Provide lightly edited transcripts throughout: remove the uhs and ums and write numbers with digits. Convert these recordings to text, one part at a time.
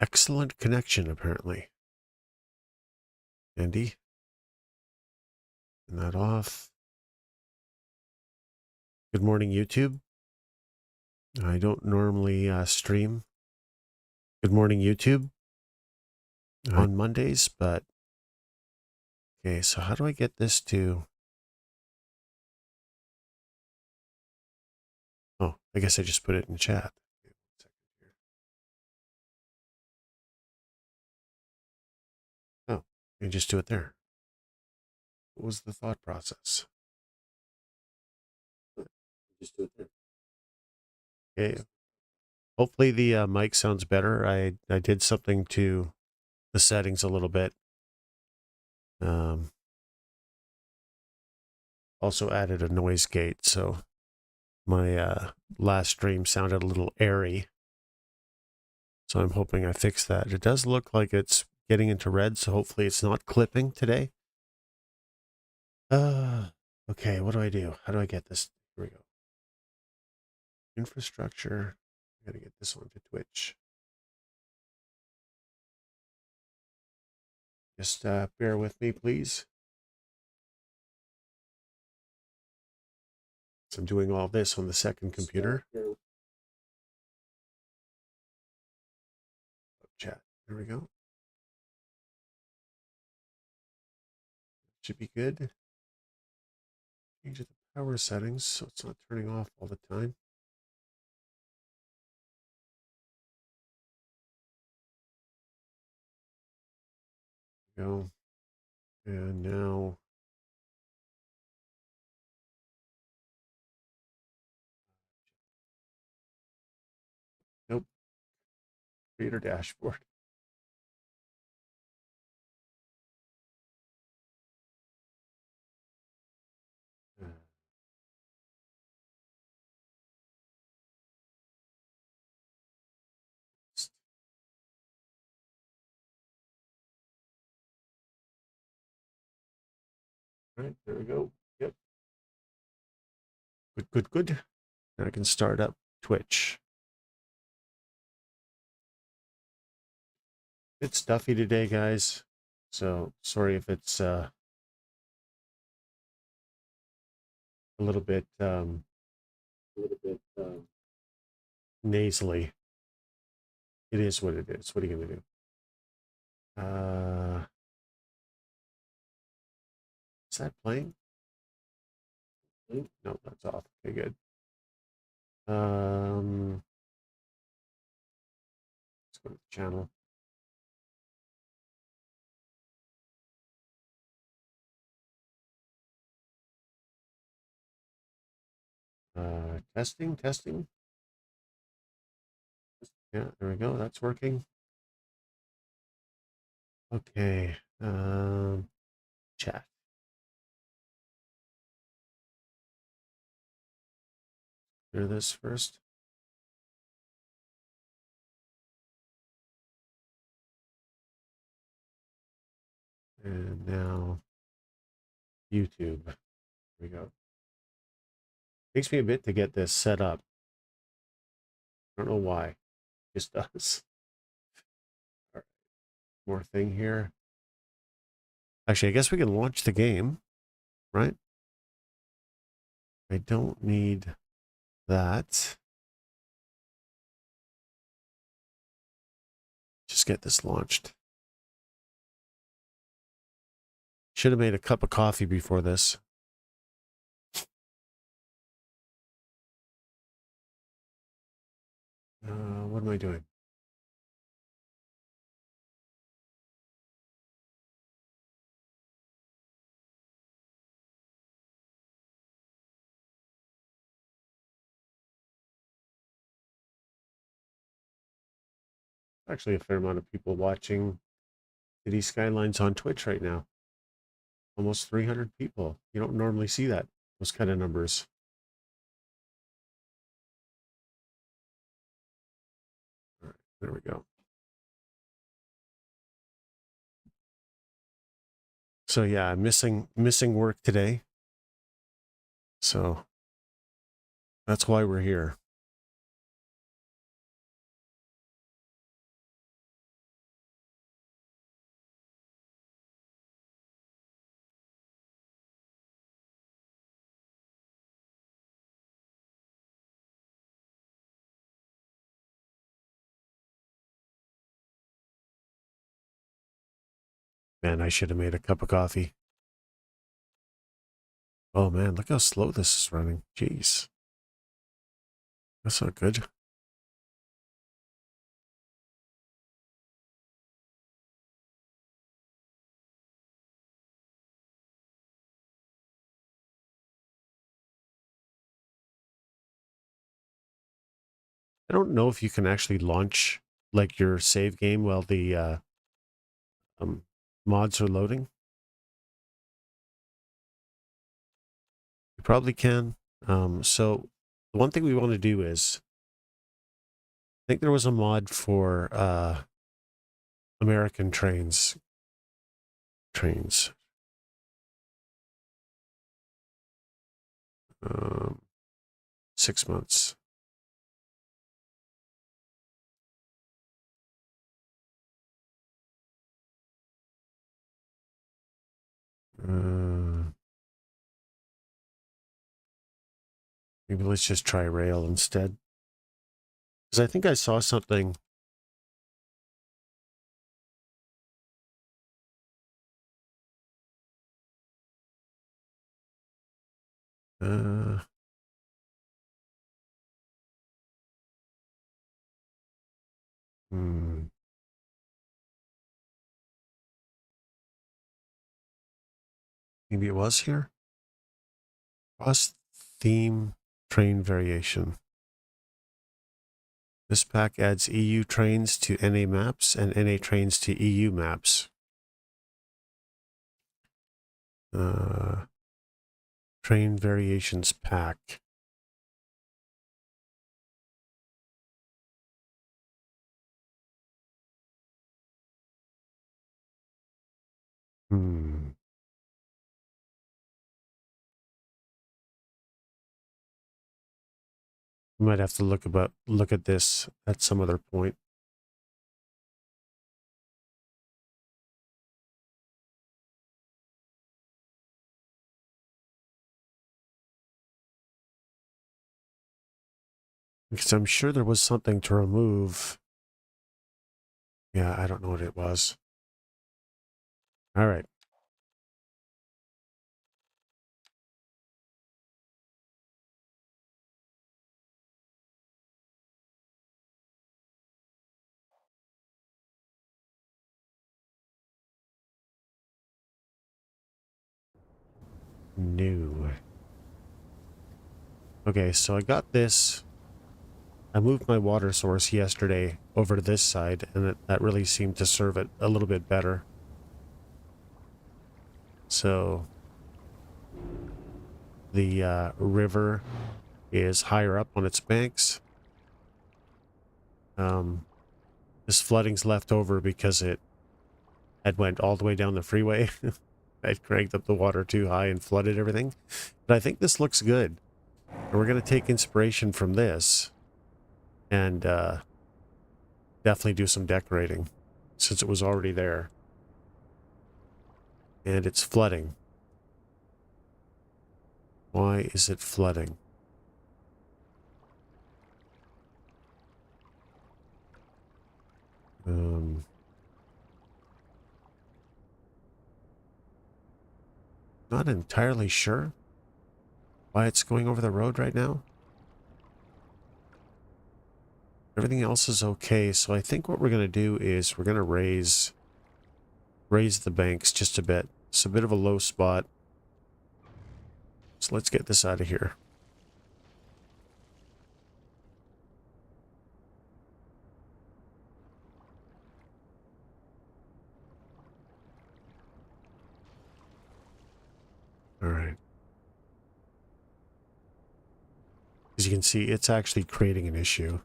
excellent connection, apparently. Andy, turn that off. Good morning, YouTube. I don't normally stream. Good morning, YouTube, on Mondays, but okay, so how do I get this to... Oh, I guess I just put it in chat. Oh, I just do it there. What was the thought process? Just do it there. Okay. Hopefully the mic sounds better. I did something to the settings a little bit. Also added a noise gate, so my last stream sounded a little airy. So I'm hoping I fix that. It does look like it's getting into red, so hopefully it's not clipping today. Okay, what do I do? How do I get this? Here we go. Infrastructure. I gotta get this one to Twitch. Just bear with me, please. So I'm doing all this on the second computer. Chat. There we go. Should be good. Change the power settings so it's not turning off all the time. Go. And now nope. Creator dashboard. All right, there we go. Yep. Good. Now I can start up Twitch. It's stuffy today, guys. So sorry if it's a little bit nasally. It is what it is. What are you gonna do? Is that playing? No, that's off. Okay, good. Let's go to the channel. Testing. Yeah, there we go. That's working. Okay. Chat. Clear this first. And now YouTube. There we go. Takes me a bit to get this set up. I don't know why. It just does. All right. More thing here. Actually, I guess we can launch the game, right? I don't need that. Just get this launched. Should have made a cup of coffee before this. What am I doing? Actually, a fair amount of people watching City Skylines on Twitch right now. Almost 300 people. You don't normally see that, those kind of numbers. All right, there we go. So yeah, I'm missing work today. So that's why we're here. Man, I should have made a cup of coffee. Oh man, look how slow this is running. Jeez. That's not good. I don't know if you can actually launch like your save game while the um, mods are loading. You probably can. So the one thing we want to do is, I think there was a mod for American trains. Trains. Um, 6 months. Uh, Maybe let's just try rail instead. Because I think I saw something. Uh, hmm, Maybe it was here. Cross theme train variation. This pack adds EU trains to NA maps and NA trains to EU maps. Train variations pack. Hmm. We might have to look at this at some other point. Because I'm sure there was something to remove. Yeah, I don't know what it was. All right. New. Okay, so I got this. I moved my water source yesterday over to this side, and that really seemed to serve it a little bit better. So the river is higher up on its banks. This flooding's left over because it had went all the way down the freeway. I'd cranked up the water too high and flooded everything. But I think this looks good. And we're going to take inspiration from this and definitely do some decorating since it was already there. And it's flooding. Why is it flooding? Not entirely sure why it's going over the road right now. Everything else is okay, so I think what we're going to do is we're going to raise the banks just a bit. It's a bit of a low spot. So let's get this out of here. All right. As you can see, it's actually creating an issue.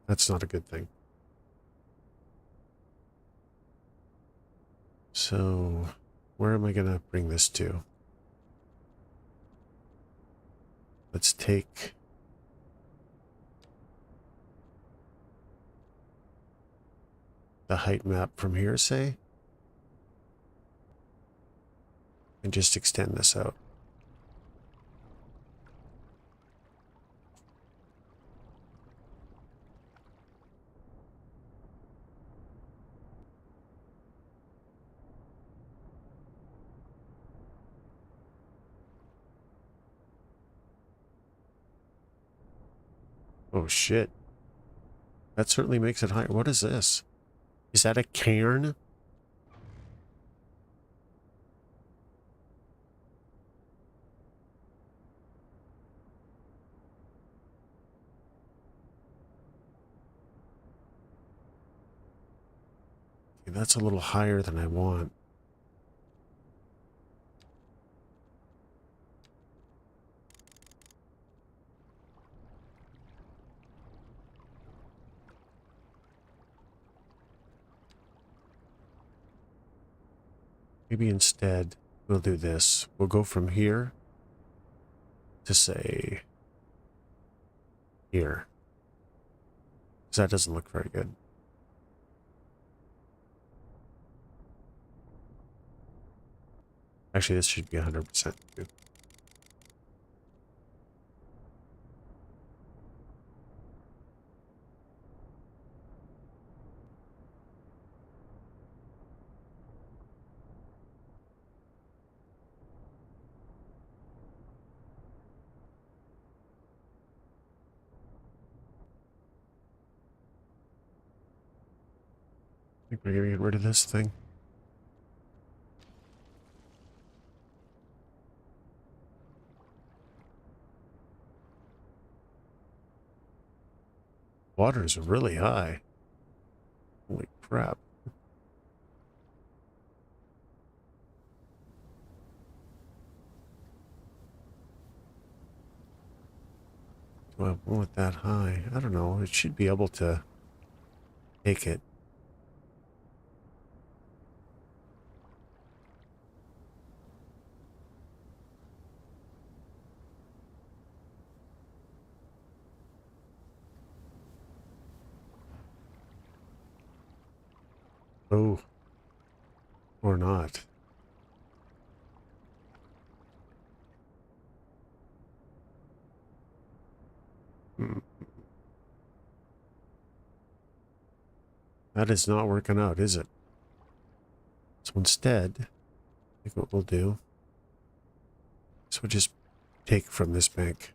That's not a good thing. So, where am I going to bring this to? Let's take the height map from here, say, and just extend this out. Oh, shit. That certainly makes it higher. What is this? Is that a cairn? Okay, that's a little higher than I want. Maybe instead we'll do this. We'll go from here to say here. Because that doesn't look very good. Actually, this should be 100% too. I think we're gonna get rid of this thing. Water is really high. Holy crap. Do I want it that high? I don't know. It should be able to take it. Oh. Or not. Hmm. That is not working out, is it? So instead, I think what we'll do is we'll just take from this bank.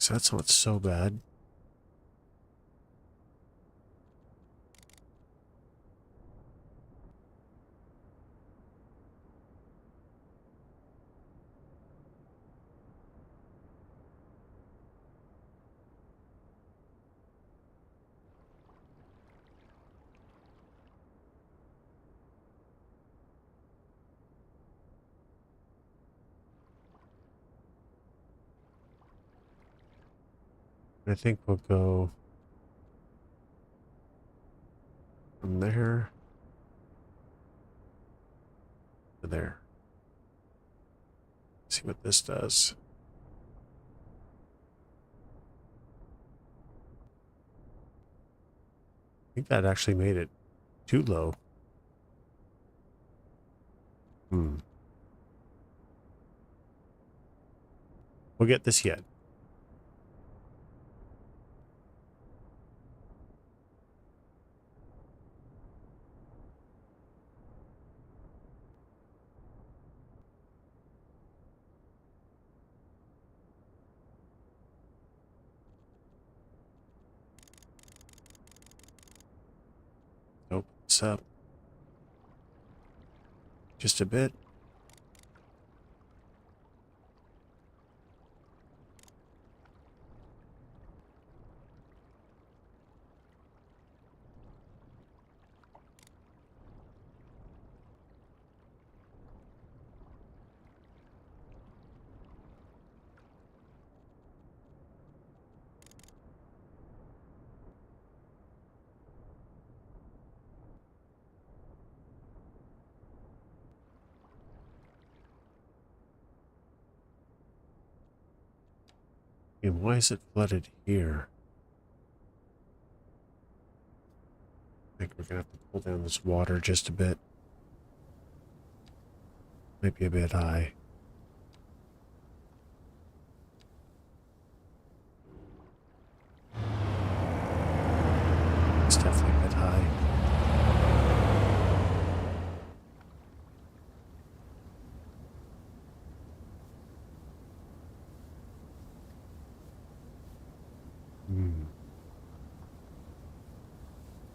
So that's not so bad. I think we'll go from there to there. See what this does. I think that actually made it too low. Hmm. We'll get this yet. Open this up. Just a bit. And why is it flooded here? I think we're gonna have to pull down this water just a bit. Might be a bit high.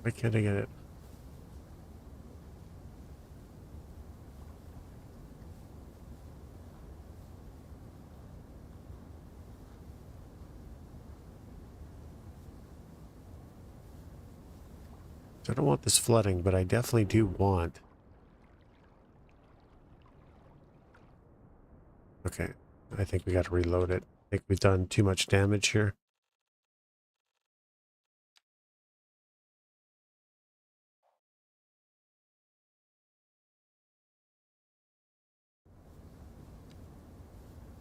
Why can't I get it? So I don't want this flooding, but I definitely do want... Okay, I think we got to reload it. I think we've done too much damage here.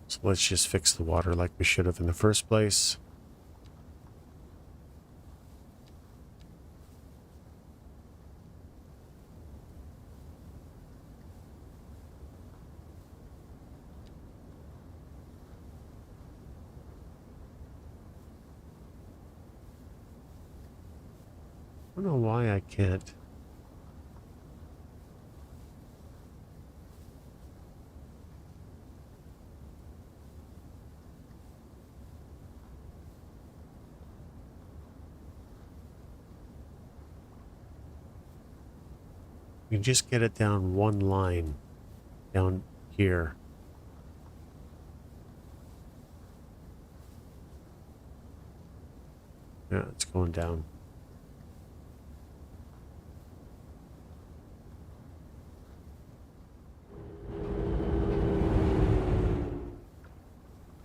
So let's just fix the water like we should have in the first place. I don't know why I can't. We can just get it down one line down here. Yeah, it's going down.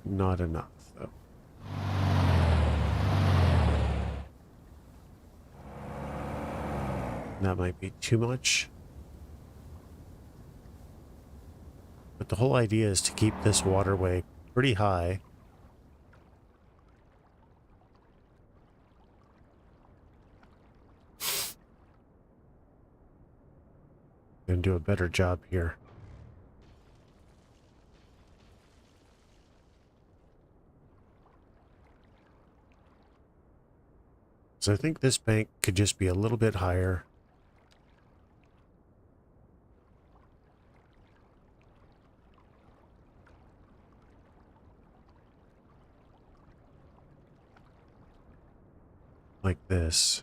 Not enough, though. That might be too much. But the whole idea is to keep this waterway pretty high. And do a better job here. So I think this bank could just be a little bit higher. Like this.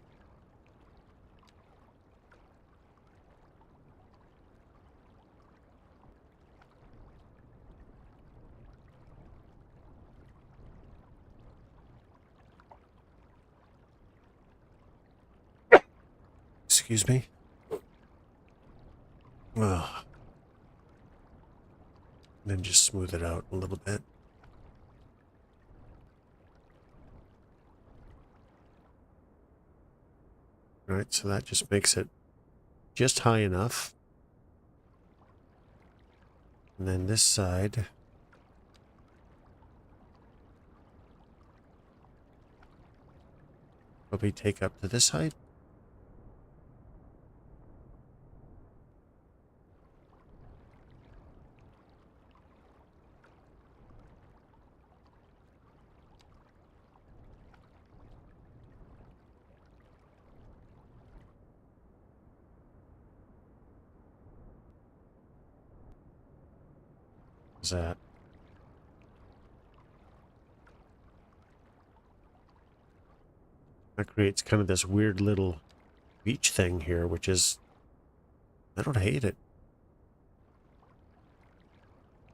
Excuse me. Ugh. And then just smooth it out a little bit. All right, so that just makes it just high enough. And then this side. Probably take up to this height. Is that? That creates kind of this weird little beach thing here, which is, I don't hate it.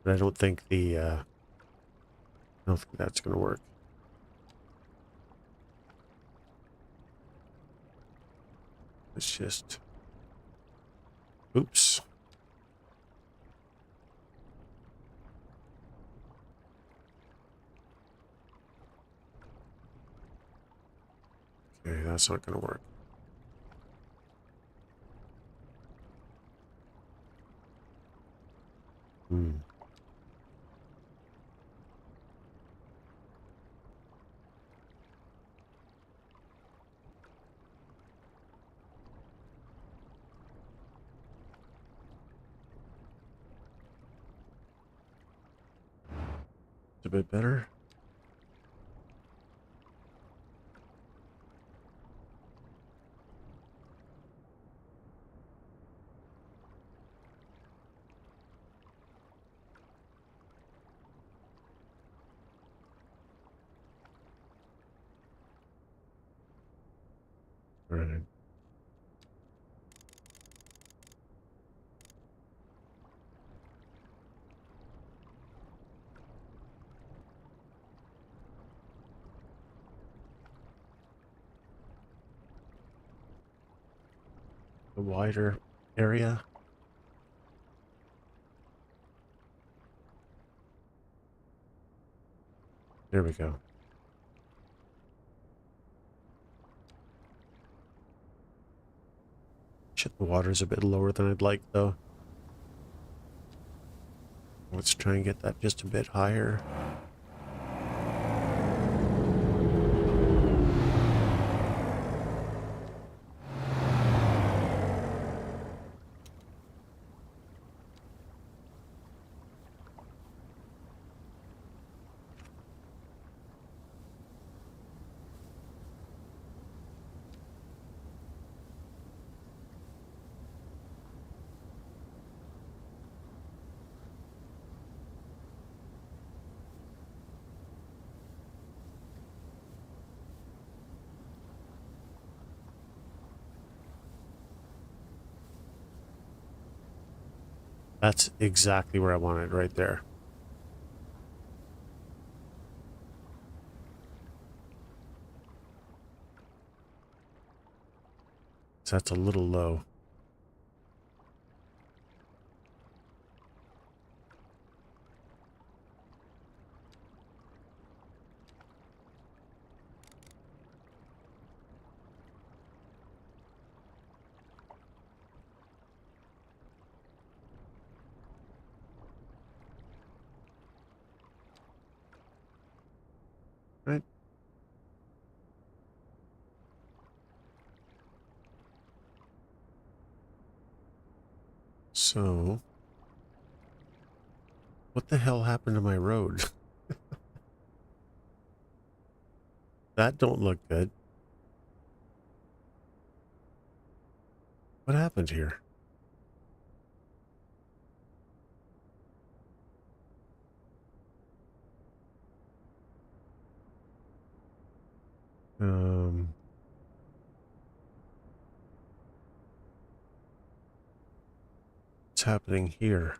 But I don't think I don't think that's going to work. It's just, oops. Okay, that's not going to work. Hmm. It's a bit better. All right. a wider area. There we go. Shit, the water's a bit lower than I'd like, though. Let's try and get that just a bit higher. That's exactly where I want it, right there. So that's a little low. Right? So, what the hell happened to my road? That don't look good. What happened here? Um, what's happening here?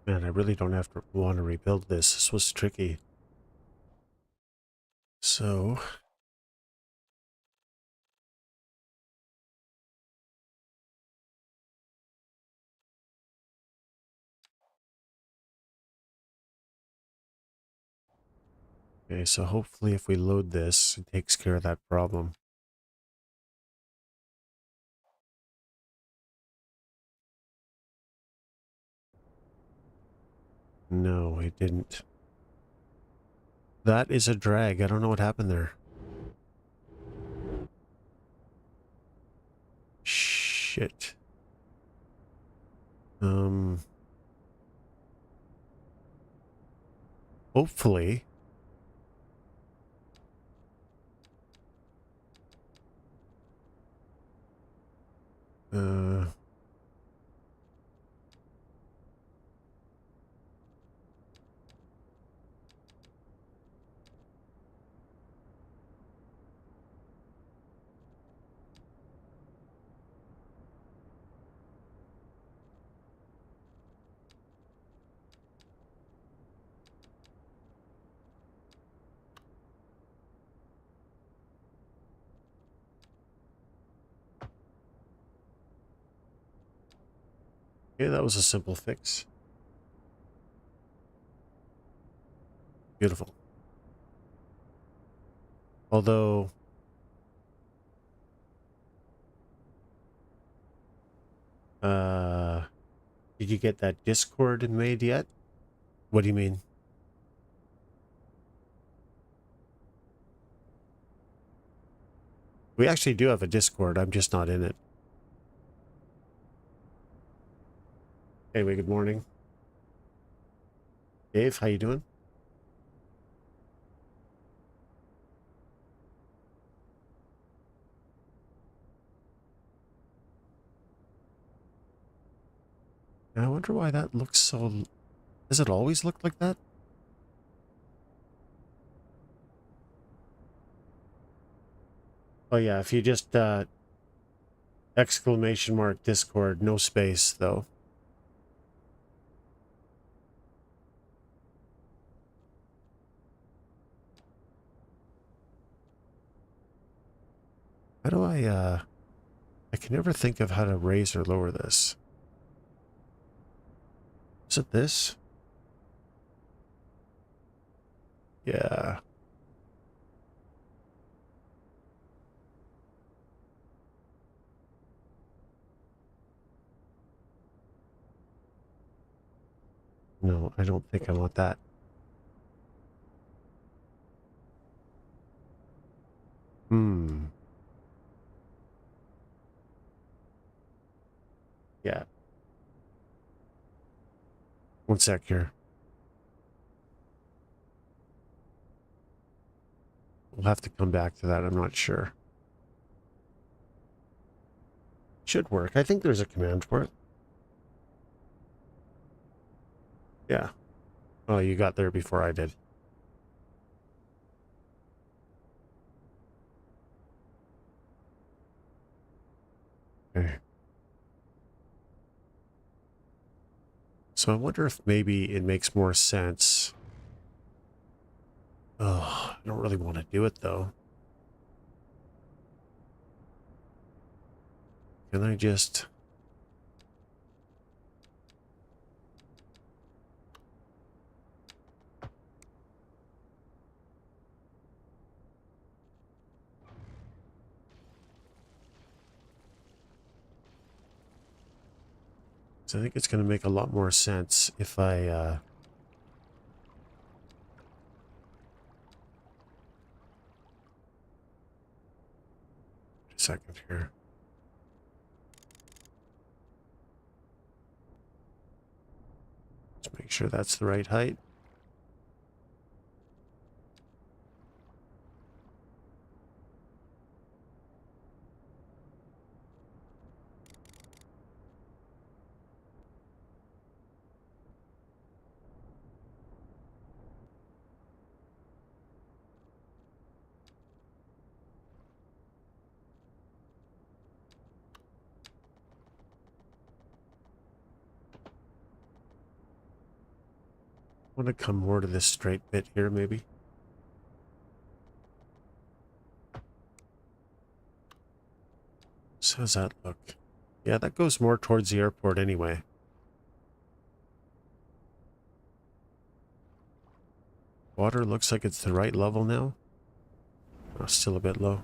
Man, I really don't have to want to rebuild this. This was tricky. So, okay, so hopefully if we load this, it takes care of that problem. No, it didn't. That is a drag. I don't know what happened there. Shit. Um, hopefully. Uh, yeah, that was a simple fix. Beautiful. Although, uh, did you get that Discord made yet? What do you mean? We actually do have a Discord. I'm just not in it. Anyway, good morning. Dave, how you doing? I wonder why that looks so Does it always look like that? Oh yeah, if you just exclamation mark Discord, no space though. How do I can never think of how to raise or lower this. Is it this? Yeah. No, I don't think I want that. Hmm. Yeah. One sec here. We'll have to come back to that. I'm not sure. Should work. I think there's a command for it. Yeah. Oh, you got there before I did. Okay. So I wonder if maybe it makes more sense. Oh, I don't really want to do it though. Can I just... So I think it's going to make a lot more sense if I... a second here. Let's make sure that's the right height. I want to come more to this straight bit here, maybe. So how does that look? Yeah, that goes more towards the airport anyway. Water looks like it's the right level now. Oh, still a bit low.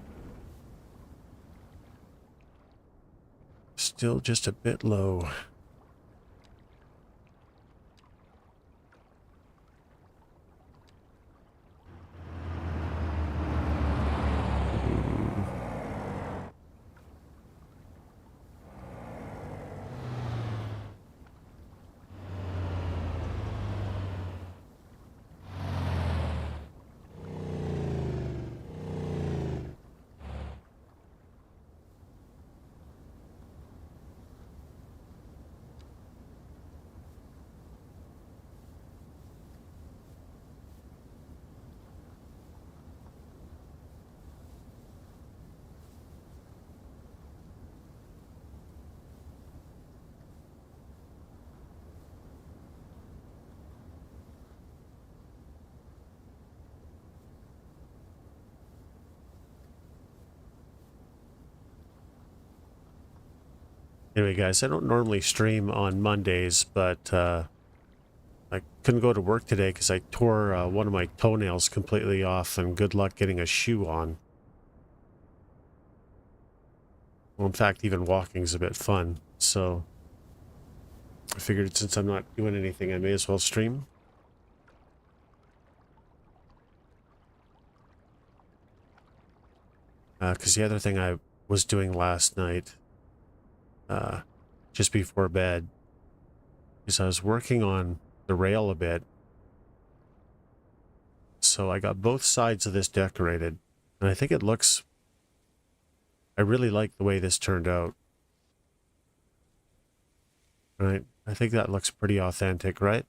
Still just a bit low. Anyway, guys, I don't normally stream on Mondays, but I couldn't go to work today because I tore one of my toenails completely off, and good luck getting a shoe on. Well, in fact, even walking is a bit fun, so I figured since I'm not doing anything, I may as well stream. Because the other thing I was doing last night, just before bed, is I was working on the rail a bit. So I got both sides of this decorated, and I think it looks... I really like the way this turned out. Right? I think that looks pretty authentic, right?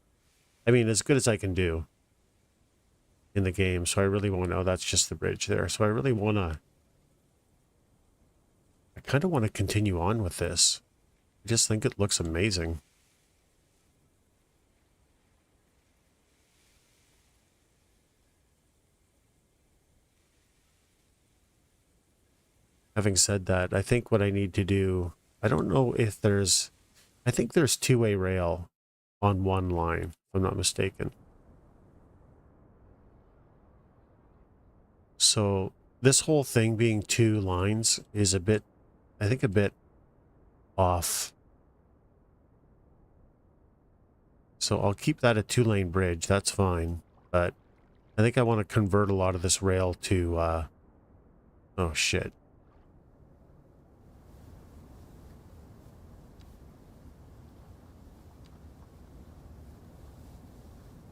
I mean, as good as I can do in the game. So I really want to know. That's just the bridge there. So I really want to, I kind of want to continue on with this. I just think it looks amazing. Having said that, I think what I need to do, I don't know if there's, I think there's two-way rail on one line, if I'm not mistaken. So this whole thing being two lines is a bit, I think a bit off. So I'll keep that a two-lane bridge, that's fine. But I think I want to convert a lot of this rail to, oh shit.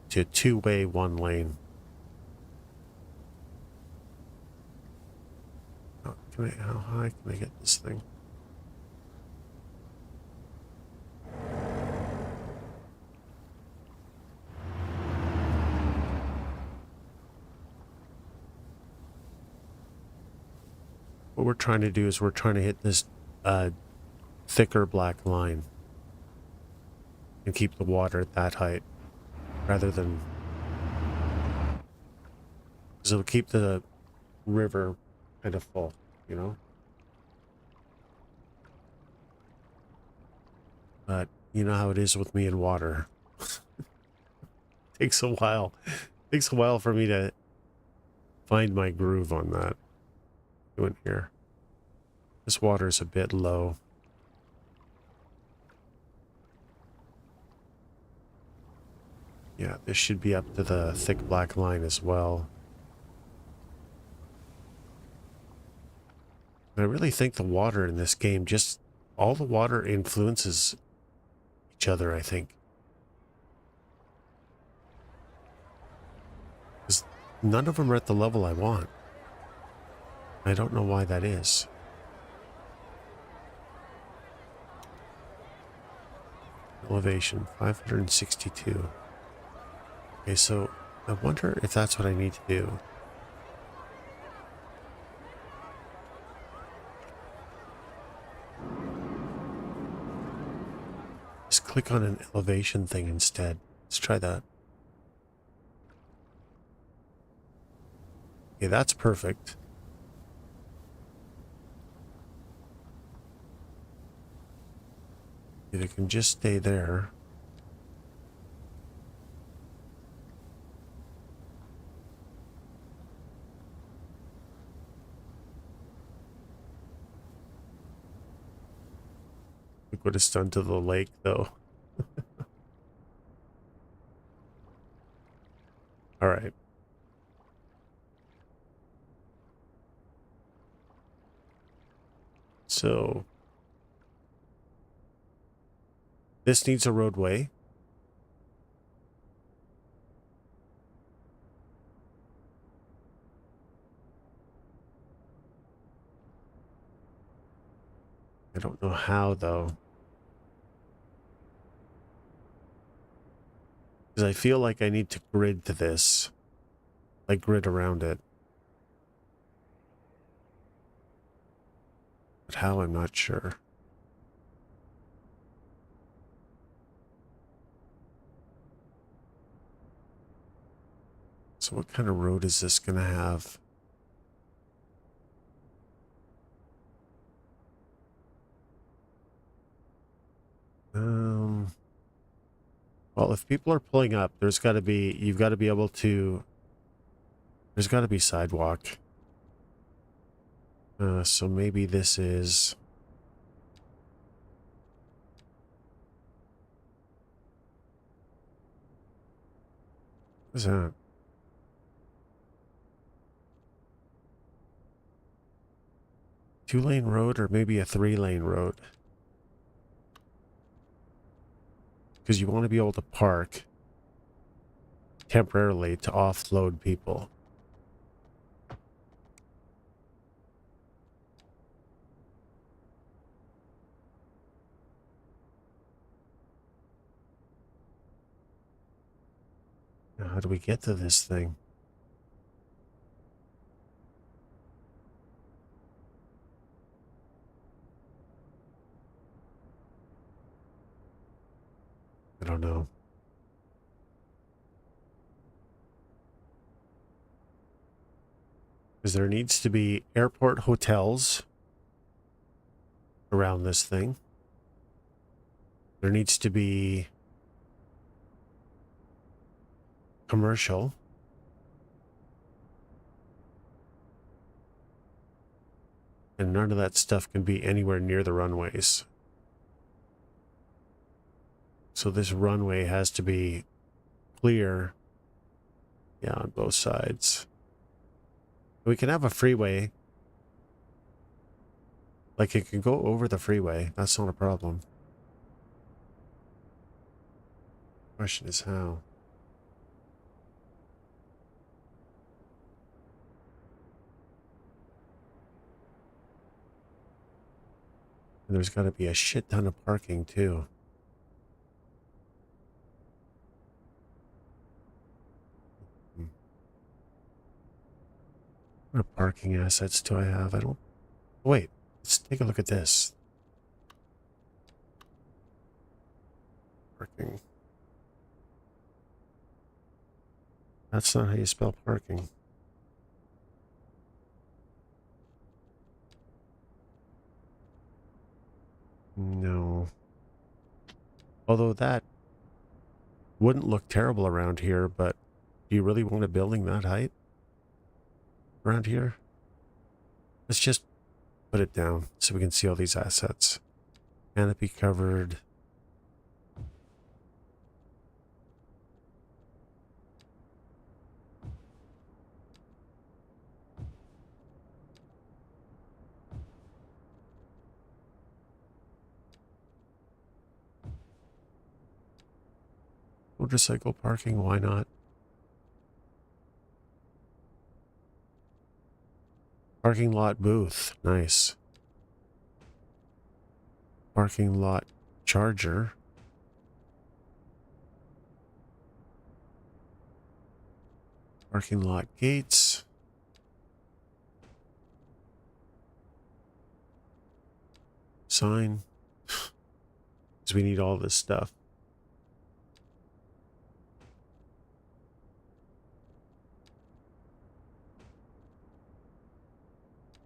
To two-way, one lane. Oh, how high can I get this thing? What we're trying to do is we're trying to hit this thicker black line and keep the water at that height rather than, because it'll keep the river kind of full, you know? But you know how it is with me and water. Takes a while. Takes a while for me to find my groove on that. Doing here. This water's a bit low. Yeah, this should be up to the thick black line as well. And I really think the water in this game, just all the water influences each other, I think. Because none of them are at the level I want. I don't know why that is. Elevation, 562. Okay, so I wonder if that's what I need to do. Just click on an elevation thing instead. Let's try that. Okay, that's perfect. If it can just stay there. Look what it's done to the lake, though. All right. So this needs a roadway. I don't know how, though. Because I feel like I need to grid to this. Like grid around it. But how, I'm not sure. So what kind of road is this going to have? Well, if people are pulling up, there's got to be, you've got to be able to, there's got to be sidewalk. So maybe this is, what is that? Two-lane road or maybe a three-lane road? Because you want to be able to park temporarily to offload people. How do we get to this thing? I don't know. Because there needs to be airport hotels around this thing. There needs to be commercial. And none of that stuff can be anywhere near the runways. So this runway has to be clear. Yeah, on both sides. We can have a freeway. Like, it can go over the freeway. That's not a problem. Question is how. And there's got to be a shit ton of parking, too. What parking assets do I have? I don't... Wait, let's take a look at this. Parking. That's not how you spell parking. No. Although that wouldn't look terrible around here, but do you really want a building that height around here? Let's just put it down so we can see all these assets. Canopy covered. Motorcycle parking, why not? Parking lot booth, nice. Parking lot charger. Parking lot gates. Sign. Because we need all this stuff.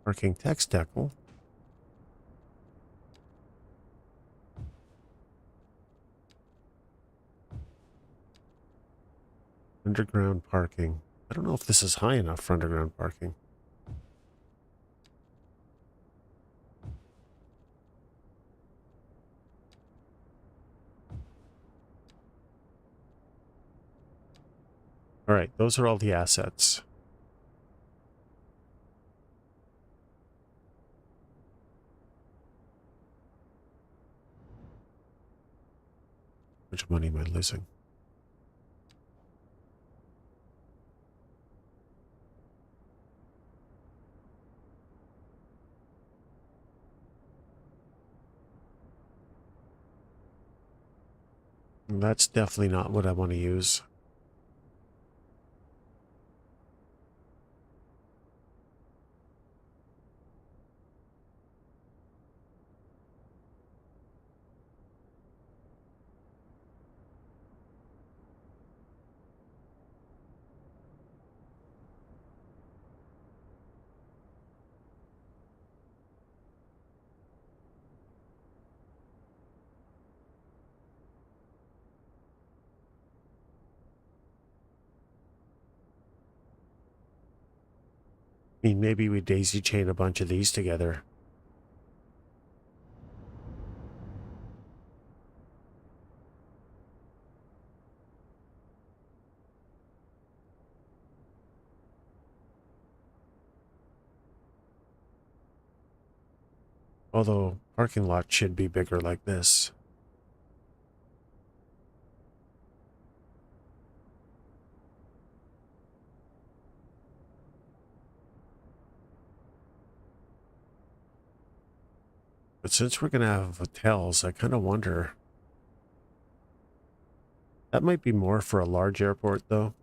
Parking text decal. Underground parking. I don't know if this is high enough for underground parking. All right, those are all the assets. How much money am I losing? That's definitely not what I want to use. I mean, maybe we daisy chain a bunch of these together. Although, parking lot should be bigger like this. But since we're going to have hotels, I kind of wonder. That might be more for a large airport, though.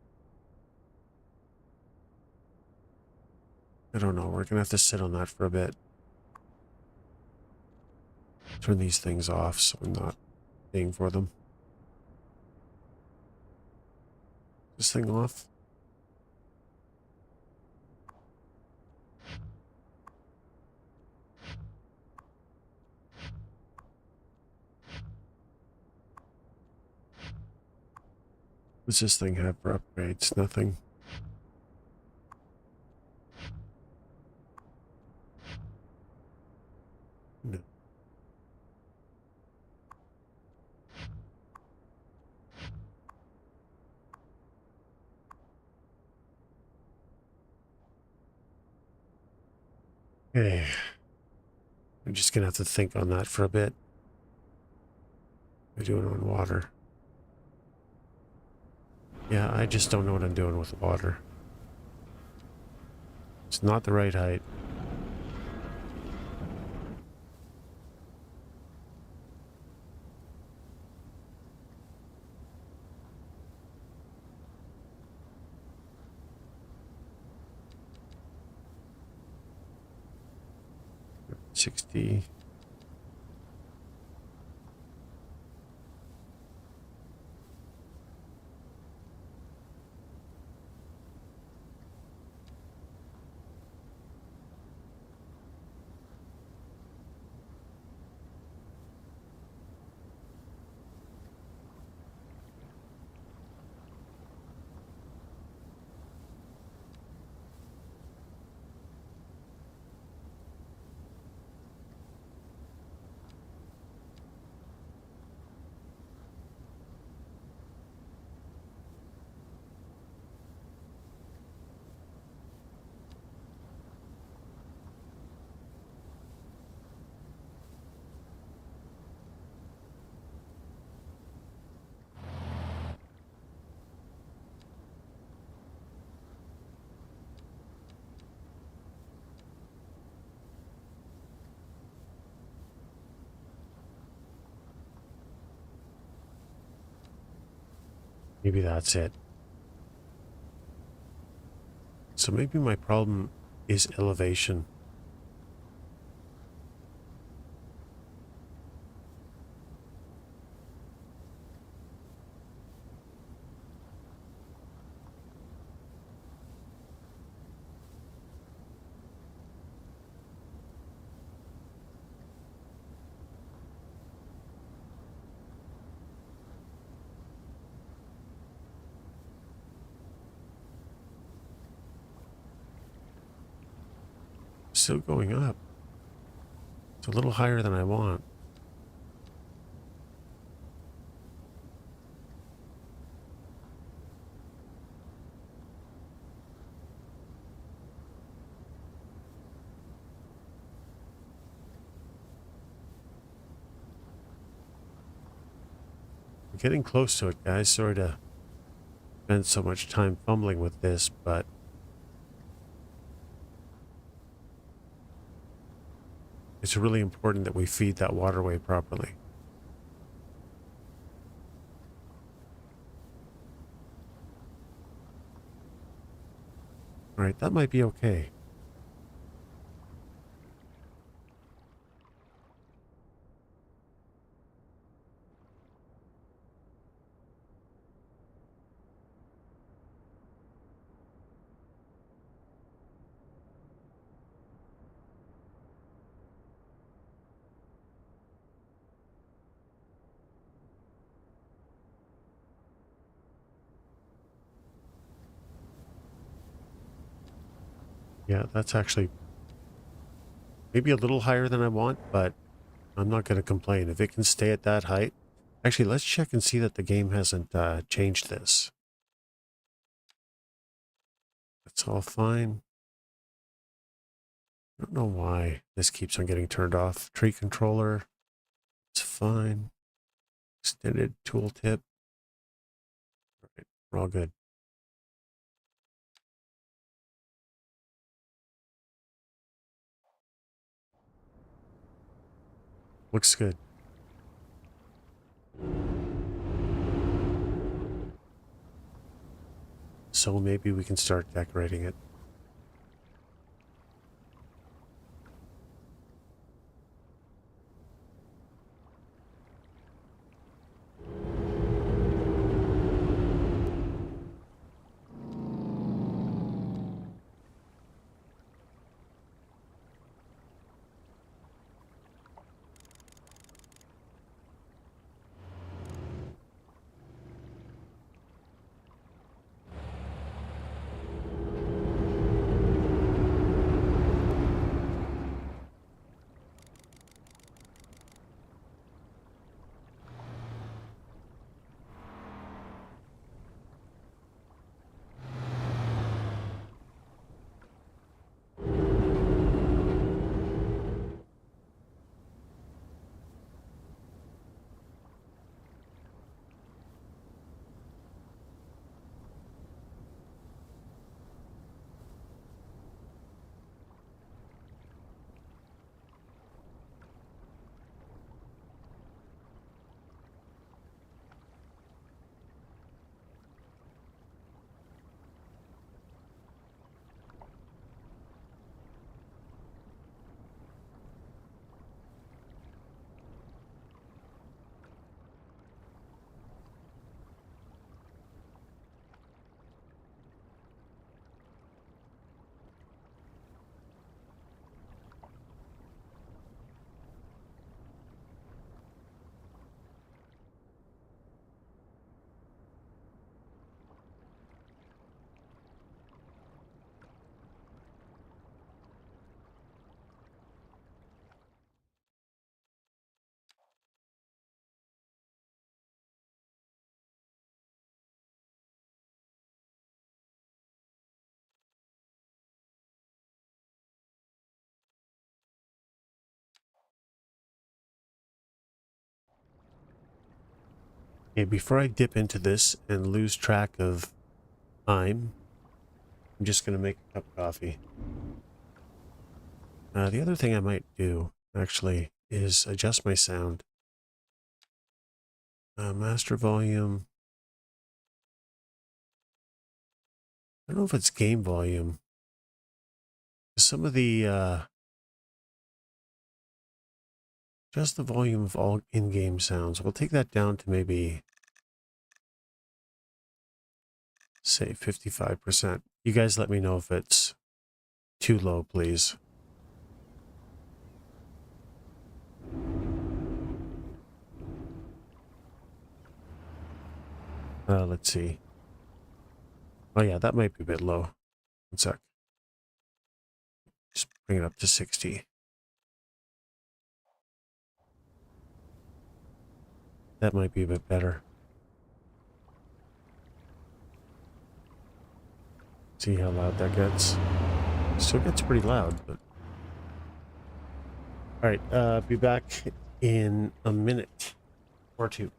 I don't know. We're going to have to sit on that for a bit. Turn these things off so I'm not paying for them. This thing off. What's this thing have for upgrades? Nothing. No. Okay. I'm just going to have to think on that for a bit. We're doing on water. Yeah, I just don't know what I'm doing with water. It's not the right height. $60. Maybe that's it. So maybe my problem is elevation. Still going up. It's a little higher than I want. I'm getting close to it, guys. Sorry to spend so much time fumbling with this, but it's really important that we feed that waterway properly. All right, that might be okay. Yeah, that's actually maybe a little higher than I want, but I'm not going to complain. If it can stay at that height. Actually, let's check and see that the game hasn't changed this. That's all fine. I don't know why this keeps on getting turned off. Tree controller. It's fine. Extended tooltip. All right, we're all good. Looks good. So maybe we can start decorating it. Okay, before I dip into this and lose track of time, I'm just going to make a cup of coffee. The other thing I might do, actually, is adjust my sound. Master volume. I don't know if it's game volume. Some of the, just the volume of all in-game sounds. We'll take that down to maybe, say, 55%. You guys let me know if it's too low, please. Let's see. Oh yeah, that might be a bit low. One sec. Just bring it up to 60. That might be a bit better. See how loud that gets. Still gets pretty loud, but... Alright, be back in a minute or two.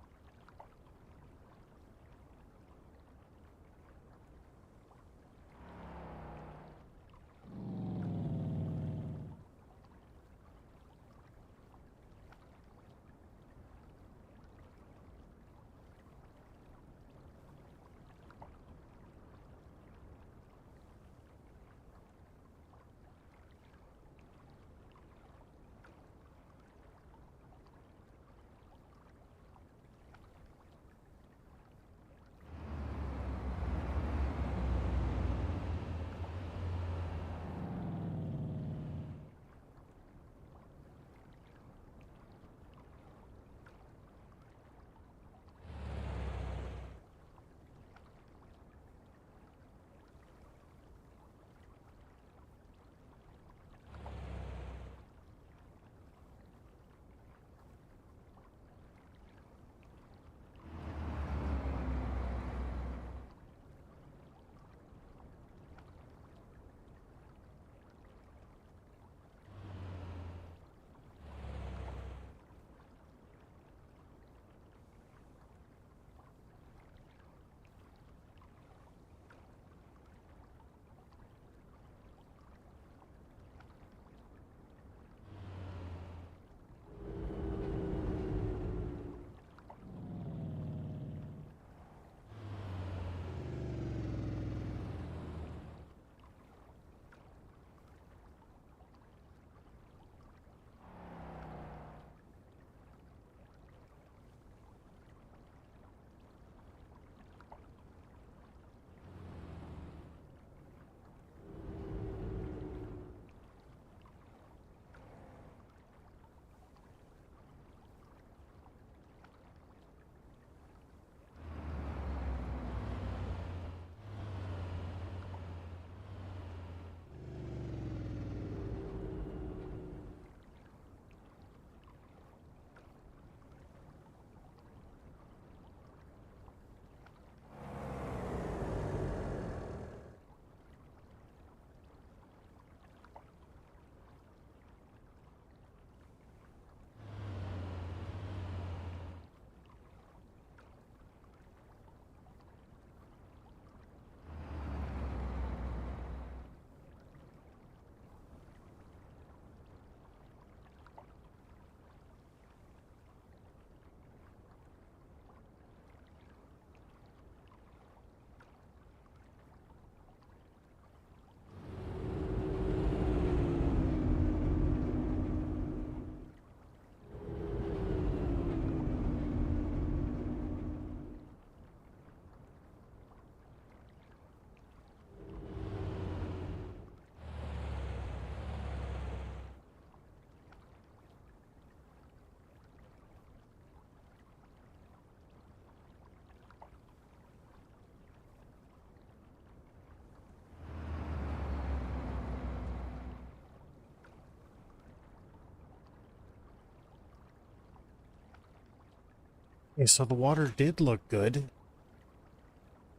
Okay, so the water did look good,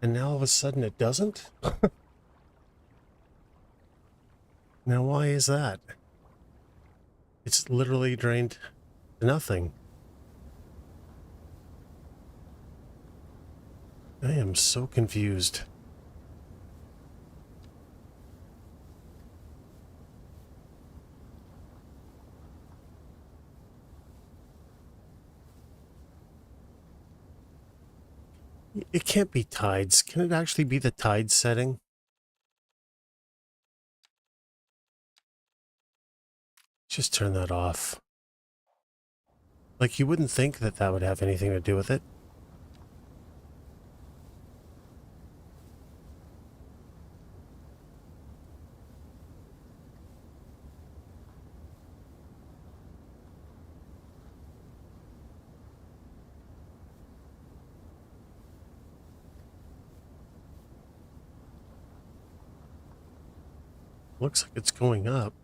and now all of a sudden it doesn't? Now why is that? It's literally drained to nothing. I am so confused. It can't be tides. Can it actually be the tide setting? Just turn that off. Like, you wouldn't think that that would have anything to do with it. Looks like it's going up.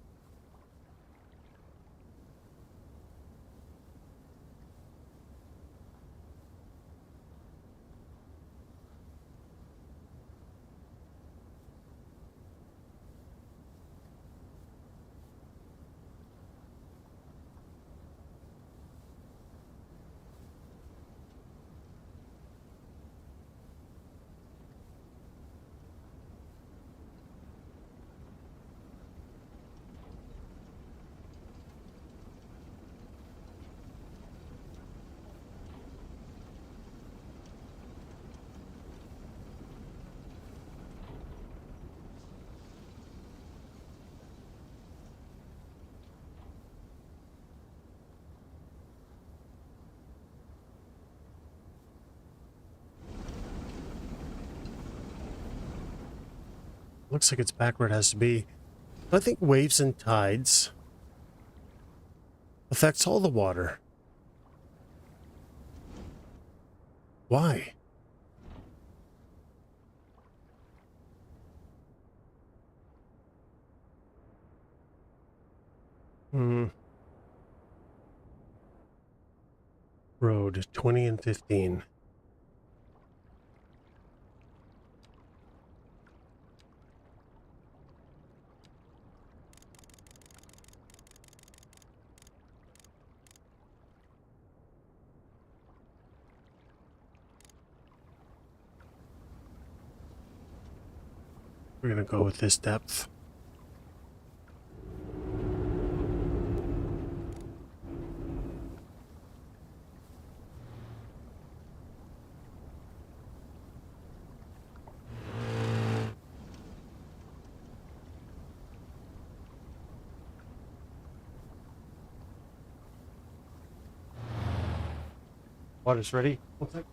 Looks like it's back where it has to be. I think waves and tides affects all the water. Why? Road 20 and 15. We're gonna go with this depth. Water's ready. One sec.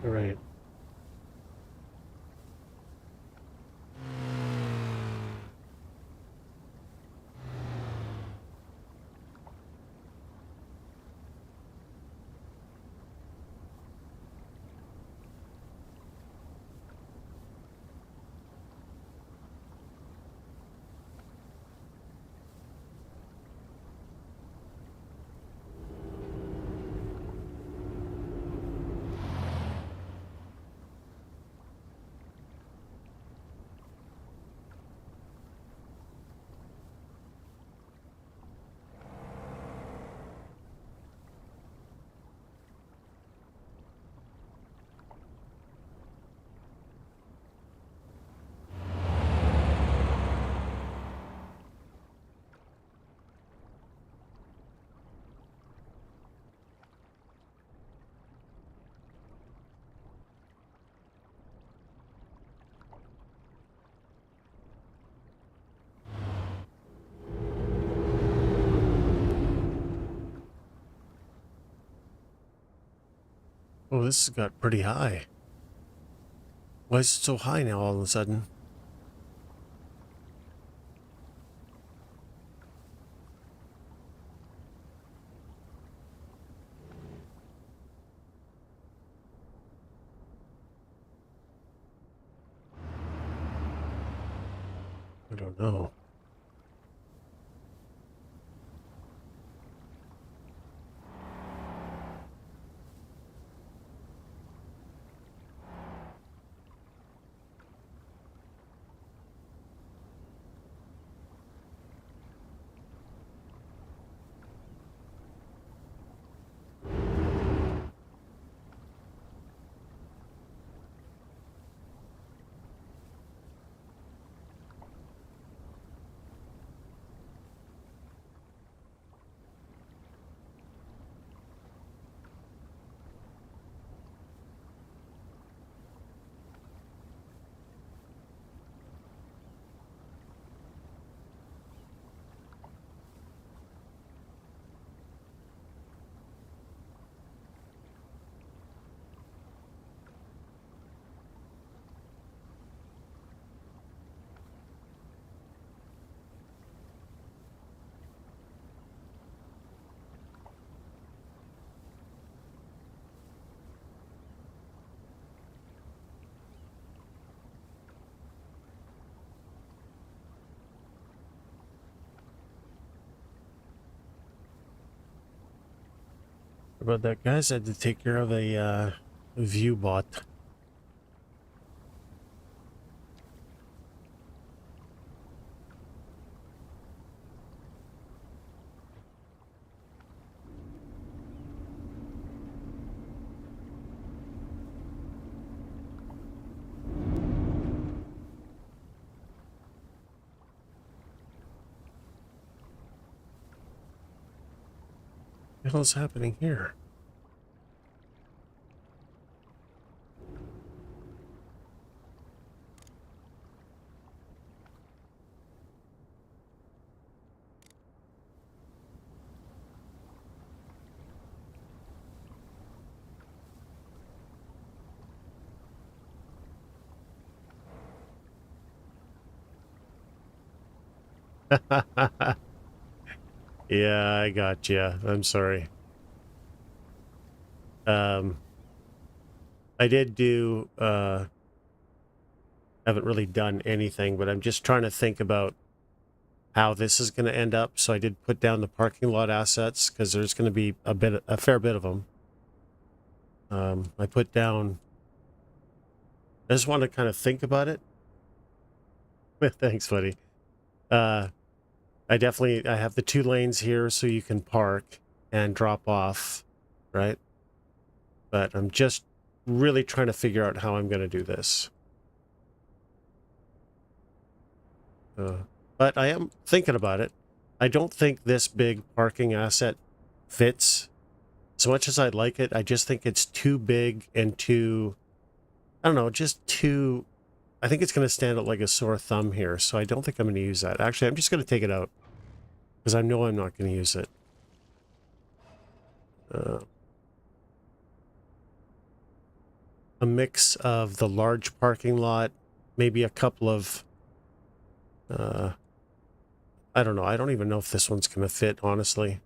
All right. Oh, this has got pretty high. Why is it so high now all of a sudden? I don't know. What about that, guys? I had to take care of a view bot. What the hell is happening here? Yeah, I got you. I'm sorry. Um, I did do, haven't really done anything, but I'm just trying to think about how this is going to end up. So I did put down the parking lot assets because there's going to be a fair bit of them. I put down, I just want to kind of think about it. Thanks, buddy. Uh, I have the 2 lanes here so you can park and drop off, right? But I'm just really trying to figure out how I'm going to do this. But I am thinking about it. I don't think this big parking asset fits. As much as I'd like it, I just think it's too big and too, I don't know, just too, I think it's going to stand out like a sore thumb here. So I don't think I'm going to use that. Actually, I'm just going to take it out because I know I'm not going to use it. A mix of the large parking lot, maybe a couple of, I don't know. I don't even know if this one's going to fit, honestly.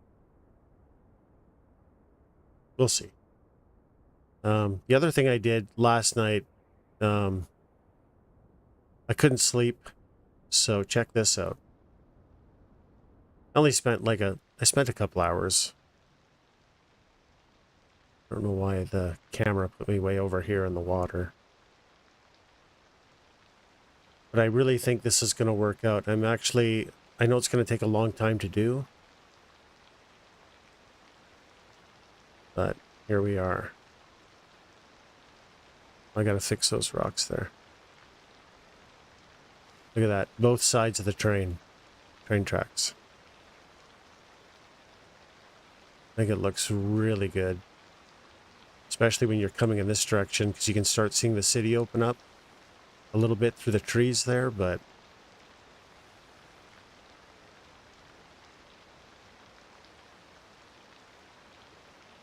We'll see. The other thing I did last night, I couldn't sleep, so check this out. I only spent I spent a couple hours. I don't know why the camera put me way over here in the water. But I really think this is going to work out. I know it's going to take a long time to do. But here we are. I got to fix those rocks there. Look at that. Both sides of the train tracks. I think it looks really good. Especially when you're coming in this direction, because you can start seeing the city open up a little bit through the trees there, but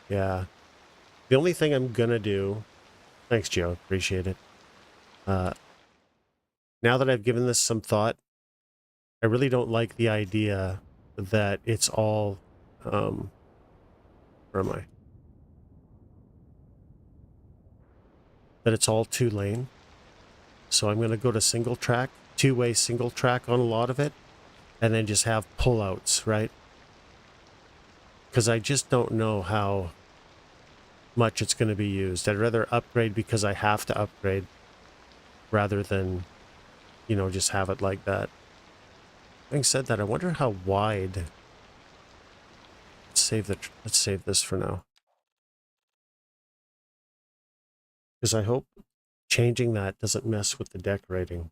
yeah. The only thing I'm gonna do... Thanks, Joe. Appreciate it. Now that I've given this some thought, I really don't like the idea that it's all... where am I? That it's all two-lane. So I'm going to go to single track, two-way single track on a lot of it, and then just have pullouts, right? Because I just don't know how much it's going to be used. I'd rather upgrade because I have to upgrade rather than, you know, just have it like that. Having said that, I wonder how wide... Let's save this for now. Because I hope changing that doesn't mess with the decorating.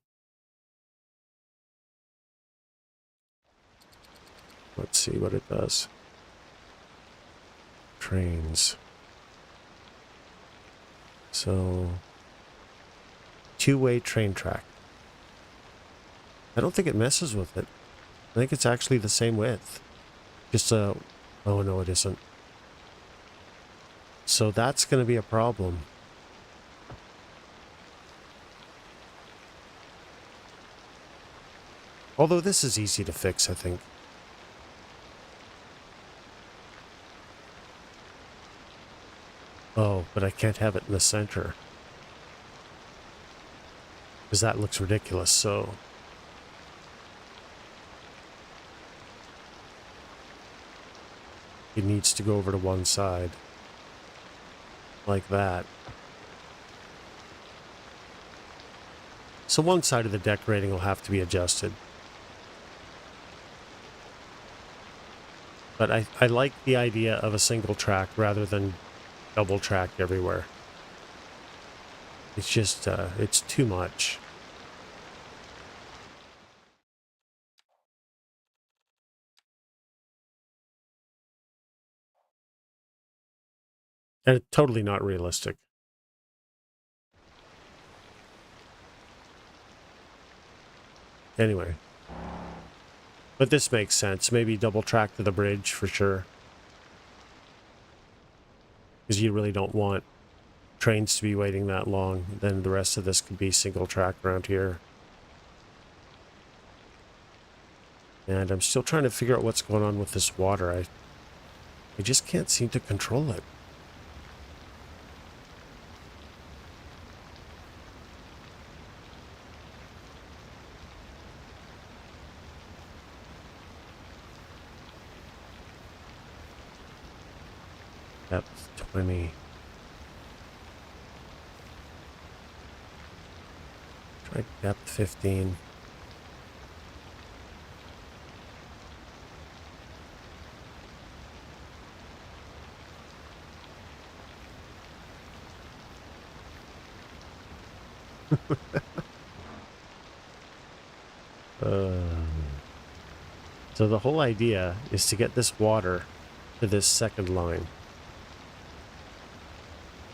Let's see what it does. Trains. So, two-way train track. I don't think it messes with it. I think it's actually the same width. Just a... Oh, no, it isn't. So that's going to be a problem. Although this is easy to fix, I think. Oh, but I can't have it in the center. Because that looks ridiculous, so... It needs to go over to one side. Like that. So one side of the decorating will have to be adjusted. But I like the idea of a single track rather than double track everywhere. It's just, it's too much. And it's totally not realistic. Anyway. But this makes sense. Maybe double track to the bridge for sure. Because you really don't want trains to be waiting that long. Then the rest of this could be single track around here. And I'm still trying to figure out what's going on with this water. I just can't seem to control it. Depth 20. Try depth 15. So the whole idea is to get this water to this second line.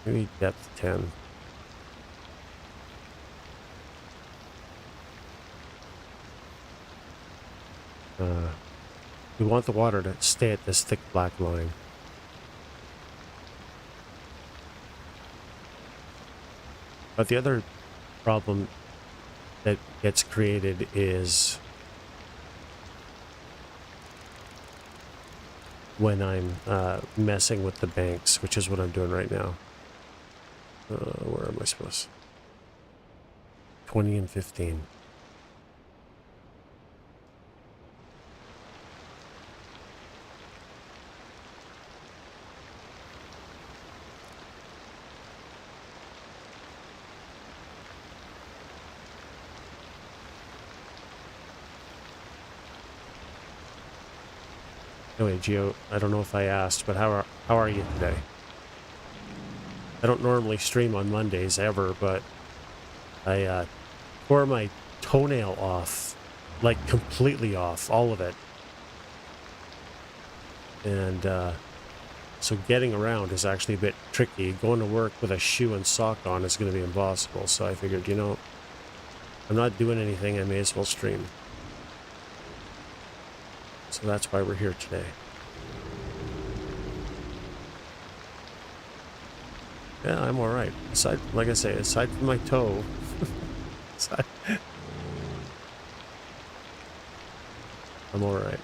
Maybe depth 10. We want the water to stay at this thick black line. But the other problem that gets created is when I'm messing with the banks, which is what I'm doing right now. Where am I supposed? 20 and 15. Anyway, Gio, I don't know if I asked, but how are you today? I don't normally stream on Mondays ever, but I tore my toenail off, like completely off, all of it. And so getting around is actually a bit tricky. Going to work with a shoe and sock on is going to be impossible. So I figured, you know, I'm not doing anything, I may as well stream. So that's why we're here today. Yeah, I'm all right. Aside, like I say, aside from my toe, aside, I'm all right.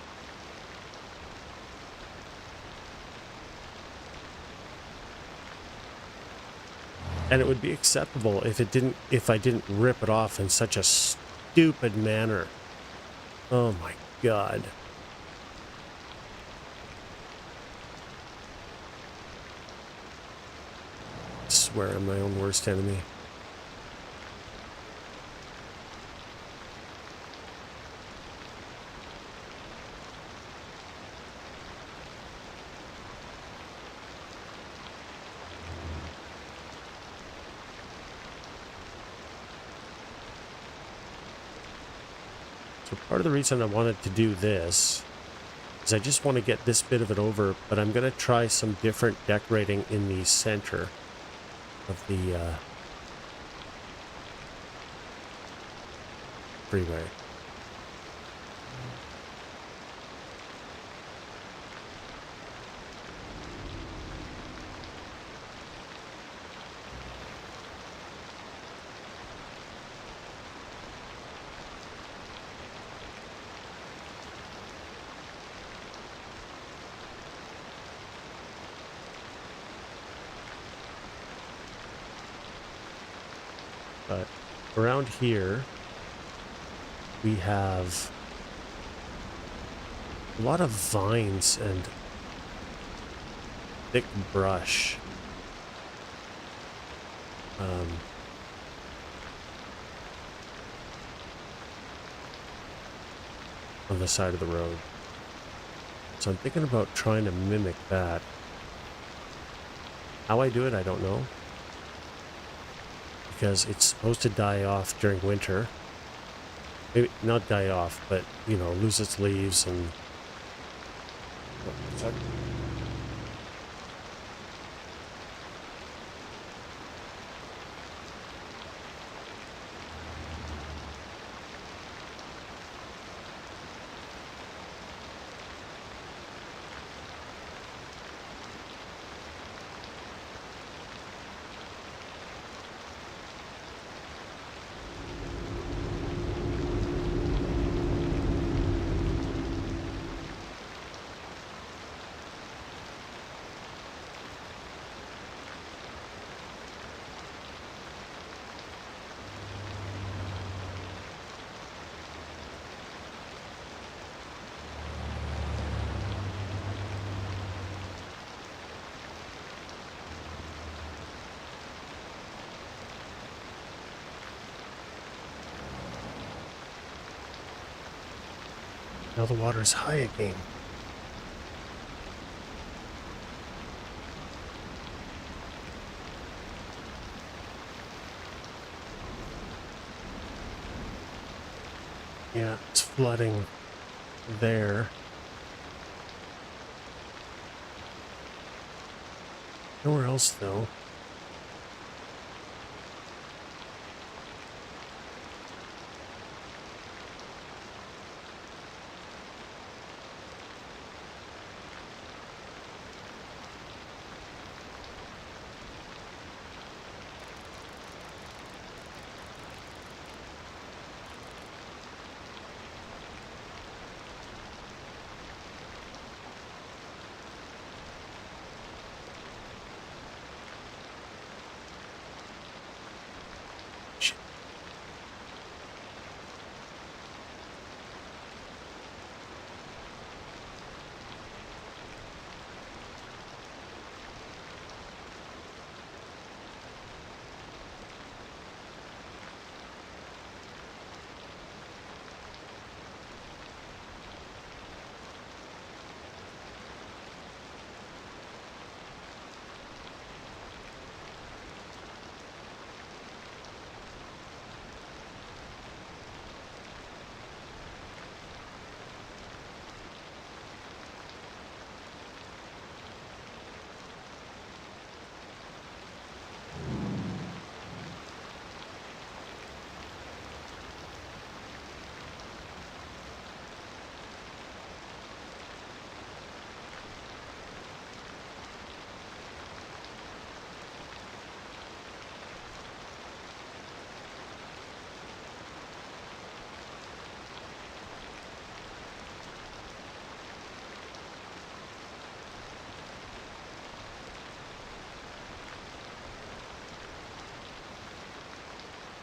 And it would be acceptable if I didn't rip it off in such a stupid manner. Oh my God. I swear I'm my own worst enemy. So part of the reason I wanted to do this is I just want to get this bit of it over, but I'm going to try some different decorating in the center of the freeway. But around here, we have a lot of vines and thick brush. On the side of the road. So I'm thinking about trying to mimic that. How I do it, I don't know. Because it's supposed to die off during winter. Maybe not die off, but, you know, lose its leaves and... Now the water's high again. Yeah, it's flooding there. Nowhere else, though.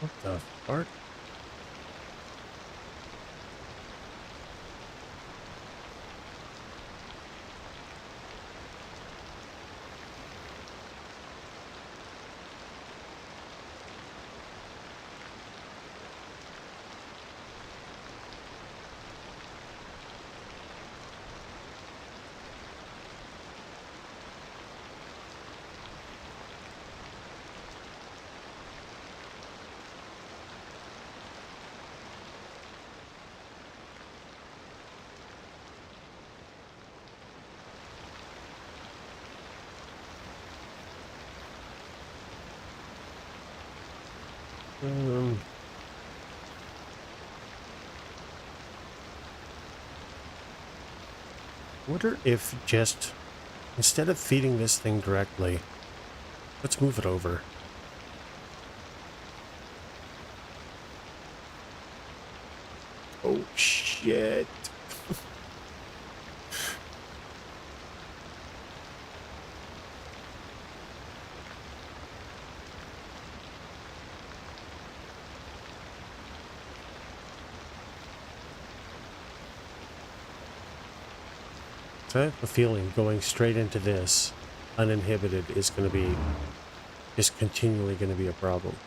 What the fart? Wonder if just, instead of feeding this thing directly, let's move it over. Oh, shit. So I have a feeling going straight into this uninhibited is going to be just continually going to be a problem.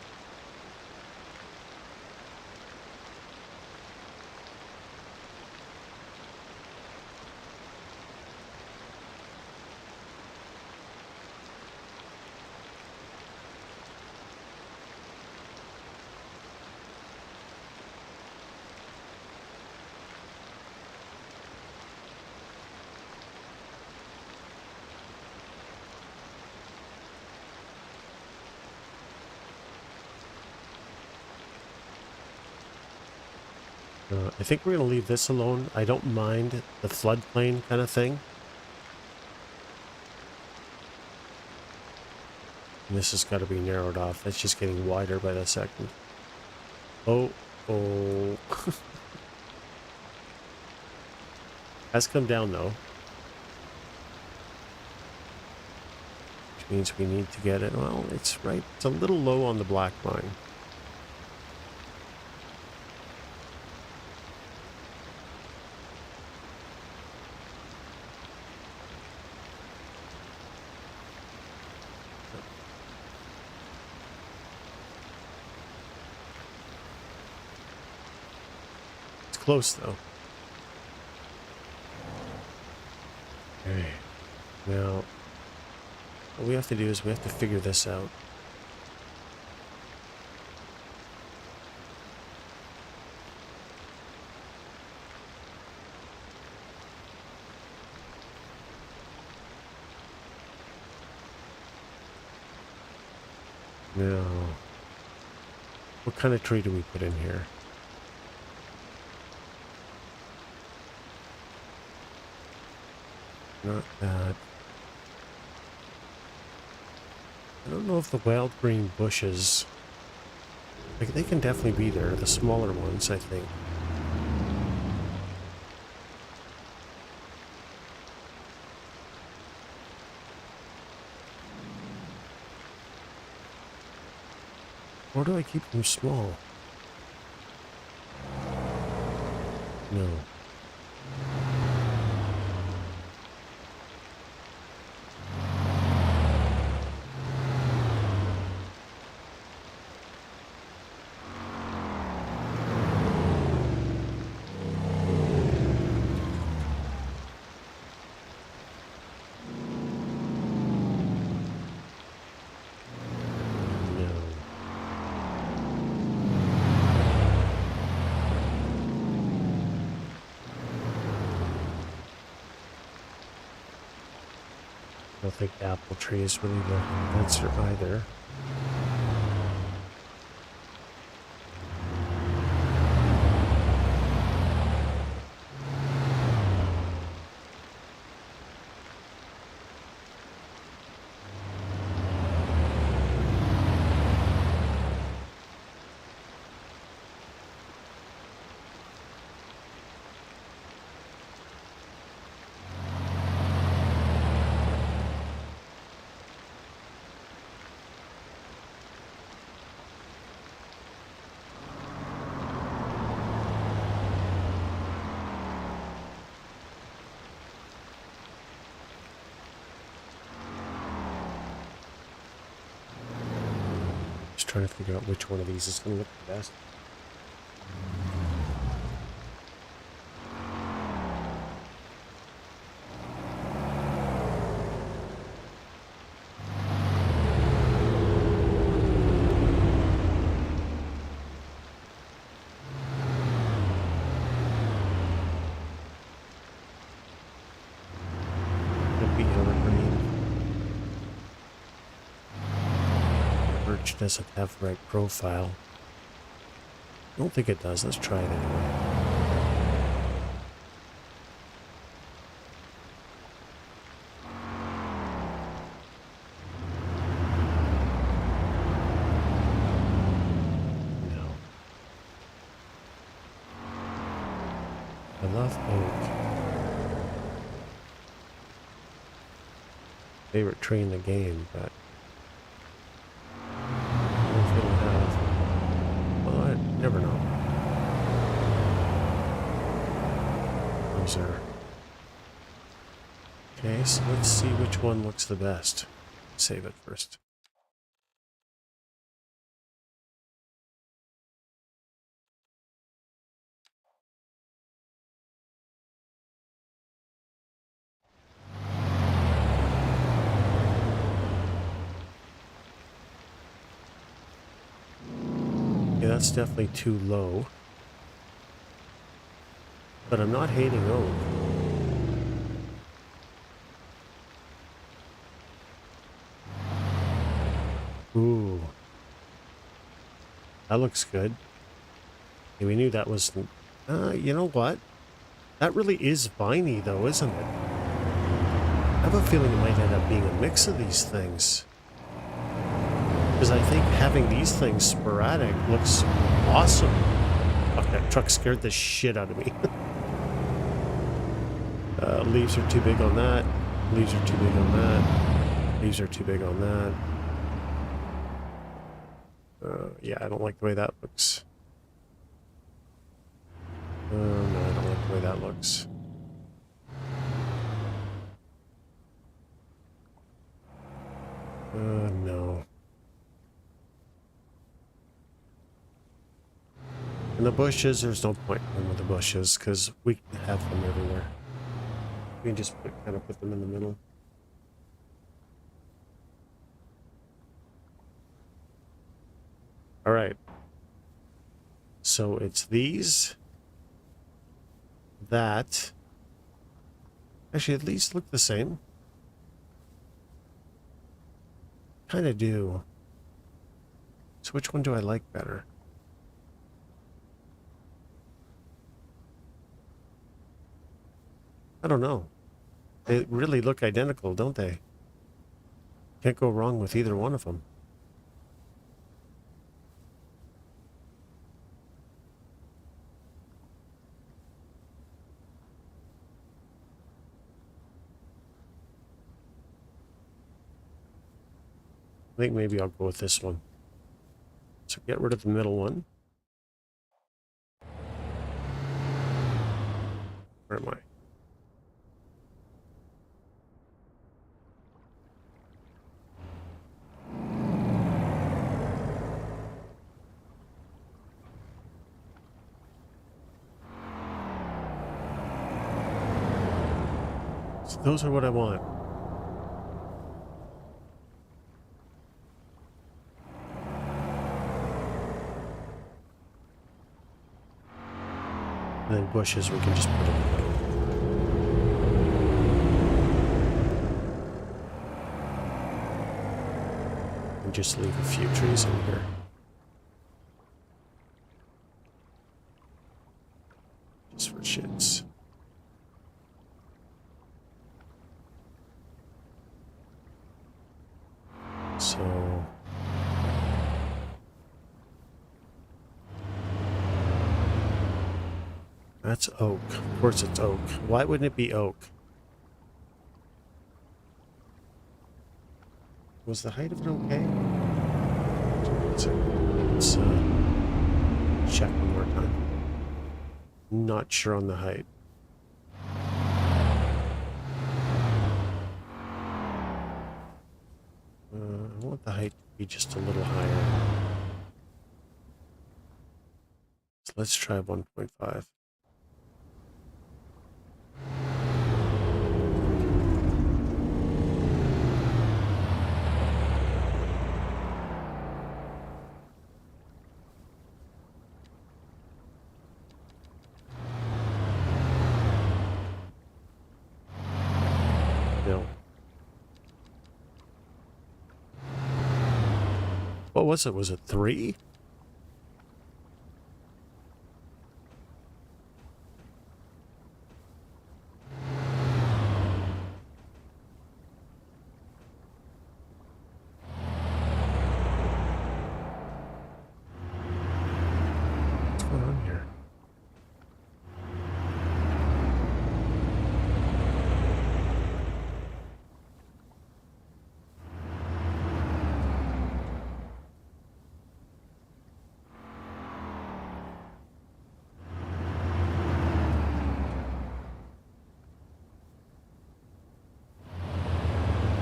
I think we're going to leave this alone. I don't mind the floodplain kind of thing. And this has got to be narrowed off. That's just getting wider by the second. Oh. Has come down though. Which means we need to get it. Well, it's right. It's a little low on the black mine. Close though. Okay. Now, what we have to do is we have to figure this out. Now, what kind of tree do we put in here? Not that. I don't know if the wild green bushes, like, they can definitely be there. The smaller ones, I think. Or do I keep them small? No. I don't think the apple tree is really the answer either. trying to figure out which one of these is going to look the best. Doesn't have the right profile. I don't think it does. Let's try it anyway. No. I love oak. Favorite tree in the game, but never know. Those are... Okay, so let's see which one looks the best. Save it first. Yeah, that's definitely too low. But I'm not hating oak. Ooh. That looks good. Yeah, we knew that was... you know what? That really is viney, though, isn't it? I have a feeling it might end up being a mix of these things. Because I think having these things sporadic looks awesome. Fuck, that truck scared the shit out of me. Leaves are too big on that. Leaves are too big on that. Leaves are too big on that. Yeah, I don't like the way that looks. No, I don't like the way that looks. No. And the bushes, there's no point in with the bushes, because we can have them everywhere. We can just kind of put them in the middle. All right. So it's these. That. Actually, at least look the same. Kind of do. So which one do I like better? I don't know. They really look identical, don't they? Can't go wrong with either one of them. I think maybe I'll go with this one. So get rid of the middle one. Where am I? So those are what I want. And then bushes we can just put in the middle. And just leave a few trees in here. Just for shits. So... That's oak. Of course it's oak. Why wouldn't it be oak? Was the height of it okay? Let's check one more time. Not sure on the height. I want the height to be just a little higher. Let's try 1.5. No. What was it? Was it 3? What's going on here?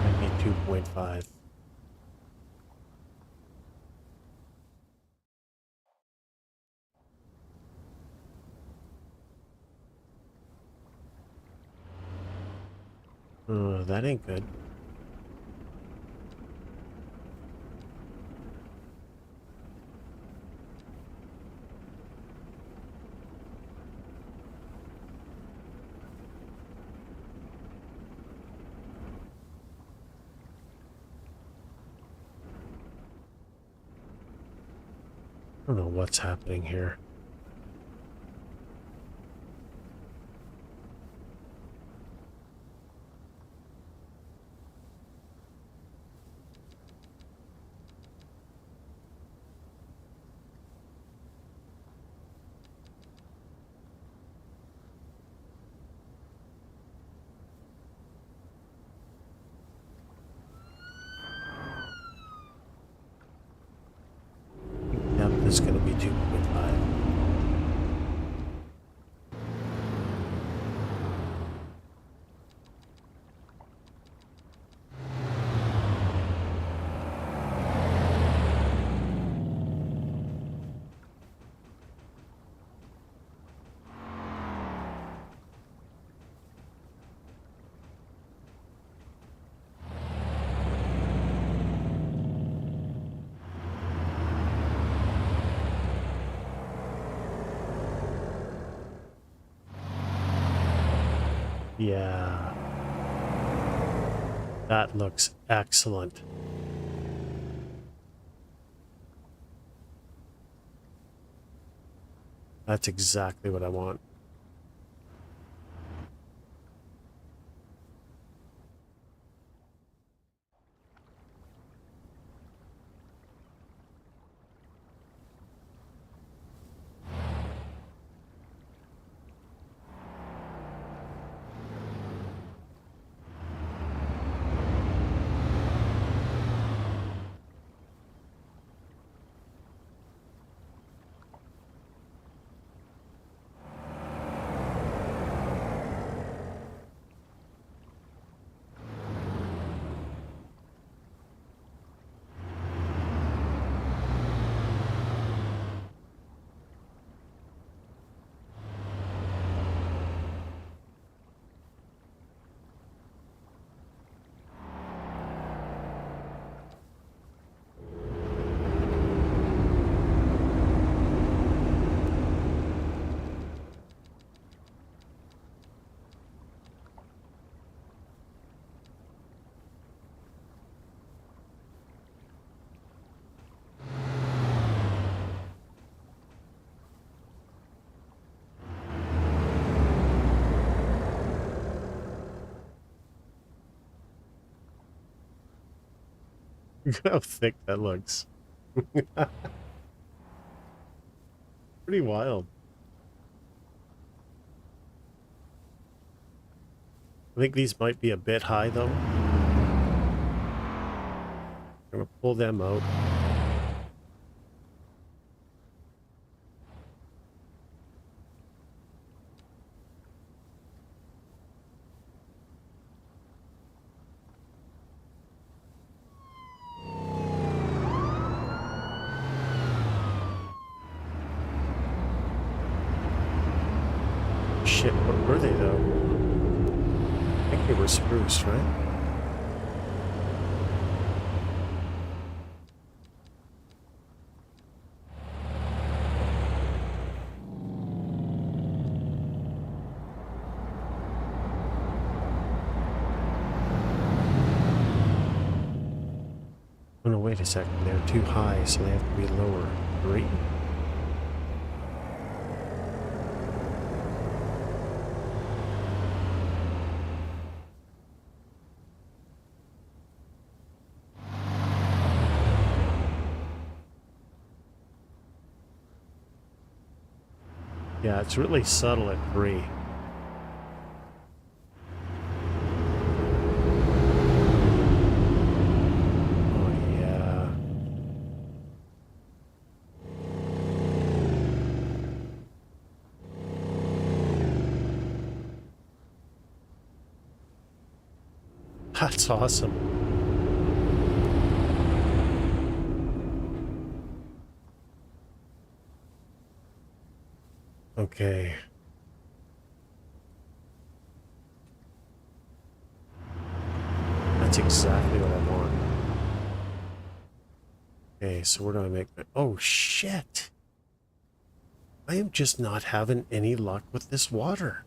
Might be 2.5. That ain't good. I don't know what's happening here. Yep, this is going to be 2.5. Yeah. That looks excellent. That's exactly what I want. Look how thick that looks. Pretty wild. I think these might be a bit high though. I'm gonna pull them out. Were they though? I think they were spruce, right? Oh no, wait a second. They're too high, so they have to be lower. 3? Yeah, it's really subtle at 3. Oh yeah. That's awesome. Okay. That's exactly what I want. Okay, so where do I make my... Oh, shit! I am just not having any luck with this water.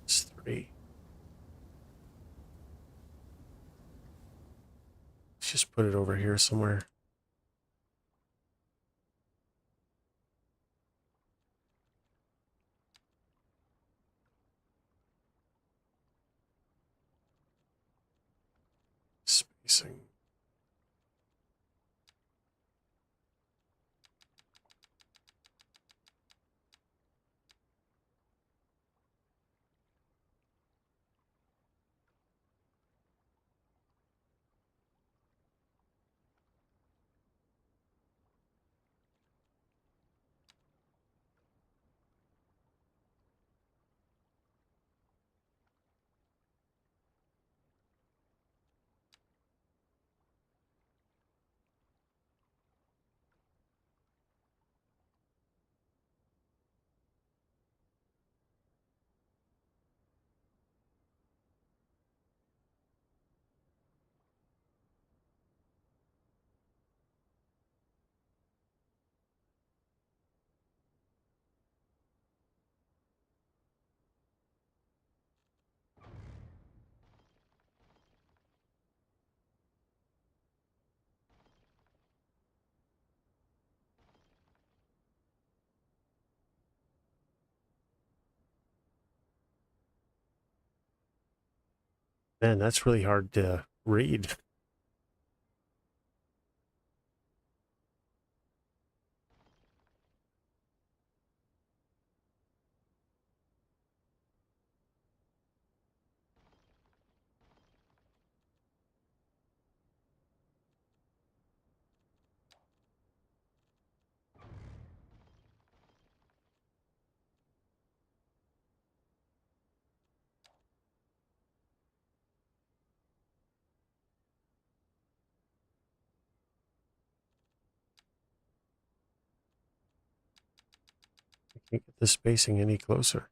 It's 3. Let's just put it over here somewhere. Spacing. Man, that's really hard to read. I can't get the spacing any closer.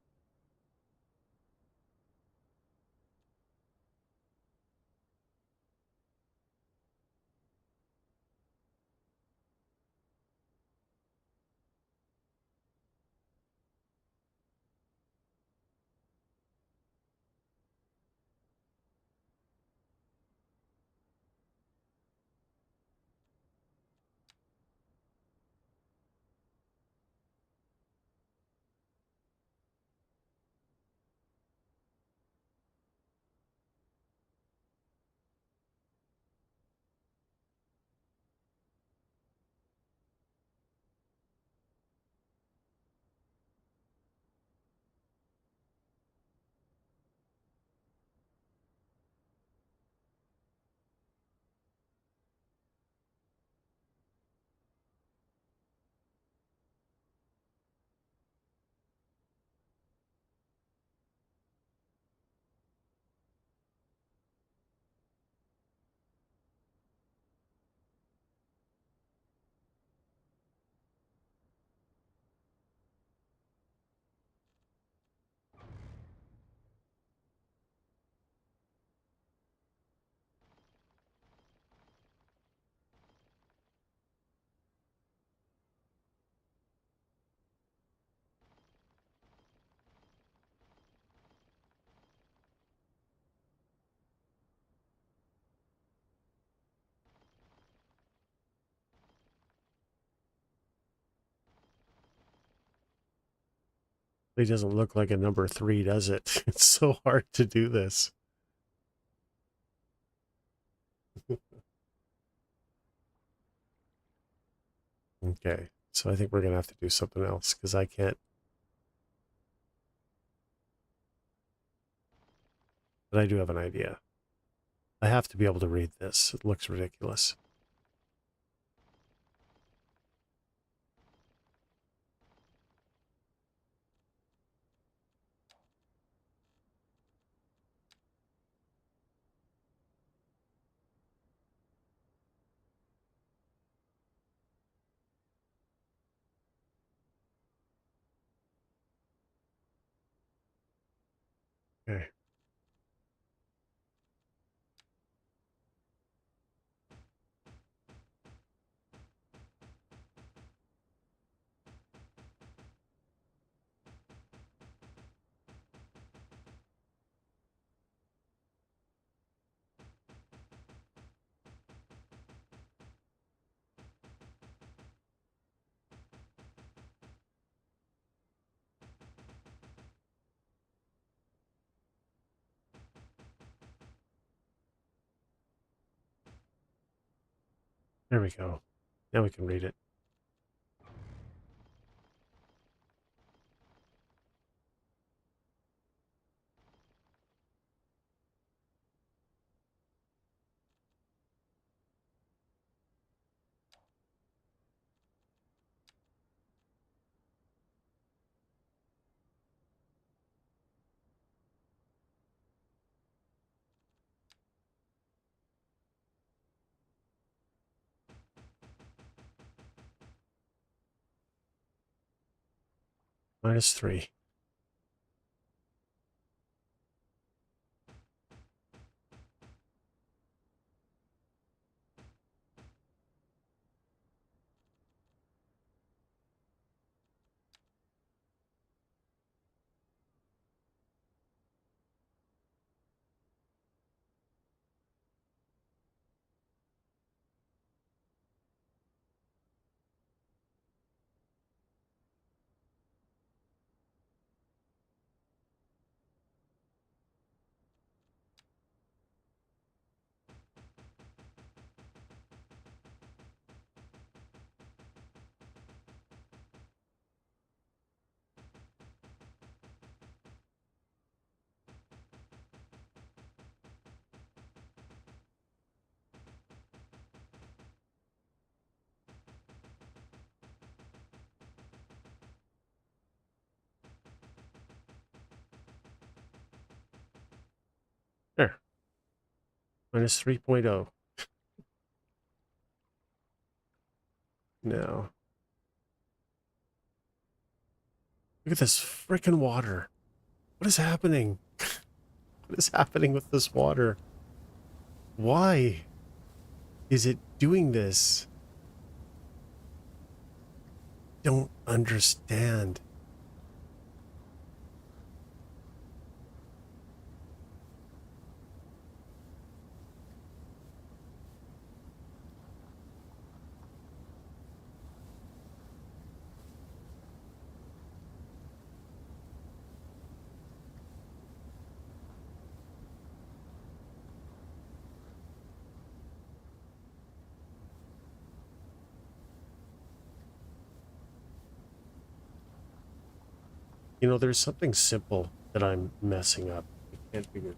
It doesn't look like a number 3, does it? It's so hard to do this. Okay, so I think we're going to have to do something else because I can't. But I do have an idea. I have to be able to read this. It looks ridiculous. Okay. There we go. Now we can read it. -3. There. -3.0. Now, look at this freaking water. What is happening? What is happening with this water? Why is it doing this? Don't understand. You know, there's something simple that I'm messing up. I can't figure it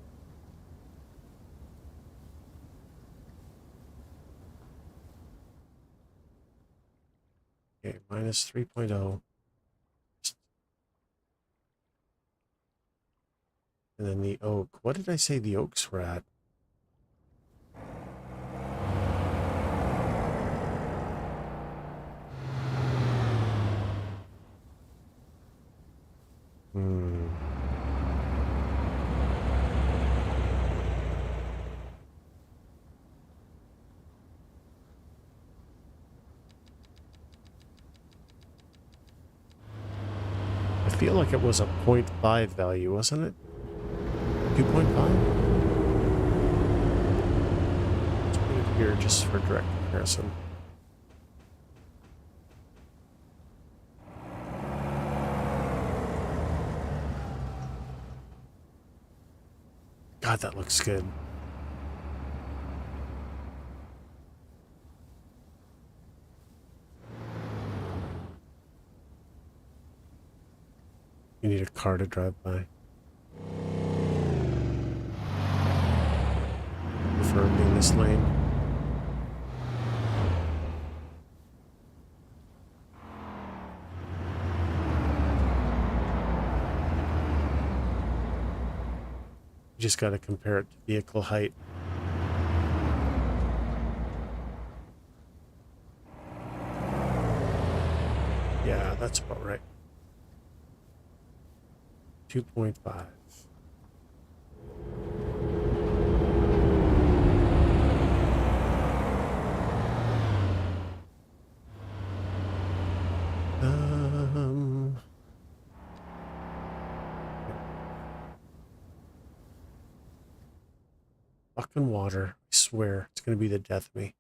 out. Okay, -3.0. And then the oak. What did I say the oaks were at? Hmm. I feel like it was a 0.5 value, wasn't it? 2.5? Let's put it here just for direct comparison. God, that looks good. You need a car to drive by. Preferably in this lane. You just got to compare it to vehicle height. Yeah, that's about right. 2.5. Fucking water. I swear, it's going to be the death of me.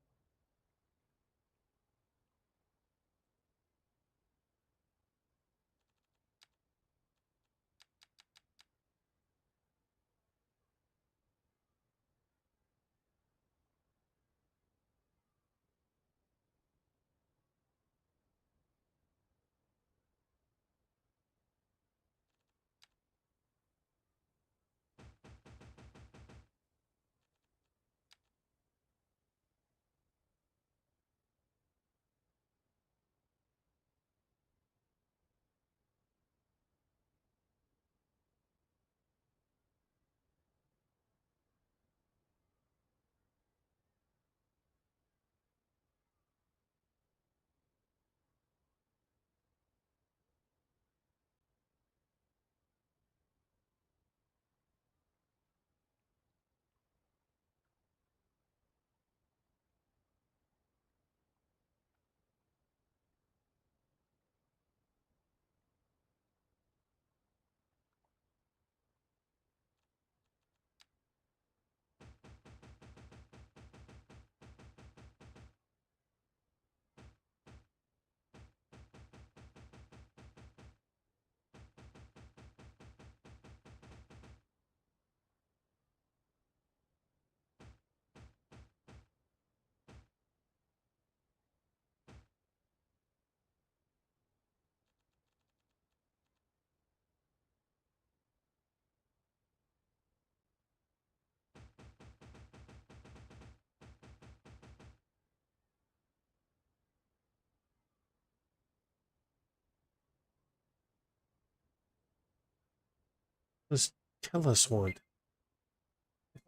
Just tell us one.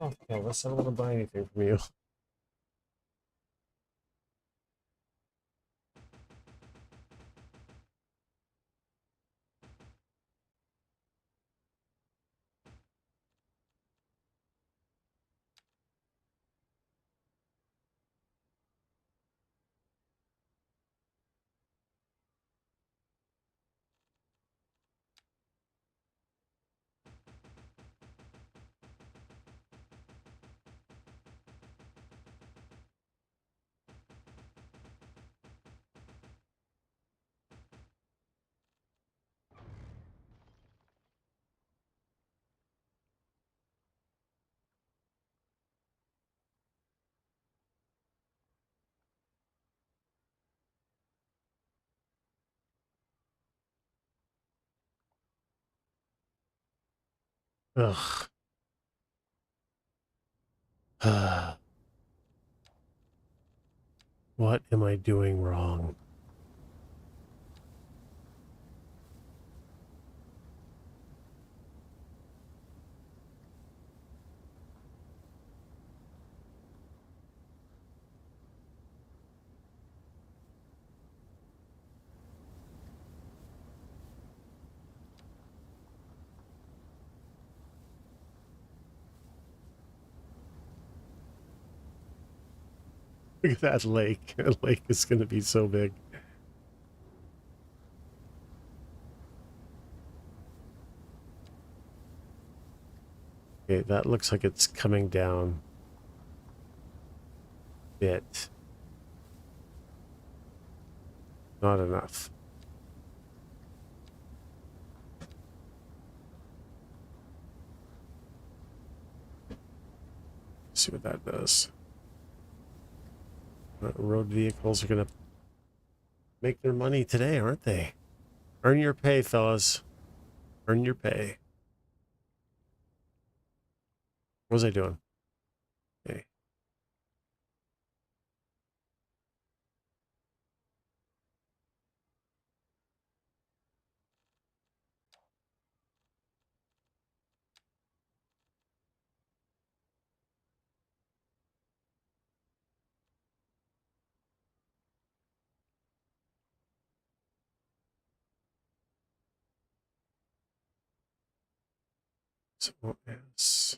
Oh, tell us. I don't want to buy anything from you. Ugh. What am I doing wrong? Look at that lake. That lake is going to be so big. Okay, that looks like it's coming down a bit. Not enough. see what that does. Road vehicles are going to make their money today, aren't they? Earn your pay, fellas. Earn your pay. What was I doing? Okay. So yes.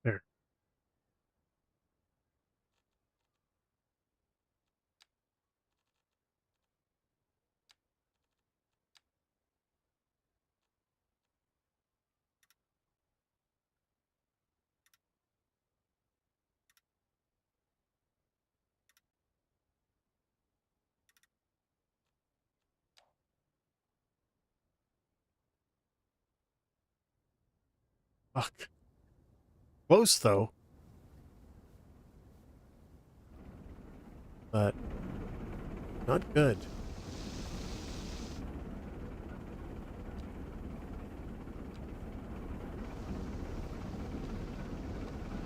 There. Fuck. Close, though. but not good.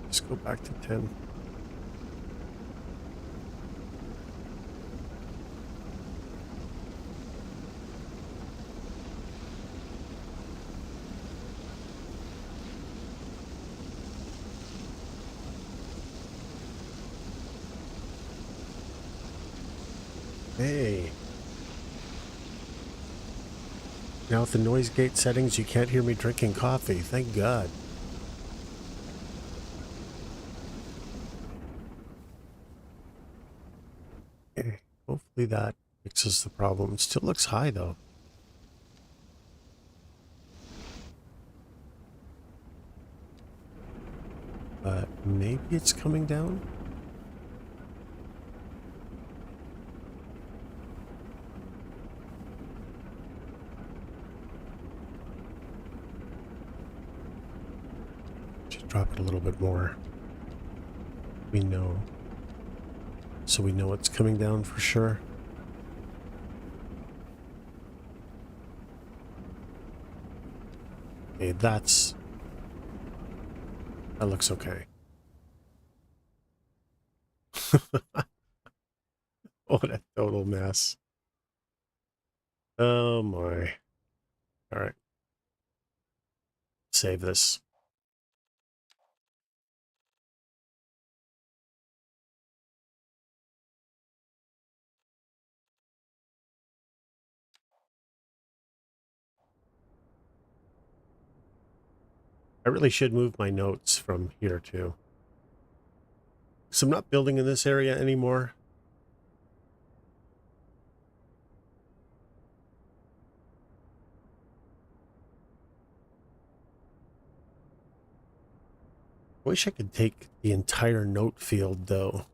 Let's go back to 10. Hey. Now with the noise gate settings, you can't hear me drinking coffee. Thank God. Okay. Hopefully that fixes the problem. Still looks high though. But maybe it's coming down? Should drop it a little bit more. We know. So we know it's coming down for sure. Okay, that looks okay. What a total mess. Oh my. All right. Save this. I really should move my notes from here too. So I'm not building in this area anymore. I wish I could take the entire note field though.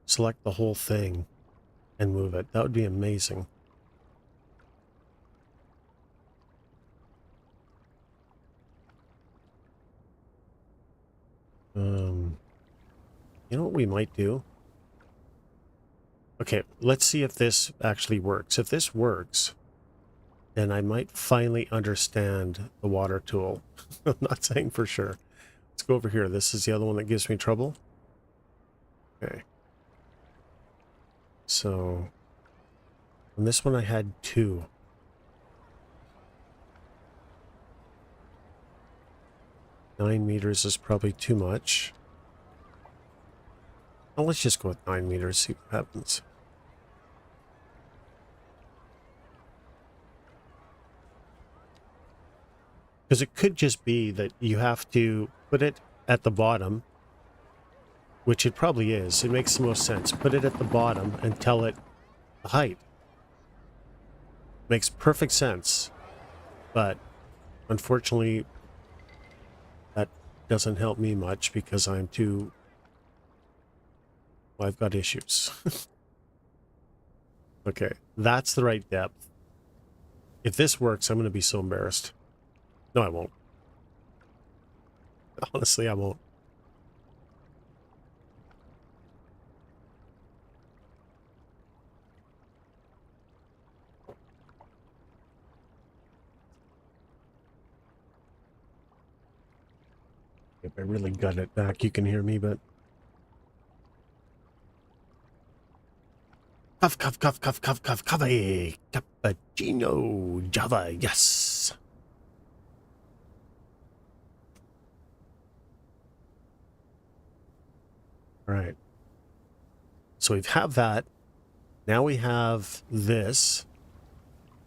Select the whole thing and move it. That would be amazing. You know what we might do? Okay, let's see if this actually works. If this works, then I might finally understand the water tool. I'm not saying for sure. Let's go over here. This is the other one that gives me trouble. Okay. So, on this one I had 2. 9 meters is probably too much. Well, let's just go with 9 meters, see what happens. Because it could just be that you have to put it at the bottom, which it probably is. It makes the most sense. Put it at the bottom and tell it the height. Makes perfect sense. But unfortunately, that doesn't help me much because I'm too... Well, I've got issues. Okay, that's the right depth. If this works, I'm going to be so embarrassed. No, I won't. Honestly, I won't. If I really gut it back, you can hear me, but... Cuff, cuff, cuff, cuff, cuff, cuff, coffee, cappuccino, Java, yes. All right. So we have that. Now we have this.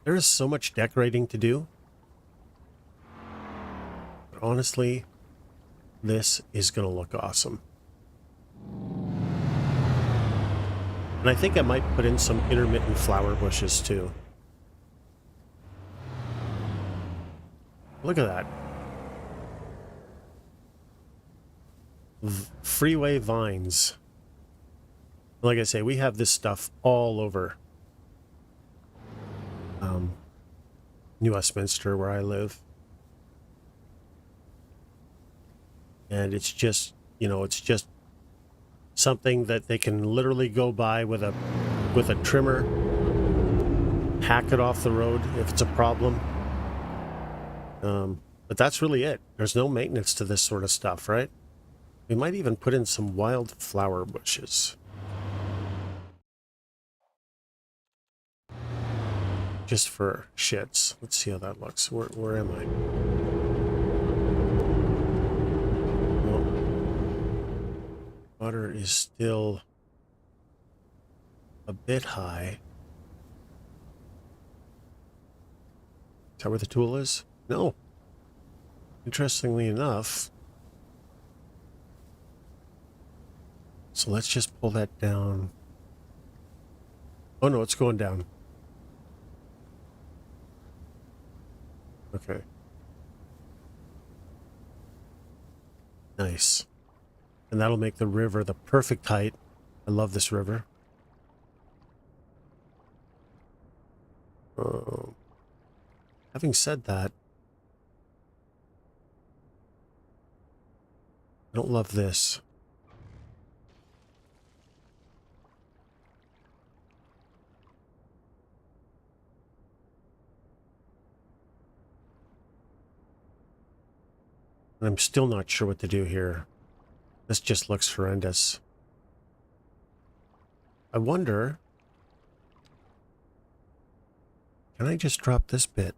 There is so much decorating to do. But honestly, this is going to look awesome. And I think I might put in some intermittent flower bushes too. Look at that. Freeway vines. Like I say, we have this stuff all over New Westminster, where I live. And it's just, you know, it's just something that they can literally go by with a trimmer, hack it off the road if it's a problem. But that's really it. There's no maintenance to this sort of stuff, right? We might even put in some wildflower bushes. Just for shits. Let's see how that looks. Where am I? Well, water is still a bit high. Is that where the tool is? No. Interestingly enough. So let's just pull that down. Oh no, it's going down. Okay. Nice. And that'll make the river the perfect height. I love this river. Having said that, I don't love this. And I'm still not sure what to do here. This just looks horrendous. I wonder, can I just drop this bit?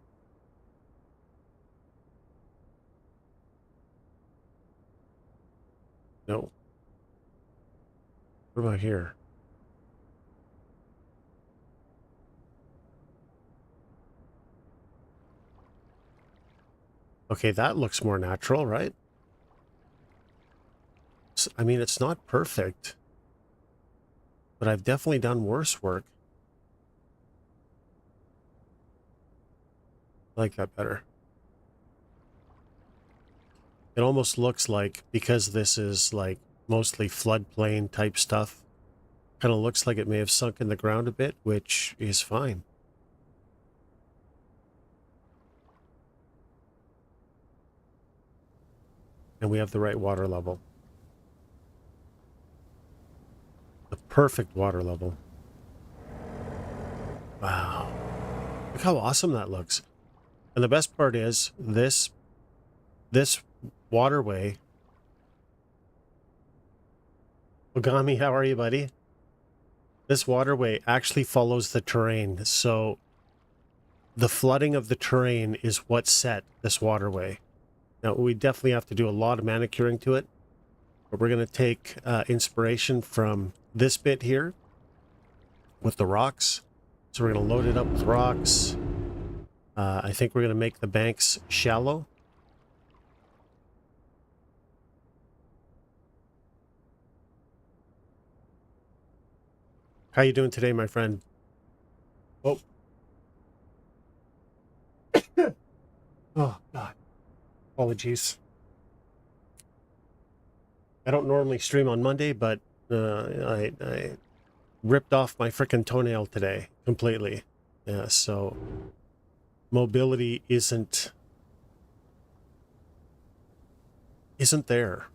No. What about here? Okay, that looks more natural, right? I mean, it's not perfect, but I've definitely done worse work. I like that better. It almost looks like, because this is like mostly floodplain type stuff, kind of looks like it may have sunk in the ground a bit, which is fine. And we have the right water level. The perfect water level. Wow. Look how awesome that looks. And the best part is this waterway. Ogami, how are you, buddy? This waterway actually follows the terrain. So the flooding of the terrain is what set this waterway. Now, we definitely have to do a lot of manicuring to it, but we're going to take inspiration from this bit here with the rocks. So we're going to load it up with rocks. I think we're going to make the banks shallow. How you doing today, my friend? Oh. Oh, God. Apologies. I don't normally stream on Monday, but I ripped off my frickin' toenail today completely. Yeah, so mobility isn't there.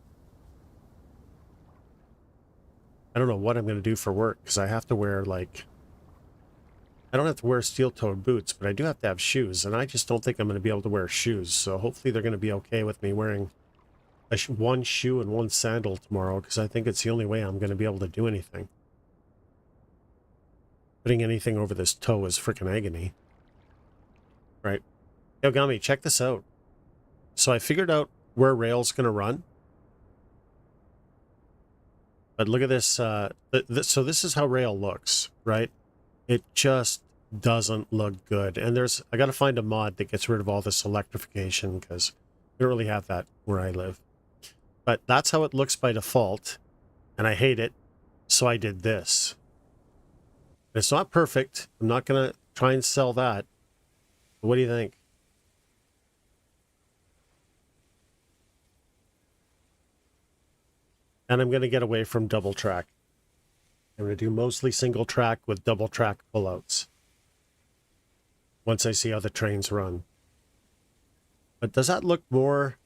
I don't know what I'm going to do for work, because I have to wear, like, I don't have to wear steel-toed boots, but I do have to have shoes, and I just don't think I'm going to be able to wear shoes. So hopefully they're going to be okay with me wearing one shoe and one sandal tomorrow, because I think it's the only way I'm going to be able to do anything. Putting anything over this toe is freaking agony. Right. Yo, Gami, check this out. So I figured out where rail's going to run. But look at this. So this is how rail looks, right? It just doesn't look good. And I got to find a mod that gets rid of all this electrification, because we don't really have that where I live. But that's how it looks by default. And I hate it. So I did this. It's not perfect. I'm not going to try and sell that. But what do you think? And I'm going to get away from double track. I'm going to do mostly single track with double track pullouts once I see how the trains run. But does that look more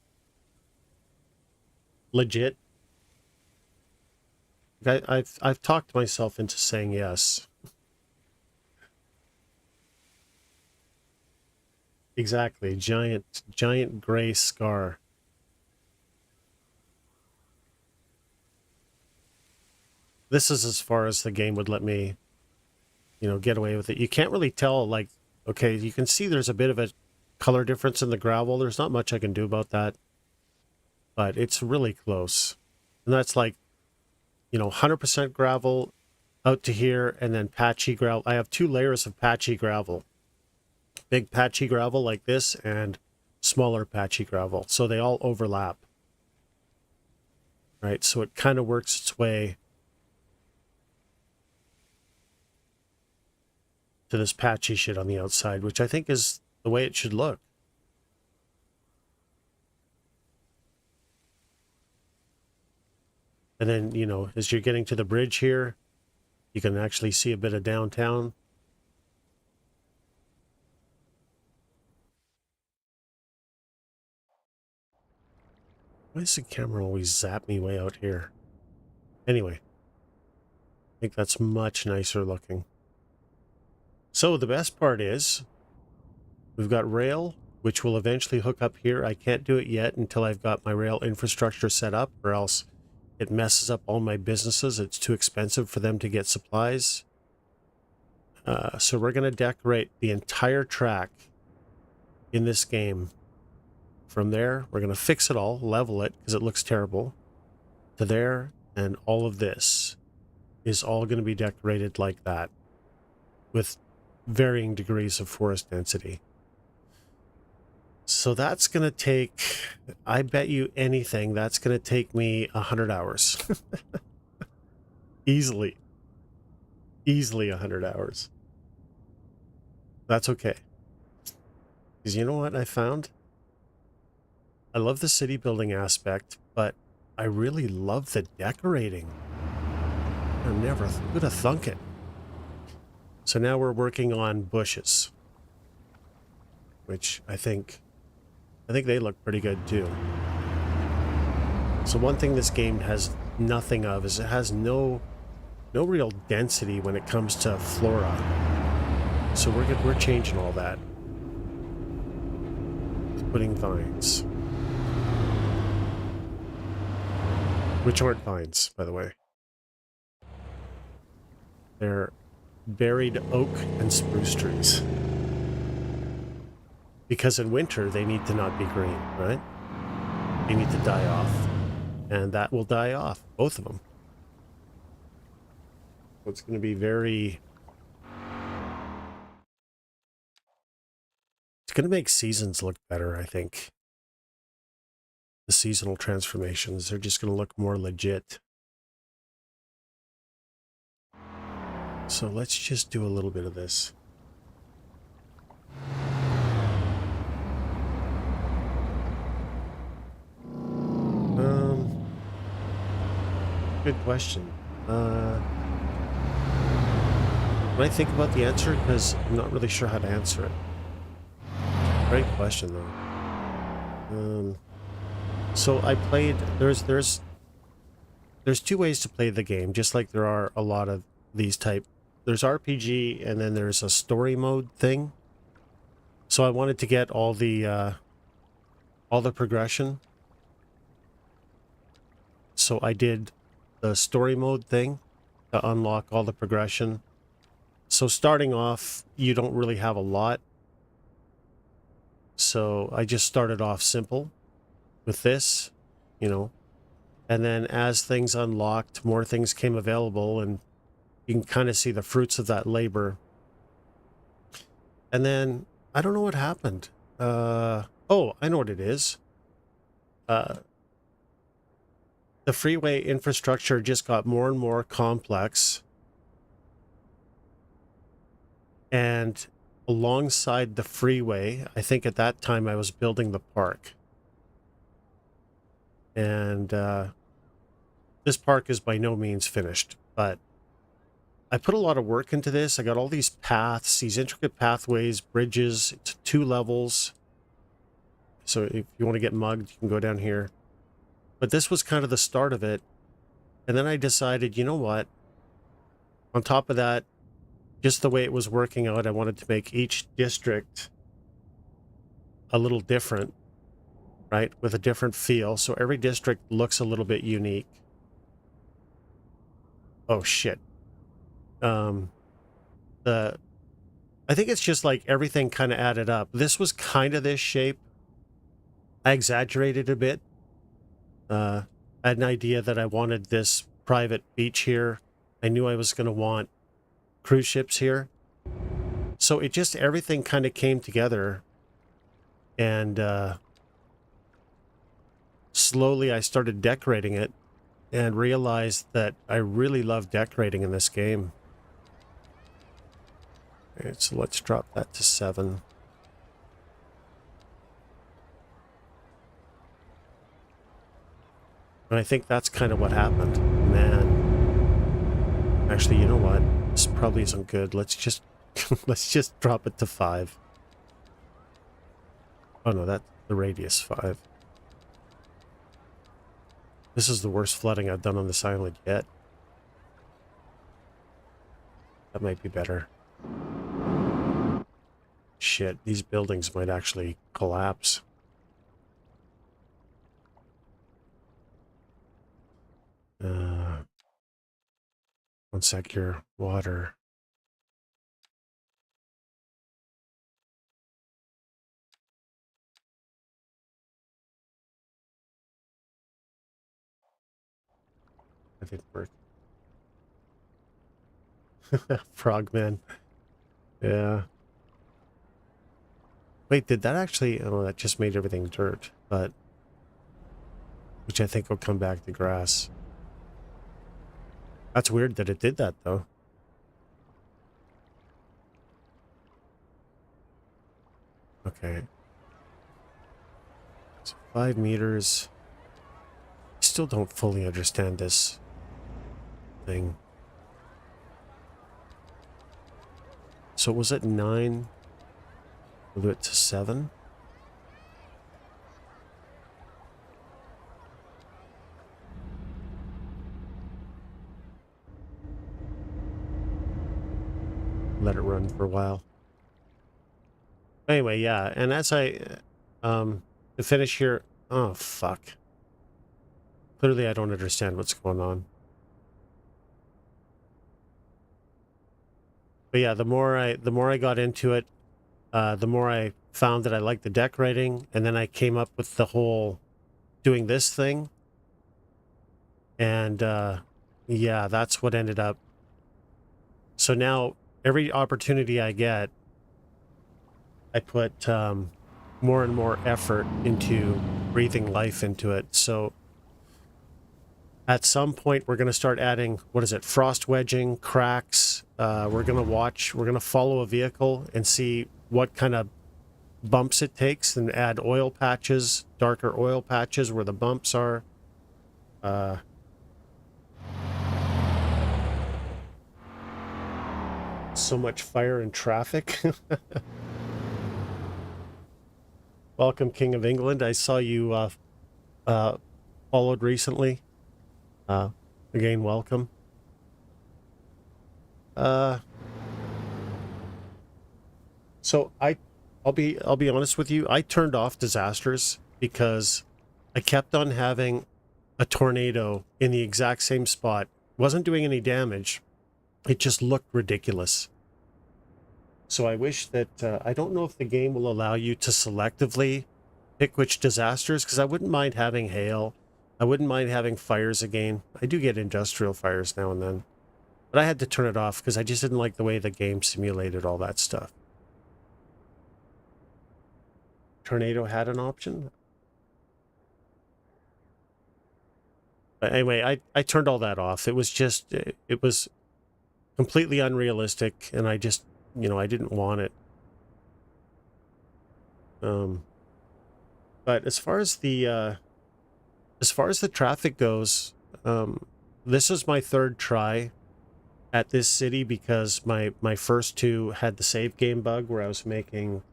legit? I've talked myself into saying yes. Exactly. Giant gray scar. This is as far as the game would let me, get away with it. You can't really tell, like, okay, you can see there's a bit of a color difference in the gravel. There's not much I can do about that, but it's really close. And that's like, 100% gravel out to here, and then patchy gravel. I have 2 layers of patchy gravel. Big patchy gravel like this, and smaller patchy gravel. So they all overlap. Right? So it kind of works its way to this patchy shit on the outside, which I think is the way it should look. And then, as you're getting to the bridge here, you can actually see a bit of downtown. Why does the camera always zap me way out here? Anyway, I think that's much nicer looking. So the best part is we've got rail, which will eventually hook up here. I can't do it yet until I've got my rail infrastructure set up, or else it messes up all my businesses. It's too expensive for them to get supplies. So we're going to decorate the entire track in this game. From there, we're going to fix it all, level it, because it looks terrible, to there, and all of this is all going to be decorated like that, with varying degrees of forest density. So that's going to take, I bet you anything, that's going to take me 100 hours. Easily 100 hours. That's okay. Because you know what I found? I love the city building aspect, but I really love the decorating. I never would have thunk it. So now we're working on bushes, which I think they look pretty good too. So one thing this game has nothing of is it has no real density when it comes to flora. So we're changing all that. Putting vines. Which aren't vines, by the way. They're buried oak and spruce trees. Because in winter, they need to not be green, right? They need to die off. And that will die off, both of them. So it's going to be very... It's going to make seasons look better, I think. The seasonal transformations, they're just going to look more legit. So let's just do a little bit of this. Good question. When I think about the answer, because I'm not really sure how to answer it. Great question, though. So I played. There's 2 ways to play the game, just like there are a lot of these type. There's RPG, and then there's a story mode thing. So I wanted to get all the progression. So I did the story mode thing to unlock all the progression. So starting off, you don't really have a lot. So I just started off simple with this, and then as things unlocked, more things came available, and you can kind of see the fruits of that labor. And then I don't know what happened. Oh, I know what it is. The freeway infrastructure just got more and more complex. And alongside the freeway, I think at that time I was building the park. And this park is by no means finished, but I put a lot of work into this. I got all these paths, these intricate pathways, bridges. It's 2 levels. So if you want to get mugged, you can go down here. But this was kind of the start of it. And then I decided, you know what? On top of that, just the way it was working out, I wanted to make each district a little different, right? With a different feel. So every district looks a little bit unique. Oh shit. Um the I think it's just like everything kind of added up. This was kind of this shape. I exaggerated a bit. I had an idea that I wanted this private beach here. I knew I was going to want cruise ships here. So it just, everything kind of came together. And slowly I started decorating it and realized that I really love decorating in this game. Okay, so let's drop that to 7. And I think that's kind of what happened. Man. Actually, you know what? This probably isn't good. Let's just let's just drop it to 5. Oh no, that's the radius 5. This is the worst flooding I've done on this island yet. That might be better. Shit, these buildings might actually collapse. One sec here. Water. That didn't work. Frogman. Yeah. Wait, did that actually... Oh, that just made everything dirt, but... Which I think will come back to grass. That's weird that it did that, though. Okay. So 5 meters. I still don't fully understand this thing. So was it 9? We'll do it to 7. Let it run for a while. Anyway, yeah, and as I to finish here, oh fuck. Clearly I don't understand what's going on. But yeah, the more I got into it, the more I found that I liked the decorating, and then I came up with the whole doing this thing. And yeah, that's what ended up. So now every opportunity I get, I put more and more effort into breathing life into it. So at some point, we're going to start adding, what is it, frost wedging, cracks. We're going to follow a vehicle and see what kind of bumps it takes and add oil patches, darker oil patches where the bumps are. So much fire and traffic. Welcome, King of England. I saw you followed recently. Again, welcome. So I'll be honest with you. I turned off disasters because I kept on having a tornado in the exact same spot. Wasn't doing any damage. It just looked ridiculous. So I wish that I don't know if the game will allow you to selectively pick which disasters, because I wouldn't mind having hail. I wouldn't mind having fires again. I do get industrial fires now and then. But I had to turn it off because I just didn't like the way the game simulated all that stuff. Tornado had an option? But anyway, I turned all that off. It was just, it was completely unrealistic, and I just, you know, I didn't want it. But as far as the traffic goes, this is my 3rd try at this city because my first 2 had the save game bug where I was making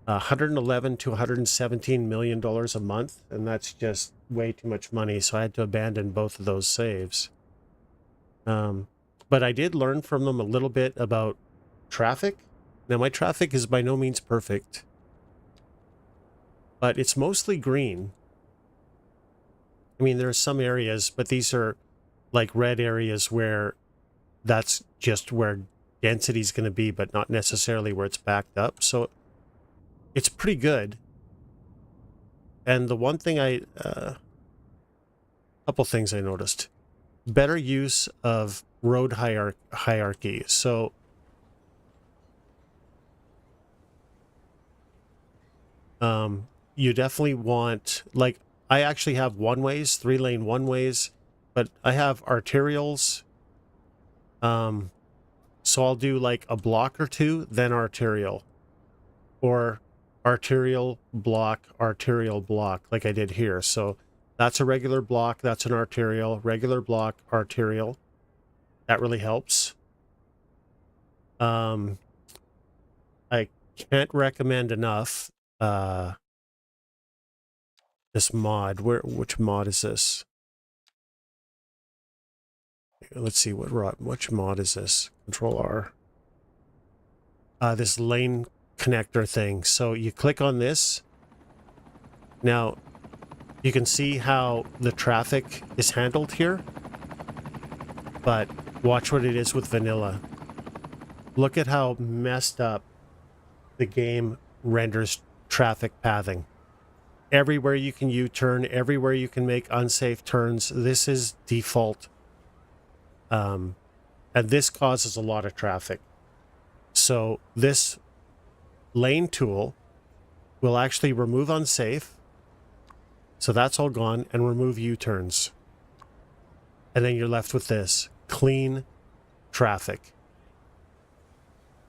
$111 to $117 million a month, and that's just way too much money. So I had to abandon both of those saves. But I did learn from them a little bit about traffic. Now, my traffic is by no means perfect, but it's mostly green. I mean, there are some areas, but these are like red areas where that's just where density is going to be, but not necessarily where it's backed up. So it's pretty good. And the one thing couple things I noticed. Better use of road hierarchy. So you definitely want, like, I actually have one-ways, 3-lane one-ways, but I have arterials. So I'll do like a block or two, then arterial. Or arterial, block, like I did here. So that's a regular block, that's an arterial, regular block, arterial. That really helps. I can't recommend enough this mod. Which mod is this? Let's see, which mod is this? Control R. This lane connector thing. So you click on this. Now, you can see how the traffic is handled here. But watch what it is with vanilla. Look at how messed up the game renders traffic pathing. Everywhere you can U-turn, everywhere you can make unsafe turns, this is default. And this causes a lot of traffic. So this lane tool will actually remove unsafe. So that's all gone, and remove U-turns. And then you're left with this clean traffic.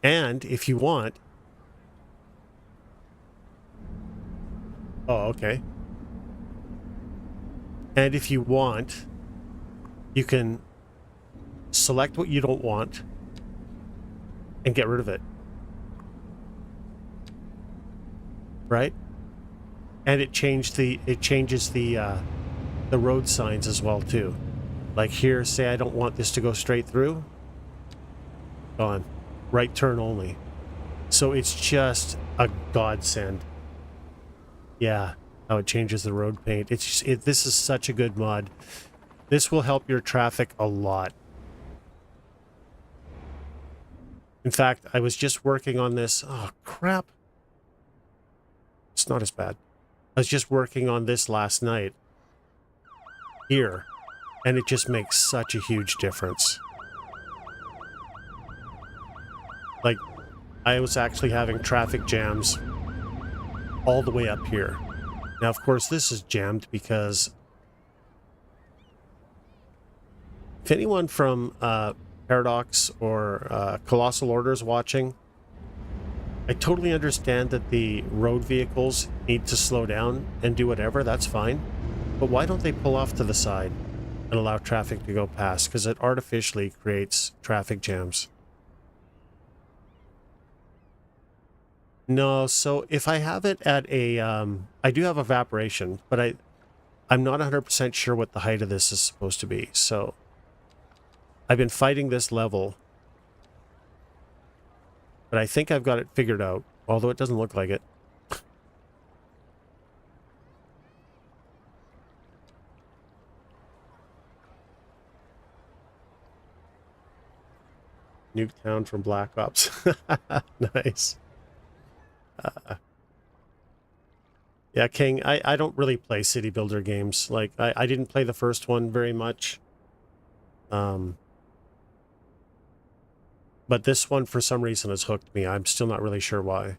And if you want... Oh, okay. And if you want, you can select what you don't want and get rid of it. Right? And it changes the road signs as well too. Like here, say I don't want this to go straight through. Gone. Right turn only. So it's just a godsend. Yeah, how it changes the road paint. This is such a good mod. This will help your traffic a lot. In fact, I was just working on this. Oh, crap. It's not as bad. I was just working on this last night. Here. And it just makes such a huge difference. Like, I was actually having traffic jams all the way up here. Now, of course, this is jammed because if anyone from Paradox or Colossal Order is watching, I totally understand that the road vehicles need to slow down and do whatever, that's fine. But why don't they pull off to the side and allow traffic to go past? Because it artificially creates traffic jams. No, so if I have it at a... I do have evaporation, but I'm not 100% sure what the height of this is supposed to be. So I've been fighting this level, but I think I've got it figured out, although it doesn't look like it. Nuketown from Black Ops. Nice. Yeah, King, I don't really play city builder games. Like, I didn't play the first one very much. But this one, for some reason, has hooked me. I'm still not really sure why.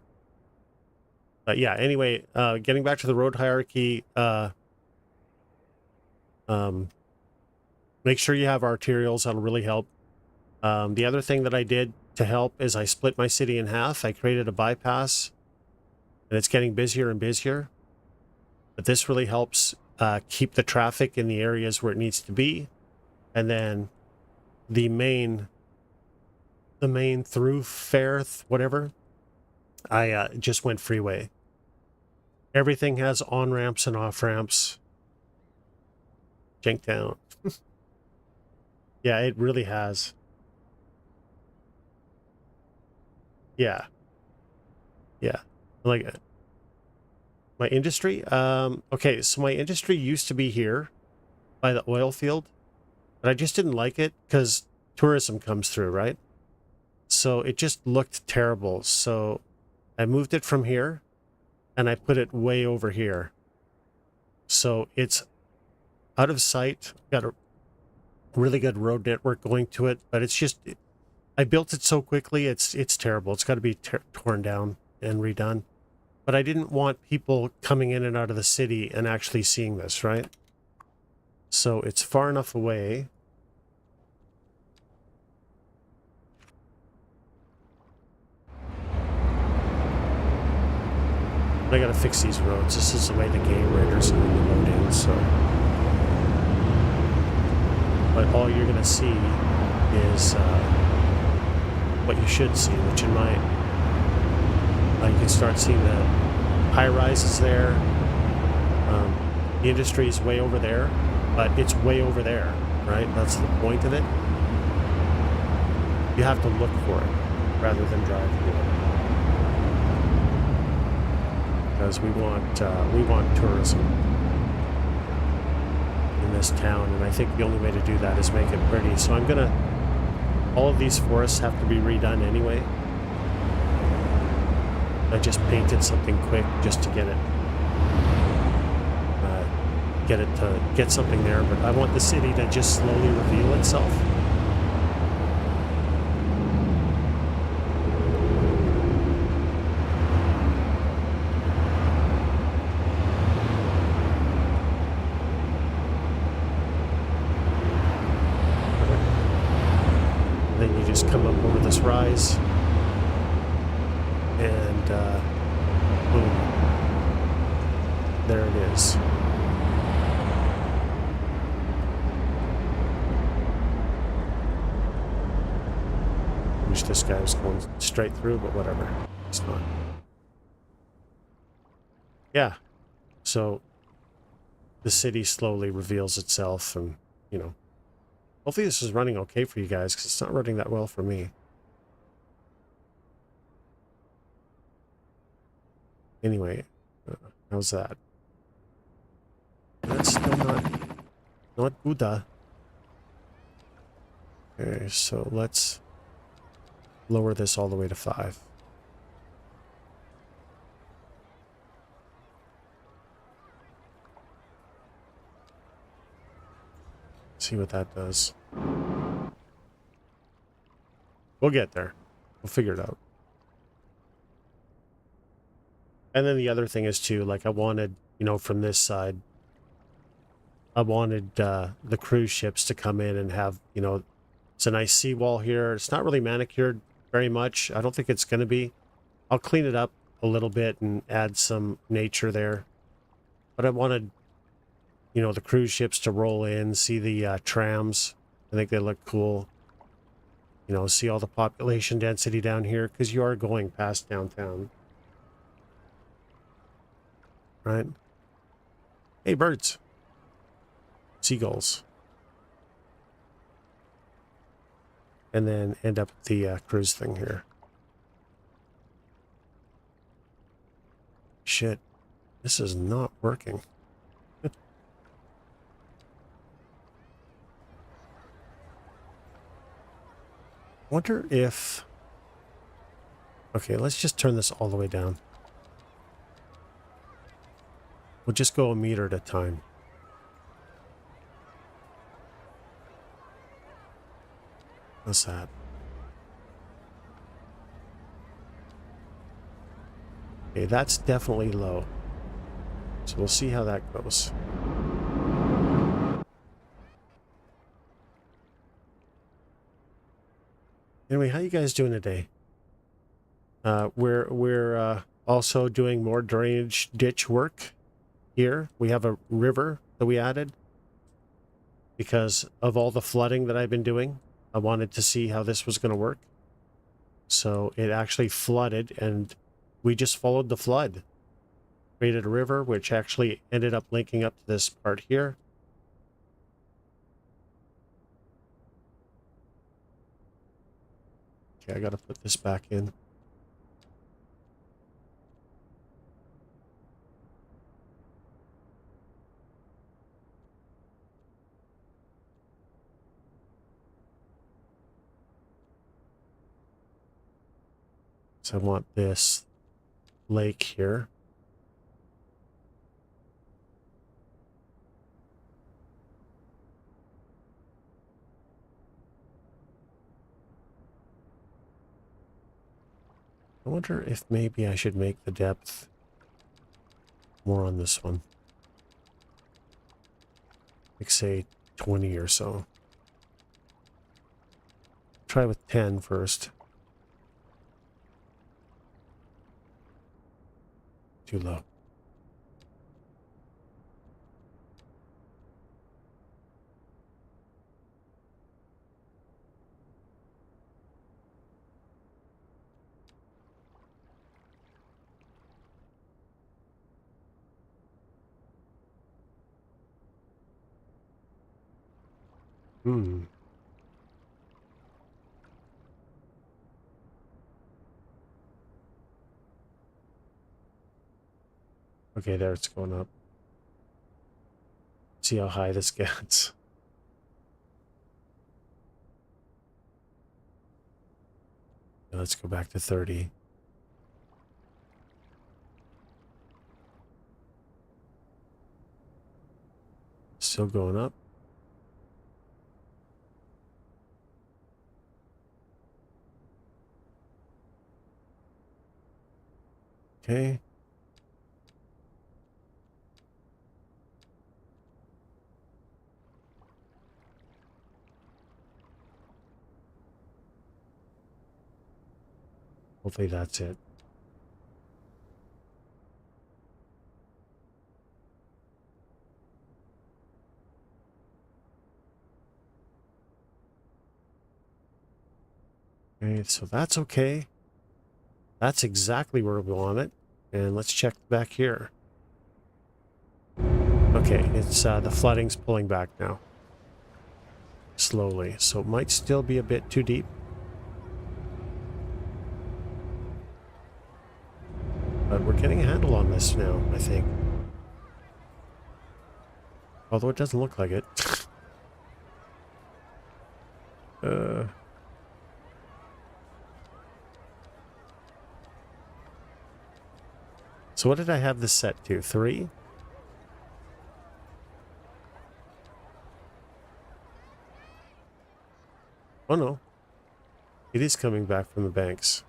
But yeah, anyway, getting back to the road hierarchy, make sure you have arterials. That'll really help. The other thing that I did to help is I split my city in half. I created a bypass, and it's getting busier and busier. But this really helps keep the traffic in the areas where it needs to be. And then the main thoroughfare, whatever, I just went freeway. Everything has on-ramps and off-ramps. Janktown. Yeah, it really has. Yeah. Yeah. Like my industry? Okay, so my industry used to be here by the oil field, but I just didn't like it because tourism comes through, right? So it just looked terrible. So I moved it from here and I put it way over here. So it's out of sight, got a really good road network going to it, but it's just, I built it so quickly, it's terrible. It's got to be torn down and redone. But I didn't want people coming in and out of the city and actually seeing this, right? So it's far enough away. I gotta fix these roads. This is the way the game raiders are loading, so. But all you're gonna see is what you should see, which in my, you can start seeing the high rises there. The industry is way over there, but it's way over there, right? That's the point of it. You have to look for it rather than drive through it. Because we want tourism in this town, and I think the only way to do that is make it pretty. So I'm gonna, all of these forests have to be redone anyway. I just painted something quick just to get it to get something there, but I want the city to just slowly reveal itself. Then you just come up over this rise and boom, there it is. Wish this guy was going straight through, but whatever, it's not. Yeah, so the city slowly reveals itself, and you know, hopefully this is running okay for you guys, because it's not running that well for me. Anyway, how's that? That's still not good. Okay, so let's lower this all the way to 5. See what that does. We'll get there. We'll figure it out. And then the other thing is too, like I wanted, you know, from this side, I wanted the cruise ships to come in and have, you know, it's a nice seawall here. It's not really manicured very much. I don't think it's going to be. I'll clean it up a little bit and add some nature there. But I wanted, you know, the cruise ships to roll in, see the trams. I think they look cool. You know, see all the population density down here, because you are going past downtown. Right? Hey, birds. Seagulls. And then end up the cruise thing here. Shit. This is not working. Wonder if... Okay, let's just turn this all the way down. We'll just go a meter at a time. What's that? Okay, that's definitely low. So we'll see how that goes. Anyway, how you guys doing today? We're also doing more drainage ditch work here. We have a river that we added because of all the flooding that I've been doing. I wanted to see how this was going to work. So it actually flooded, and we just followed the flood. Created a river, which actually ended up linking up to this part here. Okay, I gotta put this back in. So I want this lake here. I wonder if maybe I should make the depth more on this one. Like say 20 or so. Try with 10 first. Too low. Hmm. Okay, there it's going up. See how high this gets. Let's go back to 30. Still going up. Okay. Hopefully that's it. Okay, so that's okay. That's exactly where we want it. And let's check back here. Okay, it's the flooding's pulling back now. Slowly. So it might still be a bit too deep. But we're getting a handle on this now, I think. Although it doesn't look like it. So what did I have this set to? 3? Oh no. It is coming back from the banks.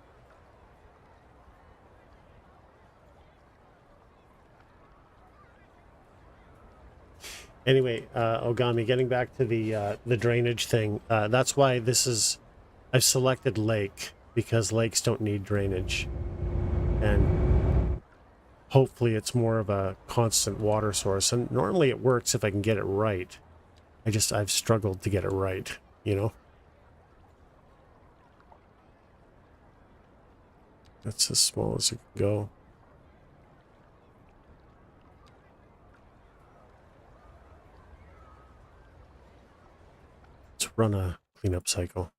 Anyway, Ogami, getting back to the drainage thing, that's why this is... I've selected lake, because lakes don't need drainage. And hopefully it's more of a constant water source. And normally it works if I can get it right. I've struggled to get it right, you know? That's as small as it can go. Let's run a cleanup cycle.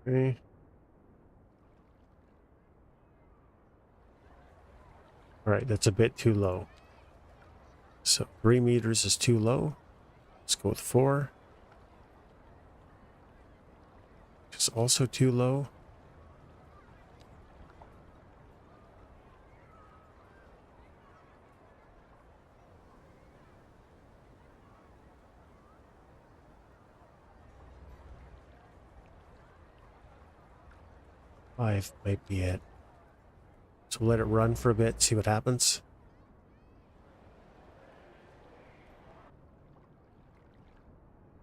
Okay. All right, that's a bit too low. So 3 meters is too low. Let's go with 4. Which is also too low. Five might be it. So let it run for a bit, see what happens.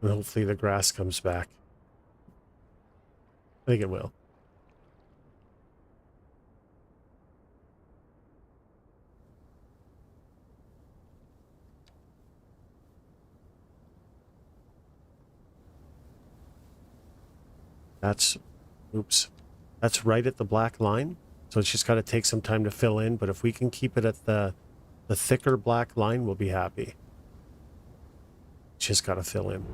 And hopefully the grass comes back. I think it will. That's, oops, that's right at the black line. So it's just got to take some time to fill in. But if we can keep it at the thicker black line, we'll be happy. Just got to fill in.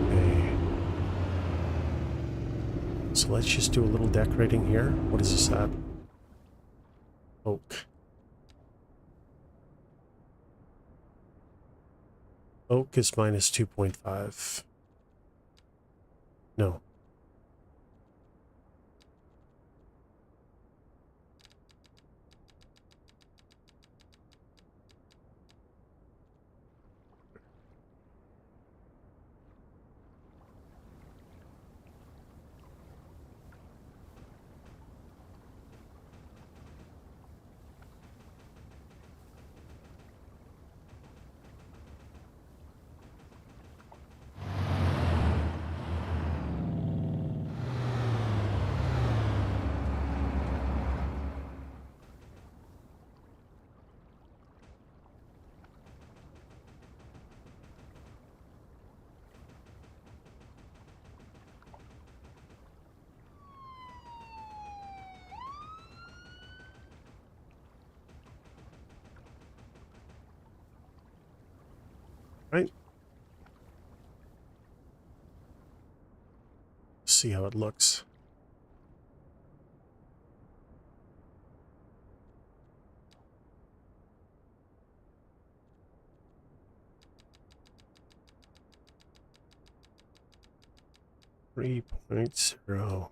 Okay. So let's just do a little decorating here. What is this at? Oak. Oak is minus 2.5. No. Right. See how it looks. $3.0.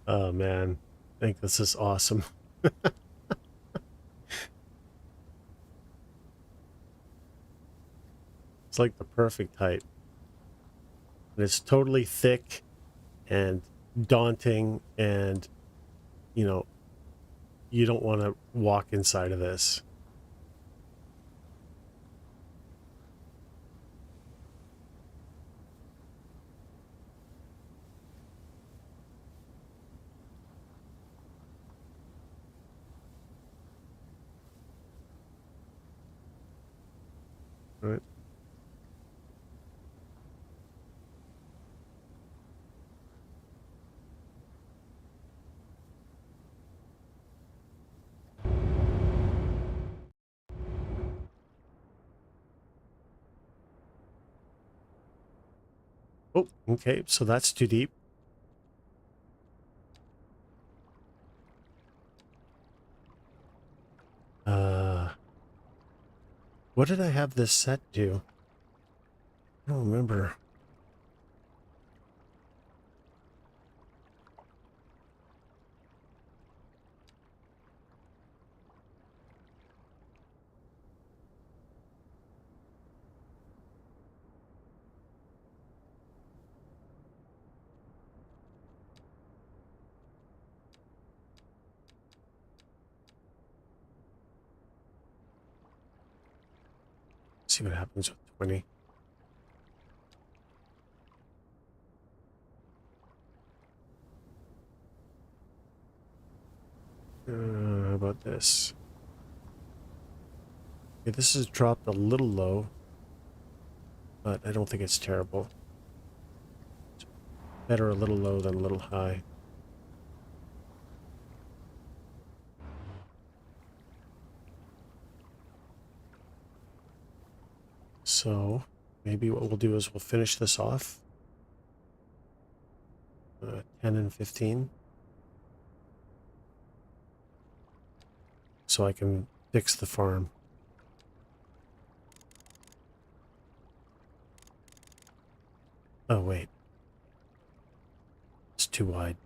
Oh man, I think this is awesome. It's like the perfect height. And it's totally thick and daunting, and you know, you don't want to walk inside of this. Right? Oh, okay, so that's too deep. What did I have this set to? I don't remember. See what happens with 20. How about this? Okay, this is dropped a little low, but I don't think it's terrible. It's better a little low than a little high. So maybe what we'll do is we'll finish this off. 10 and 15. so I can fix the farm. Oh, wait. It's too wide.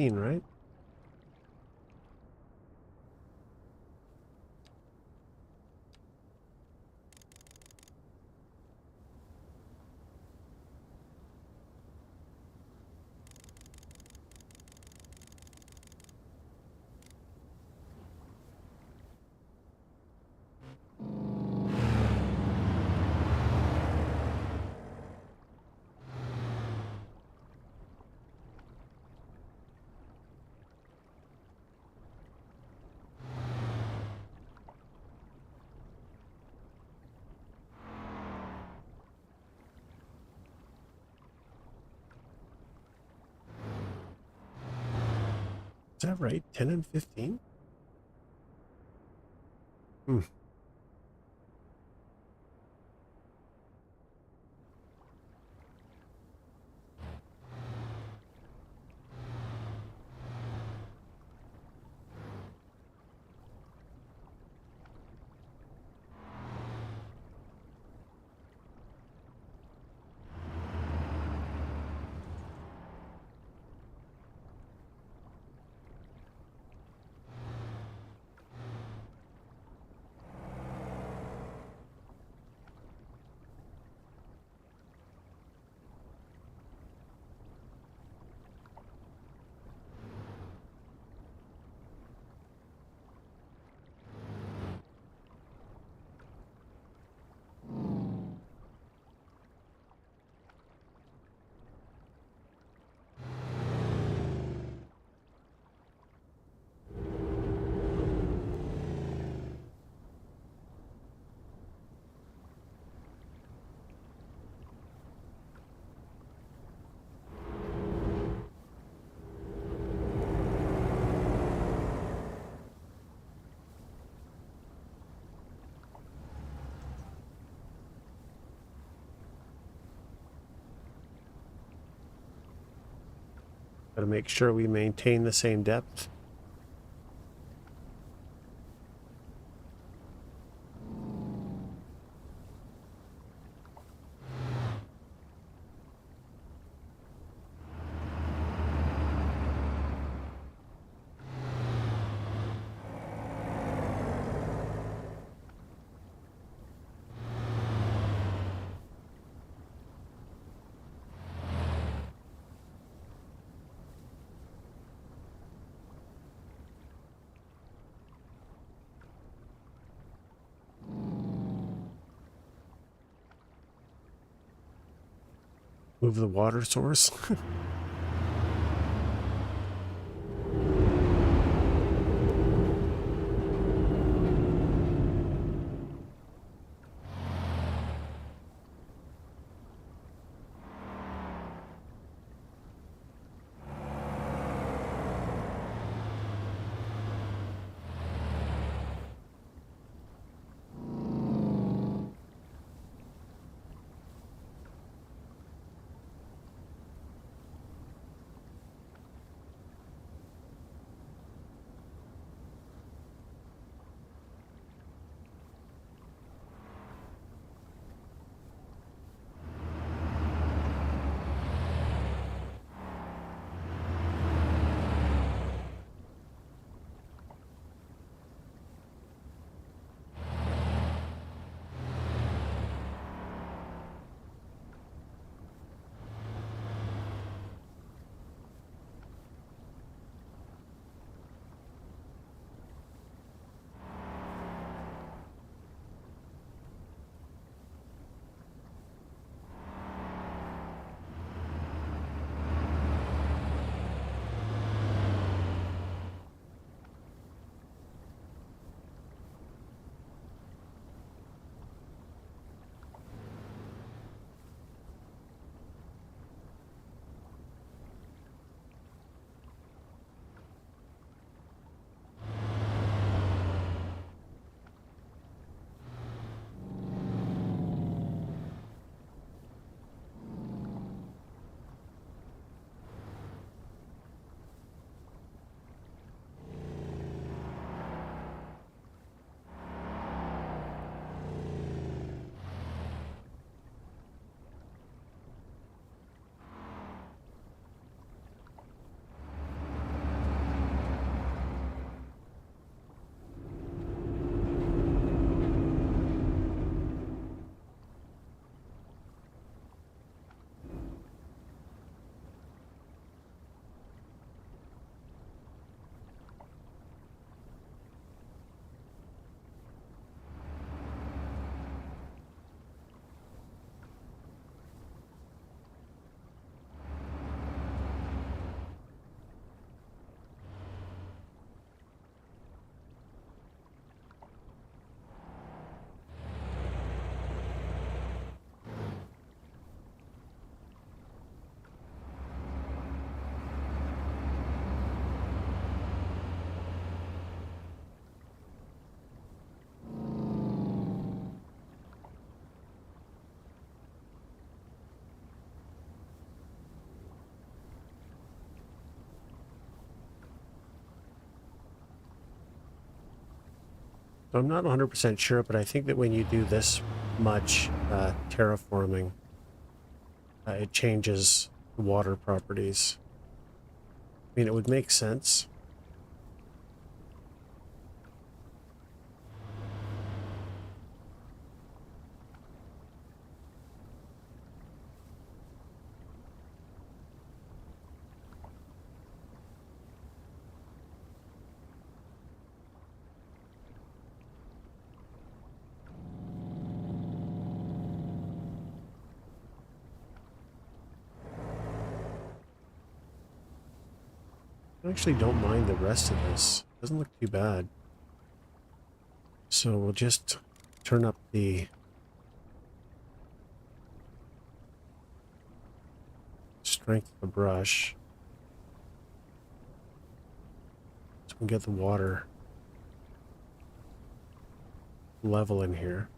Right? Is that right? 10 and 15? Hmm. Got to make sure we maintain the same depth. Move the water source. So I'm not 100% sure, but I think that when you do this much terraforming, it changes the water properties. I mean, it would make sense. I actually don't mind the rest of this. Doesn't look too bad. So we'll just turn up the strength of the brush. So we can get the water level in here.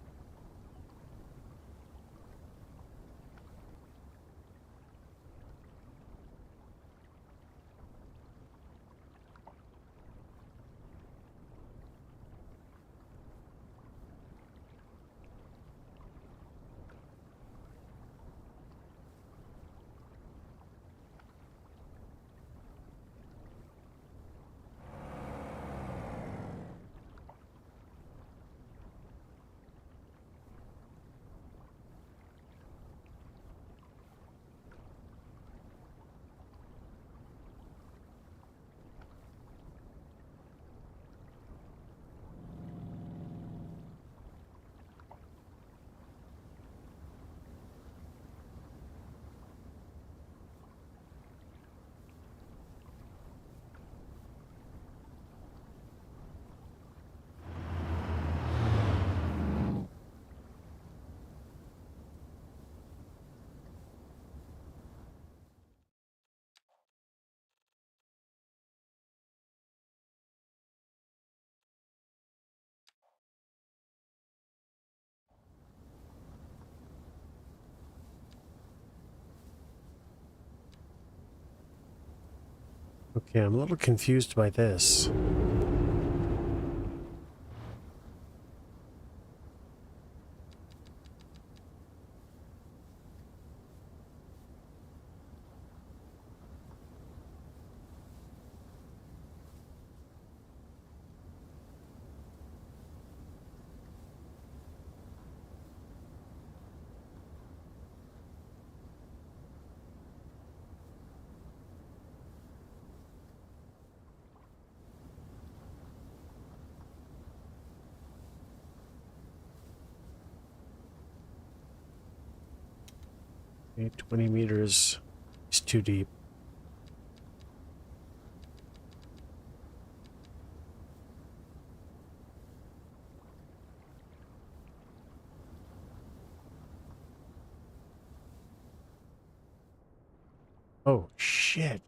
Okay, I'm a little confused by this. Okay, 20 meters is too deep. Oh, shit.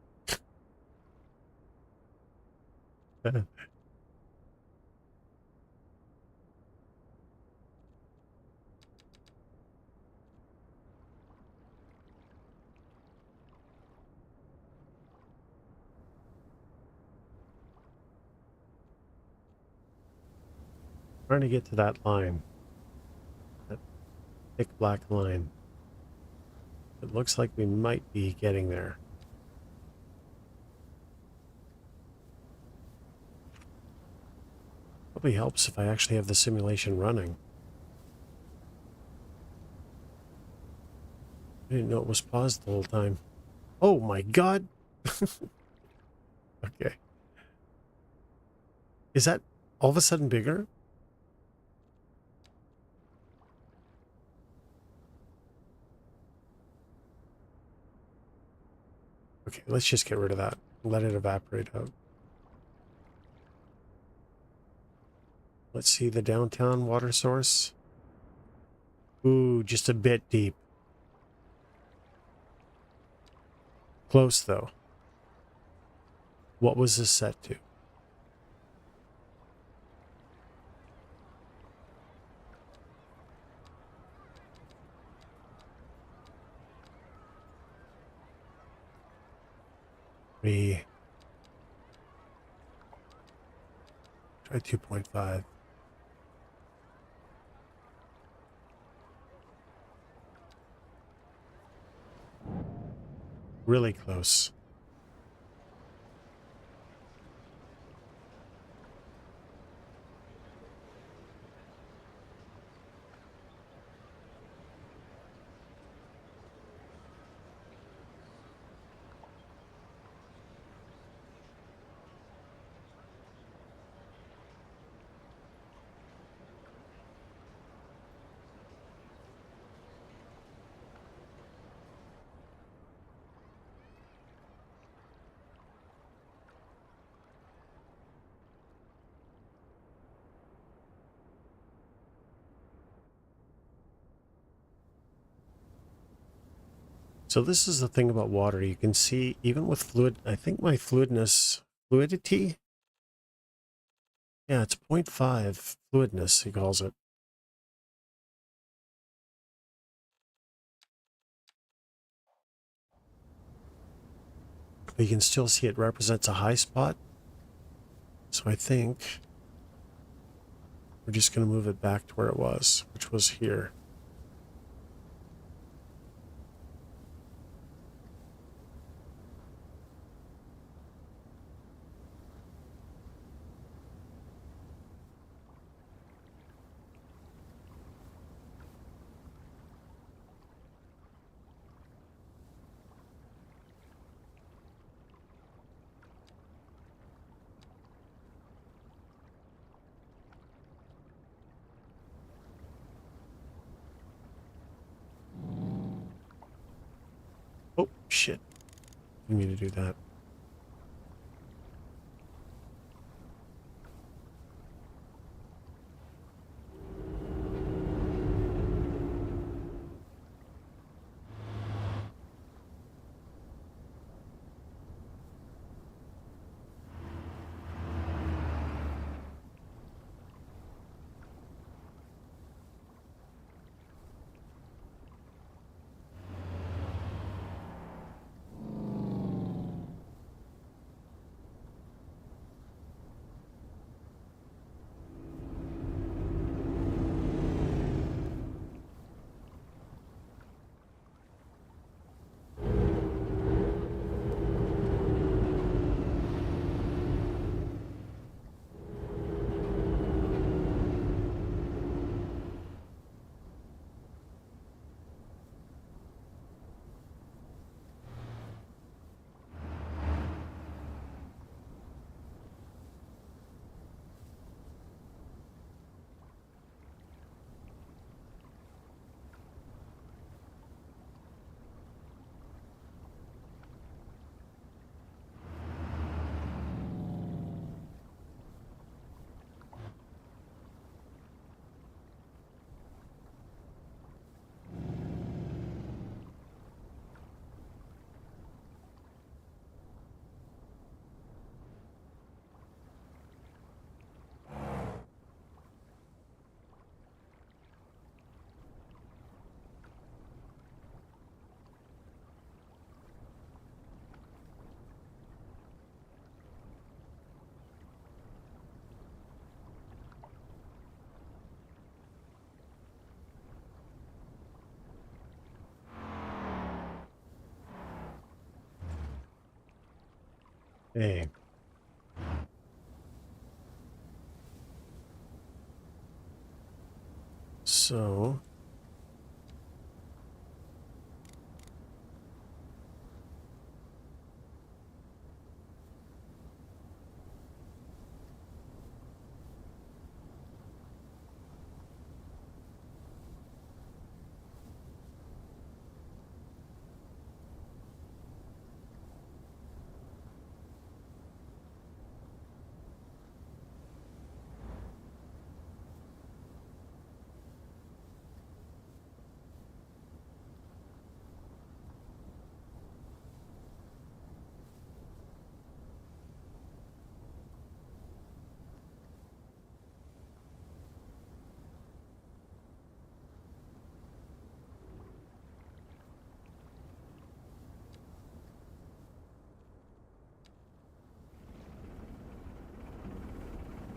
Trying to get to that line. That thick black line. It looks like we might be getting there. Probably helps if I actually have the simulation running. I didn't know it was paused the whole time. Oh my god! Okay. Is that all of a sudden bigger? Okay, let's just get rid of that. Let it evaporate out. Let's see the downtown water source. Ooh, just a bit deep. Close, though. What was this set to? We try 2.5. Really close. So this is the thing about water. You can see even with fluid, I think my fluidity, yeah, it's 0.5 fluidness, he calls it. But you can still see it represents a high spot. So I think we're just going to move it back to where it was, which was here. Oh, shit. Didn't mean to do that. Hey. So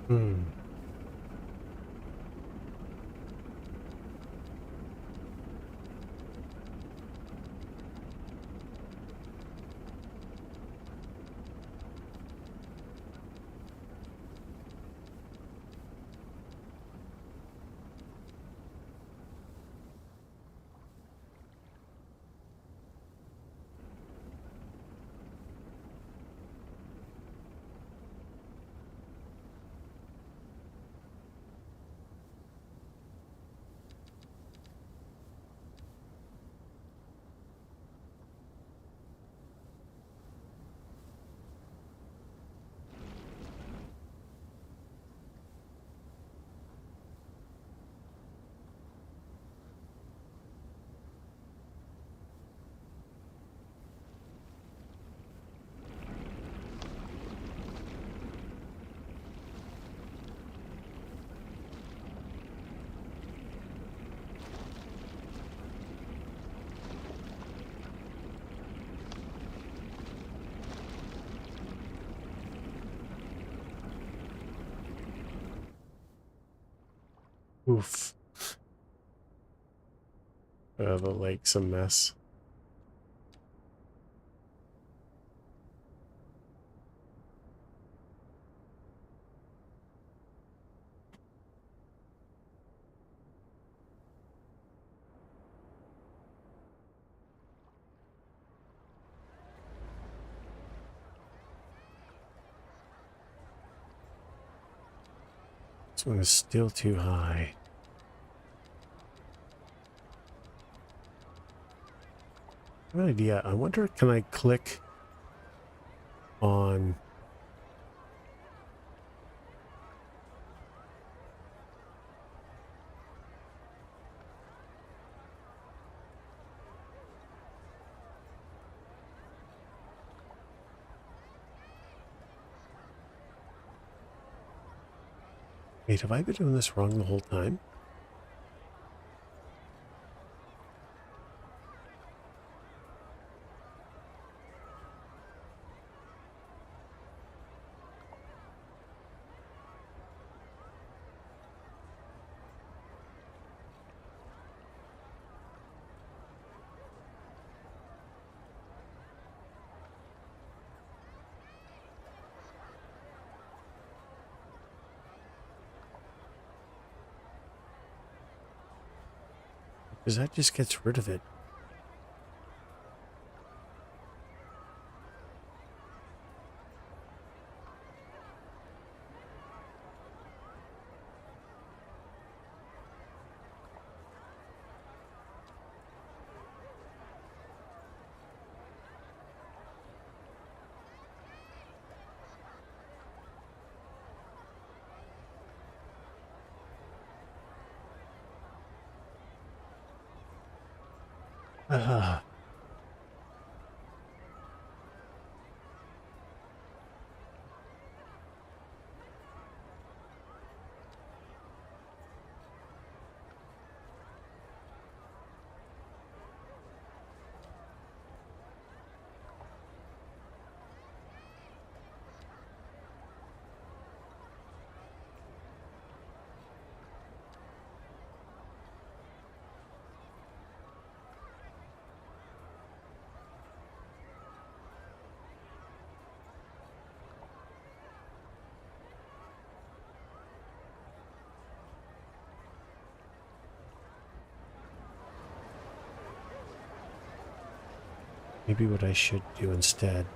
Hmm. Oof. The lake's a mess. This one is still too high. I have an idea. I wonder, can I click on... Wait, have I been doing this wrong the whole time? Because that just gets rid of it. Ah. Maybe what I should do instead.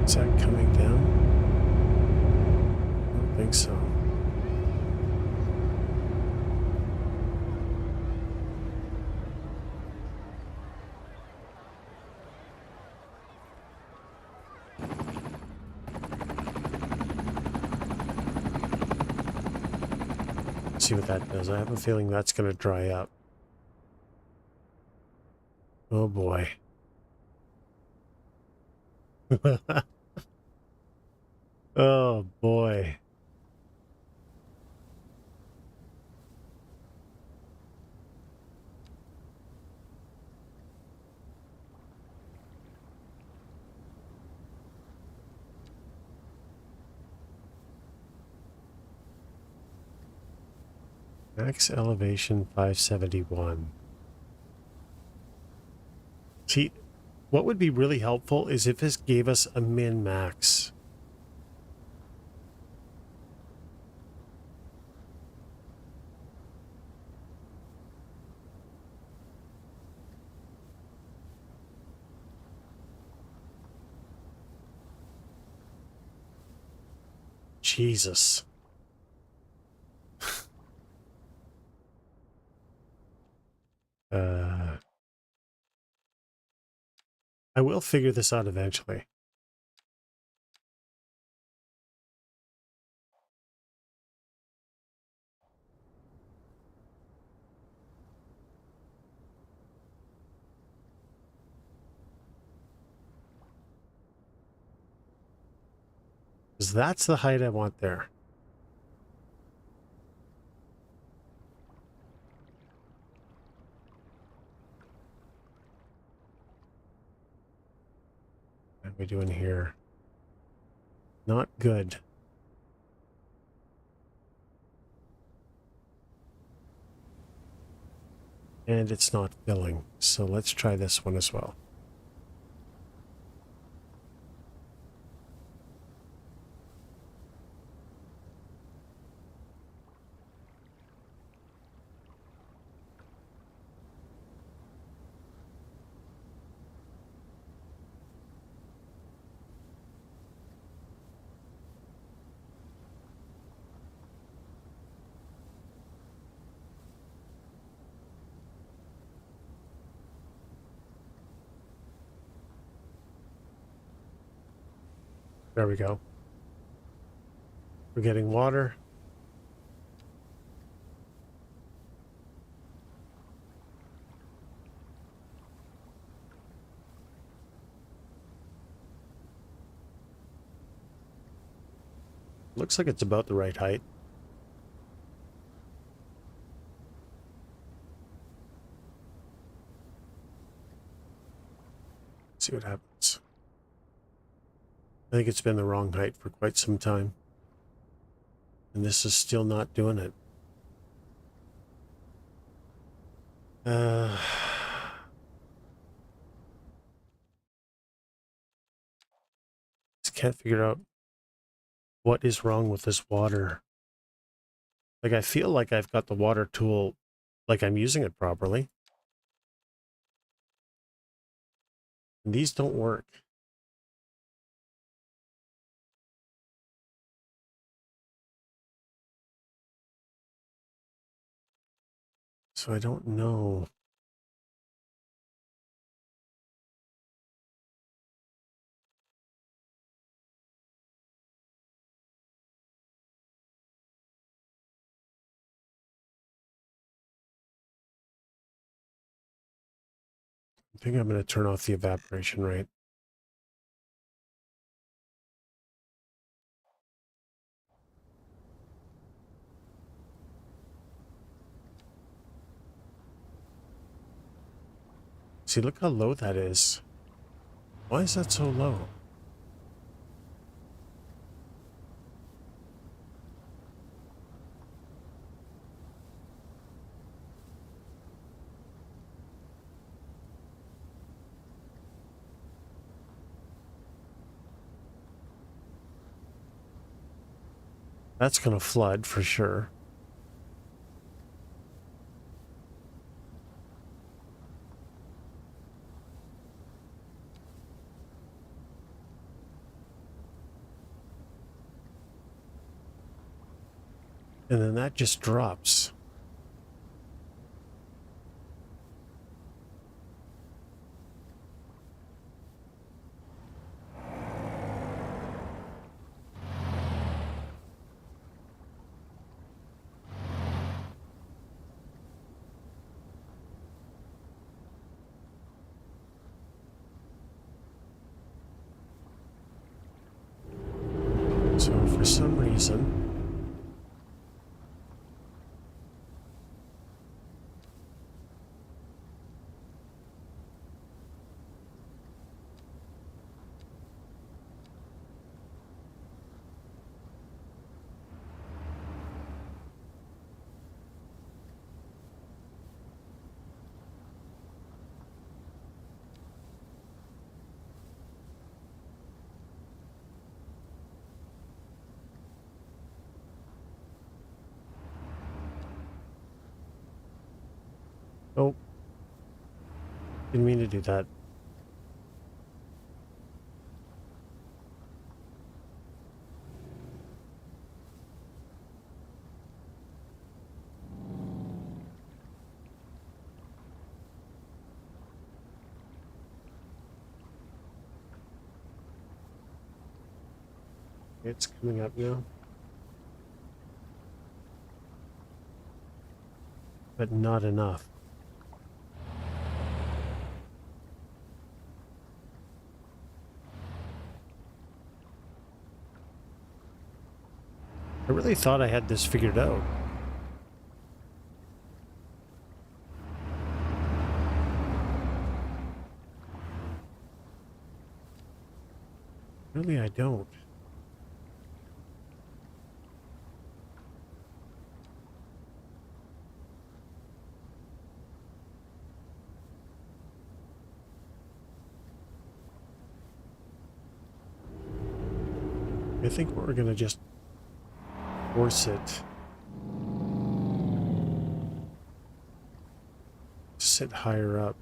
Is that coming down? I don't think so. See what that does. I have a feeling that's going to dry up. Oh boy. Oh boy. Max elevation 571. See, what would be really helpful is if this gave us a min-max. Jesus. I will figure this out eventually. Because that's the height I want there. What are we doing here? Not good. And it's not filling. So let's try this one as well. There we go. We're getting water. Looks like it's about the right height. See what happens. I think it's been the wrong height for quite some time. And this is still not doing it. Just can't figure out what is wrong with this water. Like, I feel like I've got the water tool, like I'm using it properly. And these don't work. So I don't know. I think I'm going to turn off the evaporation rate. See, look how low that is. Why is that so low? That's going to flood for sure. And then that just drops. So for some reason, oh, didn't mean to do that. It's coming up now. But not enough. really thought I had this figured out. Really, I don't. I think we're going to just force it. Sit higher up.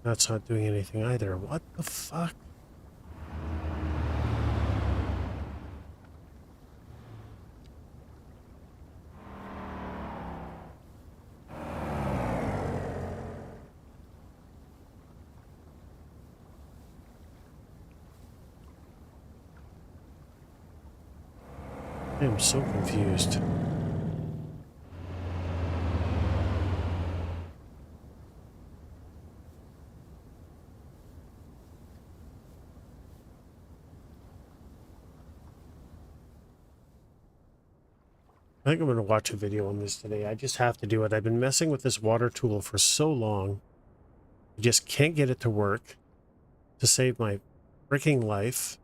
That's not doing anything either. What the fuck? I am so confused. I think I'm going to watch a video on this today. I just have to do it. I've been messing with this water tool for so long. I just can't get it to work to save my freaking life.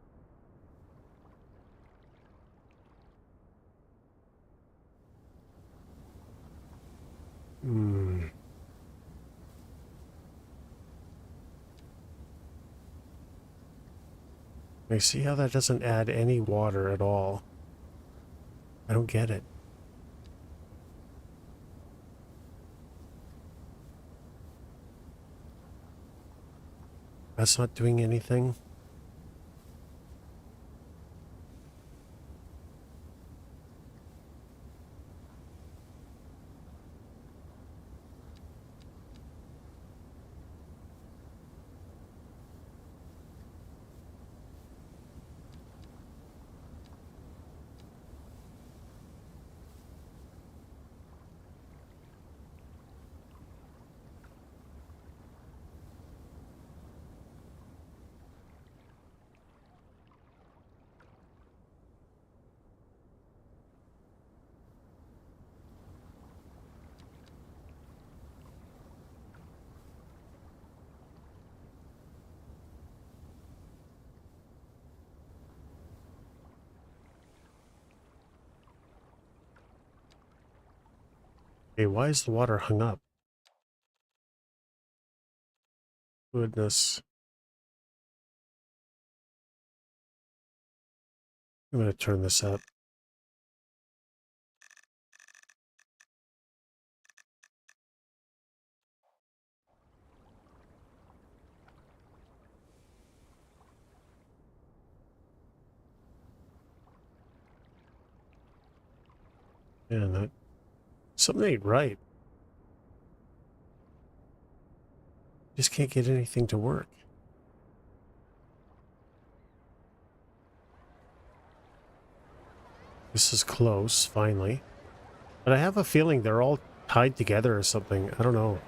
I see how that doesn't add any water at all. I don't get it. That's not doing anything. Okay, why is the water hung up? Goodness. I'm going to turn this up. Man, something ain't right. Just can't get anything to work. This is close, finally. But I have a feeling they're all tied together or something. I don't know.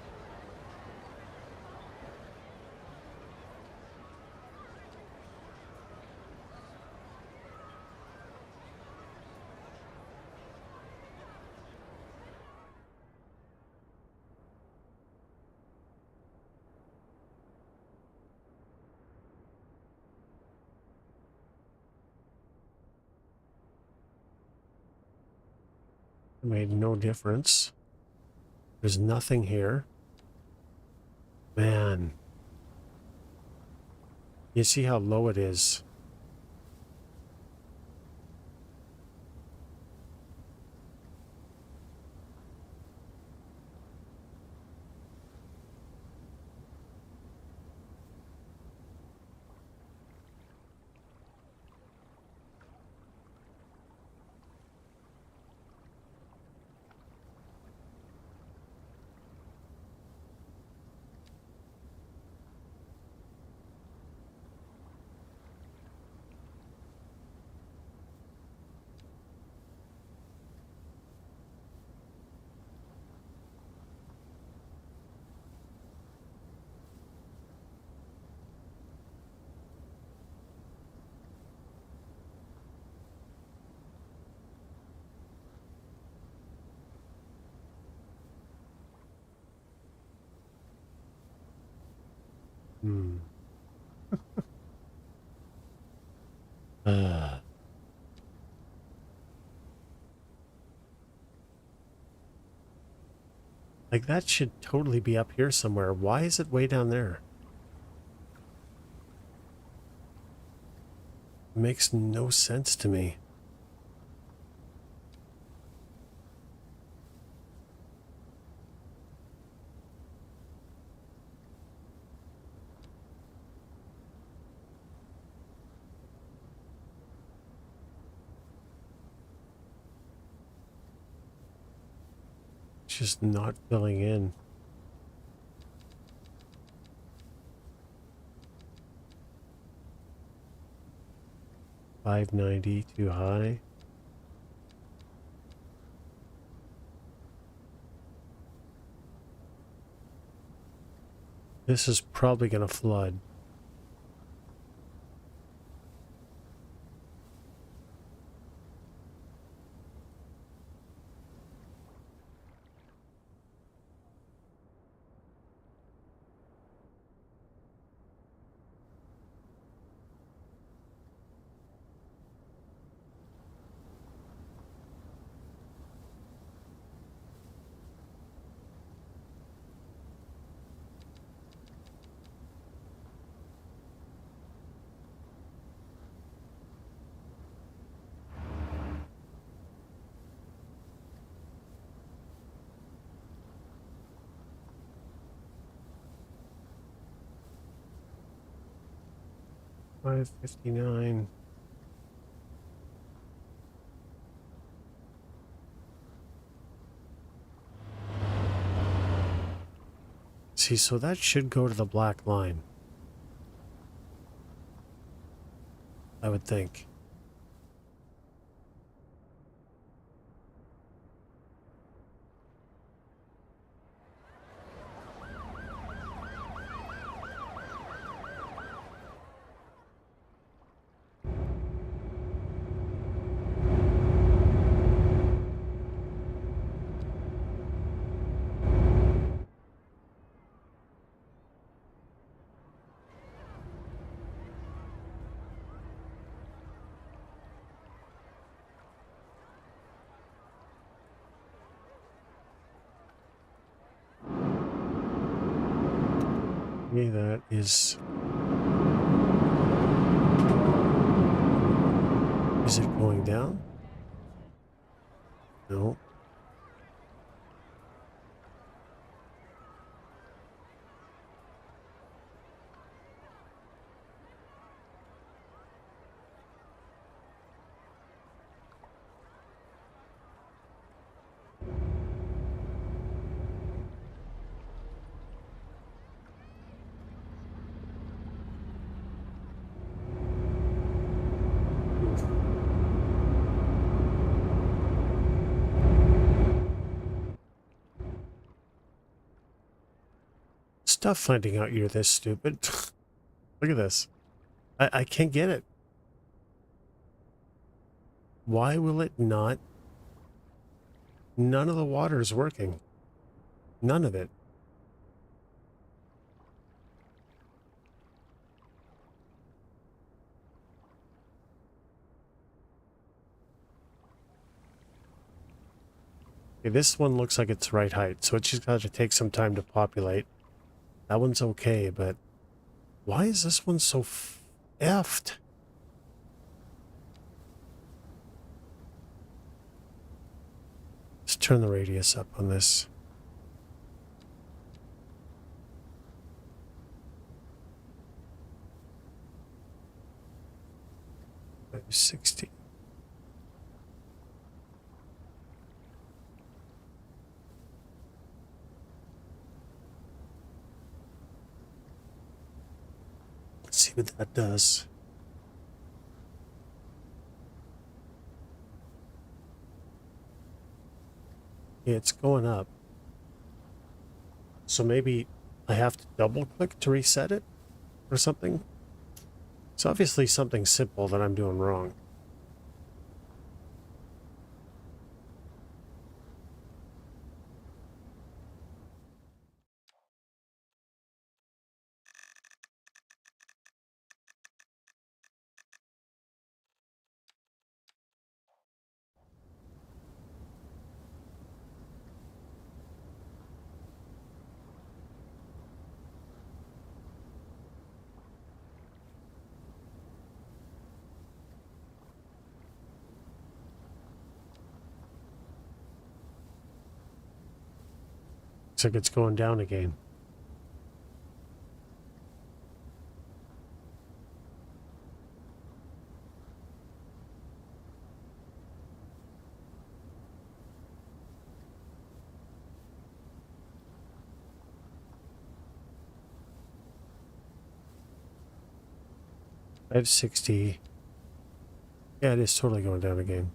It made no difference. There's nothing here. Man. You see how low it is. Hmm. Uh, like that should totally be up here somewhere. Why is it way down there? It makes no sense to me. It's just not filling in. 590 too high. This is probably going to flood. $5.59. See, so that should go to the black line, I would think. Okay, that is... Is it going down? No. Stop finding out you're this stupid. Look at this. I can't get it. Why will it not? None of the water is working. None of it. Okay, this one looks like it's right height, so it's just got to take some time to populate. That one's okay, but why is this one so effed? Let's turn the radius up on this. 60. Let's see what that does. Yeah, it's going up. So maybe I have to double click to reset it or something. It's obviously something simple that I'm doing wrong. Looks like it's going down again. I have 60. Yeah, it is totally going down again.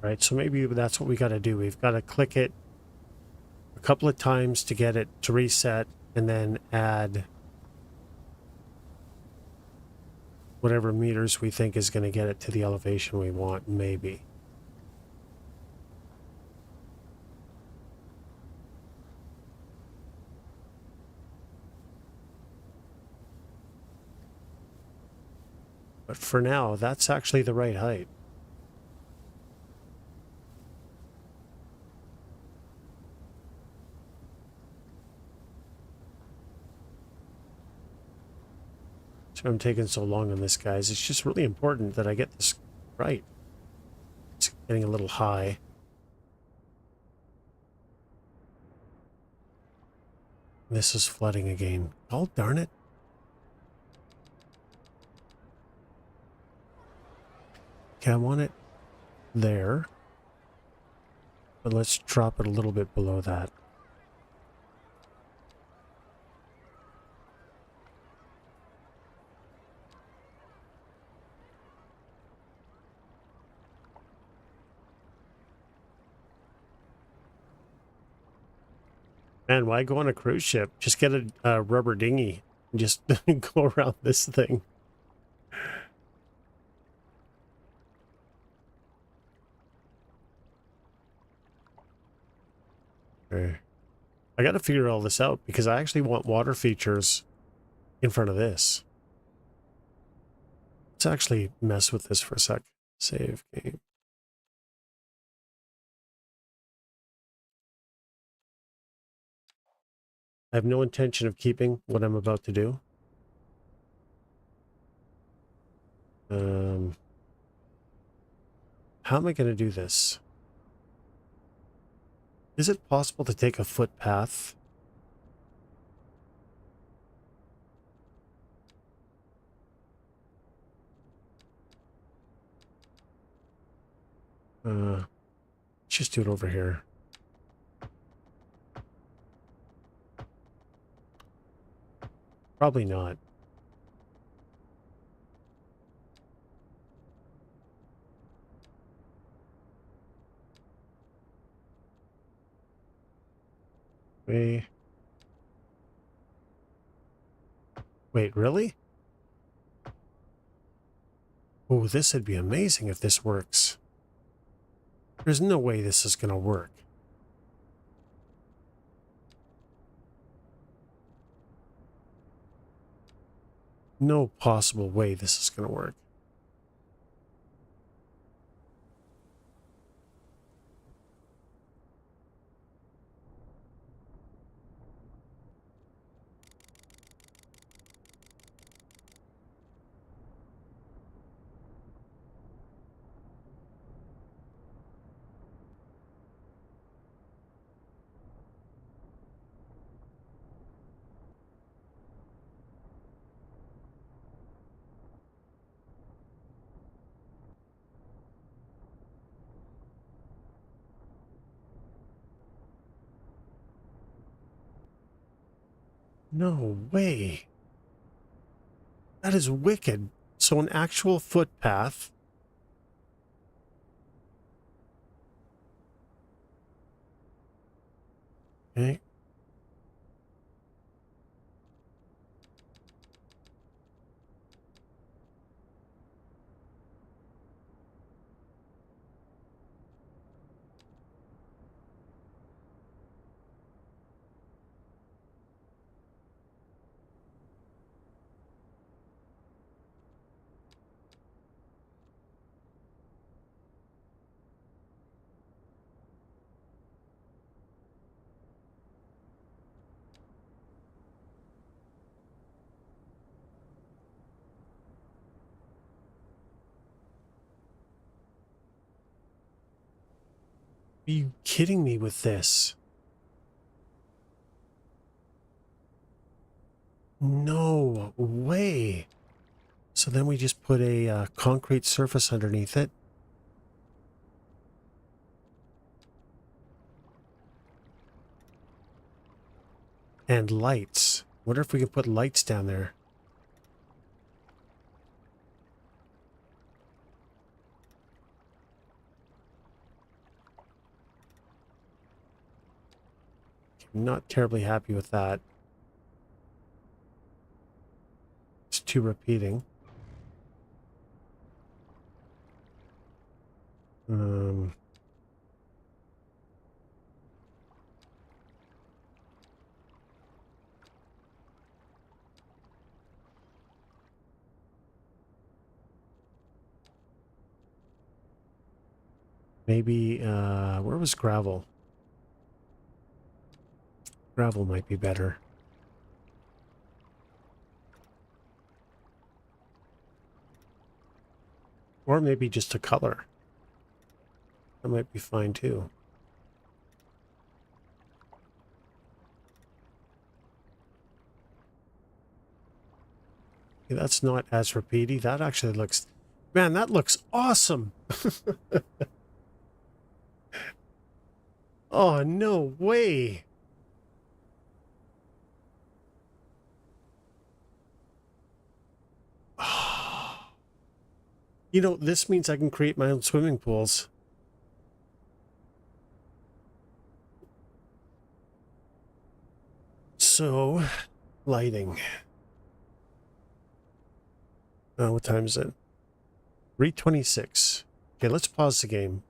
Right, so maybe that's what we got to do. We've got to click it a couple of times to get it to reset, and then add whatever meters we think is going to get it to the elevation we want, maybe. But for now, that's actually the right height. So I'm taking so long on this, guys. It's just really important that I get this right. It's getting a little high. This is flooding again. Oh, darn it. Okay, I want it there. But let's drop it a little bit below that. Man, why go on a cruise ship? Just get a rubber dinghy and just go around this thing. Okay. I got to figure all this out because I actually want water features in front of this. Let's actually mess with this for a sec. Save game. I have no intention of keeping what I'm about to do. How am I going to do this? Is it possible to take a footpath? Let's just do it over here. Probably not. Wait, really? Oh, this would be amazing if this works. There's no way this is going to work. No possible way this is going to work. No way. That is wicked. So an actual footpath. Okay. Are you kidding me with this? No way. So then we just put a concrete surface underneath it. And lights. Wonder if we can put lights down there. I'm not terribly happy with that. It's too repeating. Maybe, where was gravel? Gravel might be better. Or maybe just a color. That might be fine too. Okay, that's not as repeaty. That actually looks... Man, that looks awesome! Oh, no way! You know, this means I can create my own swimming pools. So, lighting. What time is it? 3:26. Okay, let's pause the game.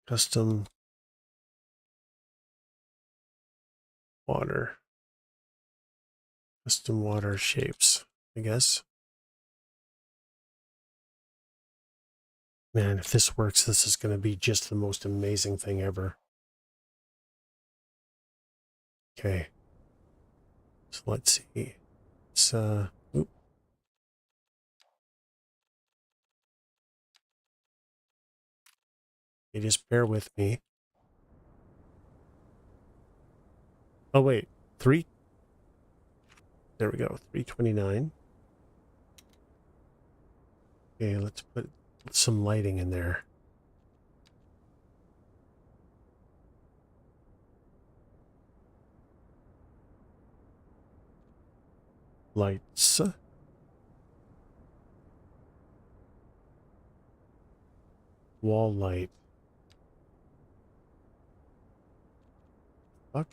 Custom water. Custom water shapes, I guess. Man, if this works, this is going to be just the most amazing thing ever. Okay. So let's see. It's, oop. You just bear with me. Oh, wait. 3. There we go. 3:29. Okay, let's put some lighting in there. Lights. Wall light. Fuck.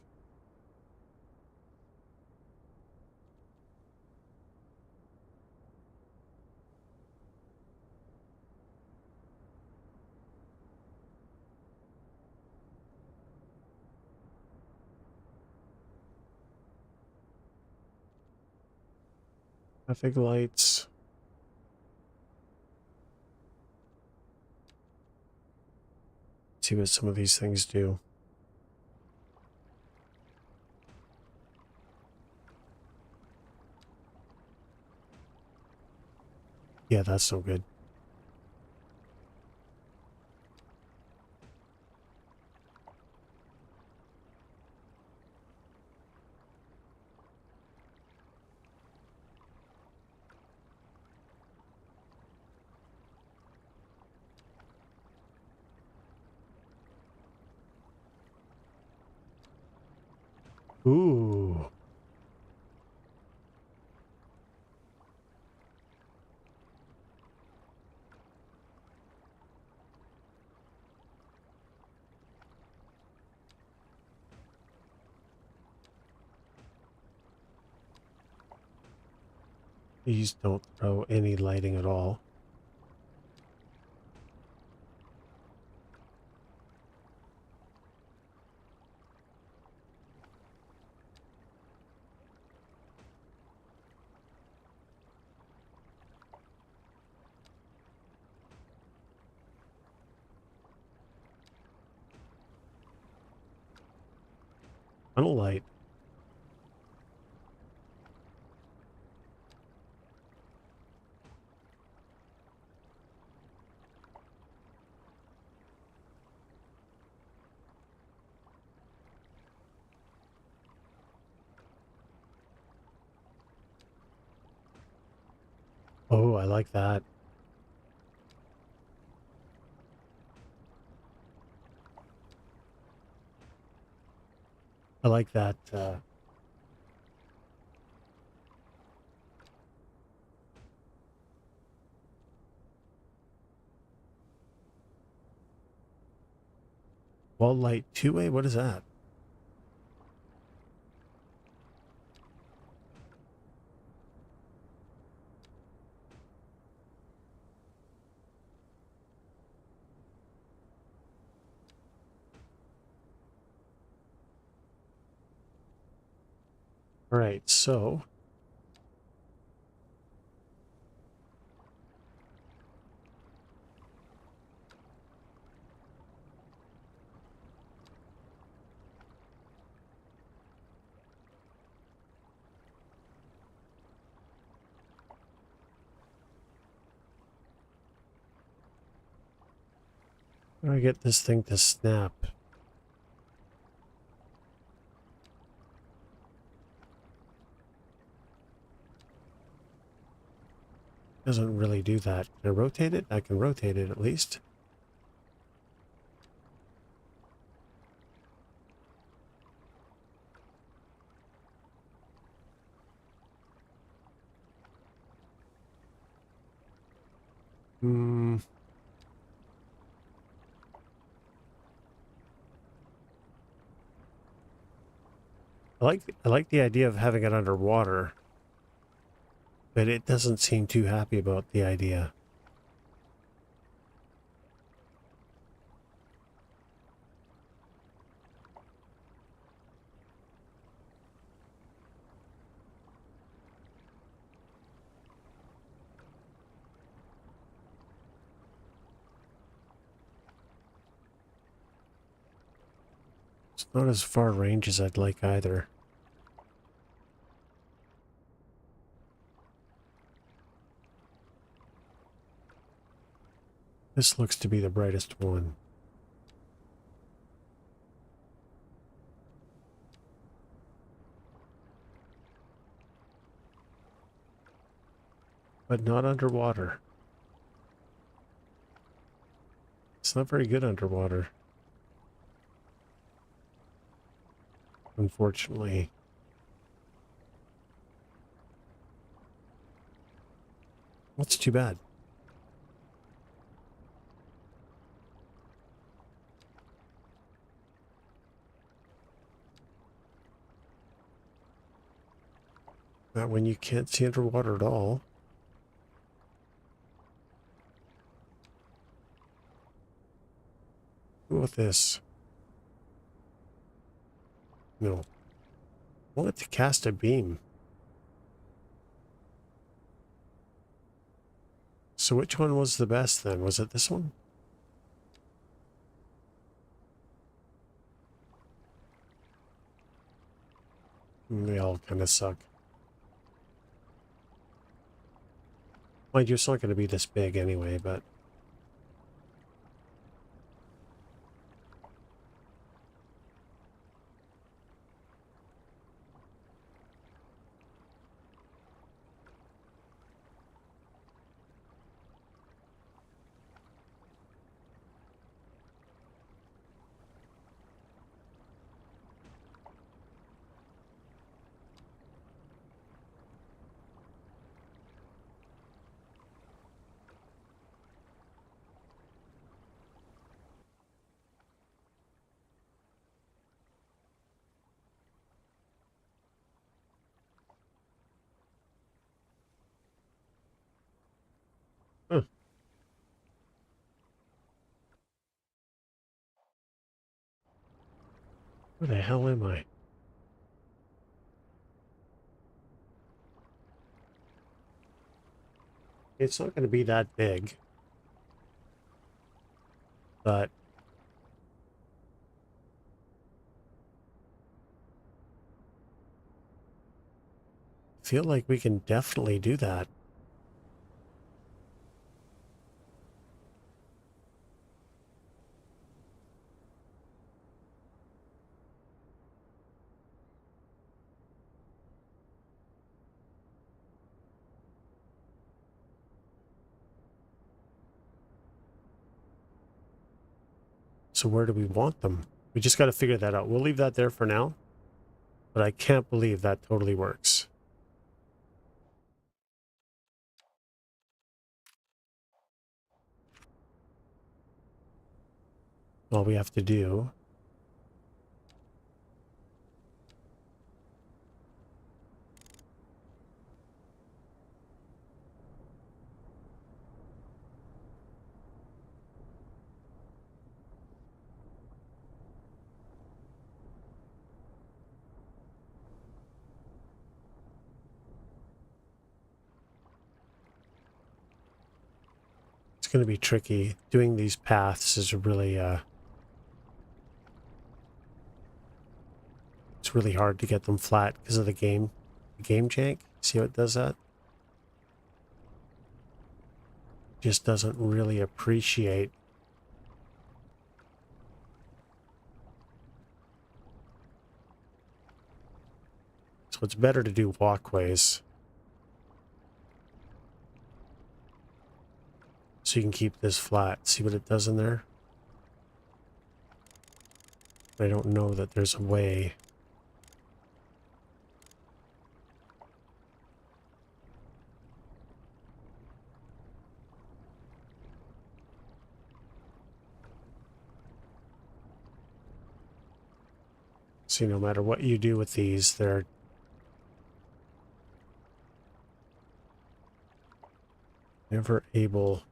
Traffic lights. See what some of these things do. Yeah, that's no good. Ooh. These don't throw any lighting at all. Tunnel light. like that. I like that. Wall light two-way? What is that? All right, so how do I get this thing to snap? Doesn't really do that. Can I rotate it? I can rotate it at least. Hmm. I like the idea of having it underwater, but it doesn't seem too happy about the idea. It's not as far range as I'd like either. This looks to be the brightest one. But not underwater. It's not very good underwater. Unfortunately. That's too bad. Not when you can't see underwater at all. Go with this. No. I want it to cast a beam. So which one was the best then? Was it this one? They all kind of suck. Mind you, it's not going to be this big anyway, but... Huh, where the hell am I? It's not going to be that big. But... I feel like we can definitely do that. So where do we want them? We just got to figure that out. We'll leave that there for now. But I can't believe that totally works. All we have to do it's going to be tricky. Doing these paths is really, it's really hard to get them flat because of the game jank. See how it does that? Just doesn't really appreciate. So it's better to do walkways. So you can keep this flat. See what it does in there? I don't know that there's a way. See, no matter what you do with these, they're never able.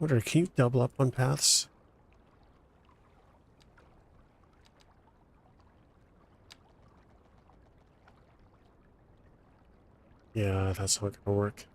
Wonder, can you double up on paths? Yeah, that's not gonna work.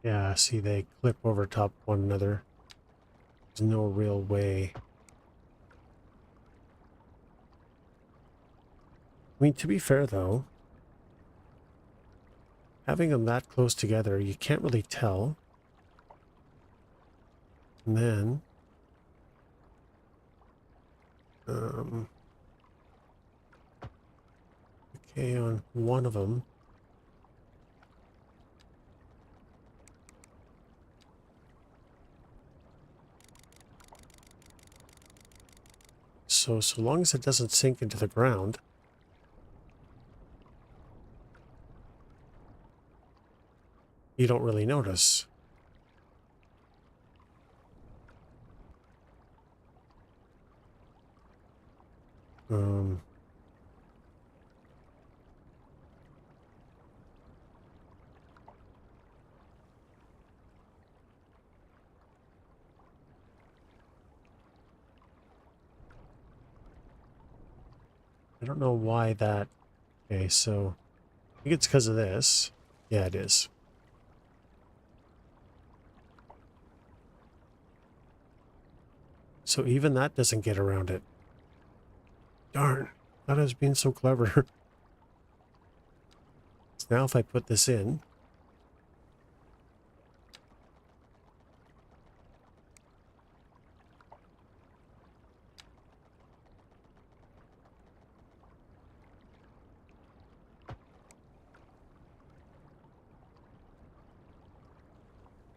Yeah, see, they clip over top one another. There's no real way. I mean, to be fair, though, having them that close together, you can't really tell. And then, okay, on one of them, so long as it doesn't sink into the ground, you don't really notice. I don't know why that. Okay, so I think it's because of this. Yeah, it is. So even that doesn't get around it. Darn. Thought I was being so clever. So now if I put this in,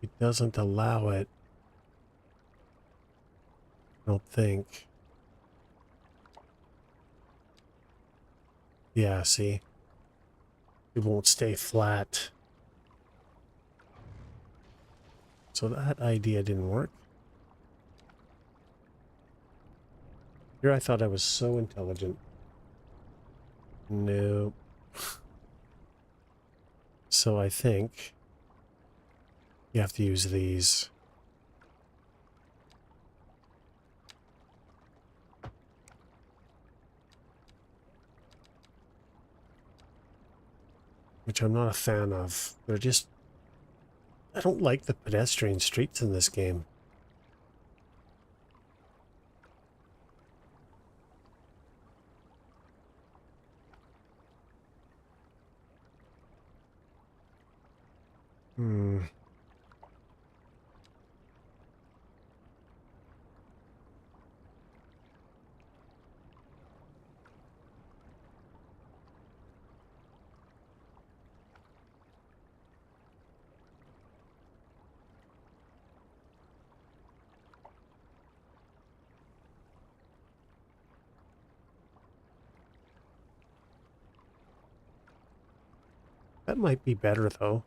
it doesn't allow it. I don't think. Yeah, see? It won't stay flat. So that idea didn't work. Here I thought I was so intelligent. Nope. So I think you have to use these. which I'm not a fan of. They're just... I don't like the pedestrian streets in this game. Hmm. That might be better, though.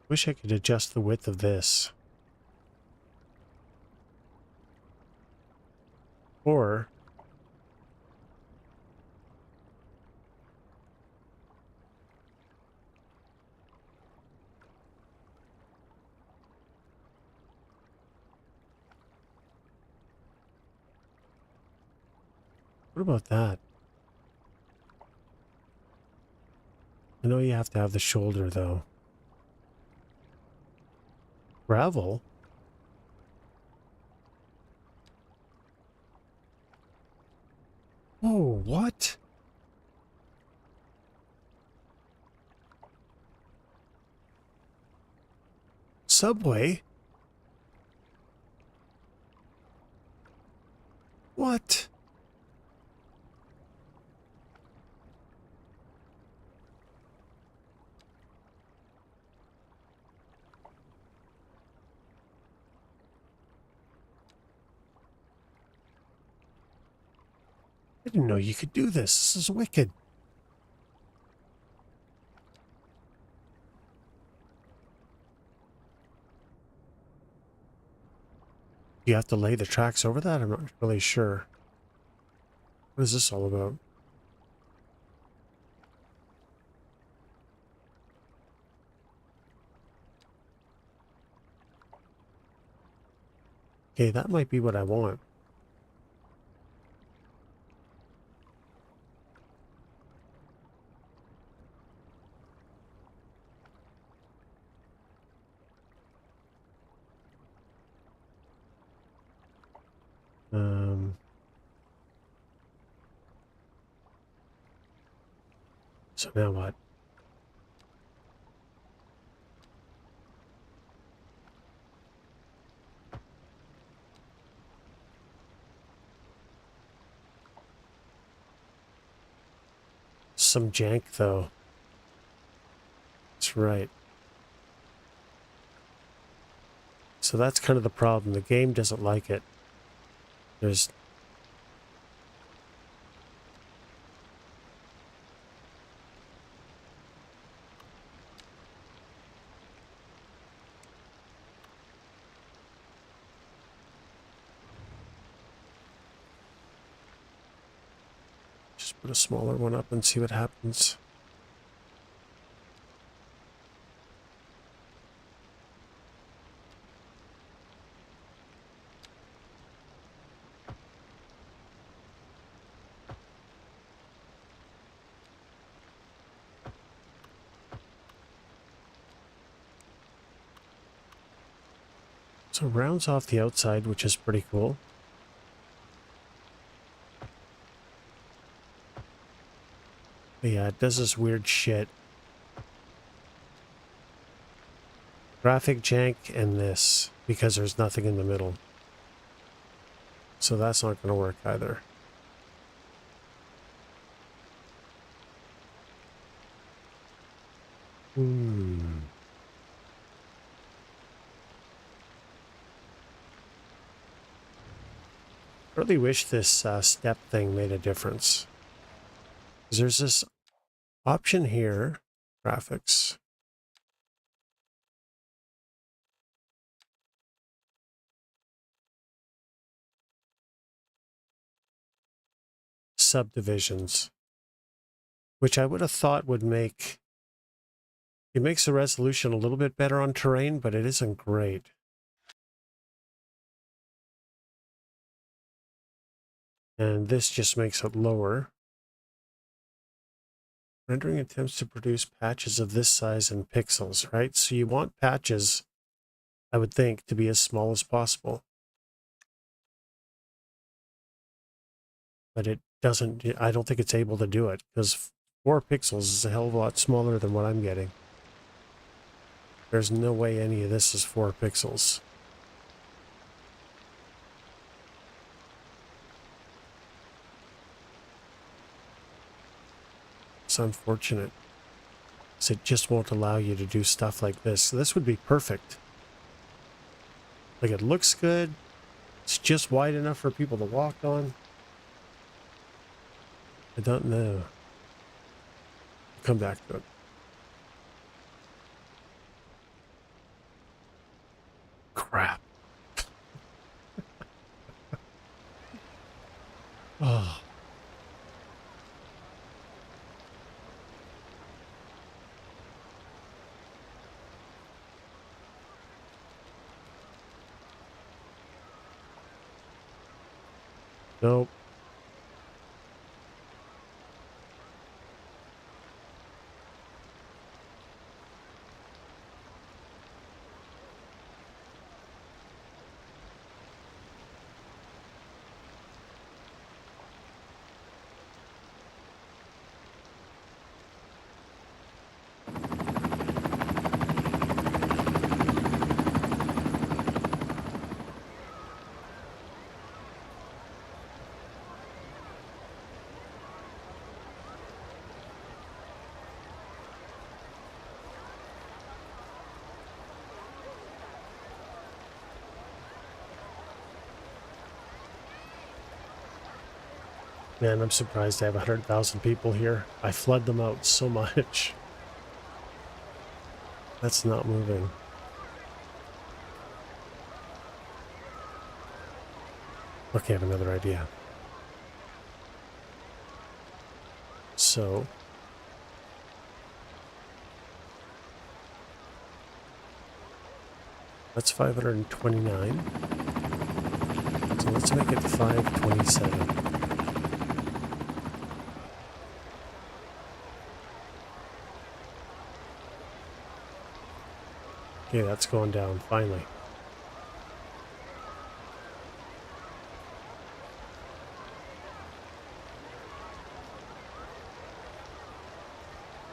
Wish I could adjust the width of this. Or... what about that? I know you have to have the shoulder, though. Gravel? Oh, what? Subway? What? I didn't know you could do this. This is wicked. You have to lay the tracks over that? I'm not really sure. What is this all about? Okay, that might be what I want. Um, so now what? Some jank, though. That's right. So that's kind of the problem. The game doesn't like it. There's... just put a smaller one up and see what happens. So it rounds off the outside, which is pretty cool. But yeah, it does this weird shit. Graphic jank and this, because there's nothing in the middle. So that's not going to work either. Hmm. I really wish this step thing made a difference. 'Cause there's this option here, graphics, subdivisions. which I would have thought would make, it makes the resolution a little bit better on terrain, but it isn't great. And this just makes it lower. Rendering attempts to produce patches of this size in pixels, right? So you want patches, I would think, to be as small as possible. But it doesn't, I don't think it's able to do it, because 4 pixels is a hell of a lot smaller than what I'm getting. There's no way any of this is 4 pixels. It's unfortunate, because it just won't allow you to do stuff like this. So this would be perfect. Like, it looks good. It's just wide enough for people to walk on. I don't know. I'll come back to it. Crap. Oh. Nope. Man, I'm surprised I have 100,000 people here. I flood them out so much. That's not moving. Okay, I have another idea. So, that's 529. So let's make it 527. Okay, that's going down, finally.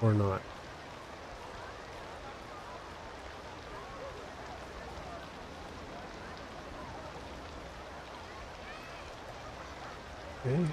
Or not. Okay.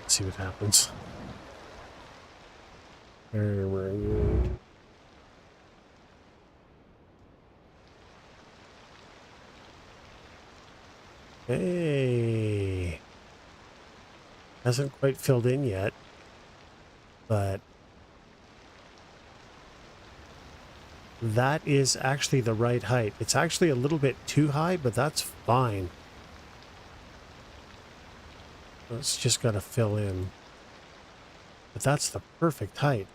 See what happens. Very weird. Hey, hasn't quite filled in yet, but that is actually the right height. It's actually a little bit too high, but that's fine. It's just got to fill in. But that's the perfect height.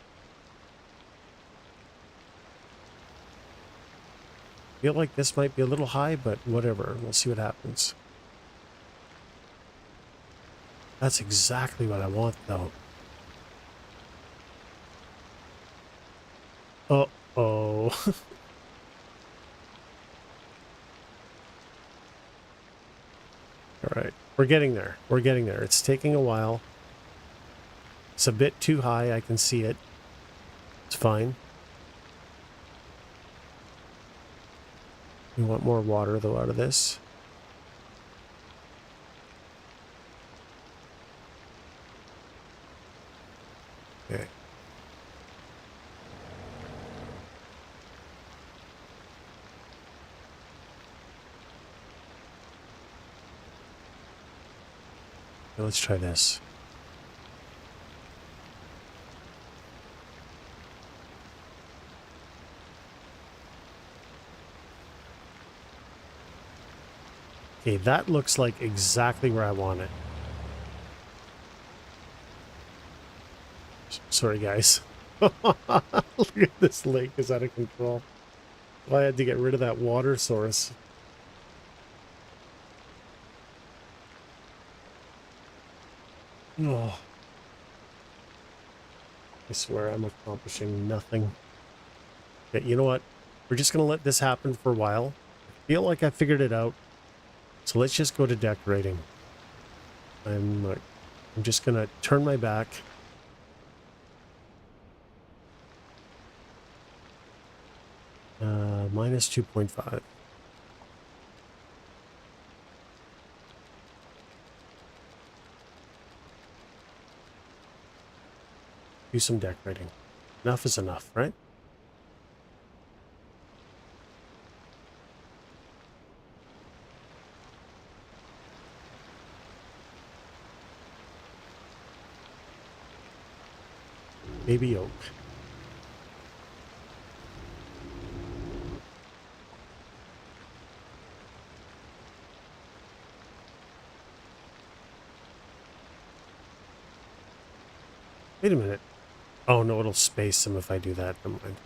Feel like this might be a little high, but whatever. We'll see what happens. That's exactly what I want, though. Uh-oh. All right. We're getting there. We're getting there. It's taking a while. It's a bit too high. I can see it. It's fine. We want more water, though, out of this. Okay. Okay, let's try this. Okay, that looks like exactly where I want it. Sorry, guys. Look at this lake is out of control. Well, I had to get rid of that water source. Oh, I swear I'm accomplishing nothing. Okay, you know what? We're just going to let this happen for a while. I feel like I figured it out. So let's just go to decorating. I'm just going to turn my back. Minus 2.5. Do some decorating. Enough is enough, right? Baby oak. Wait a minute. Oh no, it'll space them if I do that. Never mind.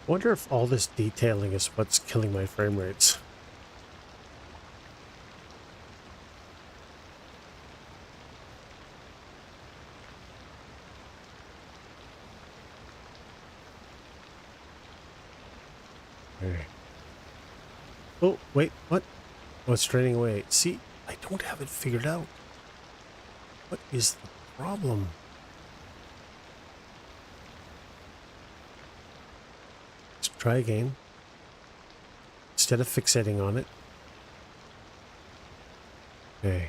I wonder if all this detailing is what's killing my frame rates. Okay. Oh, wait, what? Oh, it's draining away. See, I don't have it figured out. What is the problem? Let's try again. Instead of fixating on it. Okay.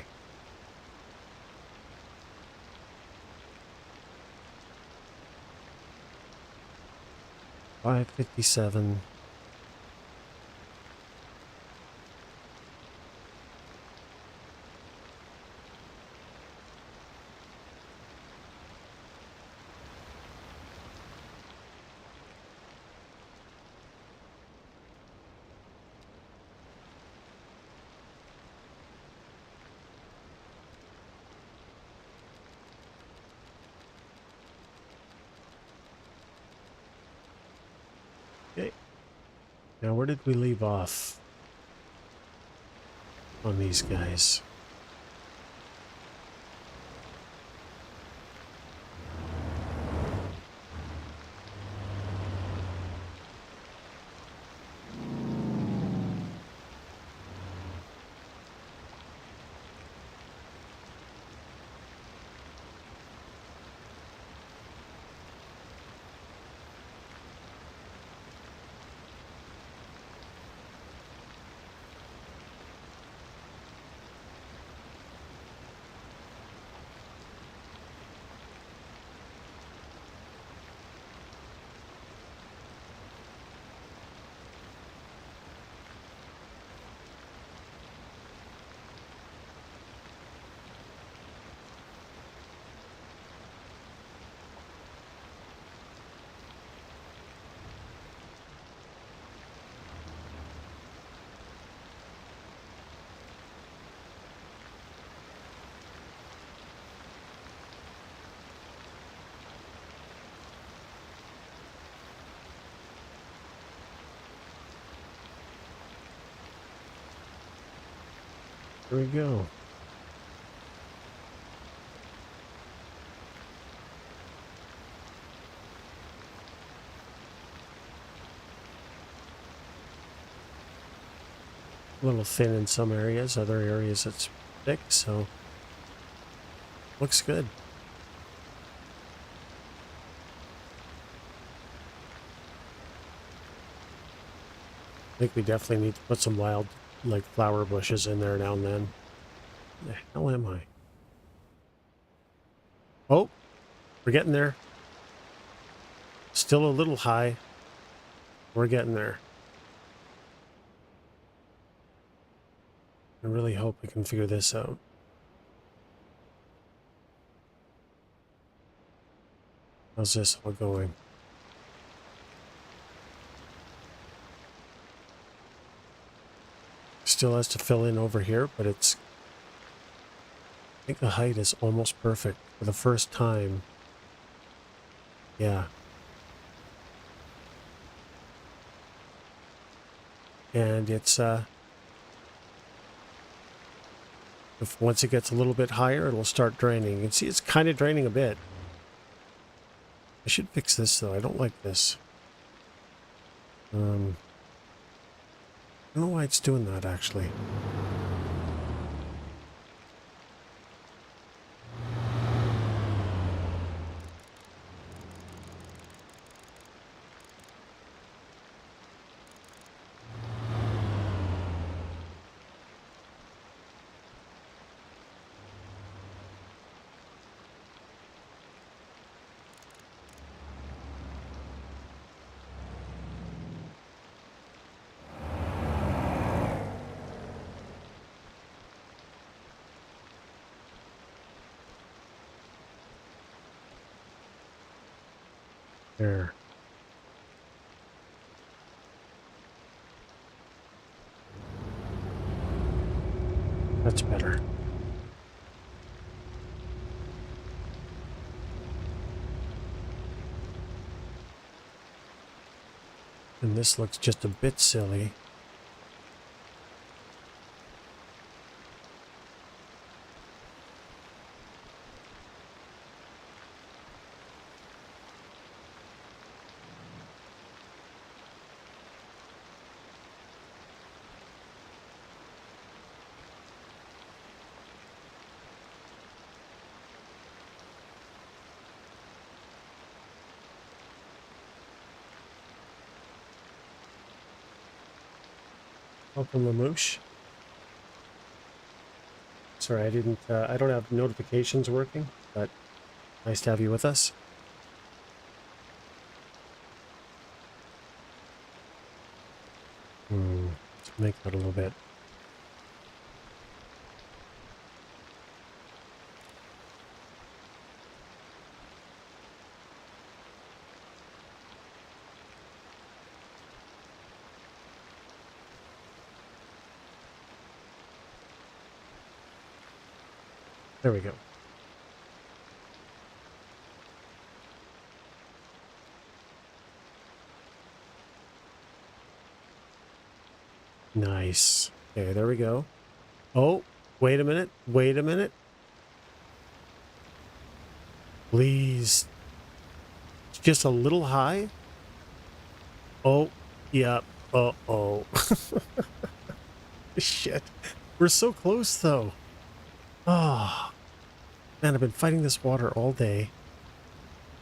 $5.57. Okay. Now, where did we leave off on these guys? Here we go. A little thin in some areas, other areas it's thick, so looks good. I think we definitely need to put some wild, like, flower bushes in there now and then. Where the hell am I? Oh, we're getting there. Still a little high. We're getting there. I really hope we can figure this out. How's this all going? Still has to fill in over here, but it's... I think the height is almost perfect for the first time. Yeah. And it's, if once it gets a little bit higher, it'll start draining. You can see it's kind of draining a bit. I should fix this, though. I don't like this. I don't know why it's doing that, actually. There. That's better. And this looks just a bit silly. Welcome, Lamouche. Sorry, I don't have notifications working, but nice to have you with us. Let's make that a little bit. There we go. Nice. Okay, there we go. Oh, wait a minute. Wait a minute. Please. It's just a little high. Oh, yeah. Uh-oh. Shit. We're so close, though. Oh, man, I've been fighting this water all day.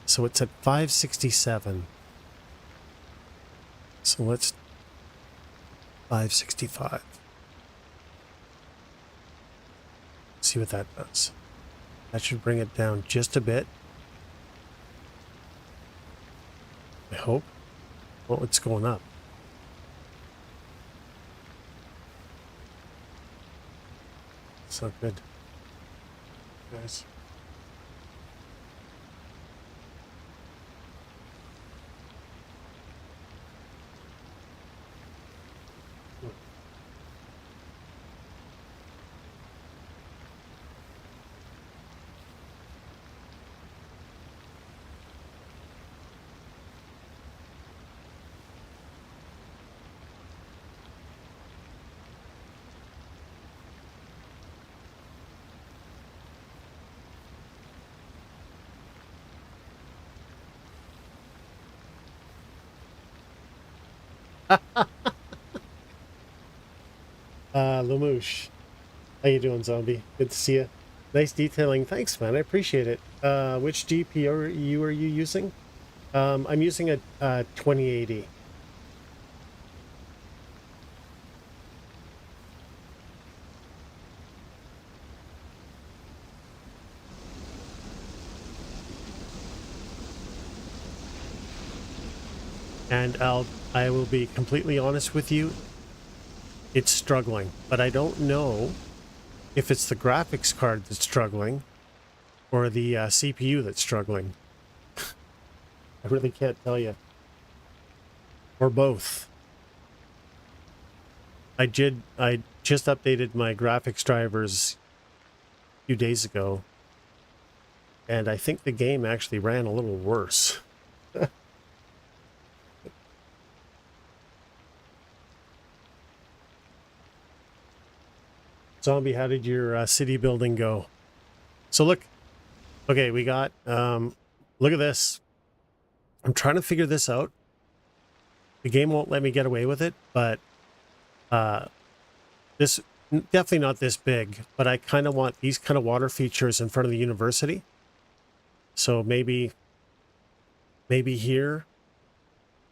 So it's at 567. So let's 565. See what that does. That should bring it down just a bit. I hope. Well, it's going up. It's not good, guys. Lamouche. How you doing, zombie? Good to see you. Nice detailing. Thanks, man. I appreciate it. Which GP are you using? I'm using a 2080. And I will be completely honest with you. It's struggling, but I don't know if it's the graphics card that's struggling or the CPU that's struggling. I really can't tell you. Or both. I just updated my graphics drivers a few days ago, and I think the game actually ran a little worse. Zombie, how did your city building go? So look, okay, we got, look at this. I'm trying to figure this out. The game won't let me get away with it, but this, definitely not this big, but I kind of want these kind of water features in front of the university. So maybe here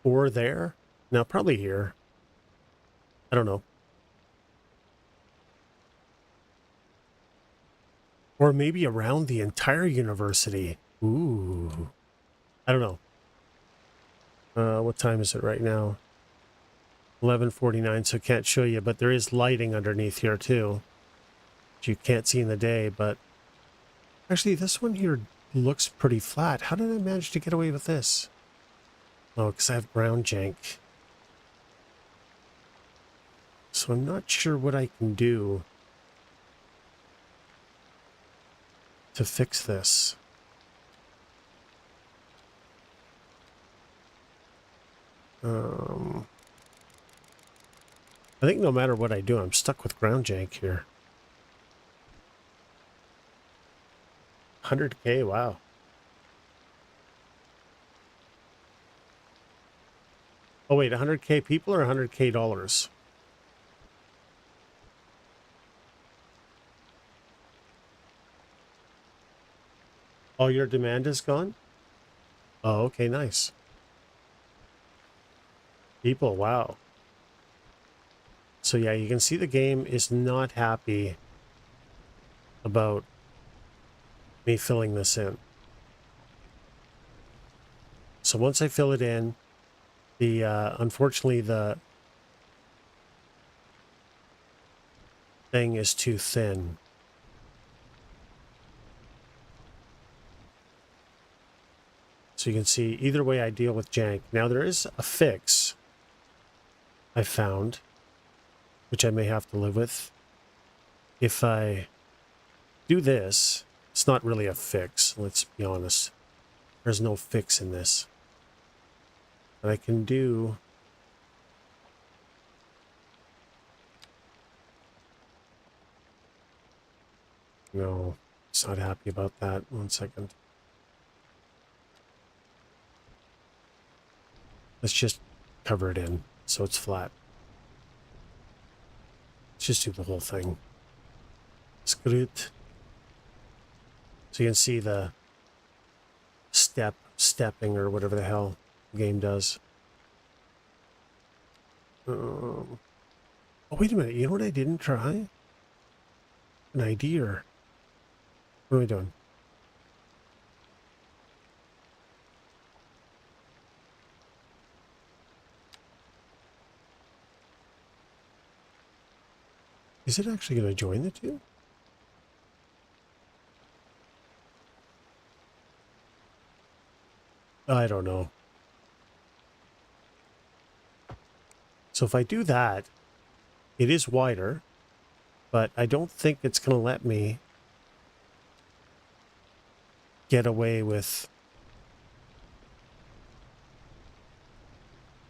or there. No, probably here. I don't know. Or maybe around the entire university. Ooh. I don't know. What time is it right now? 11:49, so can't show you, but there is lighting underneath here too, which you can't see in the day, but actually this one here looks pretty flat. How did I manage to get away with this? Oh, because I have ground jank. So I'm not sure what I can do to fix this. I think no matter what I do, I'm stuck with ground jank here. 100K, wow. Oh wait, 100K people or 100K dollars? Oh, your demand is gone? Oh, okay, nice. People, wow. So yeah, you can see the game is not happy about me filling this in. So once I fill it in, the unfortunately the thing is too thin. So you can see either way I deal with jank. Now there is a fix I found, which I may have to live with. If I do this, it's not really a fix, let's be honest. There's no fix in this. But I can do... No, it's not happy about that. 1 second. Let's just cover it in so it's flat. Let's just do the whole thing. Screw it. So you can see the stepping or whatever the hell the game does. Oh, wait a minute. You know what I didn't try? An idea. What am I doing? Is it actually going to join the two? I don't know. So if I do that, it is wider, but I don't think it's going to let me get away with...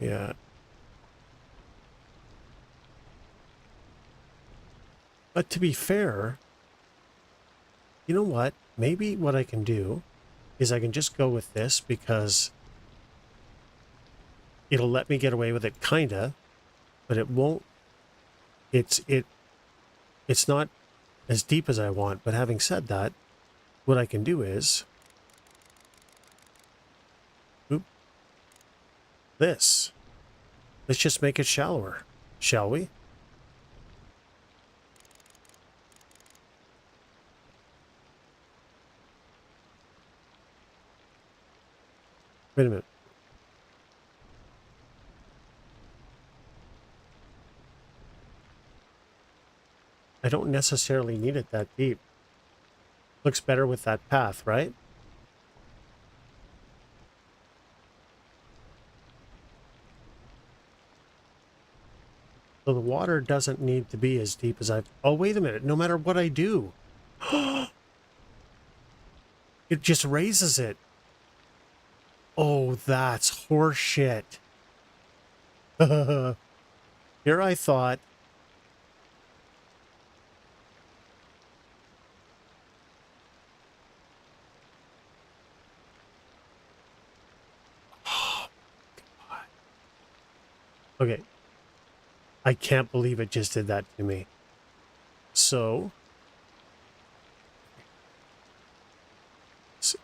Yeah. But to be fair, you know what? Maybe what I can do is I can just go with this because it'll let me get away with it, kinda. but it won't, it's not as deep as I want. But having said that, what I can do is, oop, this. Let's just make it shallower, shall we? Wait a minute. I don't necessarily need it that deep. Looks better with that path, right? So the water doesn't need to be as deep as I've... Oh, wait a minute. No matter what I do, it just raises it. Oh, that's horseshit. Here I thought... Okay. I can't believe it just did that to me. So...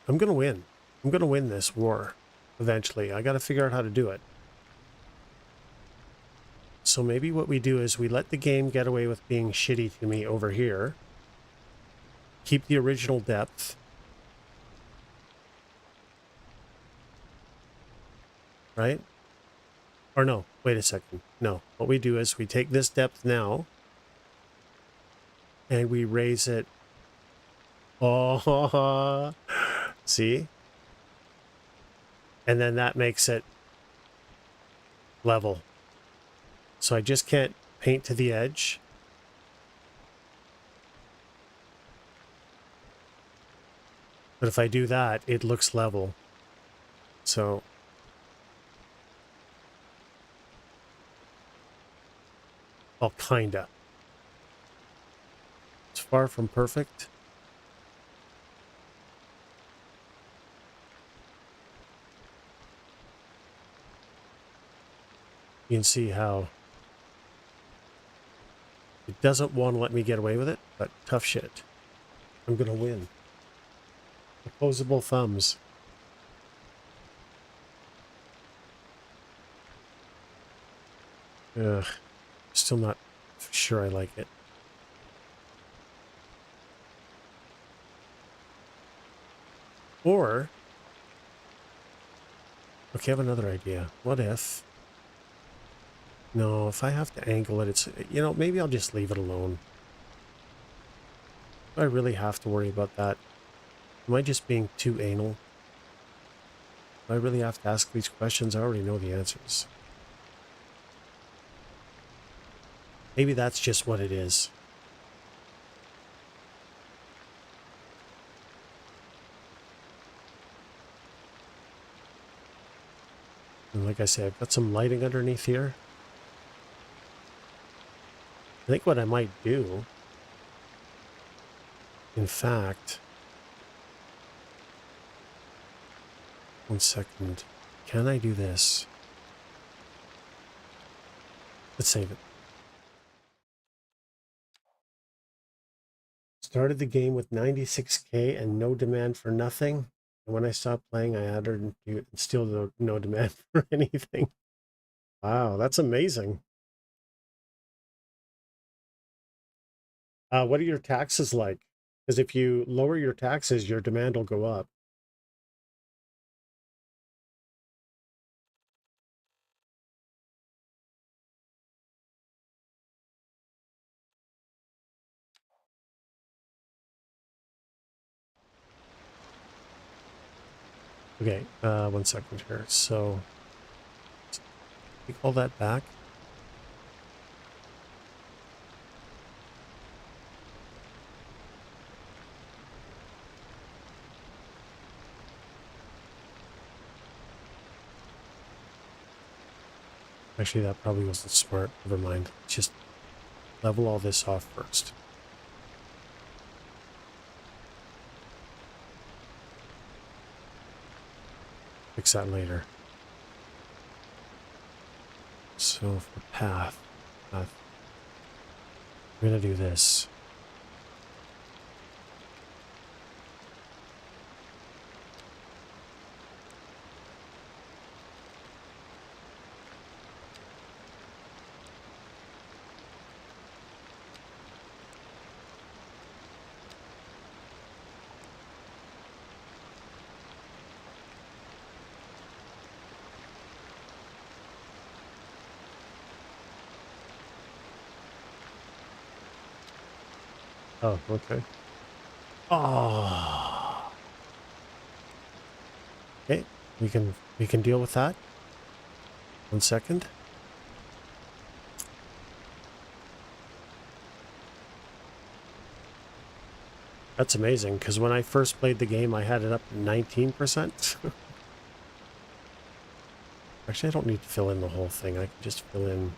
I'm going to win. I'm going to win this war eventually. I got to figure out how to do it. So maybe what we do is we let the game get away with being shitty to me over here. Keep the original depth. Right? Or no, wait a second. No, what we do is we take this depth now and we raise it. Oh, see? And then that makes it level. So I just can't paint to the edge. But if I do that, it looks level. So... well, kinda. It's far from perfect. You can see how it doesn't want to let me get away with it, but tough shit. I'm gonna win. Opposable thumbs. Ugh. Still not sure I like it. Or... okay, I have another idea. What if... no, if I have to angle it, it's... you know, maybe I'll just leave it alone. Do I really have to worry about that? Am I just being too anal? Do I really have to ask these questions? I already know the answers. Maybe that's just what it is. And like I said, I've got some lighting underneath here. I think what I might do, in fact... one second. Can I do this? Let's save it. Started the game with 96k and no demand for nothing. And when I stopped playing, I added still no demand for anything. Wow, that's amazing. What are your taxes like? Because if you lower your taxes, your demand will go up. Okay, 1 second here. So, take all that back. Actually, that probably wasn't smart. Never mind. Just level all this off first. Fix that later. So for path, We're gonna do this. Oh, okay. Oh. Okay, we can deal with that. 1 second. That's amazing, because when I first played the game, I had it up to 19%. Actually, I don't need to fill in the whole thing. I can just fill in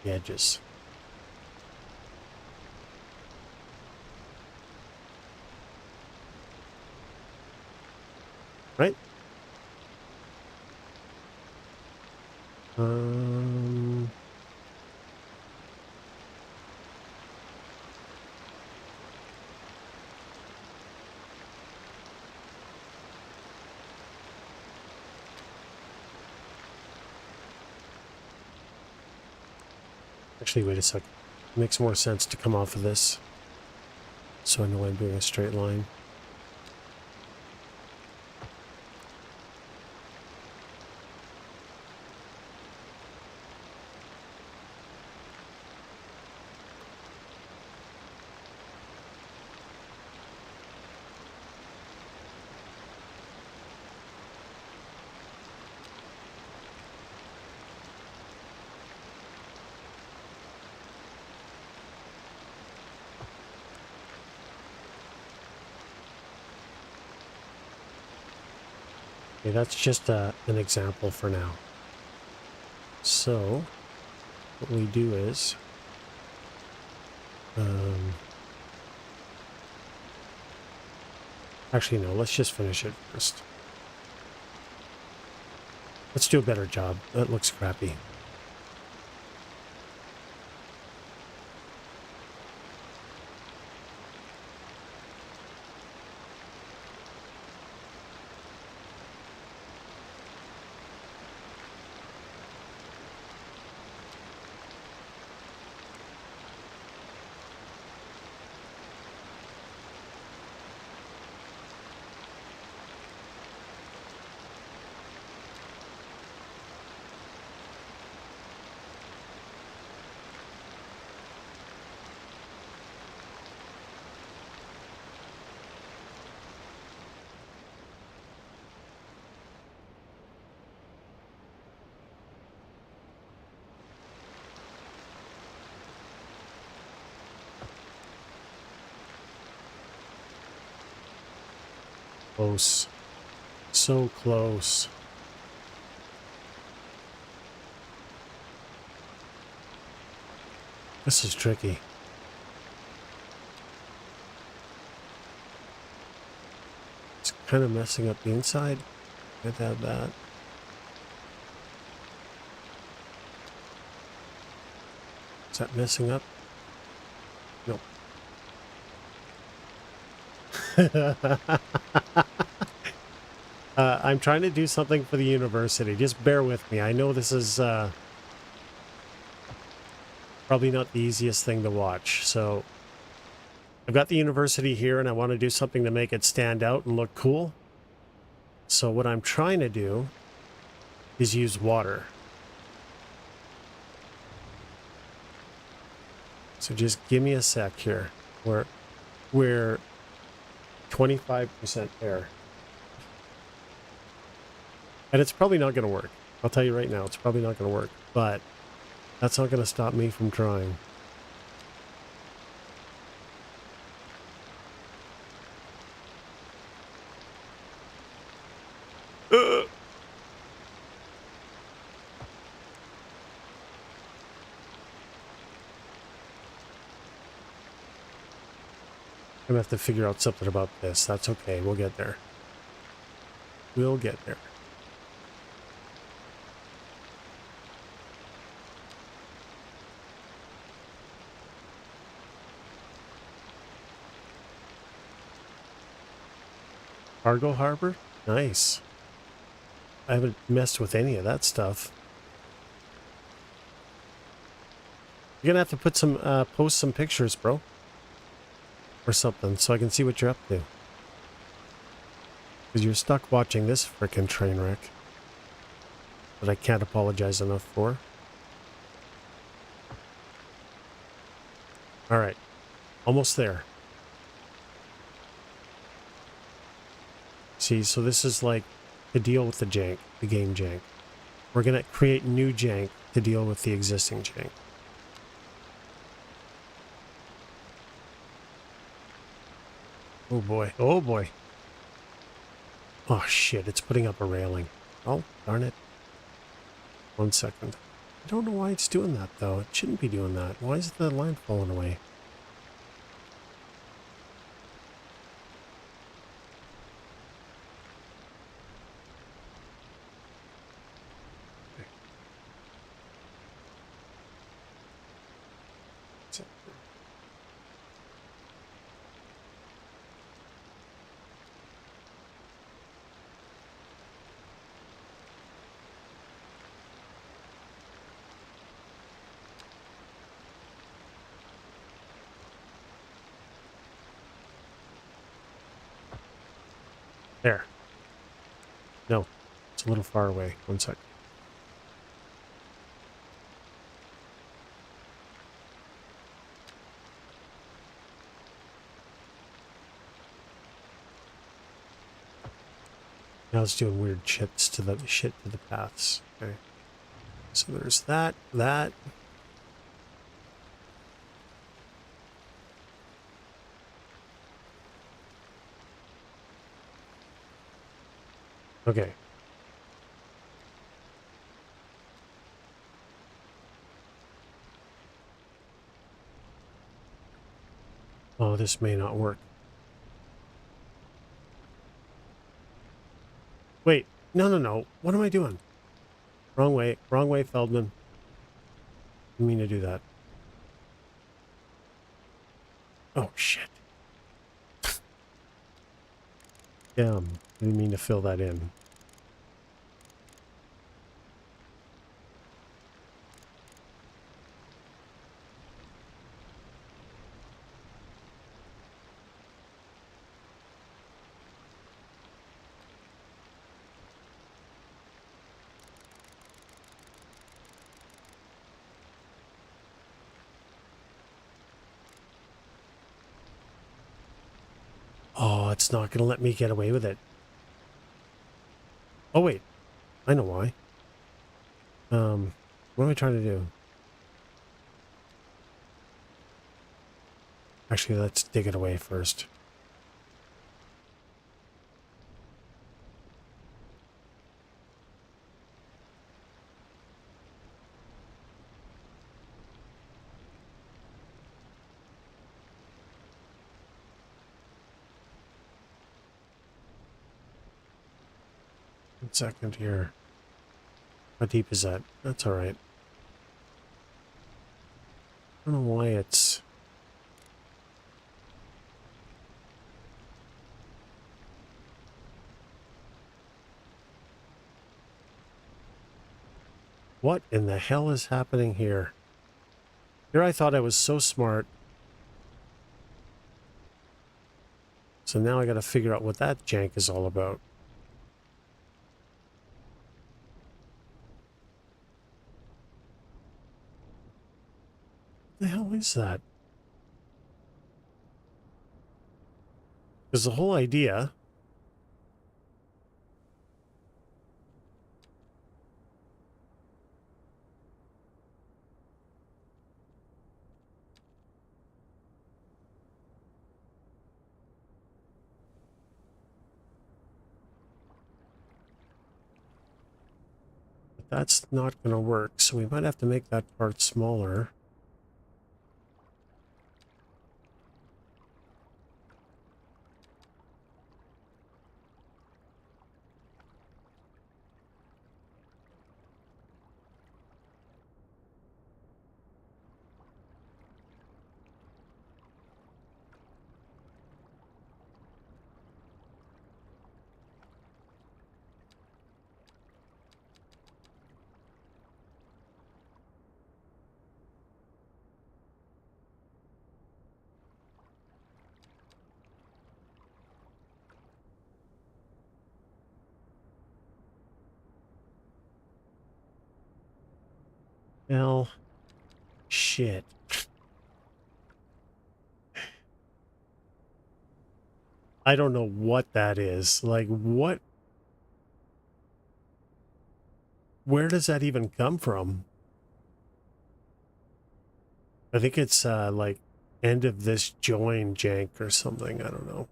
the edges. Right? Actually, wait a second. It makes more sense to come off of this, so I know I'm doing a straight line. Okay, that's just an example for now. So, what we do is, actually no, let's just finish it first. Let's do a better job. That looks crappy. Close. So close. This is tricky. It's kind of messing up the inside. I'd have that. Is that messing up? Nope. I'm trying to do something for the university. Just bear with me. I know this is probably not the easiest thing to watch. So I've got the university here and I want to do something to make it stand out and look cool. So what I'm trying to do is use water. So just give me a sec here. We're 25% air. And it's probably not going to work. I'll tell you right now, it's probably not going to work. But that's not going to stop me from trying. I'm going to have to figure out something about this. That's okay. We'll get there. We'll get there. Cargo harbor? Nice. I haven't messed with any of that stuff. You're gonna have to put some, post some pictures, bro. Or something, so I can see what you're up to. Because you're stuck watching this frickin' train wreck. That I can't apologize enough for. Alright. Almost there. See, so this is like to deal with the jank, the game jank. We're gonna create new jank to deal with the existing jank. Oh boy. Oh boy. Oh shit, it's putting up a railing. Oh, darn it. 1 second. I don't know why it's doing that though. It shouldn't be doing that. Why is the line falling away? There. No, it's a little far away. 1 sec. Now it's doing weird shit to the paths. Okay. So there's that. Okay. Oh, this may not work. Wait. No. What am I doing? Wrong way. Wrong way, Feldman. Didn't mean to do that. Oh, shit. Damn. Didn't mean to fill that in. Oh, it's not going to let me get away with it. Oh, wait. I know why. What am I trying to do? Actually, let's dig it away first. One second here. How deep is that? That's all right. I don't know why it's... What in the hell is happening here? Here I thought I was so smart. So now I gotta figure out what that jank is all about. What the hell is that? Because the whole idea... That's not going to work, so we might have to make that part smaller. Well, shit. I don't know what that is. Like, what? Where does that even come from? I think it's like end of this join jank or something. I don't know.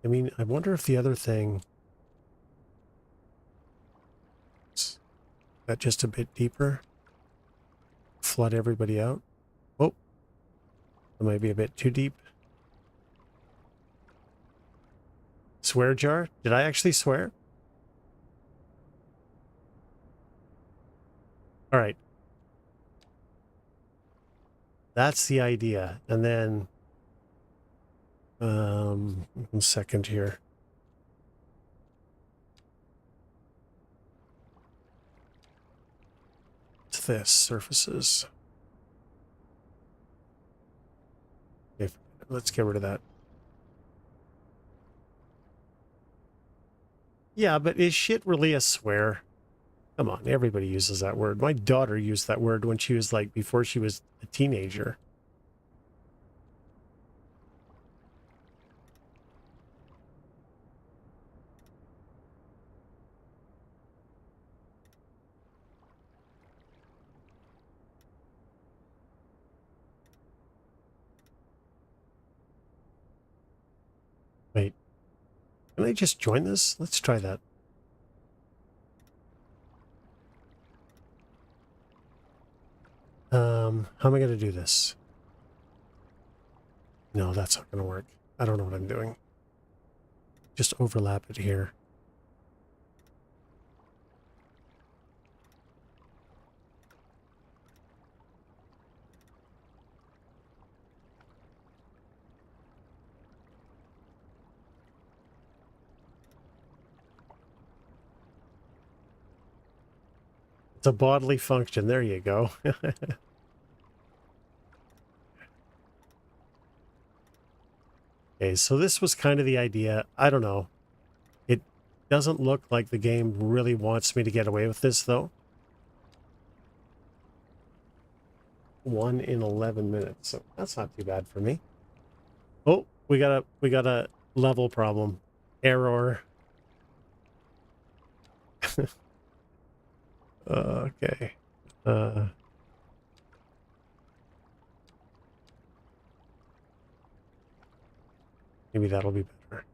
I mean, I wonder if the other thing is that just a bit deeper. Flood everybody out. Oh, it might be a bit too deep. Swear jar? Did I actually swear? All right. That's the idea. And then, 1 second here. What's this? Surfaces. Okay, let's get rid of that. Yeah, but is shit really a swear? Come on, everybody uses that word. My daughter used that word when she was like, before she was a teenager. Wait, can I just join this? Let's try that. How am I going to do this? No, that's not going to work. I don't know what I'm doing. Just overlap it here. It's a bodily function. There you go. Okay, so this was kind of the idea. I don't know. It doesn't look like the game really wants me to get away with this, though. 1 in 11 minutes, so that's not too bad for me. Oh, we got a level problem. Error. Okay. Maybe that'll be better.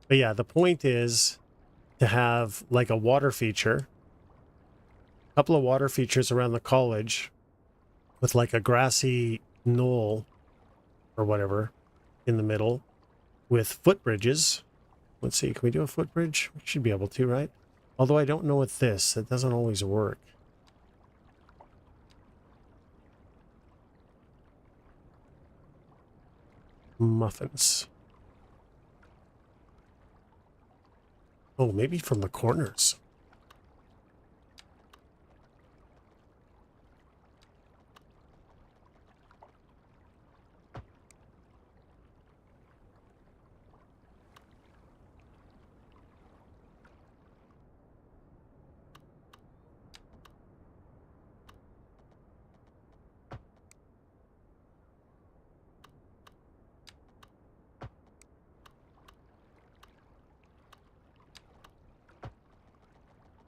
But yeah, the point is to have like a water feature, a couple of water features around the college with like a grassy knoll or whatever in the middle with footbridges. Let's see, can we do a footbridge? We should be able to, right? Although I don't know with this, it doesn't always work. Muffins. Oh, maybe from the corners.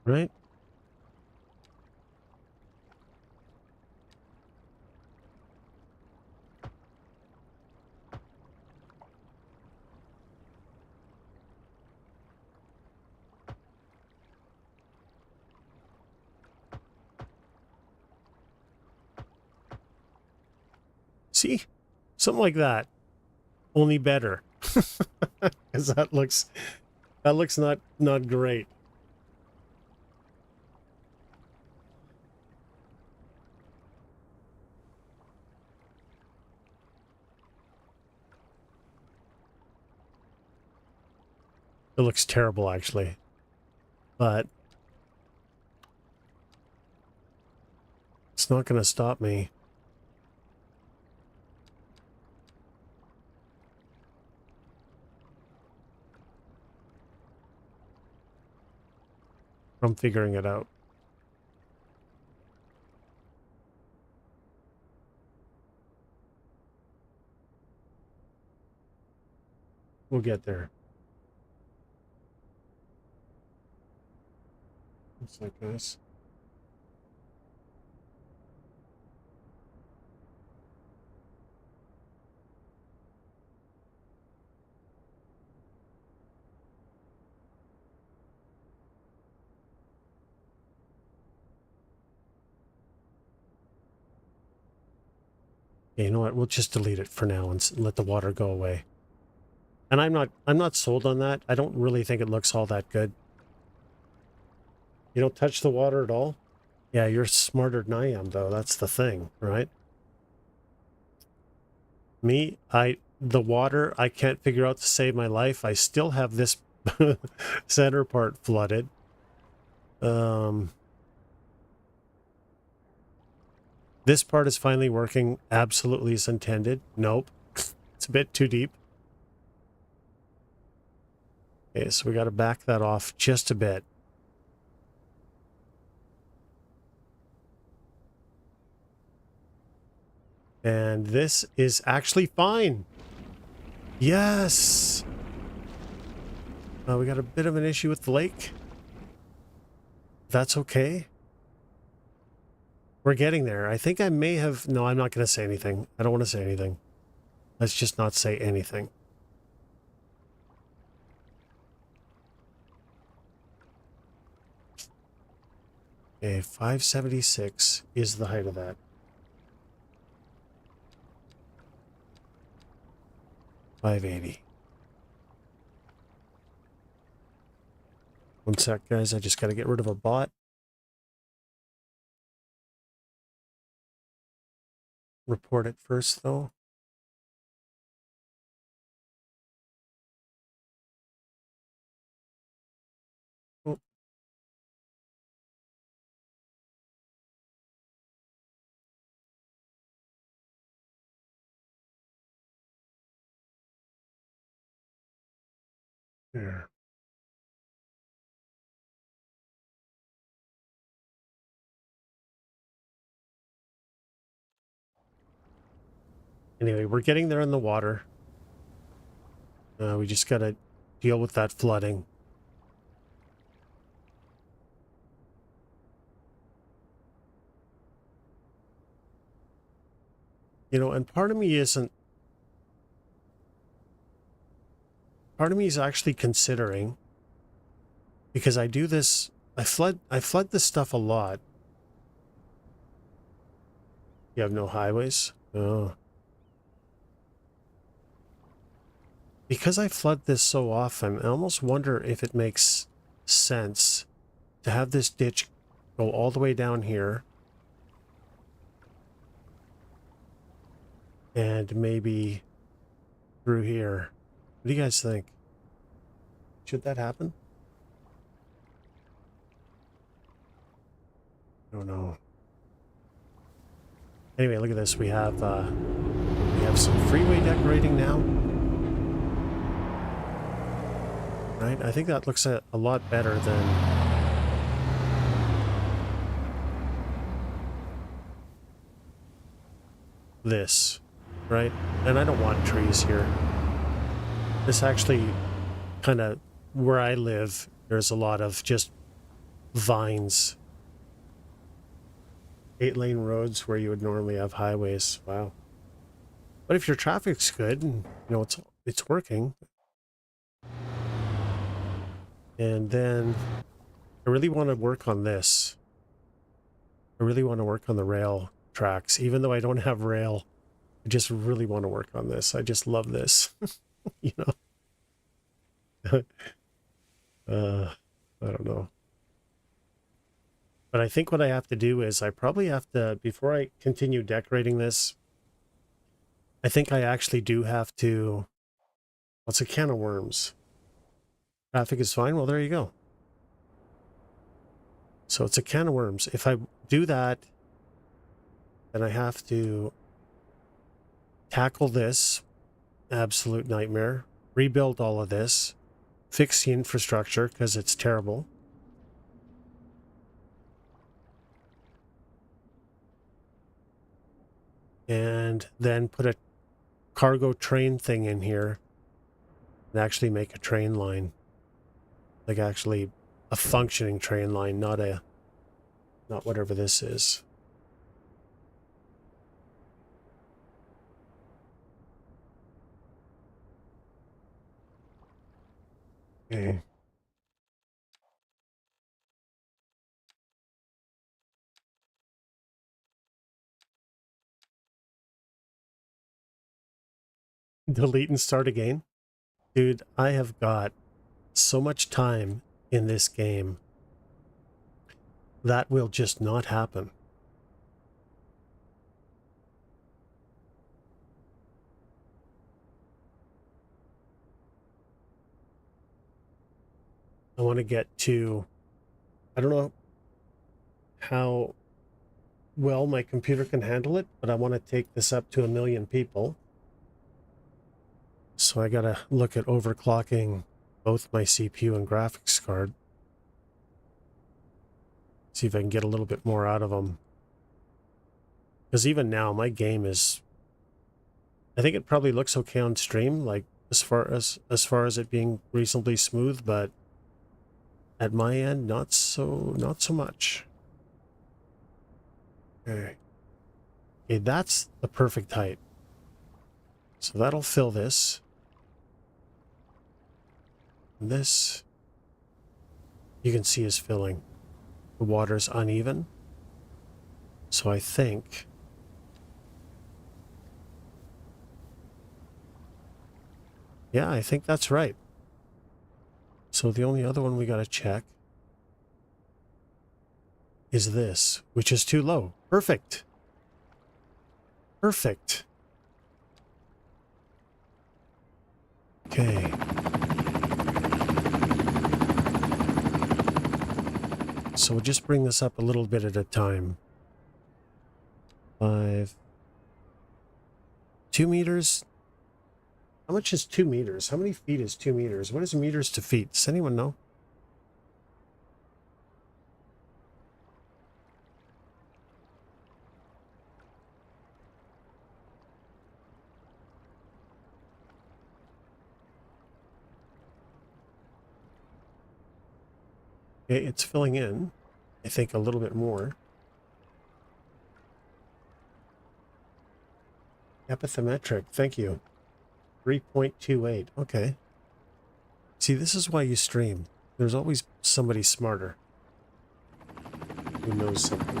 Right? See? Something like that. Only better. Because that looks not great. It looks terrible actually. But it's not gonna stop me. from figuring it out. We'll get there. Looks like this. Okay, you know what? We'll just delete it for now and let the water go away. And I'm not sold on that. I don't really think it looks all that good. You don't touch the water at all? Yeah, you're smarter than I am, though. That's the thing, right? Me, the water, I can't figure out to save my life. I still have this center part flooded. This part is finally working absolutely as intended. Nope. It's a bit too deep. Okay, so we got to back that off just a bit. And this is actually fine. Yes. We got a bit of an issue with the lake. That's okay. We're getting there. I think I may have... No, I'm not going to say anything. I don't want to say anything. Let's just not say anything. Okay, 576 is the height of that. $580. One sec, guys. I just got to get rid of a bot. Report it first, though. Oh. There. Anyway, we're getting there in the water. We just got to deal with that flooding. You know, and part of me isn't... Part of me is actually considering, because I do this... I flood this stuff a lot. You have no highways? Oh. Because I flood this so often, I almost wonder if it makes sense to have this ditch go all the way down here and maybe through here. What do you guys think? Should that happen? I don't know. Anyway, look at this. We have some freeway decorating now. Right? I think that looks a lot better than... this, right? And I don't want trees here. This actually kind of... Where I live, there's a lot of just vines. 8-lane roads where you would normally have highways. Wow. But if your traffic's good and, you know, it's working... And then I really want to work on this. I really want to work on the rail tracks. Even though I don't have rail, I just really want to work on this. I just love this. You know? I don't know. But I think what I have to do is I probably have to, before I continue decorating this, I think I actually do have to... Well, it's a can of worms. Traffic is fine. Well, there you go. So it's a can of worms. If I do that, then I have to tackle this absolute nightmare, rebuild all of this, fix the infrastructure because it's terrible. and then put a cargo train thing in here and actually make a train line. Like actually a functioning train line, not whatever this is. Okay. Delete and start again. Dude, I have got so much time in this game. That will just not happen. I want to get to, I don't know how well my computer can handle it, but I want to take this up to 1 million people. So I got to look at overclocking both my CPU and graphics card. See if I can get a little bit more out of them. Because even now, my game is, I think it probably looks okay on stream, like as far as it being reasonably smooth, but at my end, not so much. Okay. Okay, that's the perfect height. So that'll fill this. And this, you can see, is filling. The water's uneven. So I think yeah, I think that's right. So the only other one we got to check is this, which is too low. Perfect. Perfect. Okay. So we'll just bring this up a little bit at a time. 5. 2 meters. How much is 2 meters? How many feet is 2 meters? What is meters to feet? Does anyone know? Okay, it's filling in. I think a little bit more. Epithymetric, thank you. 3.28, okay. See, this is why you stream. There's always somebody smarter who knows something.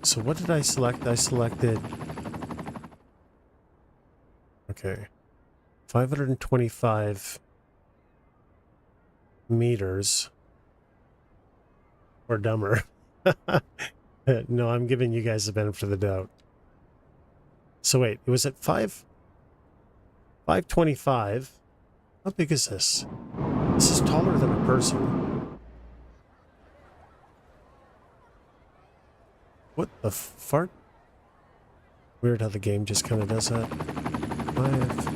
So what did I select? I selected... Okay. 525 meters. Or dumber. No, I'm giving you guys the benefit of the doubt. So wait, it was at 525. How big is this? This is taller than a person. What the fart? Weird how the game just kind of does that. 5.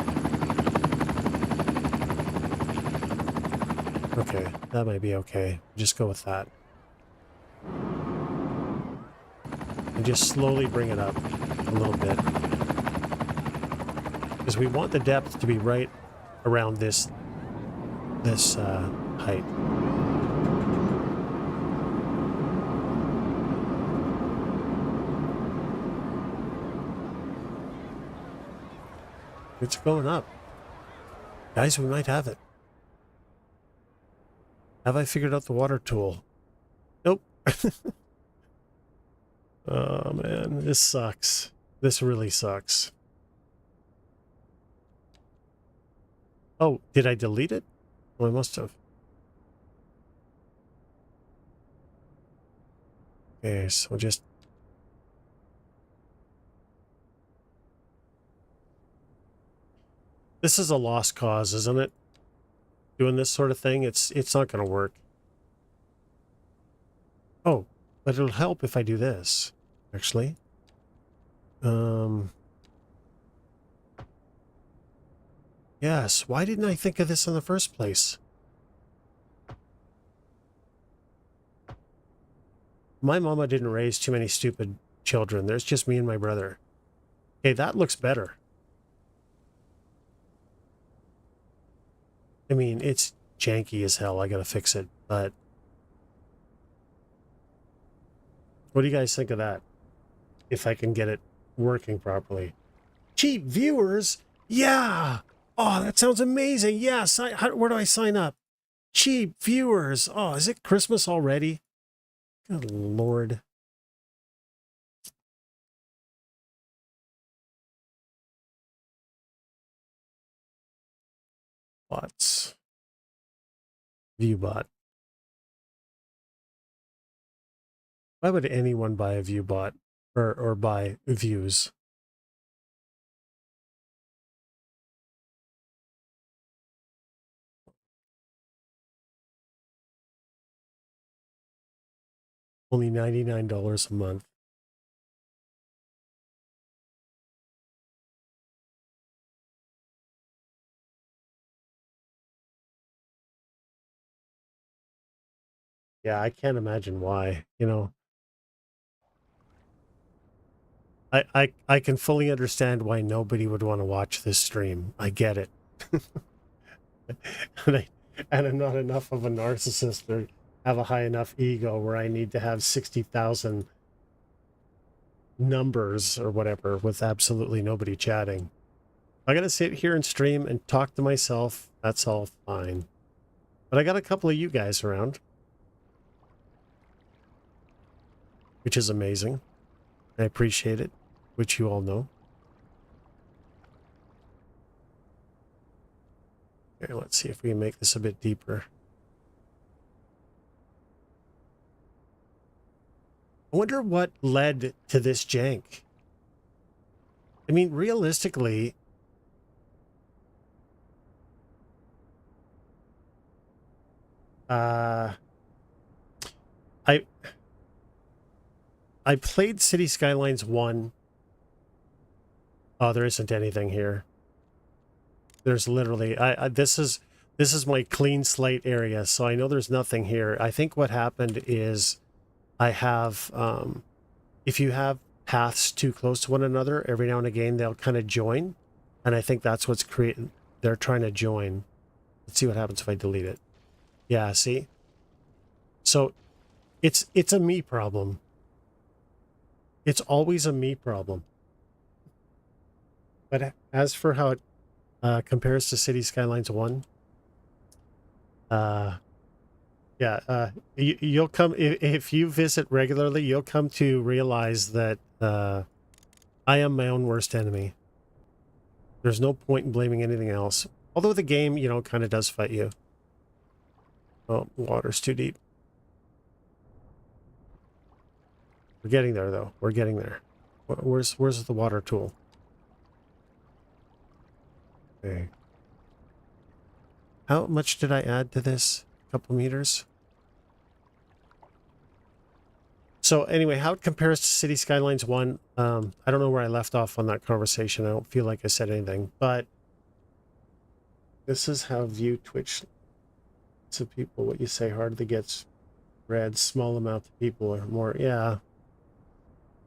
Okay, that might be okay. Just go with that. And just slowly bring it up a little bit. Because we want the depth to be right around this height. It's going up. Guys, we might have it. Have I figured out the water tool? Nope. Oh man, this sucks. This really sucks. Oh, did I delete it? Well, I must have. Okay, so just... This is a lost cause, isn't it? Doing this sort of thing, it's not going to work. Oh, but it'll help if I do this, actually. Yes, why didn't I think of this in the first place? my mama didn't raise too many stupid children. There's just me and my brother. Okay, that looks better. I mean, it's janky as hell. I gotta fix it. But what do you guys think of that? If I can get it working properly. Cheap viewers? Yeah! Oh, that sounds amazing. Yeah, where do I sign up? Cheap viewers. Oh, is it Christmas already? Good Lord. Bots. Viewbot. Why would anyone buy a Viewbot or buy views? Only $99 a month. Yeah, I can't imagine why, you know. I can fully understand why nobody would want to watch this stream. I get it. and I'm not enough of a narcissist or have a high enough ego where I need to have 60,000 numbers or whatever with absolutely nobody chatting. I gotta sit here and stream and talk to myself. That's all fine. But I got a couple of you guys around, which is amazing. I appreciate it, which you all know. Okay, let's see if we can make this a bit deeper. I wonder what led to this jank. I mean, realistically, I played City Skylines 1. Oh, there isn't anything here. There's literally this is my clean slate area, so I know there's nothing here. I think what happened is I have if you have paths too close to one another, every now and again they'll kind of join, and I think that's what's creating. They're trying to join. Let's see what happens if I delete it. Yeah, see? So it's a me problem. It's always a me problem. But as for how it compares to City Skylines 1, yeah, you'll come, if you visit regularly, you'll come to realize that I am my own worst enemy. There's no point in blaming anything else. Although the game, you know, kind of does fight you. Oh, water's too deep. We're getting there, though. We're getting there. Where's the water tool? Okay. How much did I add to this? A couple meters? So anyway, how it compares to City Skylines 1, I don't know where I left off on that conversation. I don't feel like I said anything, but this is how view Twitch to people. What you say hardly gets read. Small amount of people or more. Yeah.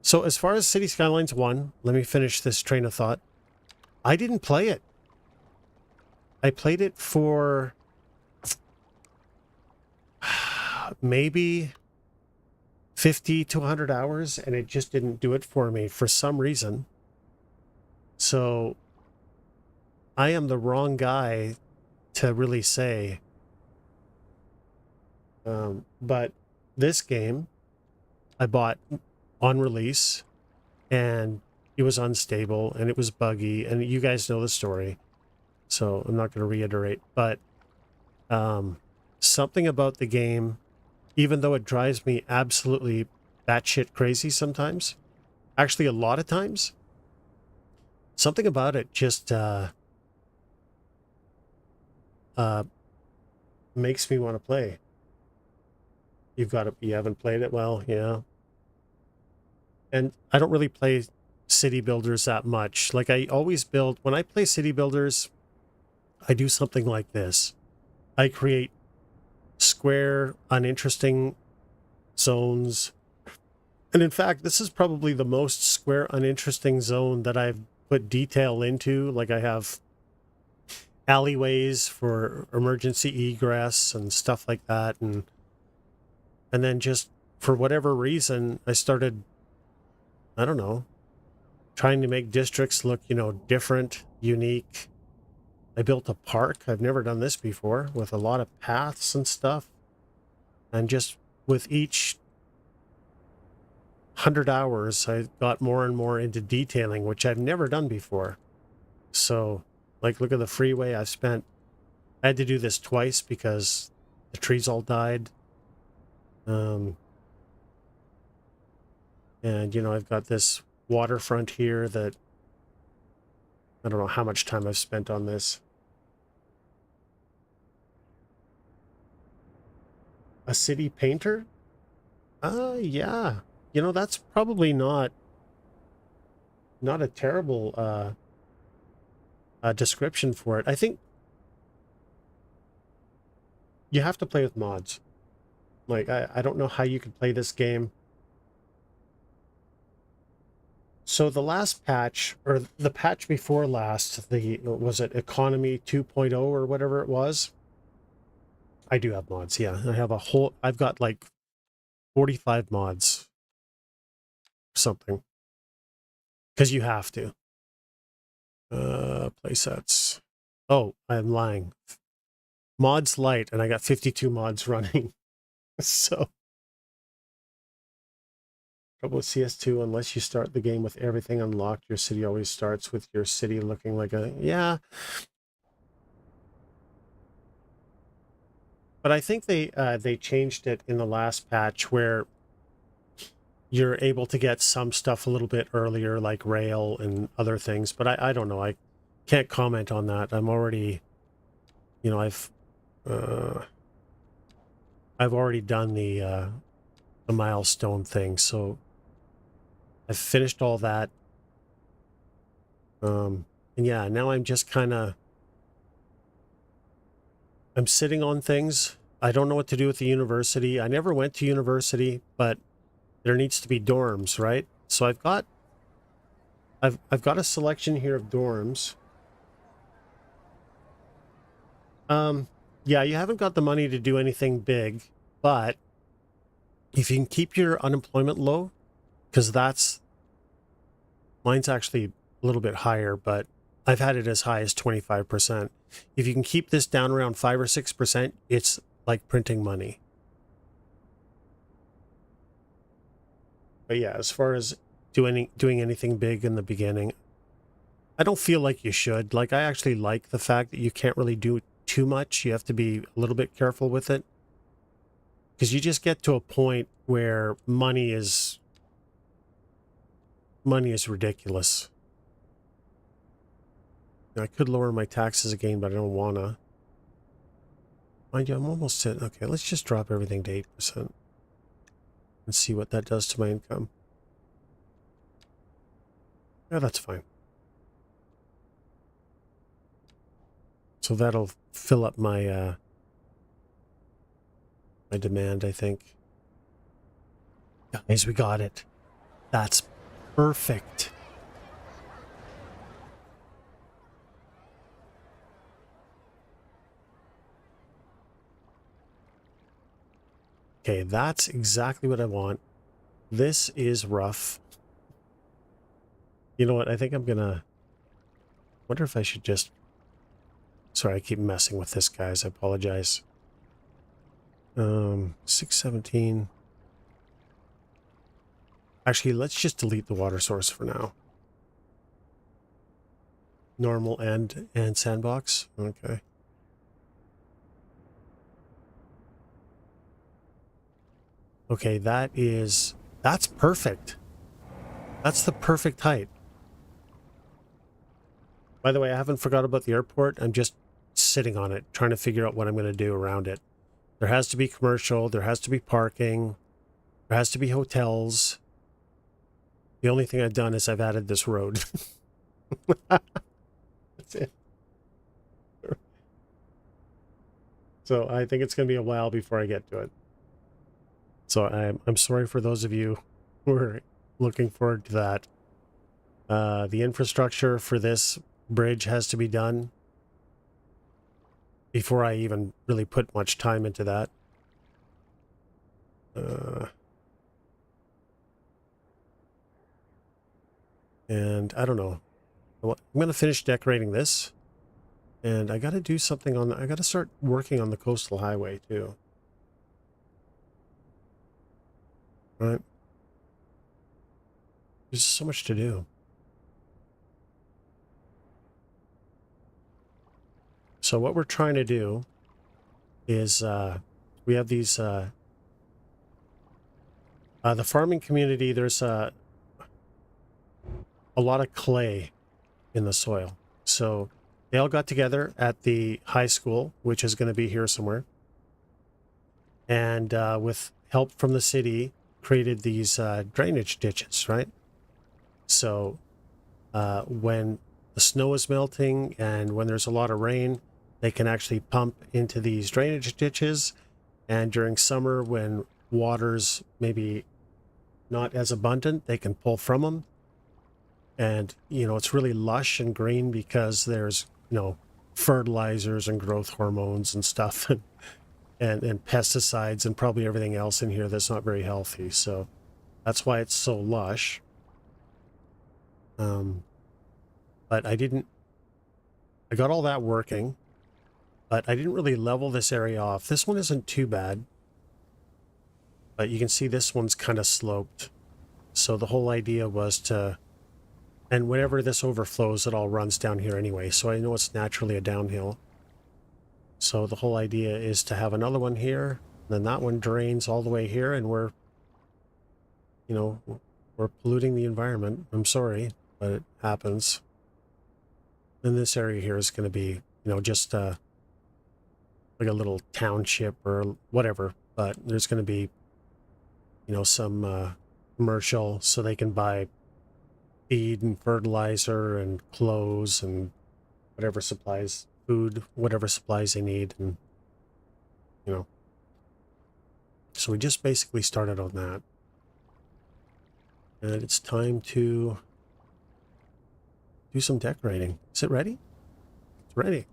So as far as City Skylines 1, let me finish this train of thought. I didn't play it. I played it for maybe 50 to 100 hours, and it just didn't do it for me for some reason. So I am the wrong guy to really say. But this game I bought on release, and it was unstable and it was buggy, and you guys know the story, so I'm not going to reiterate, but something about the game, even though it drives me absolutely batshit crazy sometimes, actually a lot of times, something about it just makes me want to play. You haven't played it? Well, yeah. And I don't really play city builders that much. Like, I always build, when I play city builders, I do something like this. I create square, uninteresting zones And in fact, this is probably the most square uninteresting zone that I've put detail into. Like I have alleyways for emergency egress and stuff like that. And then just for whatever reason, I started, I don't know, trying to make districts look, different, unique. I built a park. I've never done this before, with a lot of paths and stuff. And just with each 100 hours, I got more and more into detailing, which I've never done before. So, like, look at the freeway. I had to do this twice because the trees all died. And, I've got this waterfront here that I don't know how much time I've spent on this. A city painter? Yeah. That's probably not a terrible description for it. I think you have to play with mods. Like, I don't know how you could play this game. So the last patch, or the patch before last, was it Economy 2.0 or whatever it was? I do have mods, yeah. I've got like 45 mods. Something. Because you have to. Playsets. Oh, I'm lying. Mods light, and I got 52 mods running. So, trouble with CS2, unless you start the game with everything unlocked, your city always starts with your city looking like yeah. But I think they changed it in the last patch where you're able to get some stuff a little bit earlier, like rail and other things. But I don't know. I can't comment on that. I'm already, I've already done the milestone thing, so I've finished all that. And yeah, now I'm just I'm sitting on things. I don't know what to do with the university. I never went to university, but there needs to be dorms, right? So I've got a selection here of dorms. Yeah, you haven't got the money to do anything big, but if you can keep your unemployment low, because mine's actually a little bit higher, but I've had it as high as 25%. If you can keep this down around 5 or 6%, it's like printing money. But yeah, as far as doing anything big in the beginning, I don't feel like you should. Like, I actually like the fact that you can't really do too much. You have to be a little bit careful with it. Because you just get to a point where money is ridiculous. Now, I could lower my taxes again, but I don't want to. Mind you, I'm almost at... Okay, let's just drop everything to 8% and see what that does to my income. Yeah, that's fine. So that'll fill up my my demand, I think. Guys, we got it. That's perfect. Okay, that's exactly what I want. This is rough. You know what? I think I'm gonna... Wonder if I should just... Sorry, I keep messing with this, guys. I apologize. 617. Actually, let's just delete the water source for now. Normal and sandbox. Okay. Okay, that's perfect. That's the perfect height. By the way, I haven't forgot about the airport. I'm just sitting on it, trying to figure out what I'm going to do around it. There has to be commercial. There has to be parking. There has to be hotels. The only thing I've done is I've added this road. That's it. So I think it's going to be a while before I get to it. So I'm sorry for those of you We're looking forward to that. The infrastructure for this bridge has to be done before I even really put much time into that. And I don't know. I'm going to finish decorating this. And I got to do something on... I got to start working on the coastal highway, too. All right. There's so much to do. So what we're trying to do is we have these... the farming community, there's a lot of clay in the soil. So they all got together at the high school, which is going to be here somewhere. And with help from the city, created these drainage ditches, right? So when the snow is melting and when there's a lot of rain, they can actually pump into these drainage ditches. And during summer, when water's maybe not as abundant, they can pull from them. And, you know, it's really lush and green because there's, you know, fertilizers and growth hormones and stuff and pesticides and probably everything else in here that's not very healthy. So that's why it's so lush. But I got all that working, but I didn't really level this area off. This one isn't too bad, but you can see this one's kind of sloped. So the whole idea was to, and whenever this overflows, it all runs down here anyway. So I know it's naturally a downhill. So the whole idea is to have another one here, then that one drains all the way here, and we're, you know, we're polluting the environment. I'm sorry, but it happens. And this area here is going to be, you know, just like a little township or whatever, but there's going to be, you know, some commercial so they can buy feed and fertilizer and clothes and whatever supplies, food, whatever supplies they need. And, you know, so we just basically started on that. And it's time to do some decorating. Is it ready? It's ready.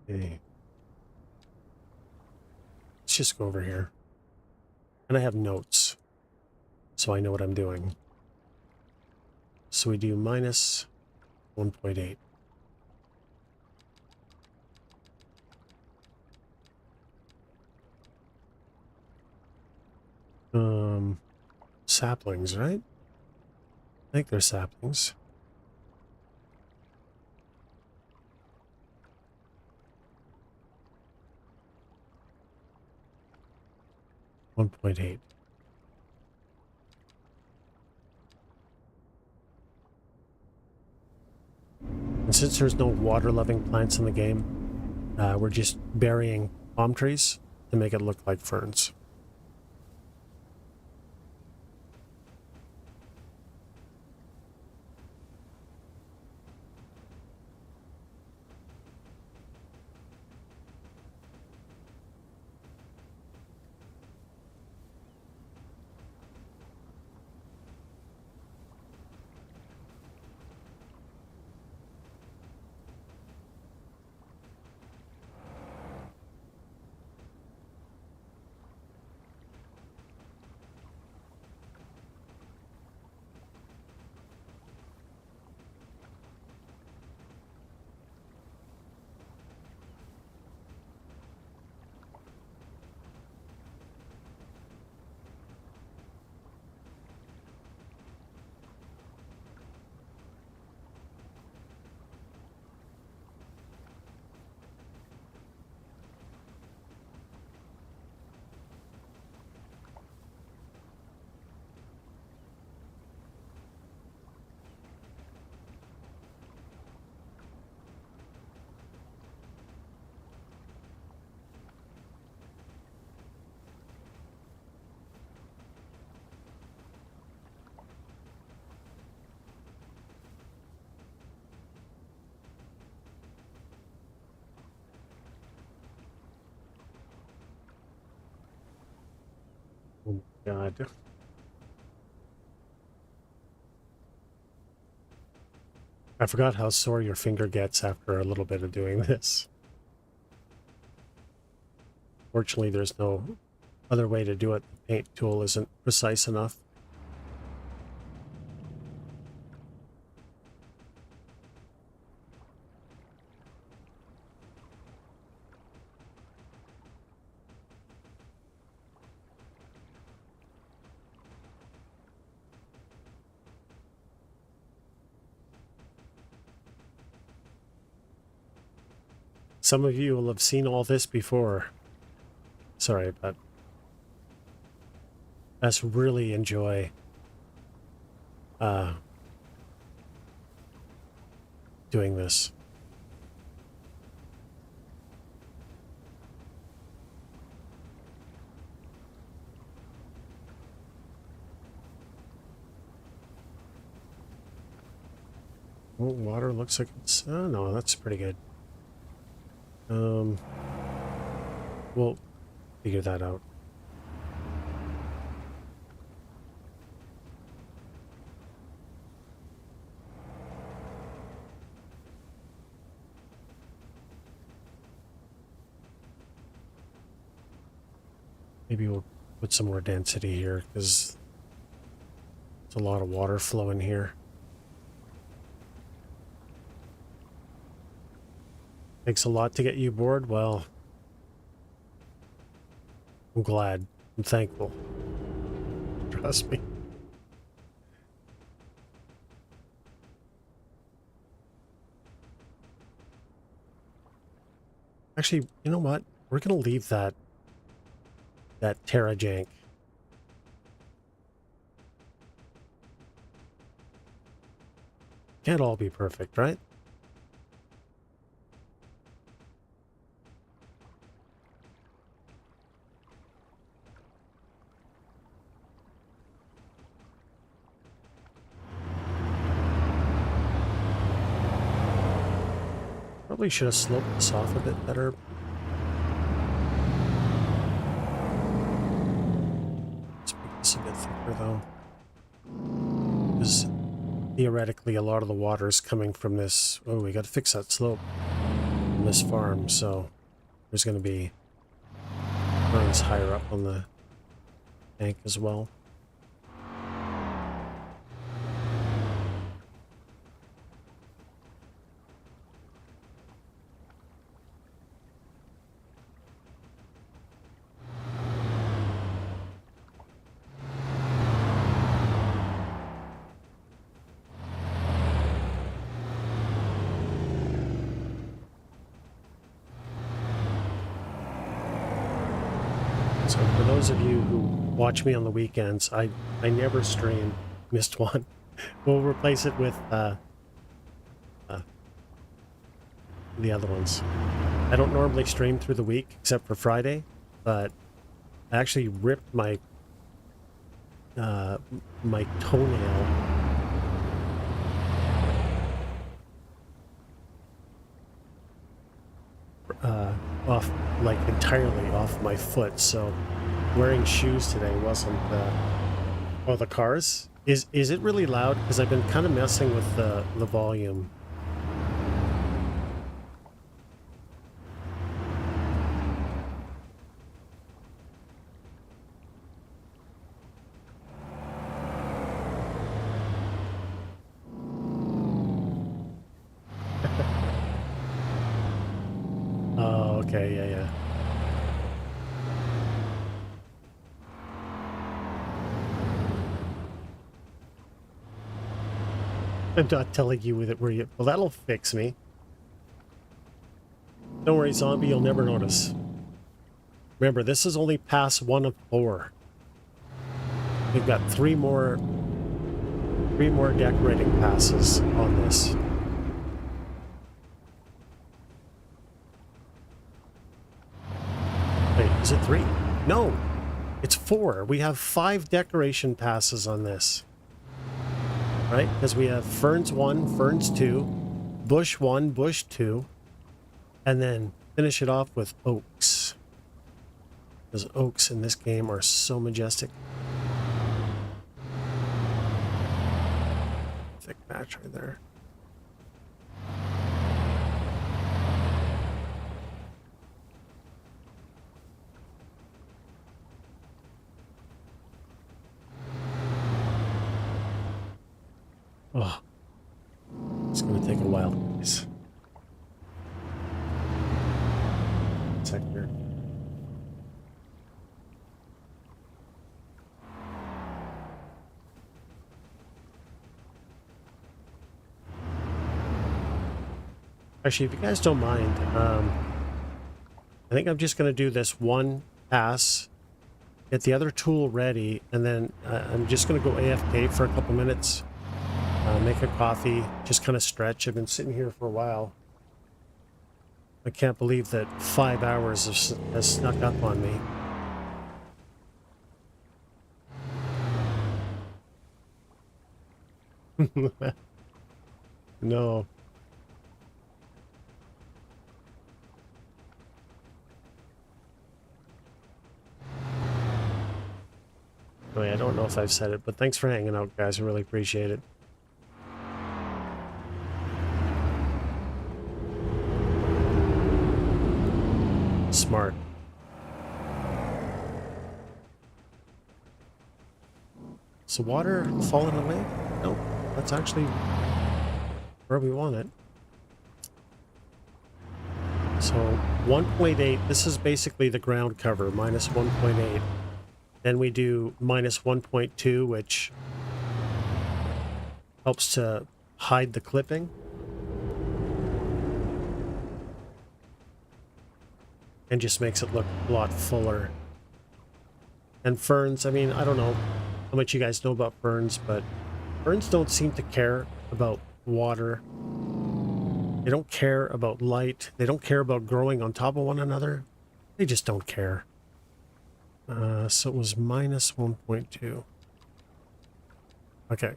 Okay. Let's just go over here. And I have notes, so I know what I'm doing. So we do minus 1.8. Saplings, right? I think they're saplings. $1.8. And since there's no water-loving plants in the game, we're just burying palm trees to make it look like ferns. Oh my God. I forgot how sore your finger gets after a little bit of doing this. Fortunately, there's no other way to do it. The paint tool isn't precise enough. Some of you will have seen all this before. Sorry, but us really enjoy doing this. Oh, water looks like it's... Oh, no, that's pretty good. We'll figure that out. Maybe we'll put some more density here because there's a lot of water flowing here. Takes a lot to get you bored. Well, I'm glad. I'm thankful. Trust me. Actually, you know what? We're gonna leave that Terra jank. Can't all be perfect, right? Probably should have sloped this off a bit better. Let's make this a bit thicker though. Because theoretically a lot of the water is coming from this... Oh, we got to fix that slope from this farm, so there's going to be runs higher up on the bank as well. So for those of you who watch me on the weekends, I never stream Missed One. We'll replace it with the other ones. I don't normally stream through the week except for Friday, but I actually ripped my my toenail off, like entirely off my foot, so wearing shoes today wasn't oh, the cars? Is it really loud? Because I've been kind of messing with the volume. Oh, okay, yeah. I'm not telling you with it where you... Well, that'll fix me. Don't worry, zombie, you'll never notice. Remember, this is only pass 1 of 4. We've got three more decorating passes on this. Wait, is it 3? No, it's 4. We have 5 decoration passes on this. Right? Because we have Ferns 1, Ferns 2, Bush 1, Bush 2, and then finish it off with Oaks. Those oaks in this game are so majestic. Thick match right there. Oh, it's going to take a while, guys. Sector. Actually, if you guys don't mind, I think I'm just going to do this one pass, get the other tool ready, and then I'm just going to go AFK for a couple minutes, make a coffee, just kind of stretch. I've been sitting here for a while. I can't believe that 5 hours has snuck up on me. No. I don't know if I've said it, but thanks for hanging out, guys. I really appreciate it. Smart. So water falling away? Nope. That's actually where we want it. So 1.8, this is basically the ground cover, minus 1.8. Then we do minus 1.2, which helps to hide the clipping. And just makes it look a lot fuller. And ferns, I mean, I don't know how much you guys know about ferns, but ferns don't seem to care about water. They don't care about light. They don't care about growing on top of one another. They just don't care. So it was minus 1.2. Okay.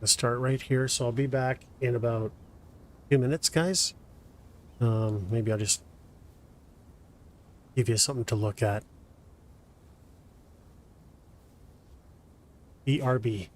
Let's start right here. So I'll be back in about 2 minutes, guys. Maybe I'll just give you something to look at. BRB.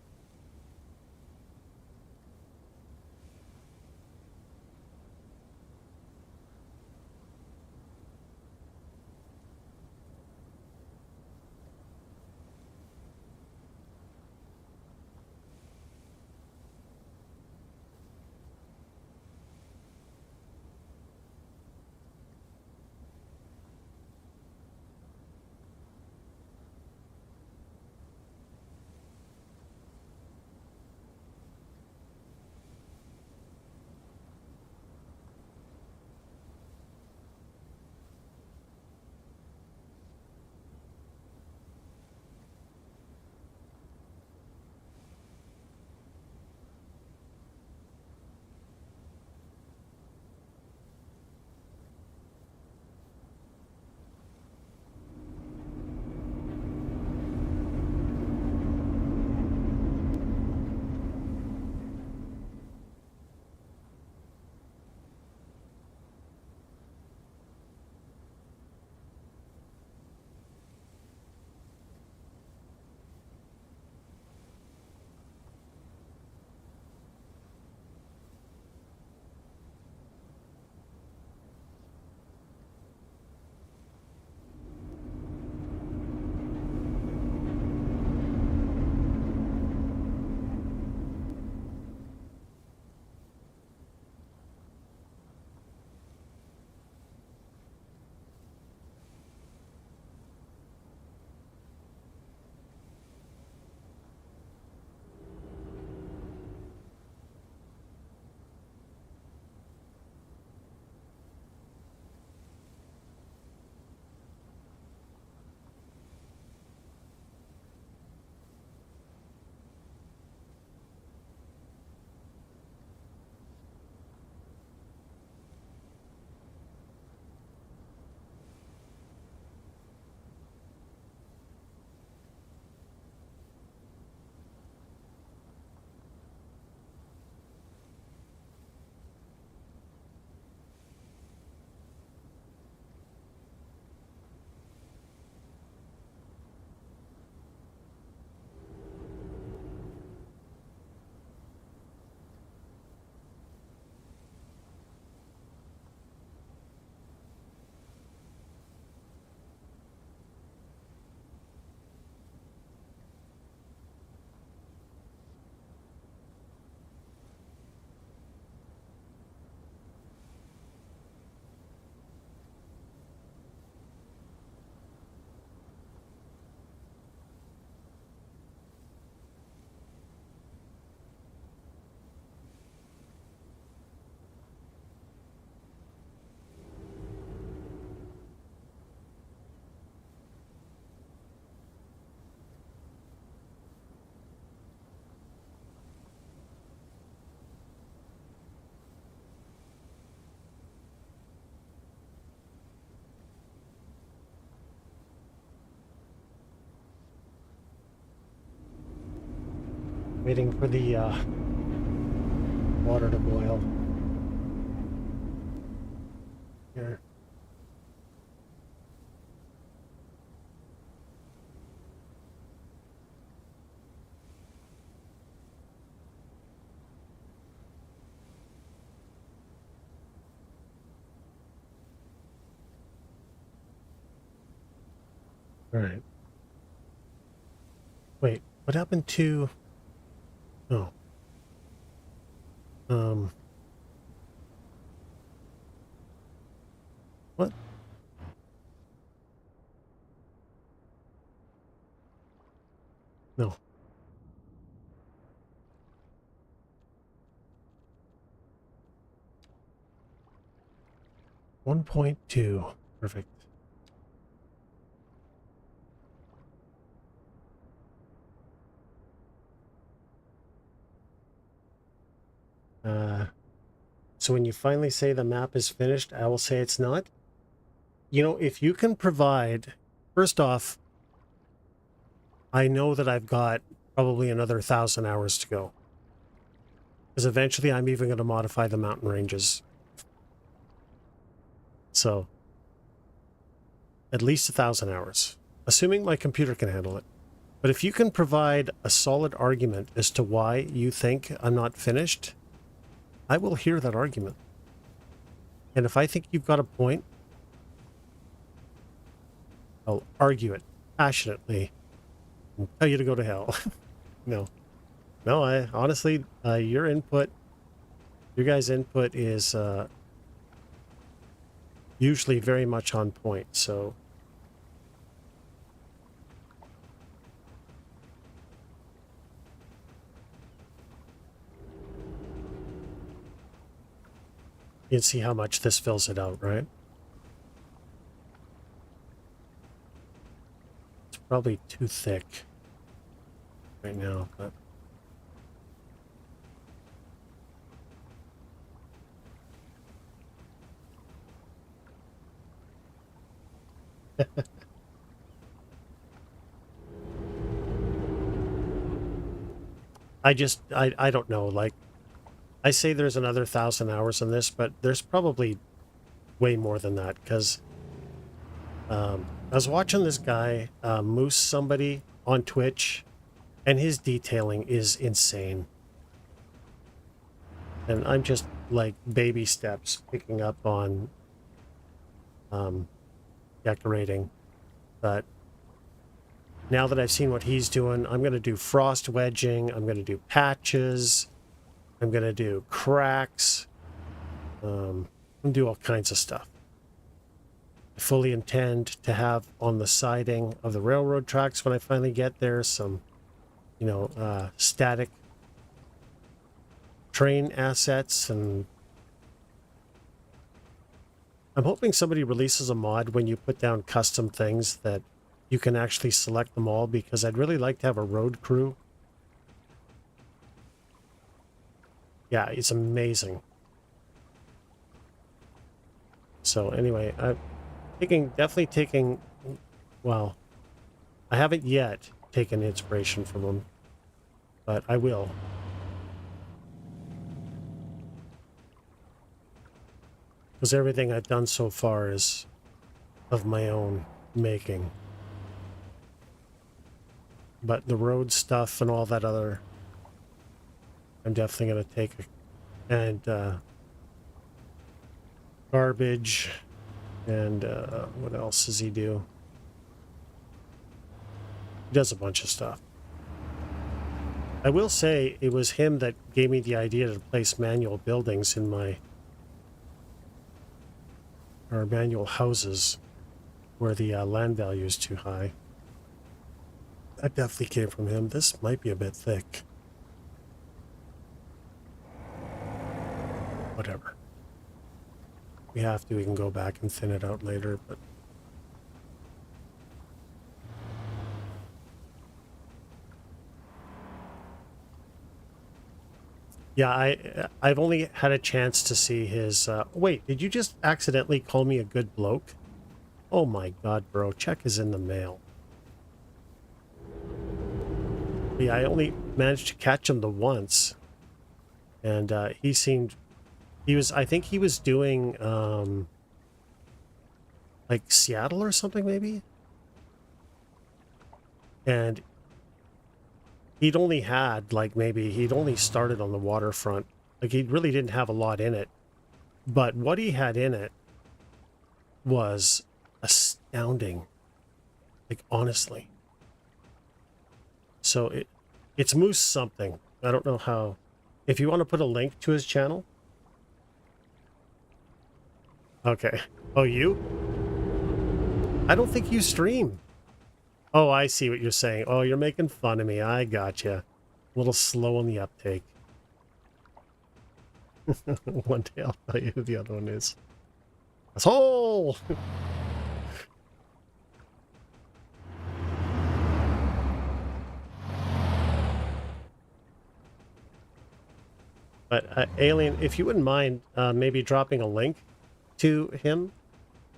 Waiting for the water to boil. Here. All right. Wait, what happened to... Oh. What? No. $1.2. Perfect. So when you finally say the map is finished, I will say it's not. You know, if you can provide, first off, I know that I've got probably another 1,000 hours to go. Because eventually I'm even going to modify the mountain ranges. So, at least 1,000 hours, assuming my computer can handle it. But if you can provide a solid argument as to why you think I'm not finished, I will hear that argument. And if I think you've got a point, I'll argue it passionately and tell you to go to hell. No, I honestly, your guys' input is usually very much on point. So you can see how much this fills it out, right? It's probably too thick right now, but I don't know. Like, I say there's another 1,000 hours in this, but there's probably way more than that, because I was watching this guy moose somebody on Twitch, and his detailing is insane. And I'm just like baby steps picking up on decorating. But now that I've seen what he's doing, I'm going to do frost wedging. I'm going to do patches. I'm going to do cracks. I'm going to do all kinds of stuff. I fully intend to have on the siding of the railroad tracks when I finally get there some, you know, static train assets. And I'm hoping somebody releases a mod when you put down custom things that you can actually select them all, because I'd really like to have a road crew. Yeah, it's amazing. So anyway, I'm definitely taking, well, I haven't yet taken inspiration from them, but I will. Because everything I've done so far is of my own making. But the road stuff and all that other, I'm definitely going to take. And garbage. And what else does he do? He does a bunch of stuff. I will say it was him that gave me the idea to place manual buildings in our manual houses where the land value is too high. That definitely came from him. This might be a bit thick. Whatever. We have to, we can go back and thin it out later, but yeah, I've only had a chance to see his wait, did you just accidentally call me a good bloke? Oh my god, bro, check is in the mail. Yeah, I only managed to catch him the once. And I think he was doing like Seattle or something maybe. And he'd only had like he'd only started on the waterfront. Like he really didn't have a lot in it. But what he had in it was astounding. Like honestly. So it's Moose something. I don't know how. If you want to put a link to his channel. Okay. Oh, you? I don't think you stream. Oh, I see what you're saying. Oh, you're making fun of me. I gotcha. A little slow on the uptake. One day I'll tell you who the other one is. Asshole! But Alien, if you wouldn't mind maybe dropping a link to him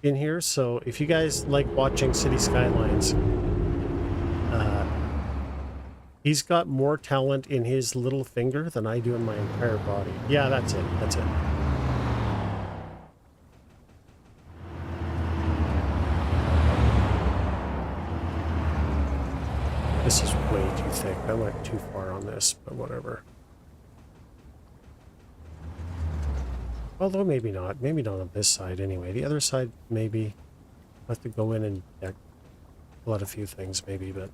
in here. So if you guys like watching City Skylines, he's got more talent in his little finger than I do in my entire body. Yeah, that's it. That's it. This is way too thick. I went too far on this, but whatever. Although maybe not. Maybe not on this side anyway. The other side, maybe. I'll have to go in and pull out a few things maybe, but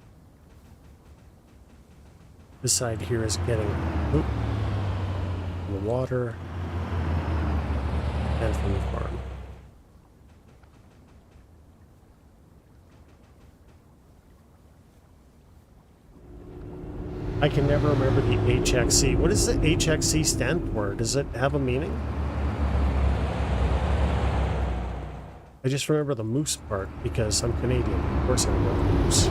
this side here is getting from the water and from the farm. I can never remember the HXC. What does the HXC stand for? Does it have a meaning? I just remember the moose part because I'm Canadian. Of course I remember the moose.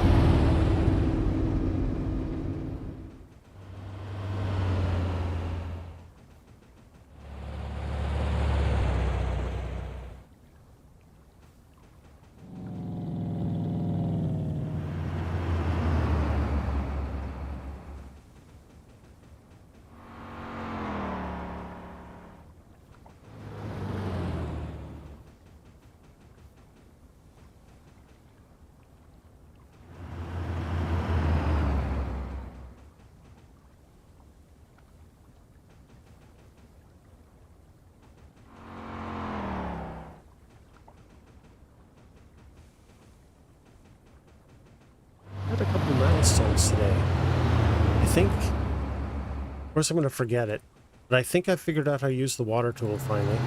Had a couple milestones today. I think, of course I'm going to forget it, but I think I figured out how to use the water tool finally.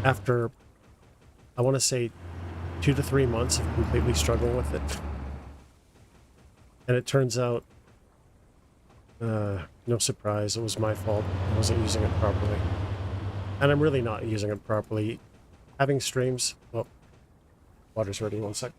After, I want to say, 2 to 3 months of completely struggling with it. And it turns out, no surprise, it was my fault. I wasn't using it properly. And I'm really not using it properly. Having streams, well, water's ready, 1 sec.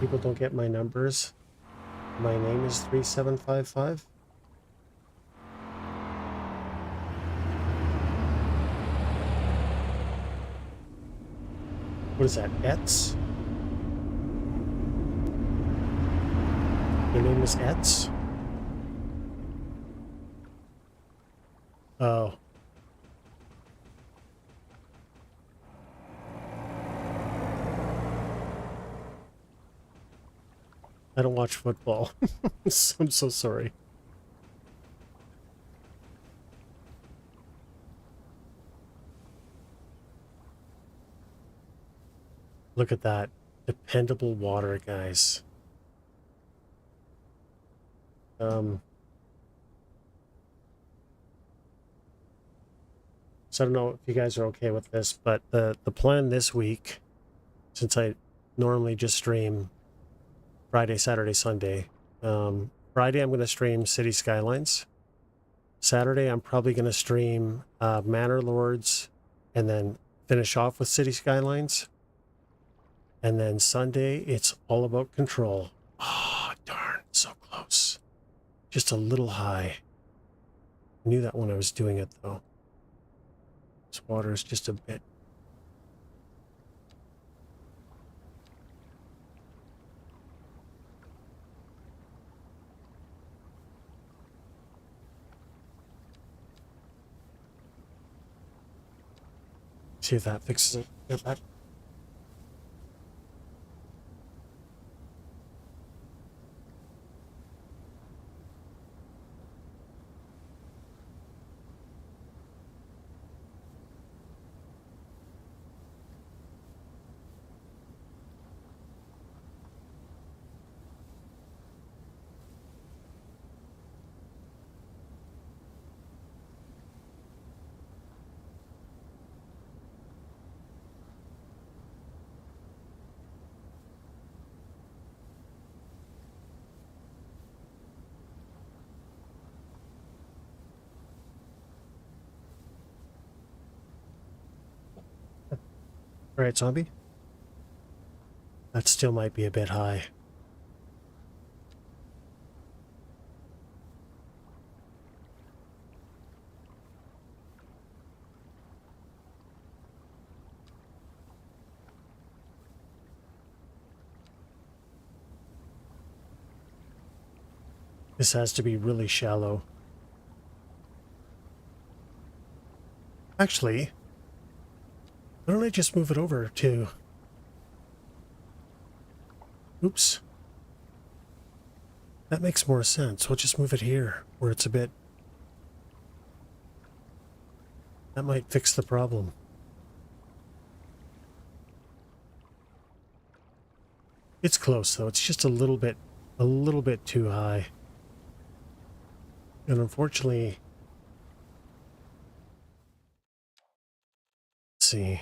people don't get my numbers. My name is 3755. What is that? Etz? Your name is Etz? Oh. I don't watch football. I'm so sorry. Look at that. Dependable water, guys. So I don't know if you guys are okay with this, but the plan this week, since I normally just stream Friday, Saturday, Sunday. Friday, I'm going to stream City Skylines. Saturday, I'm probably going to stream Manor Lords and then finish off with City Skylines. And then Sunday, it's all about Control. Oh, darn, so close. Just a little high. I knew that when I was doing it, though. This water is just a bit. See if that fixes it. Get back. All right, zombie. That still might be a bit high. This has to be really shallow. Actually, why don't I just move it over to... Oops. That makes more sense. We'll just move it here, where it's a bit... That might fix the problem. It's close, though. It's just a little bit too high. And unfortunately... Let's see.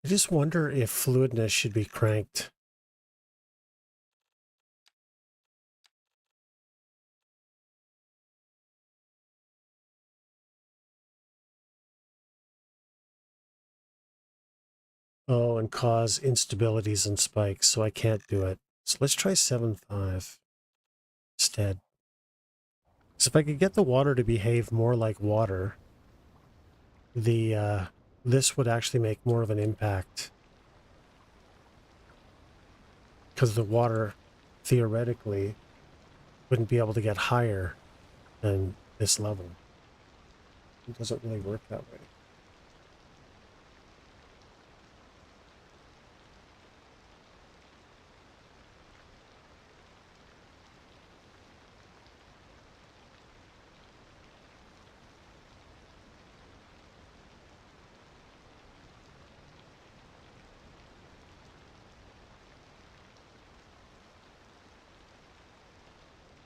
I just wonder if fluidness should be cranked. Oh, and cause instabilities and spikes, so I can't do it. So let's try 7.5 instead. So if I could get the water to behave more like water, this would actually make more of an impact. Because the water, theoretically, wouldn't be able to get higher than this level. It doesn't really work that way.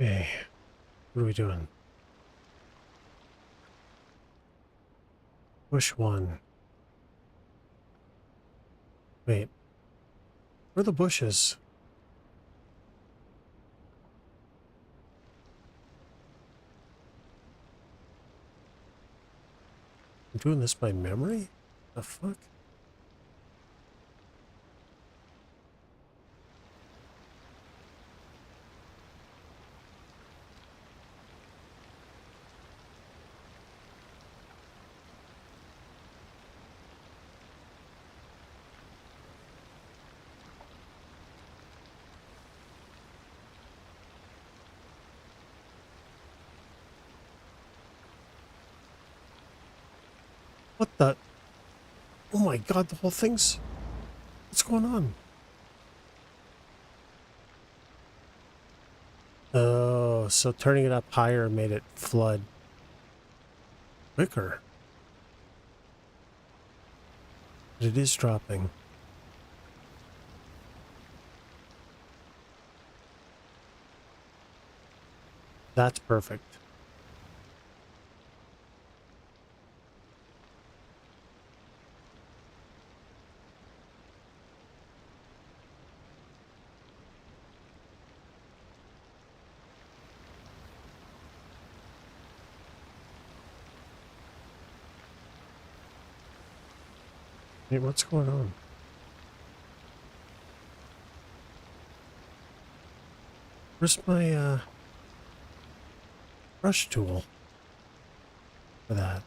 Okay, what are we doing? Push 1. Wait, where are the bushes? I'm doing this by memory? The fuck? the? Oh my god, the whole thing's... What's going on? Oh, so turning it up higher made it flood quicker. But it is dropping. That's perfect. Hey, what's going on? Where's my brush tool for that?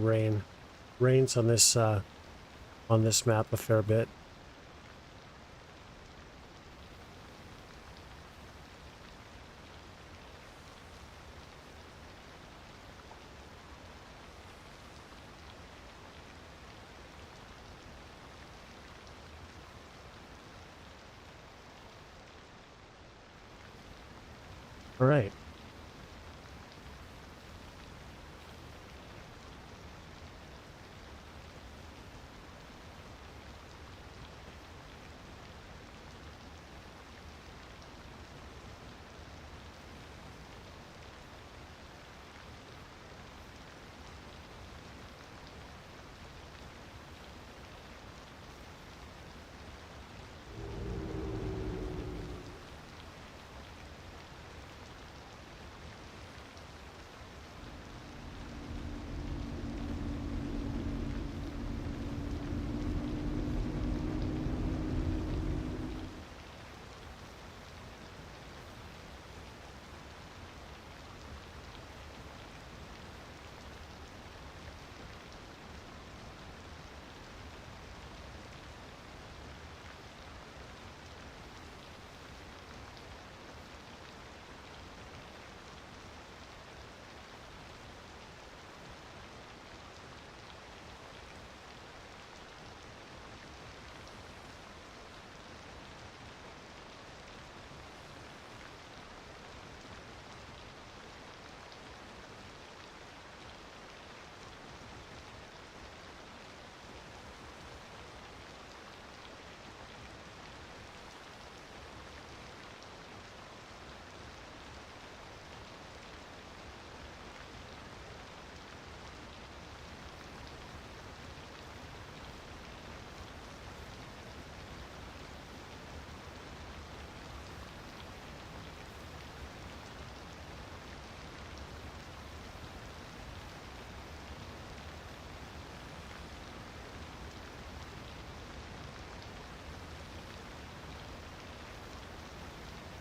Rain. Rains on this map a fair bit. All right.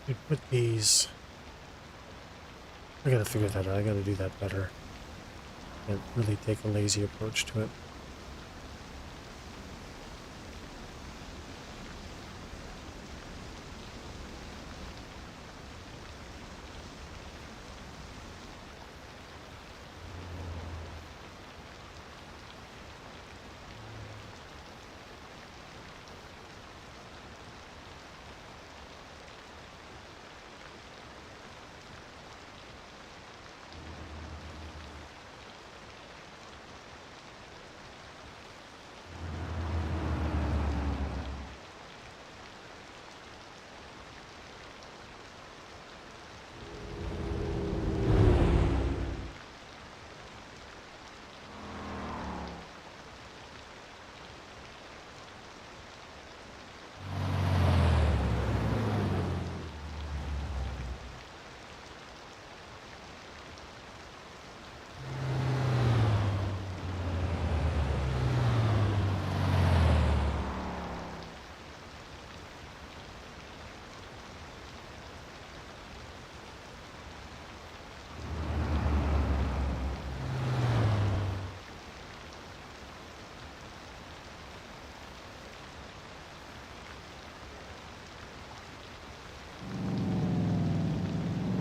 We put these... I gotta figure that out. I gotta do that better. Can't really take a lazy approach to it.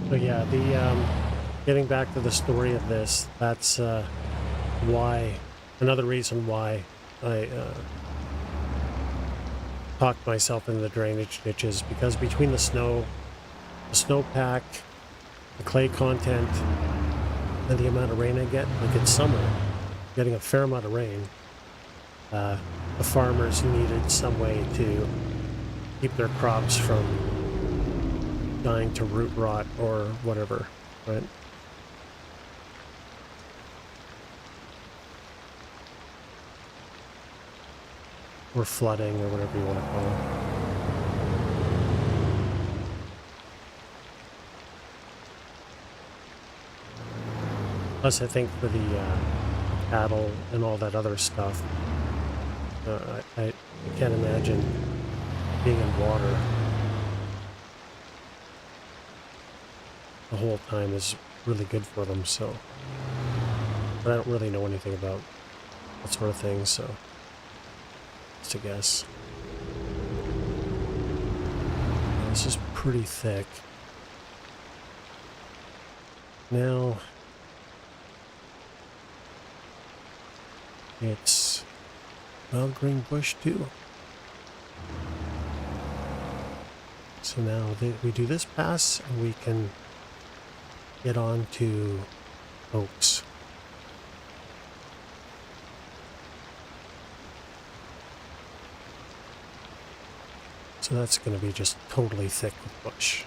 So yeah, the getting back to the story of this, that's why, another reason why I talked myself into the drainage ditches, because between the snow, the snowpack, the clay content, and the amount of rain I get, like it's summer, getting a fair amount of rain, the farmers needed some way to keep their crops from dying to root rot or whatever, right? Or flooding or whatever you want to call it. Plus, I think for the cattle and all that other stuff, I can't imagine being in water the whole time is really good for them, so. But I don't really know anything about that sort of thing, so just a guess. This is pretty thick. Now, it's wild green bush too. So now we do this pass and we can get on to oaks. So that's going to be just totally thick with bush.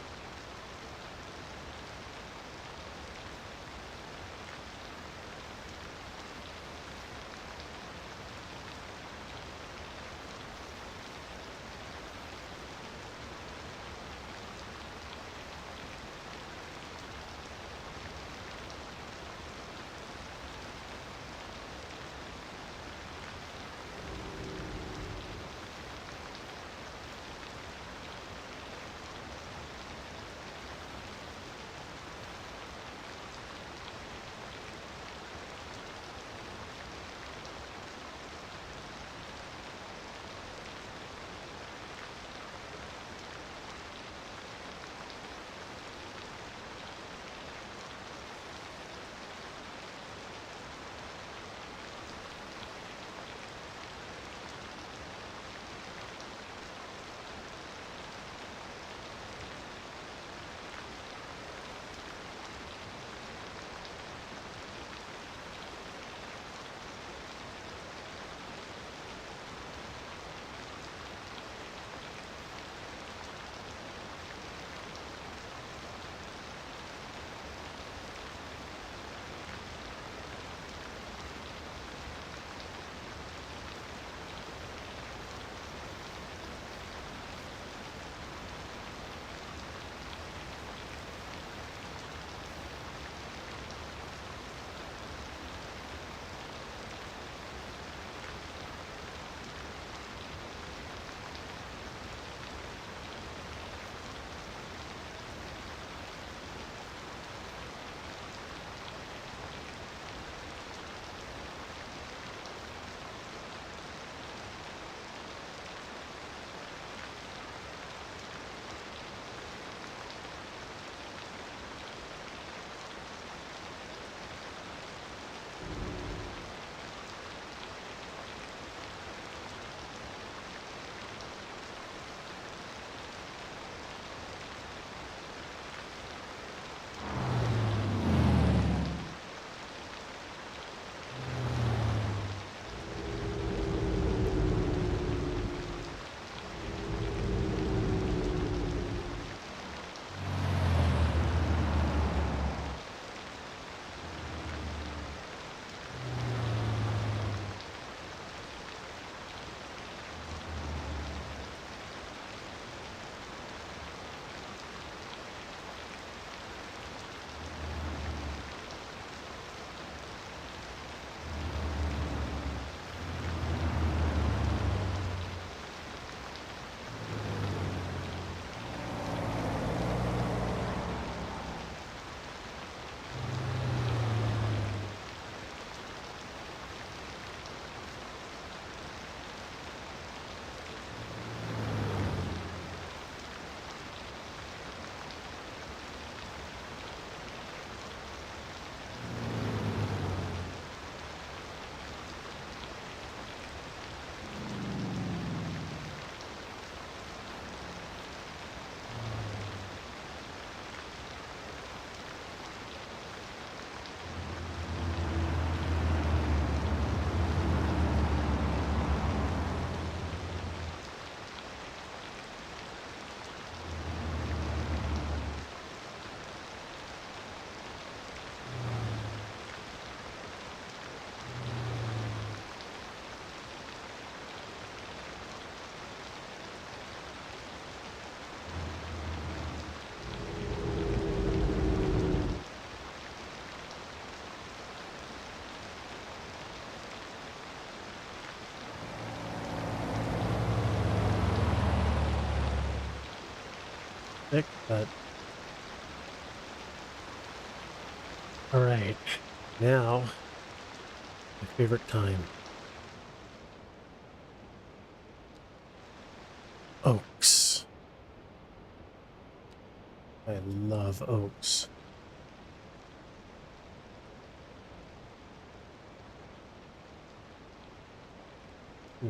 thick, but all right. Now, my favorite time. Oaks. I love oaks. Hmm.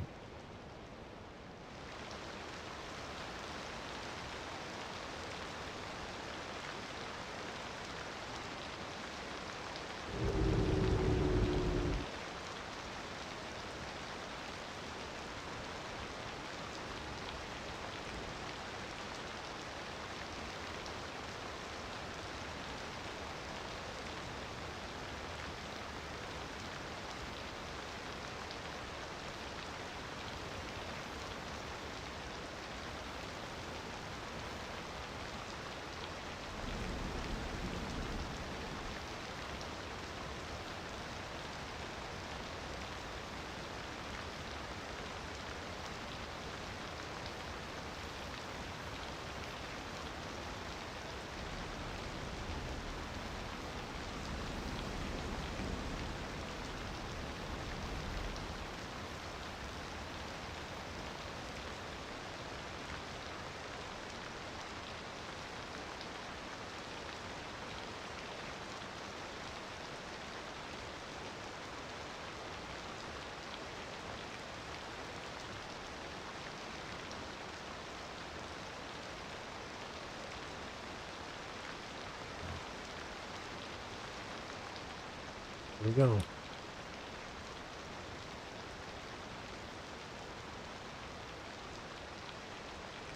Here we go.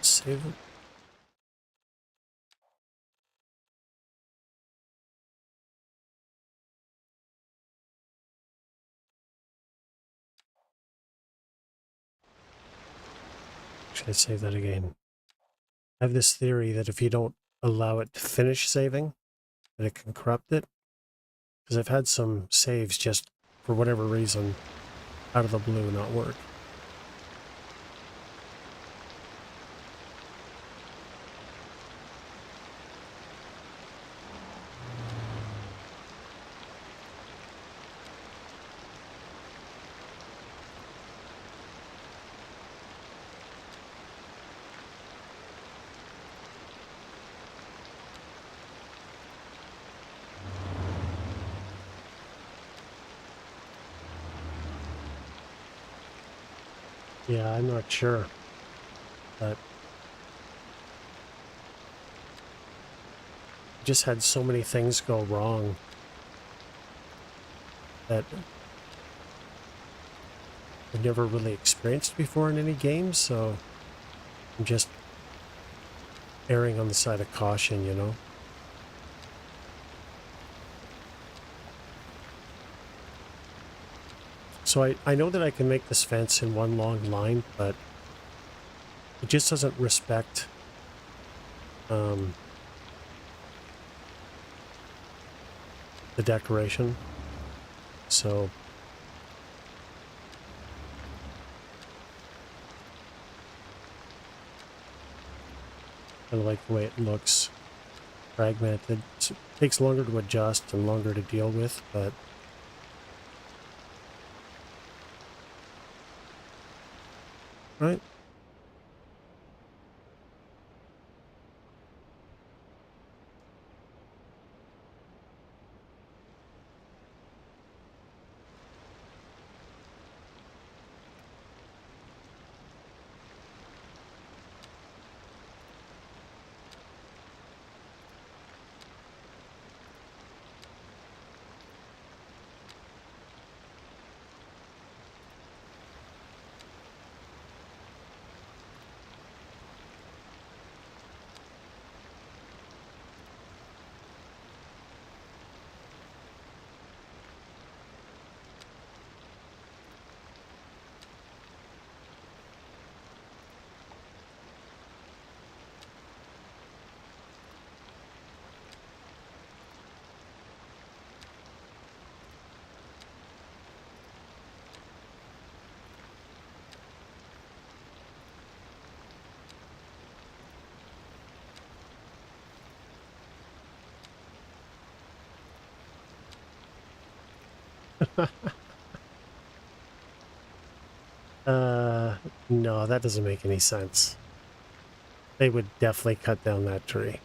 Save it. Should I save that again? I have this theory that if you don't allow it to finish saving, that it can corrupt it. Because I've had some saves just, for whatever reason, out of the blue not work. Yeah, I'm not sure, but I just had so many things go wrong that I've never really experienced before in any game, so I'm just erring on the side of caution, you know? So I know that I can make this fence in one long line, but it just doesn't respect the decoration. So I like the way it looks fragmented. It takes longer to adjust and longer to deal with, but right. No, that doesn't make any sense. They would definitely cut down that tree.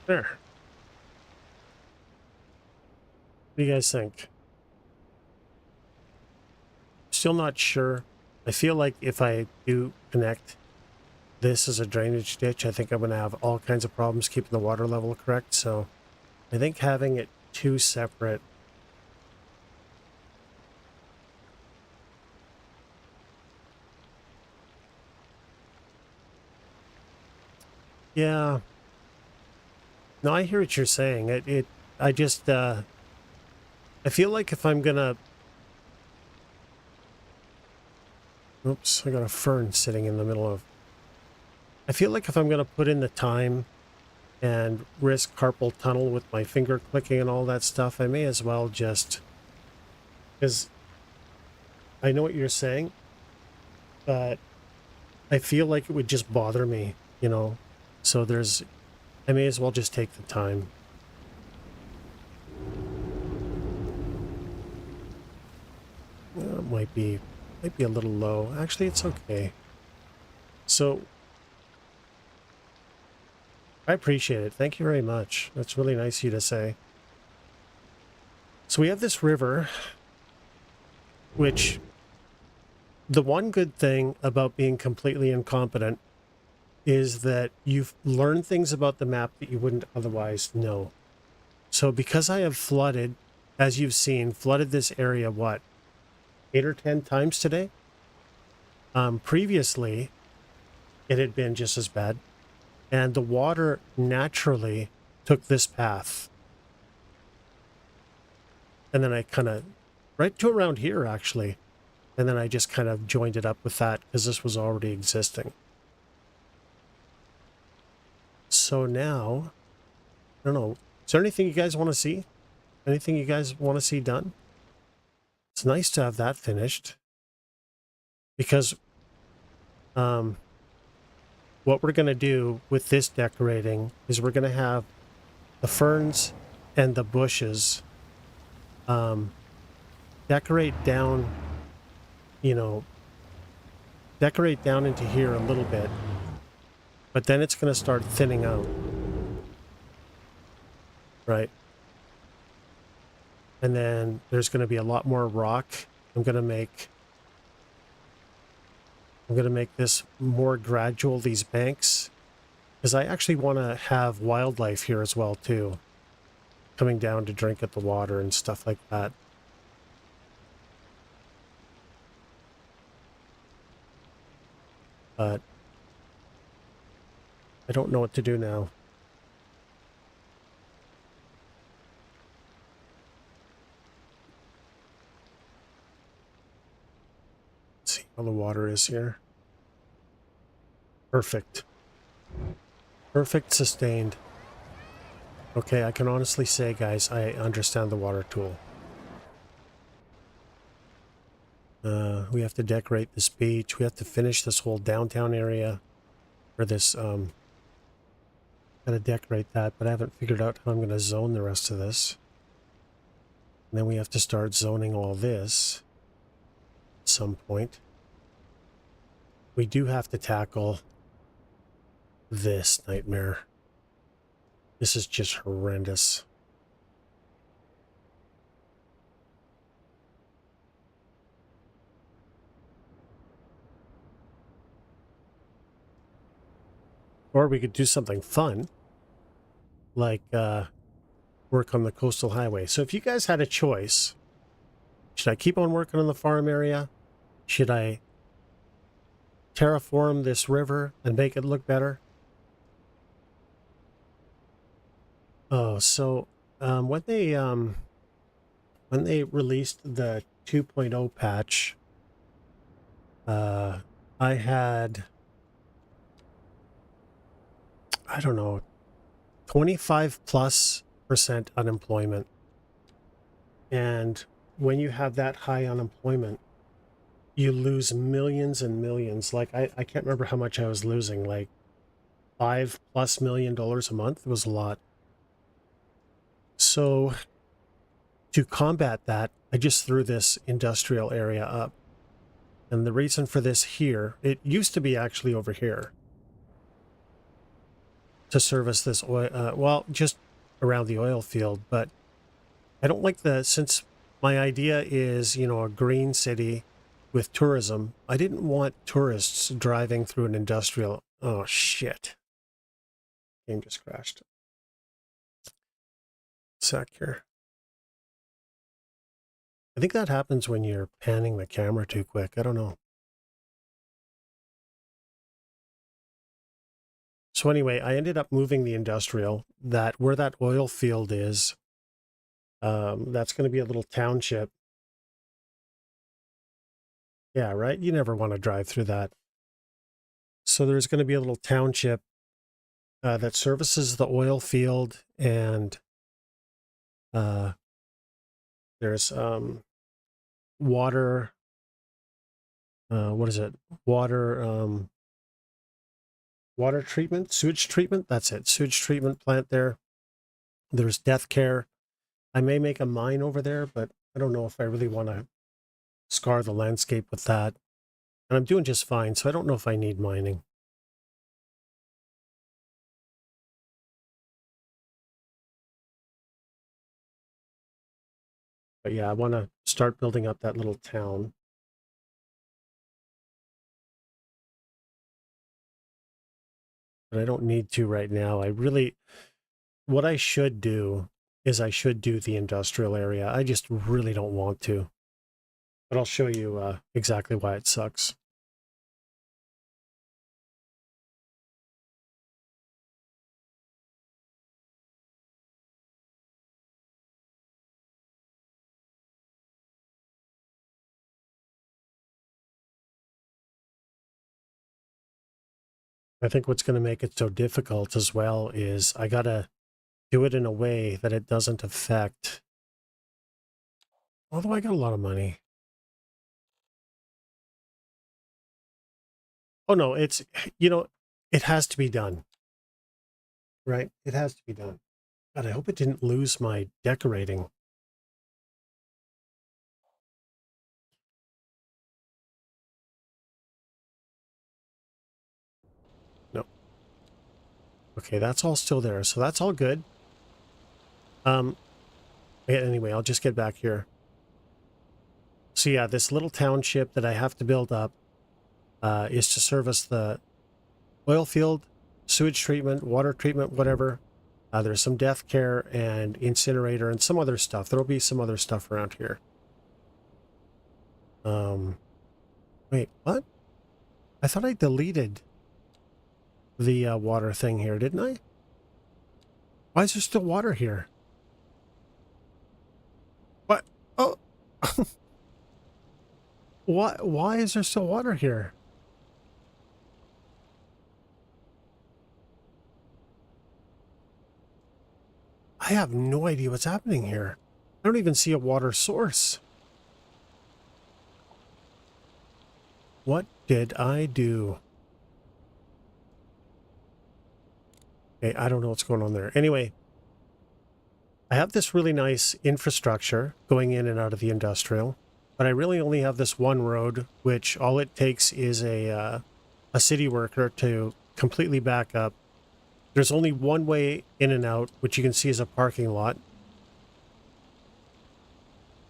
There. What do you guys think? Still not sure. I feel like if I do connect this as a drainage ditch, I think I'm going to have all kinds of problems keeping the water level correct. So I think having it two separate. Yeah. No, I hear what you're saying. I just, I feel like if I'm going to, oops, I got a fern sitting in the middle of, I feel like if I'm going to put in the time and risk carpal tunnel with my finger clicking and all that stuff, I may as well just, because I know what you're saying, but I feel like it would just bother me, you know? So I may as well just take the time. It might be a little low. Actually, it's okay. So I appreciate it. Thank you very much. That's really nice of you to say. So we have this river, which the one good thing about being completely incompetent is that you've learned things about the map that you wouldn't otherwise know. So because I have flooded, as you've seen, flooded this area, what, 8 or 10 times today? Previously, it had been just as bad. And the water naturally took this path. And then I kind of, right to around here, actually. And then I just kind of joined it up with that because this was already existing. So now, I don't know. Is there anything you guys want to see? Anything you guys want to see done? It's nice to have that finished. Because what we're going to do with this decorating is we're going to have the ferns and the bushes decorate down, decorate down into here a little bit. But then it's going to start thinning out. Right? And then there's going to be a lot more rock. I'm going to make this more gradual, these banks, because I actually want to have wildlife here as well too, coming down to drink at the water and stuff like that. But I don't know what to do now. Let's see how the water is here. Perfect. Perfect, sustained. Okay, I can honestly say, guys, I understand the water tool. We have to decorate this beach. We have to finish this whole downtown area. Or this, gotta decorate that, but I haven't figured out how I'm gonna zone the rest of this. And then we have to start zoning all this at some point. We do have to tackle this nightmare. This is just horrendous. Or we could do something fun, like work on the coastal highway. So if you guys had a choice, should I keep on working on the farm area? Should I terraform this river and make it look better. Oh, so when they released the 2.0 patch, I had, I don't know, 25+% unemployment. And when you have that high unemployment, you lose millions and millions. Like I can't remember how much I was losing, like $5+ million a month. It was a lot. So to combat that, I just threw this industrial area up. And the reason for this here, it used to be actually over here to service this oil, well, just around the oil field. But I don't like since my idea is, you know, a green city with tourism, I didn't want tourists driving through an industrial. Oh, shit. Game just crashed. Sec here. I think that happens when you're panning the camera too quick. I don't know. So anyway, I ended up moving the industrial, that where that oil field is. That's going to be a little township. Yeah, right? You never want to drive through that. So there's going to be a little township that services the oil field, and there's water. What is it? Water treatment, sewage treatment. That's it. Sewage treatment plant there. There's death care. I may make a mine over there, but I don't know if I really want to scar the landscape with that. And I'm doing just fine, so I don't know if I need mining. But yeah, I want to start building up that little town. But I don't need to right now. What I should do is I should do the industrial area. I just really don't want to. But I'll show you exactly why it sucks. I think what's going to make it so difficult as well is I got to do it in a way that it doesn't affect. Although I got a lot of money. Oh no, it's, you know, it has to be done. Right? It has to be done. God, I hope it didn't lose my decorating. No. Okay, that's all still there. So that's all good. Anyway, I'll just get back here. So yeah, this little township that I have to build up is to service the oil field, sewage treatment, water treatment, whatever. There's some death care and incinerator and some other stuff. There'll be some other stuff around here. Wait, what? I thought I deleted the water thing here, didn't I? Why is there still water here? What? Oh. Why is there still water here? I have no idea what's happening here. I don't even see a water source. What did I do? Okay, I don't know what's going on there. Anyway, I have this really nice infrastructure going in and out of the industrial, but I really only have this one road, which all it takes is a city worker to completely back up. There's only one way in and out, which you can see is a parking lot.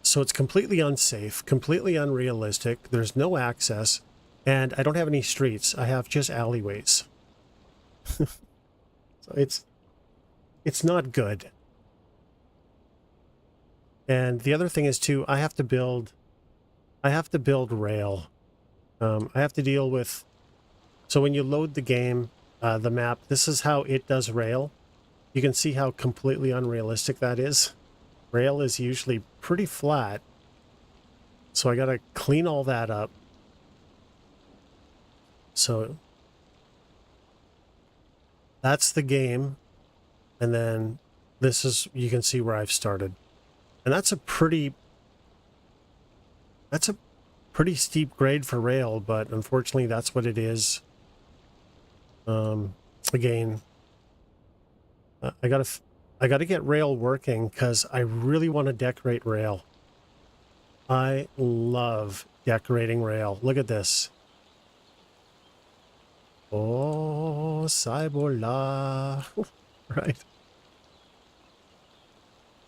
So it's completely unsafe, completely unrealistic. There's no access, and I don't have any streets. I have just alleyways. So it's not good. And the other thing is too, I have to build rail. I have to deal with So when you load the game, the map, this is how it does rail. You can see how completely unrealistic that is. Rail is usually pretty flat. So I got to clean all that up. So that's the game. And then this is, you can see where I've started. And that's a pretty steep grade for rail, but unfortunately that's what it is. Again, I gotta get rail working because I really want to decorate rail. I love decorating rail. Look at this. Oh, Cybola. Right.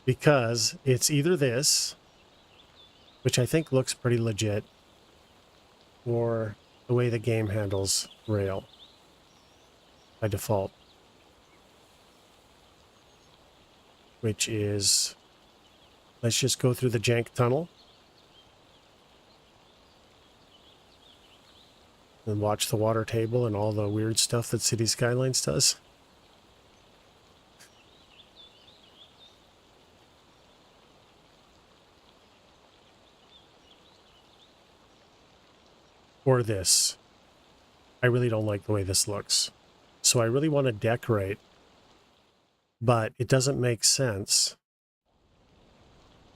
Because it's either this, which I think looks pretty legit, or the way the game handles rail by default. Which is, let's just go through the jank tunnel and watch the water table and all the weird stuff that City Skylines does. Or this. I really don't like the way this looks. So I really want to decorate, but it doesn't make sense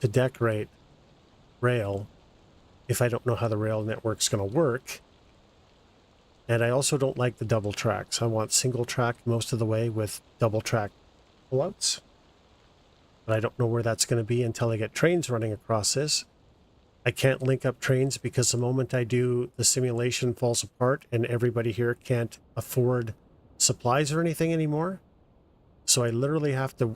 to decorate rail if I don't know how the rail network's going to work. And I also don't like the double tracks. I want single track most of the way with double track pullouts. But I don't know where that's going to be until I get trains running across this. I can't link up trains because the moment I do, the simulation falls apart and everybody here can't afford supplies or anything anymore. So I literally have to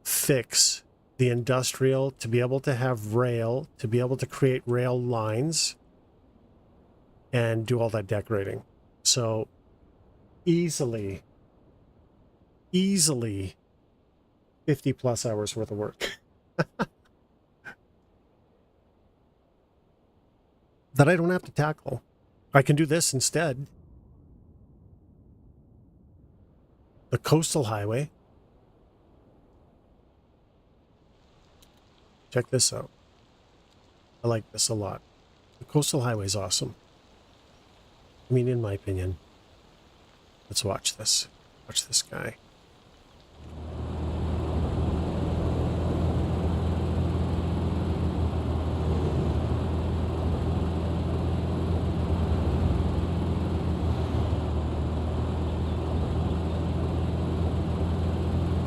fix the industrial to be able to have rail, to be able to create rail lines and do all that decorating. So easily 50 plus hours worth of work. That I don't have to tackle. I can do this instead. The coastal highway. Check this out. I like this a lot. The coastal highway is awesome. I mean, in my opinion. Let's watch this. Watch this guy.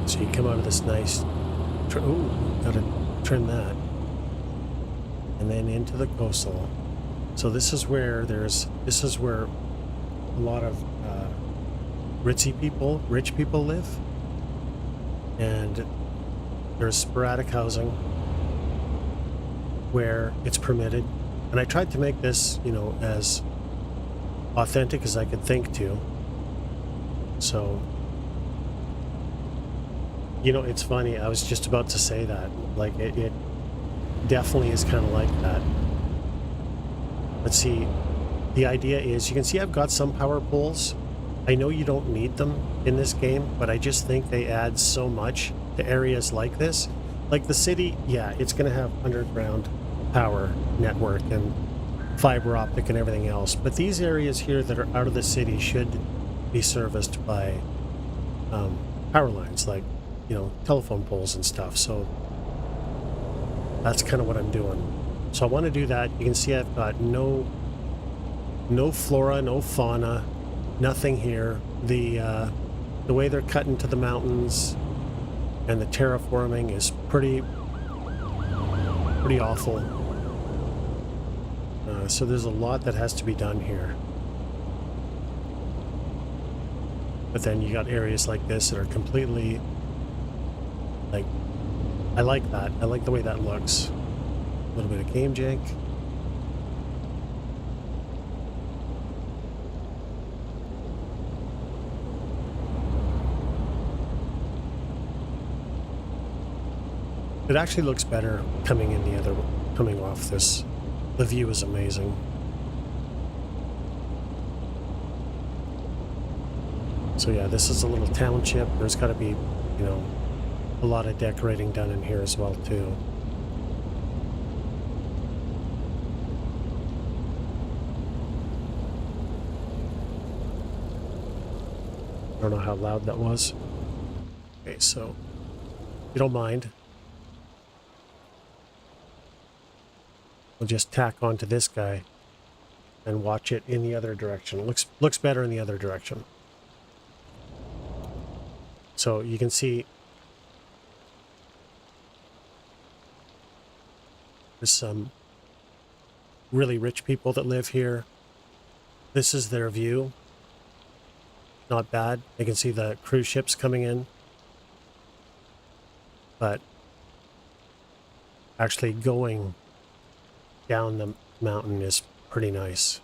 So you come out of this nice, ooh, gotta trim that. And then into the coastal. So this is where a lot of rich people live. And there's sporadic housing where it's permitted. And I tried to make this, you know, as authentic as I could think to. So, you know, it's funny. I was just about to say that. Like, it definitely is kind of like that. Let's see. The idea is, you can see I've got some power poles. I know you don't need them in this game, but I just think they add so much to areas like this. Like the city, yeah, it's going to have underground power network and fiber optic and everything else. But these areas here that are out of the city should be serviced by power lines, like, you know, telephone poles and stuff. So that's kind of what I'm doing. So I want to do that. You can see I've got no flora, no fauna, nothing here. The way they're cut into the mountains and the terraforming is pretty awful. So there's a lot that has to be done here. But then you got areas like this that are completely, like, I like that. I like the way that looks. A little bit of game jank. It actually looks better coming off this. The view is amazing. So yeah, this is a little township. There's got to be, you know, a lot of decorating done in here as well too. I don't know how loud that was. Okay, so if you don't mind, we'll just tack onto this guy and watch it in the other direction. It looks better in the other direction. So you can see there's some really rich people that live here. This is their view. Not bad. You can see the cruise ships coming in. But actually going down the mountain is pretty nice.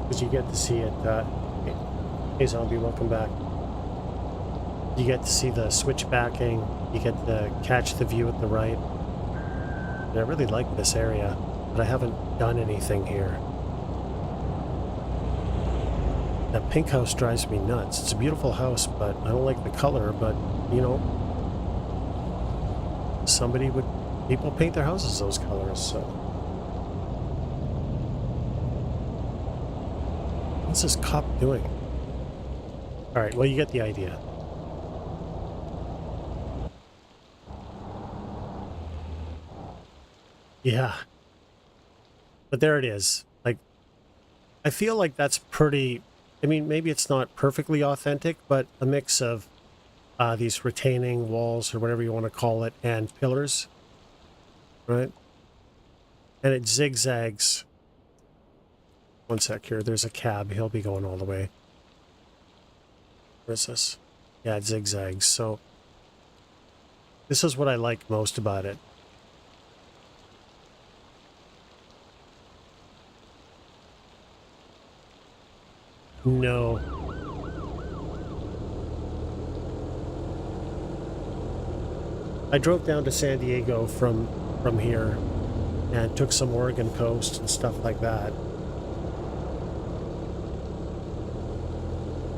Because you get to see it. Hey zombie, welcome back. You get to see the switchbacking. You get to catch the view at the right. And I really like this area, but I haven't done anything here. That pink house drives me nuts. It's a beautiful house, but I don't like the color. But, you know, people paint their houses those colors, so. What's this cop doing? All right, well, you get the idea. Yeah. But there it is. Like, I feel like that's pretty, I mean, maybe it's not perfectly authentic, but a mix of these retaining walls or whatever you want to call it and pillars, right? And it zigzags. One sec here. There's a cab. He'll be going all the way. Where is this? Yeah, it zigzags. So this is what I like most about it. No. I drove down to San Diego from here and took some Oregon coast and stuff like that.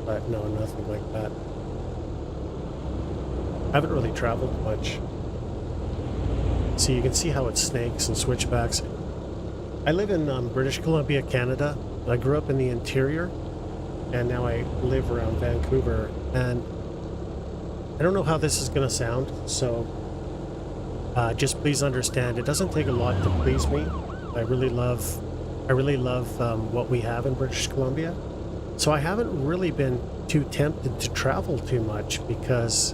But no, nothing like that. I haven't really traveled much. So you can see how it snakes and switchbacks. I live in British Columbia, Canada. I grew up in the interior, and now I live around Vancouver. And I don't know how this is going to sound, so just please understand. It doesn't take a lot to please me. I really love what we have in British Columbia. So I haven't really been too tempted to travel too much because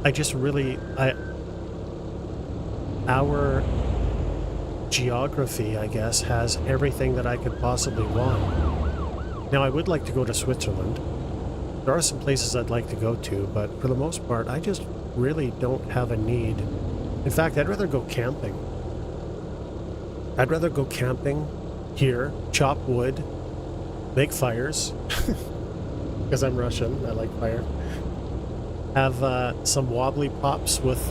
I just really, our geography, I guess, has everything that I could possibly want. Now, I would like to go to Switzerland. There are some places I'd like to go to, but for the most part, I just really don't have a need. In fact, I'd rather go camping. I'd rather go camping here, chop wood, make fires, because I'm Russian, I like fire. Have some wobbly pops with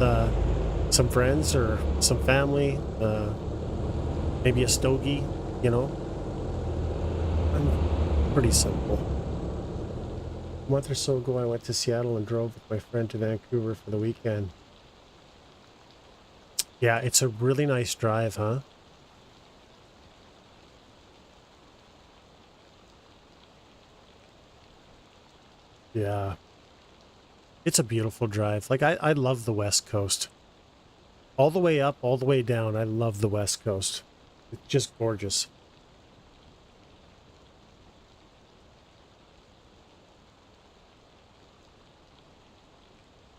some friends or some family, maybe a stogie, you know. I'm pretty simple. A month or so ago, I went to Seattle and drove with my friend to Vancouver for the weekend. Yeah, it's a really nice drive, huh? Yeah. It's a beautiful drive. Like, I love the West Coast. All the way up, all the way down, I love the West Coast. It's just gorgeous.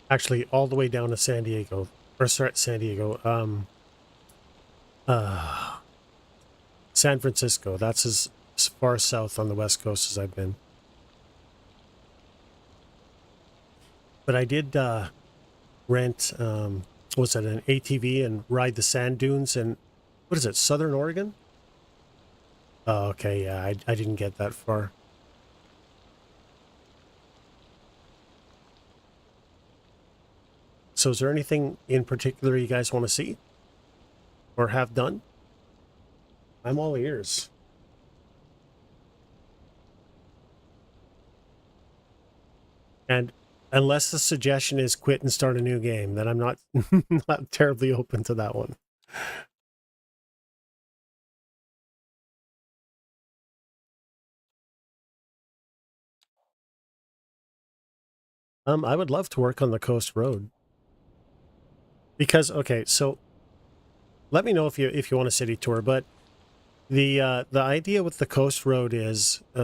Actually, all the way down to San Diego. Or, sorry, San Diego. San Francisco. That's as far south on the West Coast as I've been. But I did rent, what's that, an ATV and ride the sand dunes in, what is it, Southern Oregon? Oh, okay, yeah, I didn't get that far. So is there anything in particular you guys want to see or have done? I'm all ears. And unless the suggestion is quit and start a new game, then I'm not not terribly open to that one. I would love to work on the coast road. Because okay, so let me know if you want a city tour, but the idea with the coast road is it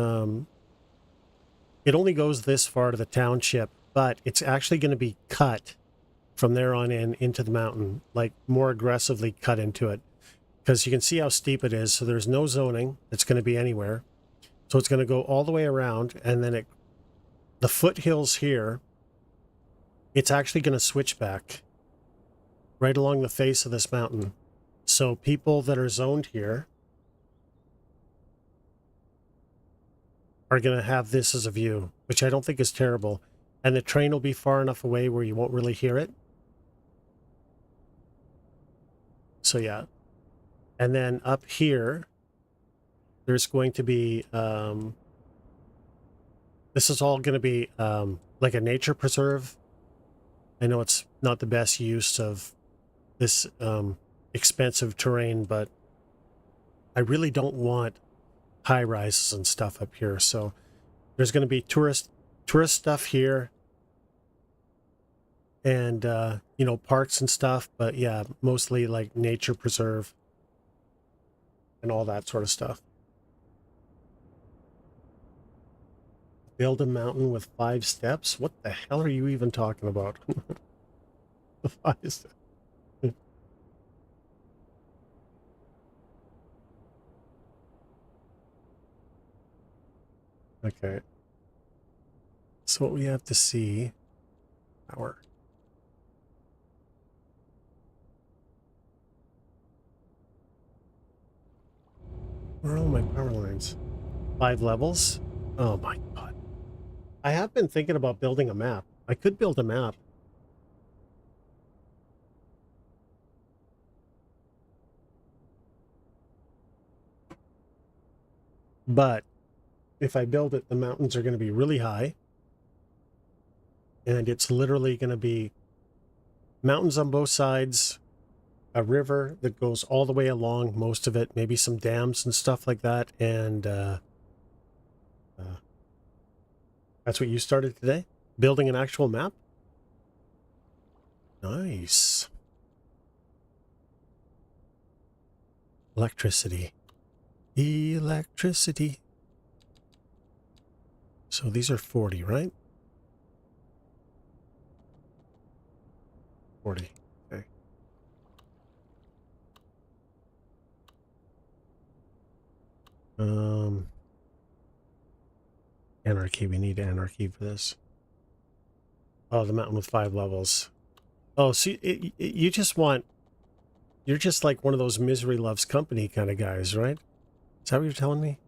only goes this far to the township, but it's actually going to be cut from there on in into the mountain, like more aggressively cut into it, because you can see how steep it is. So there's no zoning that's going to be anywhere. So it's going to go all the way around, and then the foothills here, it's actually going to switch back right along the face of this mountain. So people that are zoned here are going to have this as a view, which I don't think is terrible. And the train will be far enough away where you won't really hear it. So yeah. And then up here, there's going to be, this is all going to be like a nature preserve. I know it's not the best use of this expensive terrain, but I really don't want high rises and stuff up here. So there's going to be tourist stuff here, and you know, parks and stuff, but yeah, mostly like nature preserve and all that sort of stuff. Build a mountain with 5 steps? What the hell are you even talking about? 5 steps. Okay. So what we have to see, power. Where are all my power lines? 5 levels? Oh my god. I have been thinking about building a map. I could build a map. But if I build it, the mountains are going to be really high. And it's literally going to be mountains on both sides, a river that goes all the way along, most of it, maybe some dams and stuff like that. And that's what you started today? Building an actual map? Nice. Electricity. Electricity. So these are 40, right? 40. Okay. Anarchy. We need anarchy for this. Oh, the mountain with 5 levels. Oh, see, you just want... You're just like one of those misery loves company kind of guys, right? Is that what you're telling me?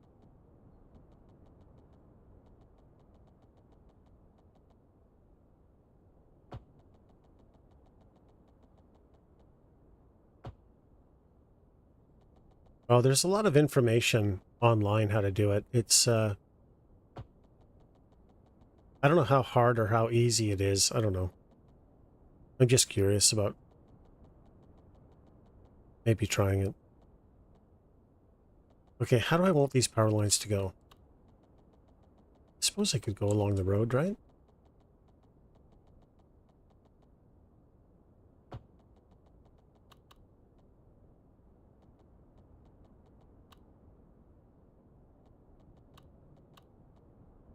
Oh, there's a lot of information online how to do it. It's, I don't know how hard or how easy it is. I don't know. I'm just curious about maybe trying it. Okay, how do I want these power lines to go? I suppose I could go along the road, right?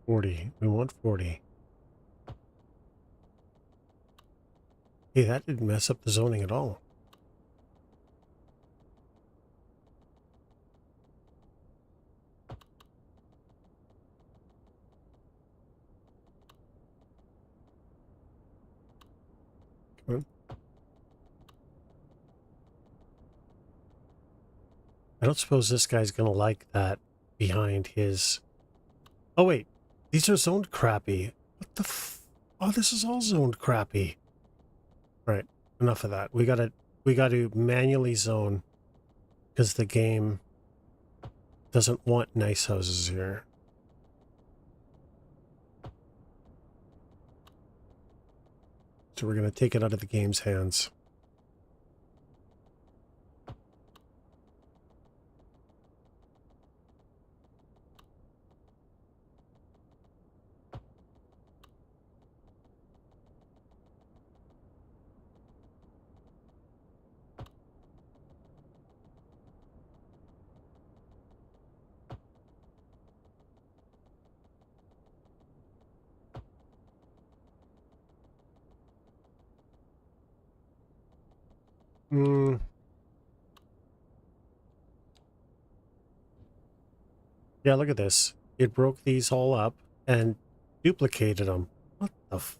$40. We want 40. Hey, that didn't mess up the zoning at all. Come on. I don't suppose this guy's gonna like that behind his... Oh, wait. These are zoned crappy. What the f... Oh, this is all zoned crappy. All right. enough of that. We gotta manually zone because the game doesn't want nice houses here. So we're gonna take it out of the game's hands. Yeah, look at this. It broke these all up and duplicated them. What the f...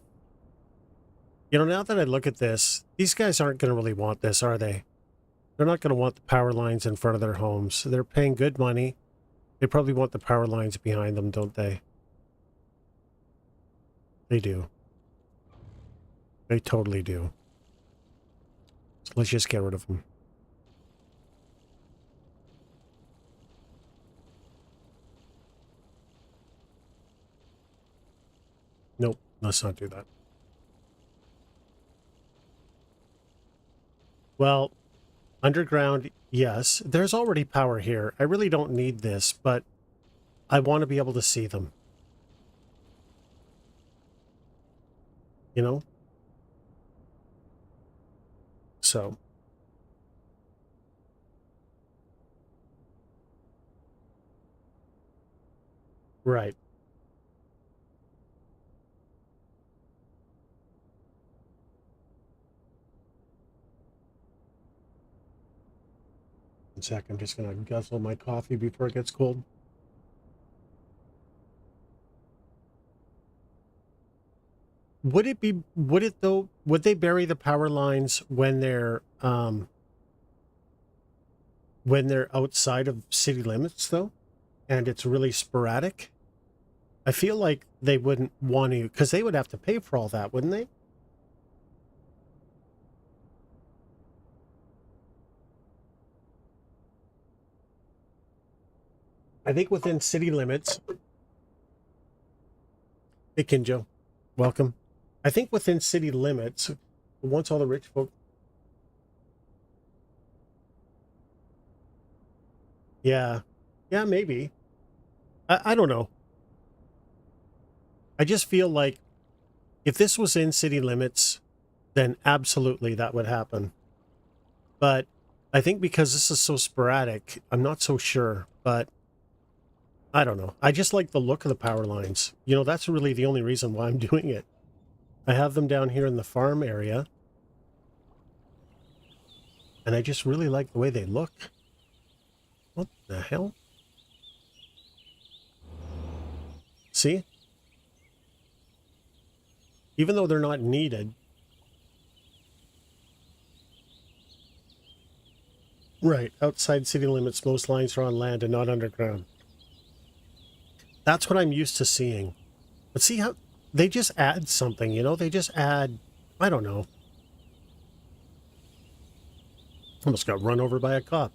You know, now that I look at this, these guys aren't going to really want this, are they? They're not going to want the power lines in front of their homes. They're paying good money. They probably want the power lines behind them, don't they? They do. They totally do. So let's just get rid of them. Nope, let's not do that. Well, underground, yes. There's already power here. I really don't need this, but I want to be able to see them. You know? So. Right. One sec, I'm just going to guzzle my coffee before it gets cold. Would they bury the power lines when they're outside of city limits though? And it's really sporadic? I feel like they wouldn't want to, because they would have to pay for all that, wouldn't they? I think within city limits, hey Kinjo, welcome. I think within city limits, once all the rich folk... Yeah. Yeah, maybe. I don't know. I just feel like if this was in city limits, then absolutely that would happen. But I think because this is so sporadic, I'm not so sure. But I don't know. I just like the look of the power lines. You know, that's really the only reason why I'm doing it. I have them down here in the farm area. And I just really like the way they look. What the hell? See? Even though they're not needed. Right. Outside city limits, most lines are on land and not underground. That's what I'm used to seeing. But see how they just add something, you know? They just add, I don't know. Almost got run over by a cop.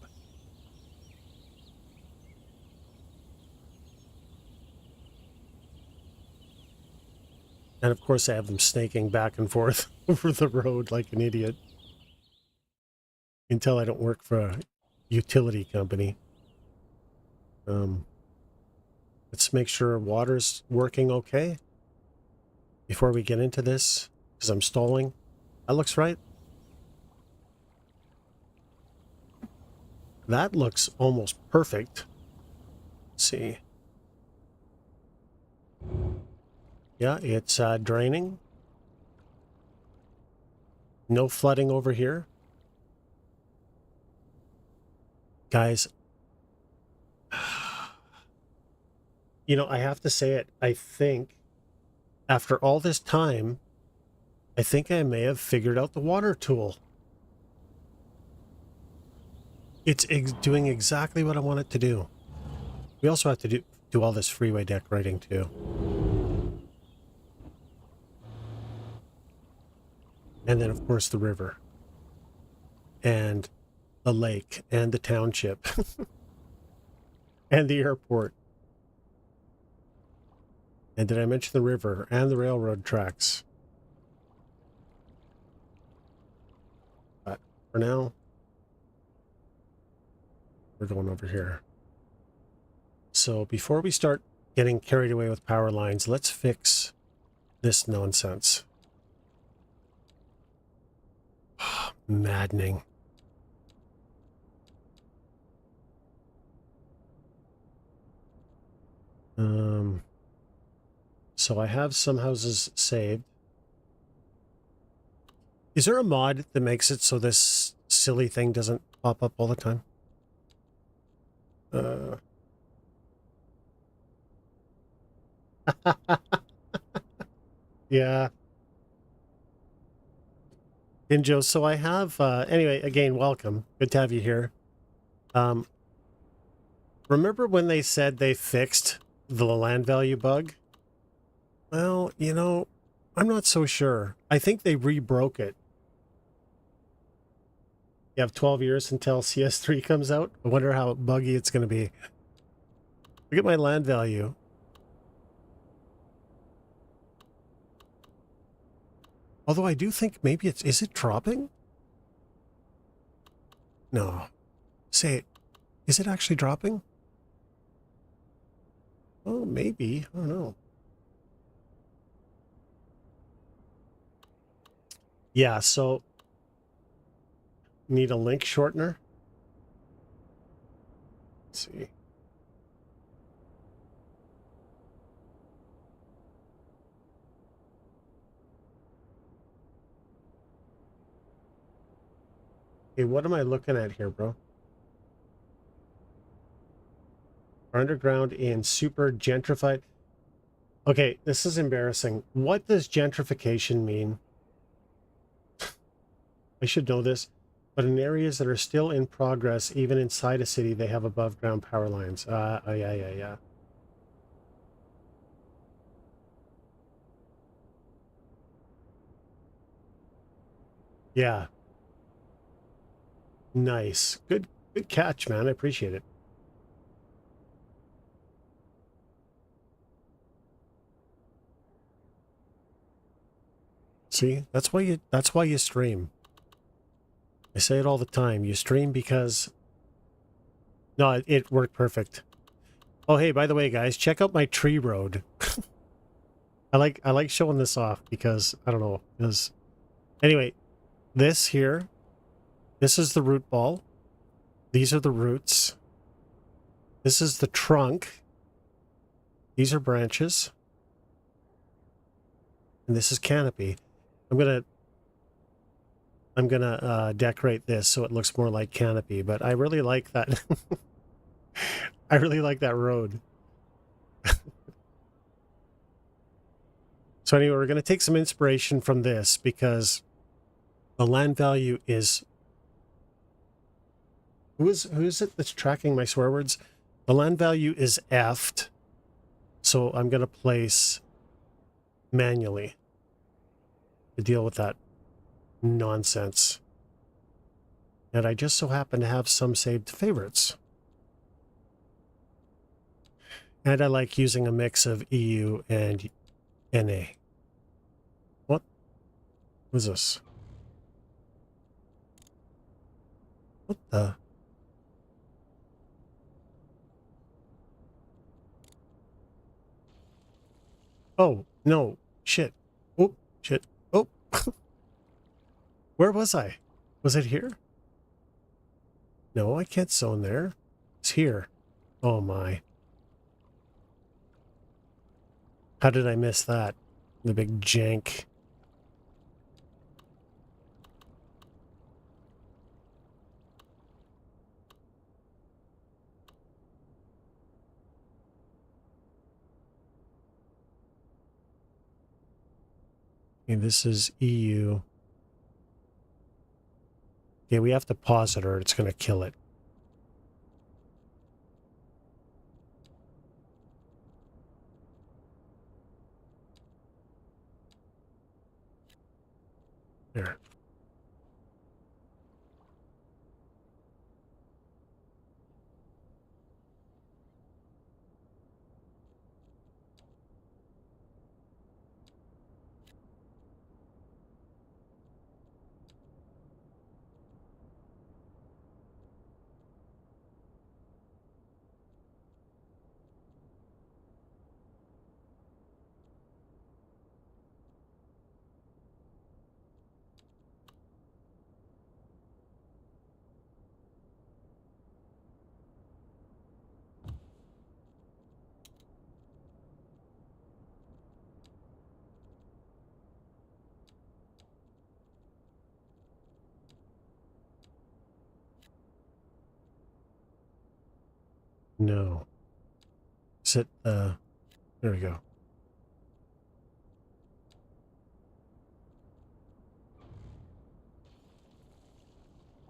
And of course I have them snaking back and forth over the road like an idiot. Until I don't work for a utility company. Let's make sure water's working okay before we get into this, because I'm stalling. That looks right. That looks almost perfect. Let's see. Yeah, it's draining. No flooding over here. Guys, you know, I have to say it. I think after all this time, I think I may have figured out the water tool. It's doing exactly what I want it to do. We also have to do all this freeway decorating too. And then, of course, the river. and the lake and the township and the airport. And did I mention the river and the railroad tracks? But for now, we're going over here. So before we start getting carried away with power lines, let's fix this nonsense. Maddening. So I have some houses saved. Is there a mod that makes it so this silly thing doesn't pop up all the time? Yeah. Injo, so I have, anyway, again, welcome. Good to have you here. Remember when they said they fixed the land value bug? Well, you know, I'm not so sure. I think they rebroke it. You have 12 years until CS3 comes out. I wonder how buggy it's going to be. Look at my land value. Although I do think maybe it's... Is it dropping? No. Say it. Is it actually dropping? Oh, maybe. I don't know. Yeah, so... Need a link shortener? Let's see. Hey, what am I looking at here, bro? Underground in super gentrified. Okay, this is embarrassing. What does gentrification mean? I should know this, but in areas that are still in progress, even inside a city, they have above ground power lines. Yeah. Yeah. Nice. Good catch, man. I appreciate it. See, that's why you stream. I say it all the time. You stream because no, it worked perfect. Oh, hey, by the way, guys, check out my tree road. I like showing this off because I don't know, because anyway, this here, this is the root ball. These are the roots. This is the trunk. These are branches. And this is canopy. I'm gonna decorate this so it looks more like canopy, but I really like that. I really like that road. So anyway, we're gonna take some inspiration from this because the land value is... Who is it that's tracking my swear words? The land value is F'd, so I'm gonna place manually to deal with that nonsense. And I just so happen to have some saved favorites. And I like using a mix of EU and NA. What was this? What the? Oh, no. Shit. Oh, shit. Oh. Where was I? Was it here? No, I can't zone there. It's here. Oh my. How did I miss that? The big jank. Okay, this is EU. Okay, we have to pause it or it's going to kill it. There. No. Sit, there we go.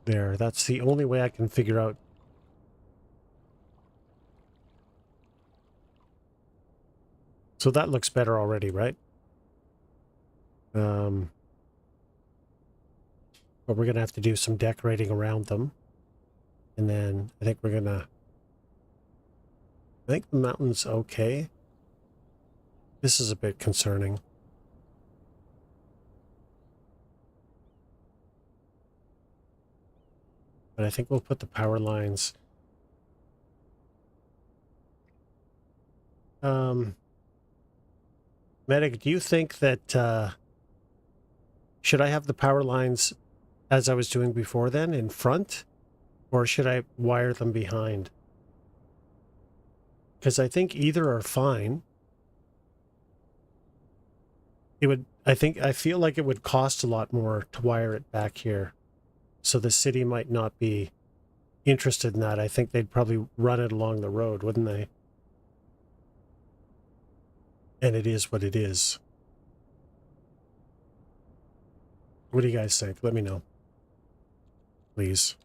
There, that's the only way I can figure out. So that looks better already, right? But we're going to have to do some decorating around them. And then I think we're going to... I think the mountain's okay. This is a bit concerning. But I think we'll put the power lines... Medic, do you think that... should I have the power lines as I was doing before then in front? Or should I wire them behind? Because I think either are fine. It would... I feel like it would cost a lot more to wire it back here. So the city might not be interested in that. I think they'd probably run it along the road, wouldn't they? And it is what it is. What do you guys think? Let me know. Please.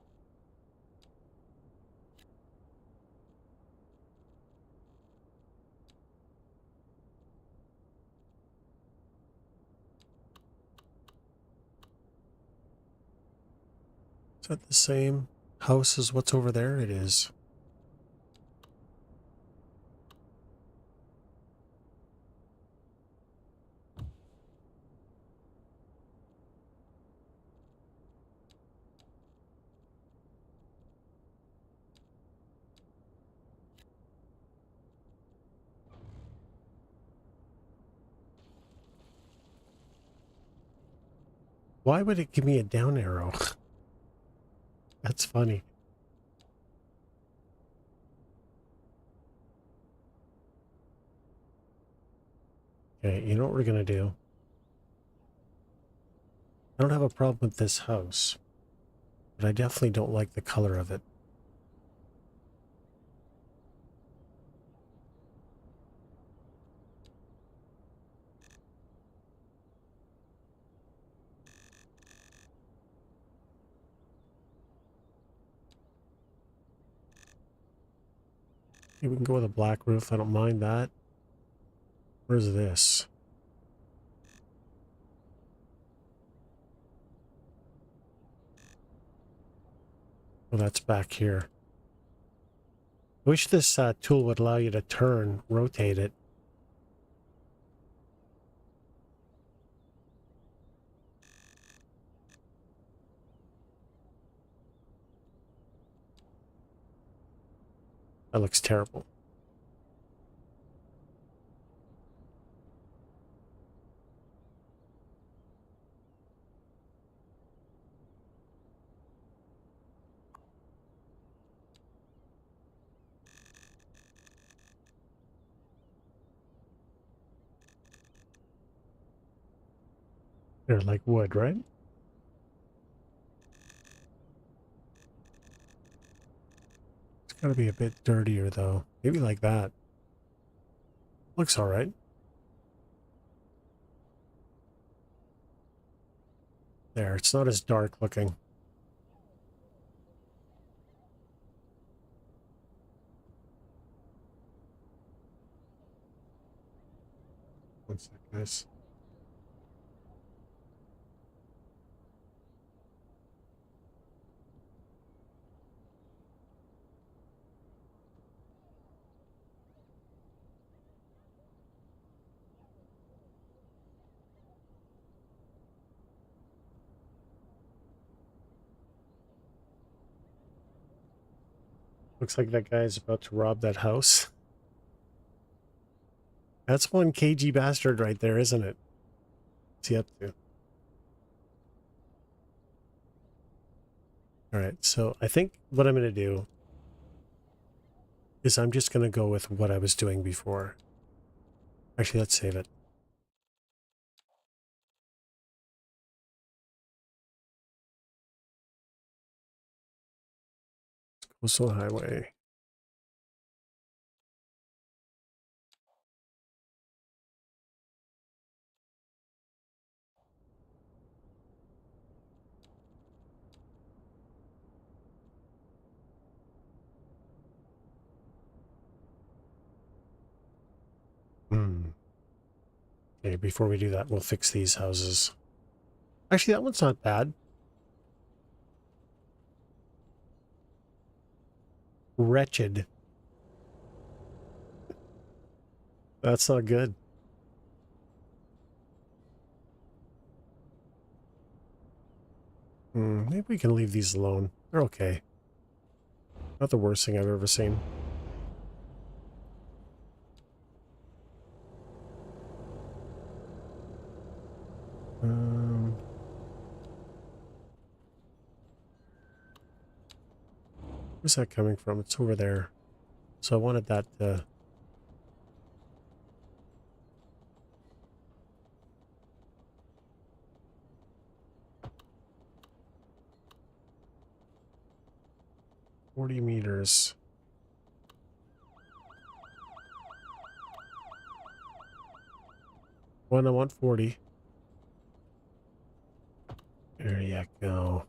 Is that the same house as what's over there? It is. Why would it give me a down arrow? That's funny. Okay, you know what we're going to do? I don't have a problem with this house, but I definitely don't like the color of it. Okay, we can go with a black roof. I don't mind that. Where's this? Oh, that's back here. I wish this tool would allow you to turn, rotate it. That looks terrible. They're like wood, right? It's gotta be a bit dirtier, though. Maybe like that. Looks alright. There, it's not as dark looking. One sec, guys. Looks like that guy's about to rob that house. That's one cagey bastard right there, isn't it? What's he up to? Alright, so I think what I'm going to do is I'm just going to go with what I was doing before. Actually, let's save it. Coastal Highway. Okay, before we do that, we'll fix these houses. Actually, that one's not bad. Wretched. That's not good. Maybe we can leave these alone. They're okay. Not the worst thing I've ever seen. Where's that coming from? It's over there. So I wanted that 40 meters. I want 40. There you go.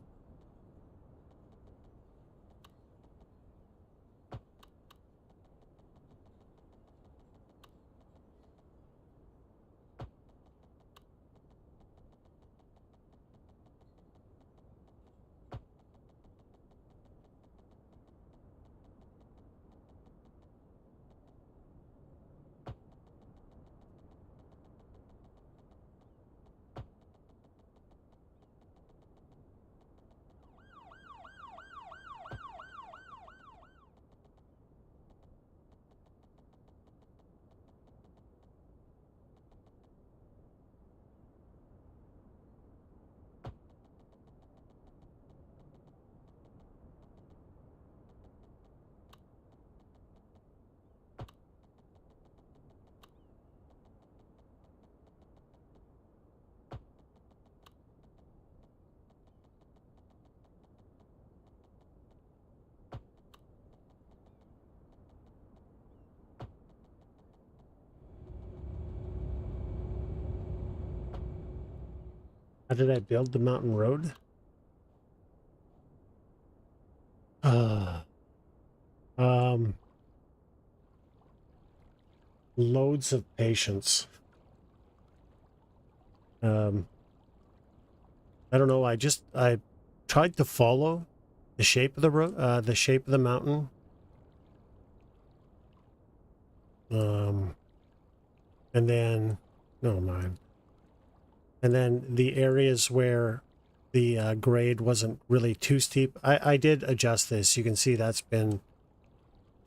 How did I build the mountain road? Um, loads of patience. I don't know. I tried to follow the shape of the road, the shape of the mountain. And then, no mind. And then the areas where the grade wasn't really too steep. I did adjust this. You can see that's been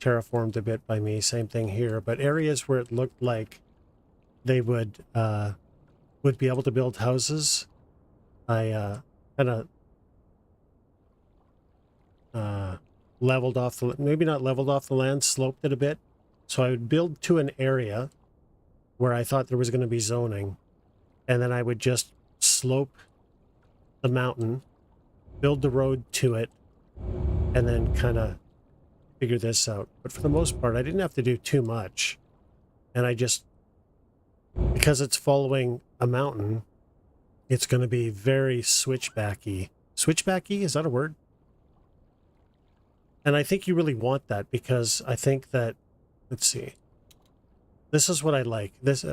terraformed a bit by me. Same thing here. But areas where it looked like they would be able to build houses, I kind of leveled off the, maybe not leveled off the land, sloped it a bit. So I would build to an area where I thought there was going to be zoning, and then I would just slope the mountain, build the road to it, and then kind of figure this out. But for the most part, I didn't have to do too much. And I just, because it's following a mountain, it's going to be very switchbacky. Switchbacky? Is that a word? And I think you really want that, because I think that, let's see, this is what I like. This,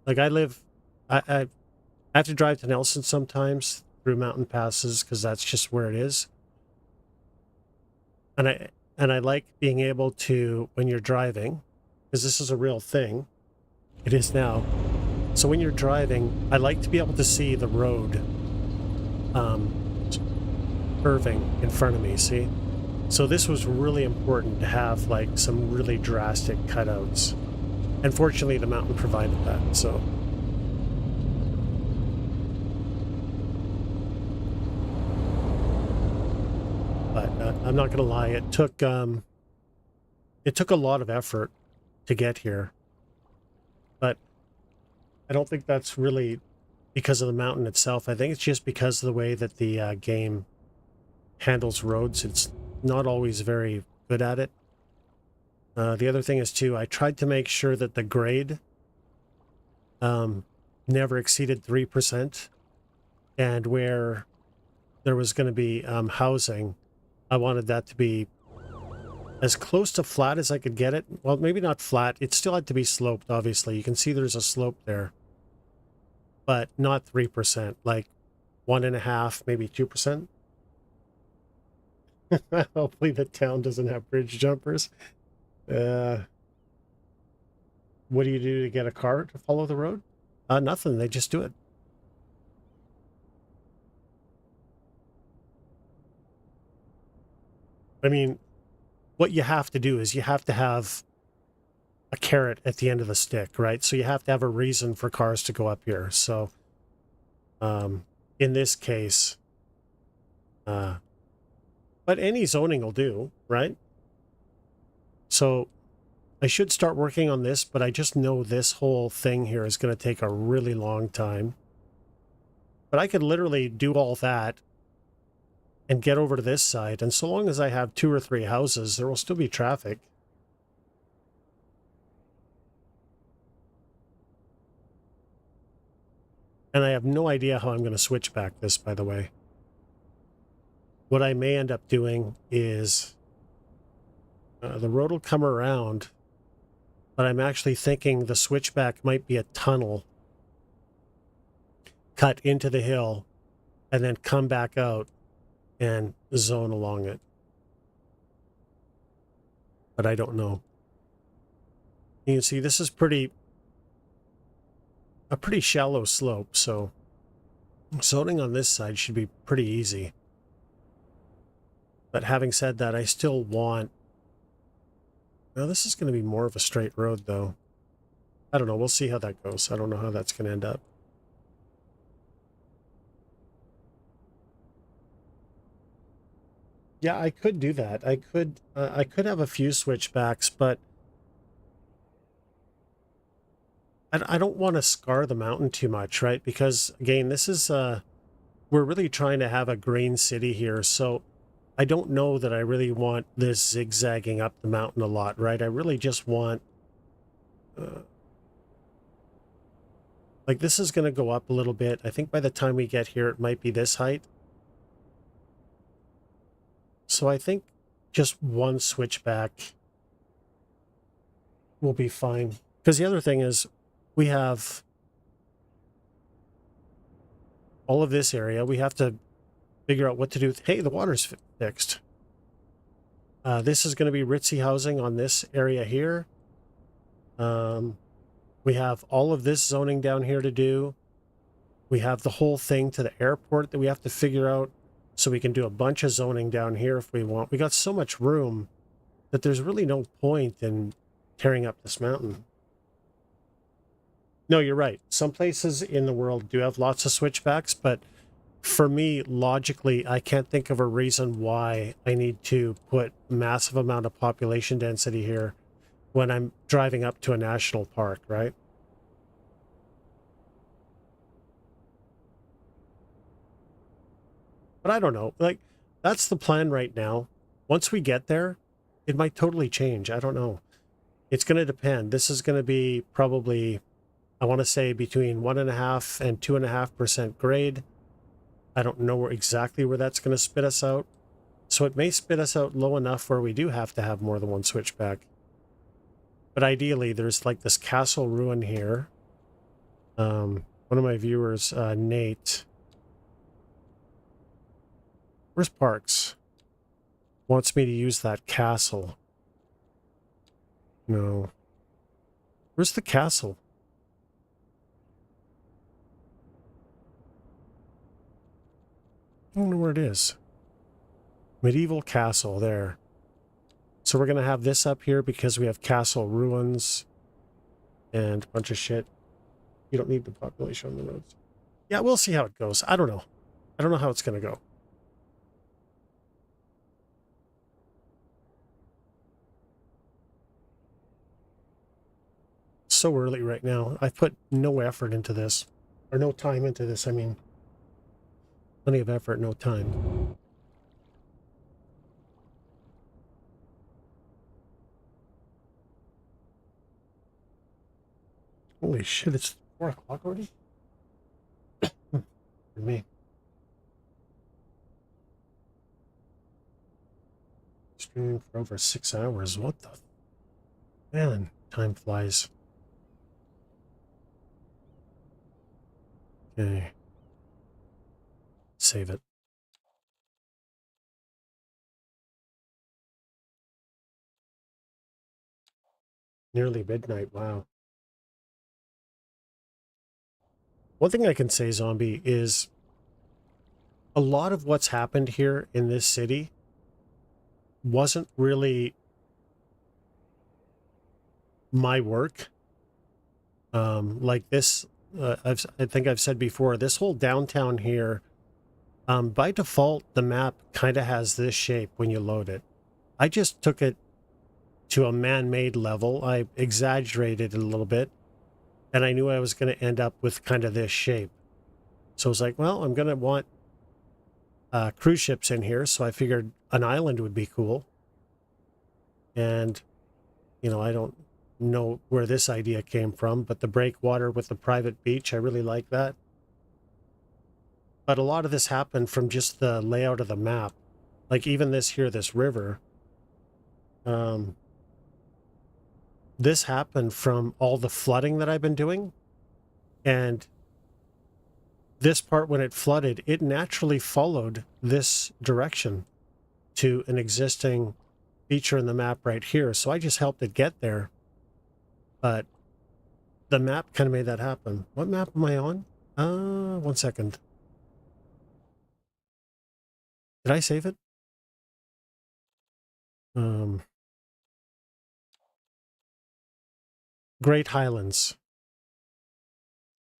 like I have to drive to Nelson sometimes through mountain passes because that's just where it is. And I like being able to, when you're driving, because this is a real thing. It is now. So when you're driving, I like to be able to see the road curving in front of me, see? So this was really important to have like some really drastic cutouts. And fortunately, the mountain provided that, so. But I'm not gonna lie, it took a lot of effort to get here. But I don't think that's really because of the mountain itself. I think it's just because of the way that the game handles roads. It's not always very good at it. The other thing is, too, I tried to make sure that the grade never exceeded 3%. And where there was going to be housing, I wanted that to be as close to flat as I could get it. Well, maybe not flat. It still had to be sloped, obviously. You can see there's a slope there. but not 3%, like 1.5%, maybe 2%. Hopefully the town doesn't have bridge jumpers. What do you do to get a car to follow the road? Nothing. They just do it. I mean, what you have to do is you have to have a carrot at the end of the stick, right? So you have to have a reason for cars to go up here. So, in this case, but any zoning will do, right? So I should start working on this, but I just know this whole thing here is going to take a really long time. But I could literally do all that and get over to this side. And so long as I have 2 or 3 houses, there will still be traffic. And I have no idea how I'm going to switch back this, by the way. What I may end up doing is the road will come around, but I'm actually thinking the switchback might be a tunnel cut into the hill and then come back out and zone along it. But I don't know. You can see this is a pretty shallow slope, so zoning on this side should be pretty easy. But having said that, I still want... Now this is going to be more of a straight road, though. I don't know. We'll see how that goes. I don't know how that's going to end up. Yeah, I could do that. I could have a few switchbacks, but I don't want to scar the mountain too much, right? Because again, this is we're really trying to have a green city here, so I don't know that I really want this zigzagging up the mountain a lot, right? I really just want like this is going to go up a little bit. I think by the time we get here, it might be this height. So I think just one switchback will be fine. Because the other thing is we have all of this area. We have to figure out what to do. Hey, the water's fixed. This is going to be ritzy housing on this area here. We have all of this zoning down here to do. We have the whole thing to the airport that we have to figure out. So we can do a bunch of zoning down here if we want. We got so much room that there's really no point in tearing up this mountain. No, you're right. Some places in the world do have lots of switchbacks, but for me, logically, I can't think of a reason why I need to put massive amount of population density here when I'm driving up to a national park, right? But I don't know. Like, that's the plan right now. Once we get there, it might totally change. I don't know. It's going to depend. This is going to be probably, I want to say, between 1.5% and 2.5% grade. I don't know exactly where that's going to spit us out. So it may spit us out low enough where we do have to have more than one switchback. But ideally, there's like this castle ruin here. One of my viewers, Nate... Where's Parks? Wants me to use that castle. No. Where's the castle? I don't know where it is. Medieval castle, there. So we're going to have this up here because we have castle ruins and a bunch of shit. You don't need the population on the roads. Yeah, we'll see how it goes. I don't know. I don't know how it's going to go. So early right now. I've put no effort into this. Or no time into this, I mean. Plenty of effort, no time. Holy shit, it's 4 o'clock already? For me. Streaming for over 6 hours. What the... Man, time flies. Okay. Save it. Nearly midnight, wow. One thing I can say, Zombie, is a lot of what's happened here in this city wasn't really my work. Like this, I think I've said before, this whole downtown here, by default, the map kind of has this shape when you load it. I just took it to a man-made level. I exaggerated it a little bit, and I knew I was going to end up with kind of this shape. So I was like, well, I'm going to want cruise ships in here, so I figured an island would be cool. And, you know, I don't know where this idea came from, but the breakwater with the private beach, I really like that. But a lot of this happened from just the layout of the map. Like even this here, this river, this happened from all the flooding that I've been doing. And this part, when it flooded, it naturally followed this direction to an existing feature in the map right here. So I just helped it get there. But the map kind of made that happen. What map am I on? 1 second. Did I save it? Great Highlands.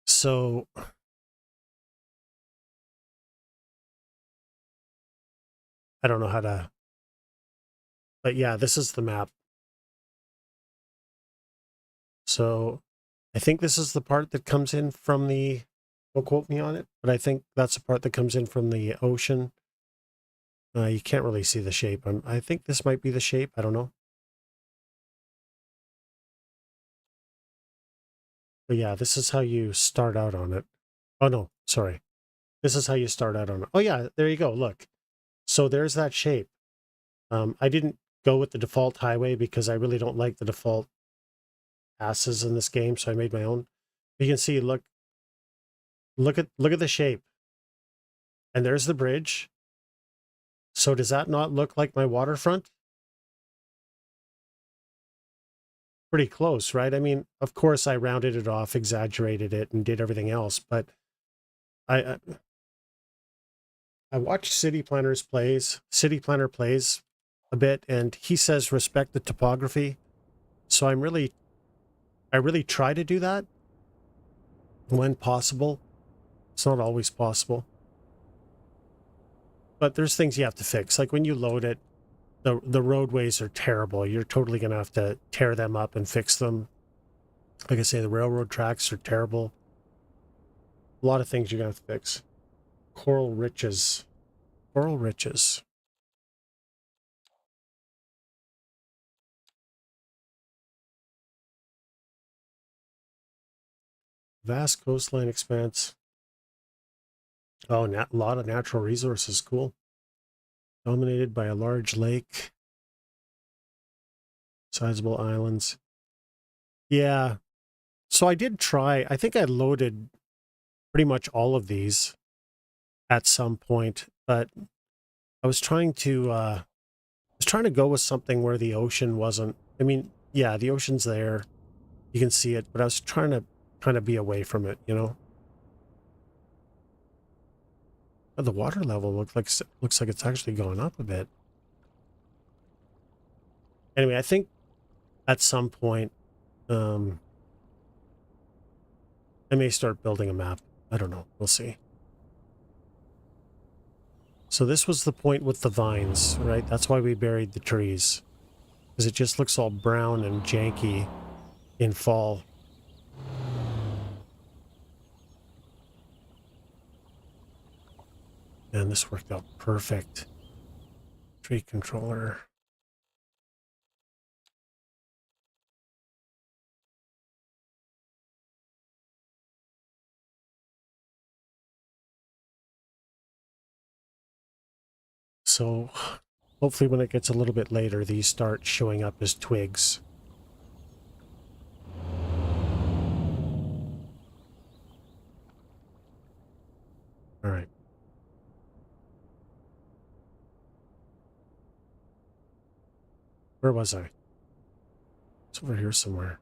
So I don't know how to, but yeah, this is the map. So I think this is the part that comes in from the, don't quote me on it, but I think that's the part that comes in from the ocean. You can't really see the shape. I think this might be the shape. I don't know. But yeah, this is how you start out on it. Oh no, sorry. This is how you start out on it. Oh yeah, there you go. Look. So there's that shape. I didn't go with the default highway because I really don't like the default passes in this game, so I made my own. You can see, look at the shape. And there's the bridge. So does that not look like my waterfront? Pretty close, right? I mean, of course I rounded it off, exaggerated it, and did everything else, but I watched City Planner plays a bit, and he says respect the topography. So I really try to do that when possible. It's not always possible. But there's things you have to fix. Like when you load it, the roadways are terrible. You're totally going to have to tear them up and fix them. Like I say, the railroad tracks are terrible. A lot of things you're going to have to fix. Coral riches. Coral riches. Vast coastline expanse. Oh, a lot of natural resources. Cool. Dominated by a large lake. Sizable islands. Yeah. So I did try. I think I loaded pretty much all of these at some point, but I was trying to go with something where the ocean wasn't. I mean, yeah, the ocean's there. You can see it, but I was trying to kind of be away from it, you know? But the water level looks like it's actually gone up a bit. Anyway, I think at some point, I may start building a map. I don't know. We'll see. So this was the point with the vines, right? That's why we buried the trees. Because it just looks all brown and janky in fall. And this worked out perfect. Tree controller. So hopefully when it gets a little bit later, these start showing up as twigs. Where was I? It's over here somewhere.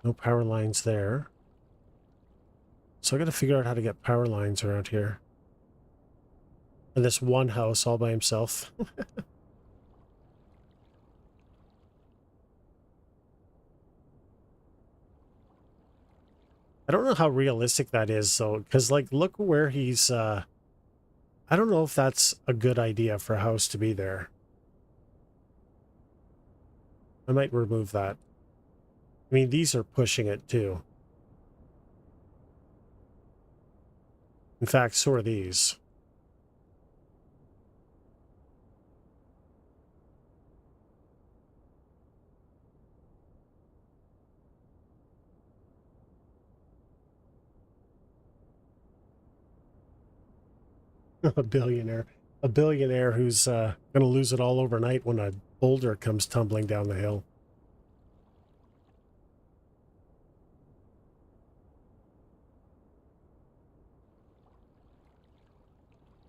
No power lines there. So I got to figure out how to get power lines around here. And this one house all by himself. I don't know how realistic that is, though, because, like, look where he's, I don't know if that's a good idea for a house to be there. I might remove that. I mean, these are pushing it, too. In fact, so are these. A billionaire. A billionaire who's going to lose it all overnight when a boulder comes tumbling down the hill.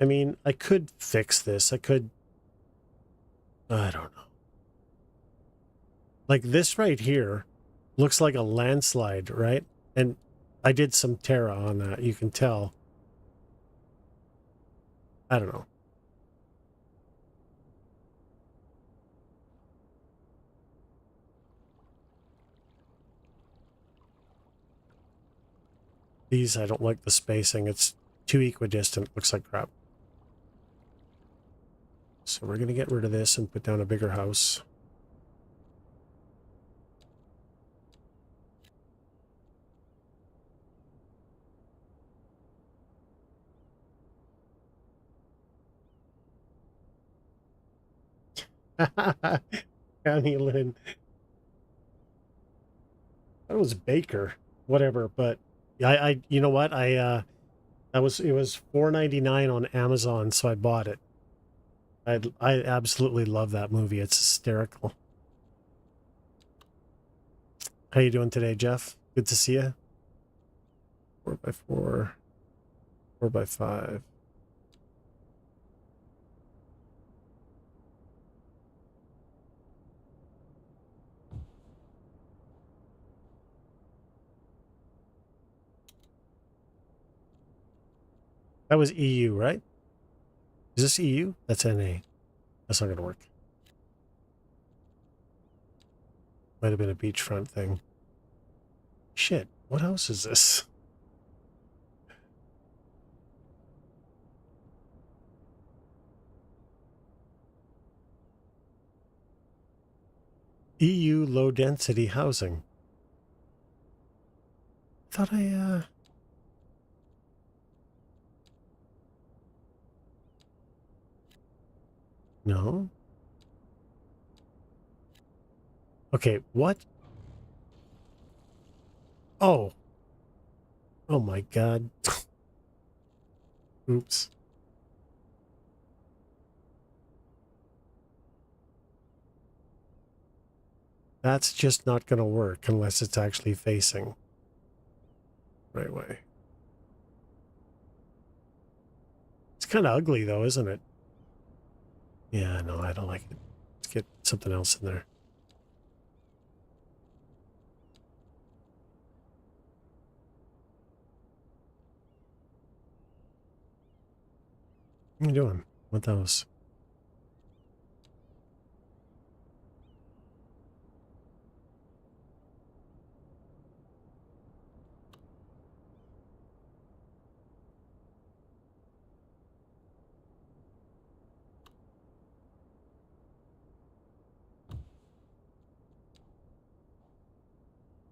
I mean, I could fix this. I could... I don't know. Like this right here looks like a landslide, right? And I did some Terra on that, you can tell. I don't know. These, I don't like the spacing. It's too equidistant. Looks like crap. So we're going to get rid of this and put down a bigger house. County Lynn. That was Baker. Whatever, but I you know what? It was $4.99 on Amazon, so I bought it. I absolutely love that movie. It's hysterical. How you doing today, Jeff? Good to see you. 4x4, 4x5. That was EU, right? Is this EU? That's NA. That's not going to work. Might have been a beachfront thing. Shit, what house is this? EU low density housing. Thought no. Okay, what? Oh. Oh my god. Oops. That's just not going to work unless it's actually facing the right way. It's kind of ugly though, isn't it? Yeah, no, I don't like it. Let's get something else in there. What are you doing with those?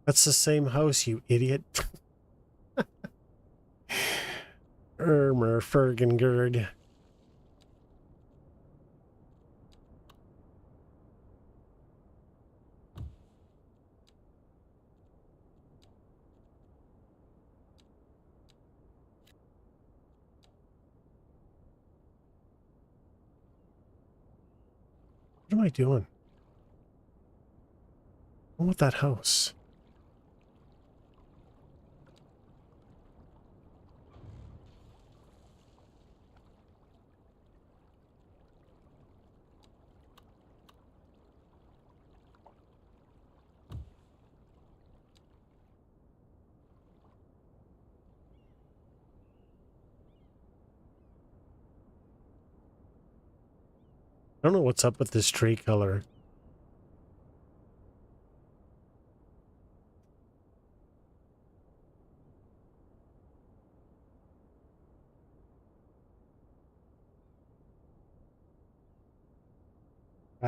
That's the same house, you idiot. Fergengerd. What am I doing? I want that house. don't know what's up with this tree color.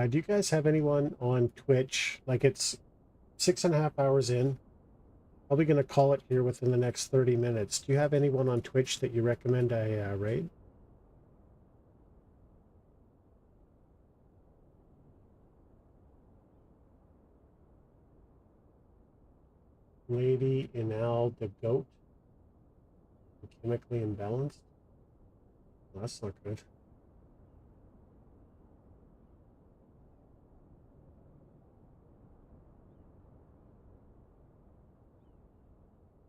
Do you guys have anyone on Twitch? Like, it's 6.5 hours in. Probably going to call it here within the next 30 minutes. Do you have anyone on Twitch that you recommend I raid? Lady Inal the Goat. Chemically imbalanced? Well, that's not good.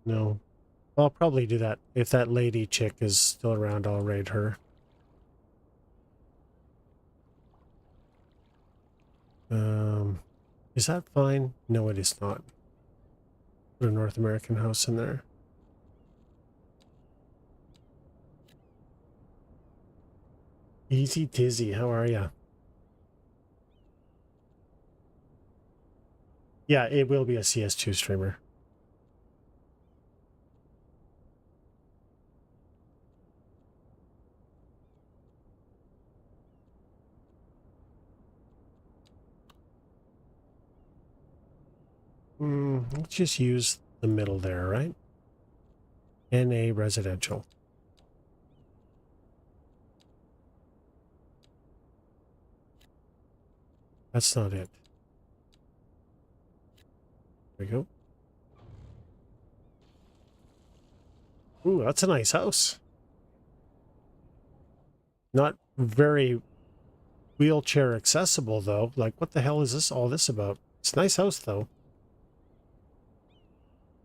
No. I'll probably do that. If that lady chick is still around, I'll raid her. Is that fine? No, it is not. Put a North American house in there. Easy Tizzy, how are ya? Yeah, it will be a CS2 streamer. Let's just use the middle there, right? NA residential. That's not it. There we go. Ooh, that's a nice house. Not very wheelchair accessible, though. Like, what the hell is this? All this about? It's a nice house, though.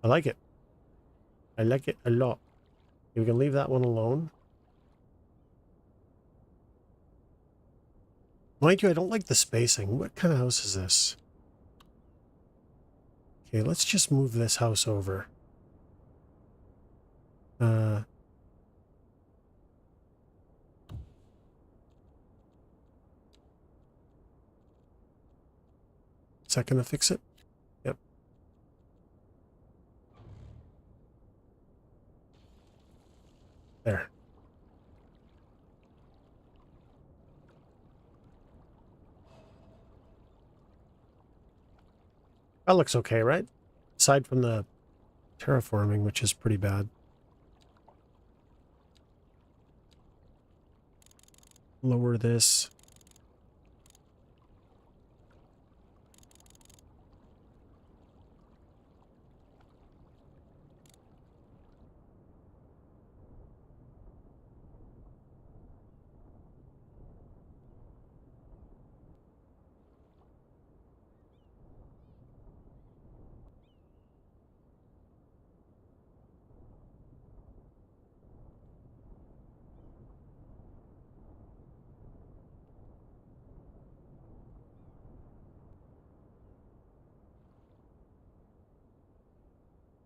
I like it. I like it a lot. We can leave that one alone. Mind you, I don't like the spacing. What kind of house is this? Okay, let's just move this house over. Is that going to fix it? Yep. There. That looks okay, right? Aside from the terraforming, which is pretty bad. Lower this.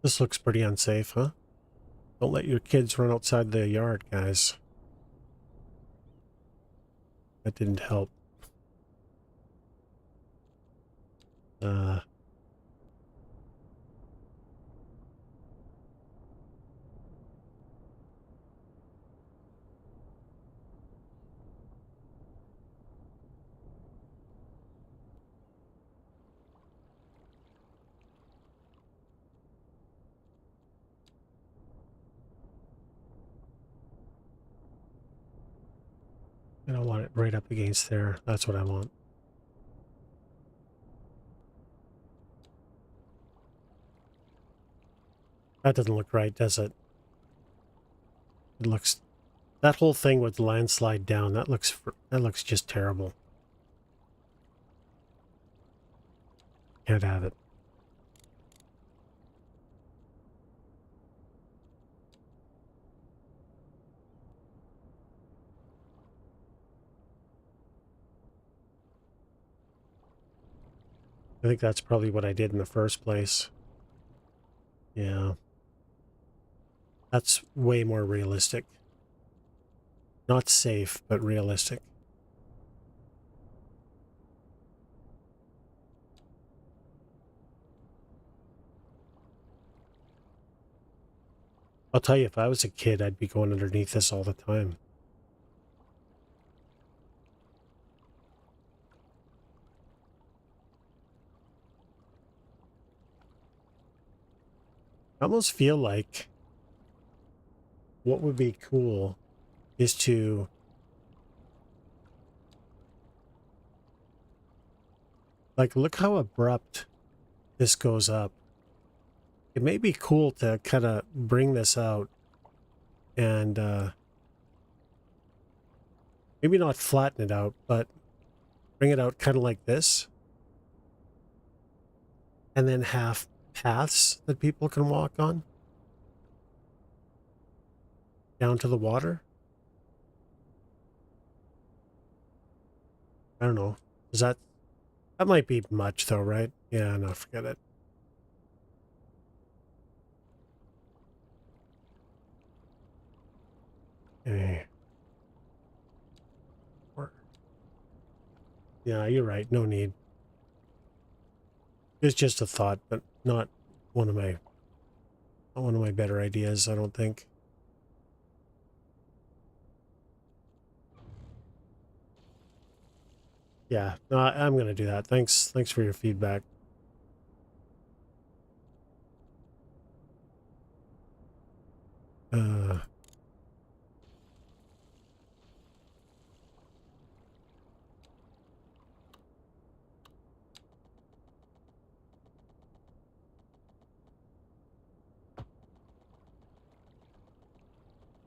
This looks pretty unsafe, huh? Don't let your kids run outside the yard, guys. That didn't help. I don't want it right up against there. That's what I want. That doesn't look right, does it? It looks... That whole thing with landslide down, that looks just terrible. Can't have it. I think that's probably what I did in the first place. Yeah. That's way more realistic. Not safe, but realistic. I'll tell you, if I was a kid, I'd be going underneath this all the time. I almost feel like what would be cool is to, like, look how abrupt this goes up. It may be cool to kind of bring this out and maybe not flatten it out, but bring it out kind of like this, and then have paths that people can walk on down to the water. I don't know. Is that might be much though, right? Yeah, no, forget it. Okay. Yeah, you're right. No need. It's just a thought, but not one of my not one of my better ideas, I don't think. Yeah, no, I'm gonna do that. Thanks for your feedback.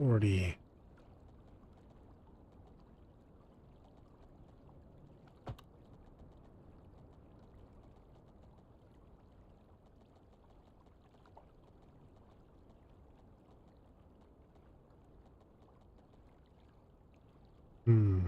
40. Hmm.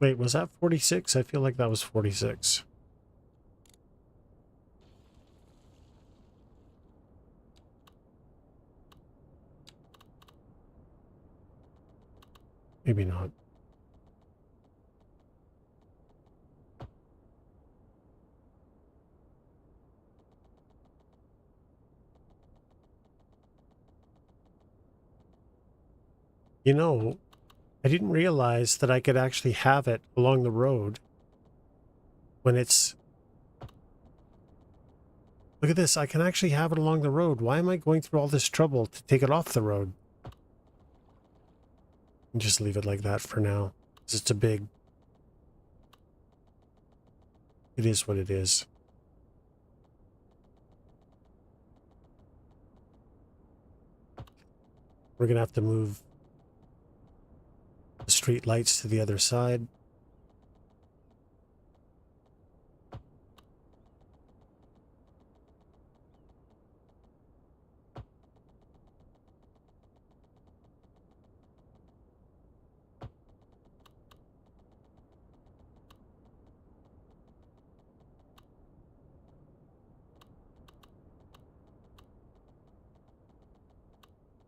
Wait, was that 46? I feel like that was 46. Maybe not. You know, I didn't realize that I could actually have it along the road when it's... Look at this, I can actually have it along the road. Why am I going through all this trouble to take it off the road? And just leave it like that for now. It's a big... It is what it is. We're gonna have to move the street lights to the other side.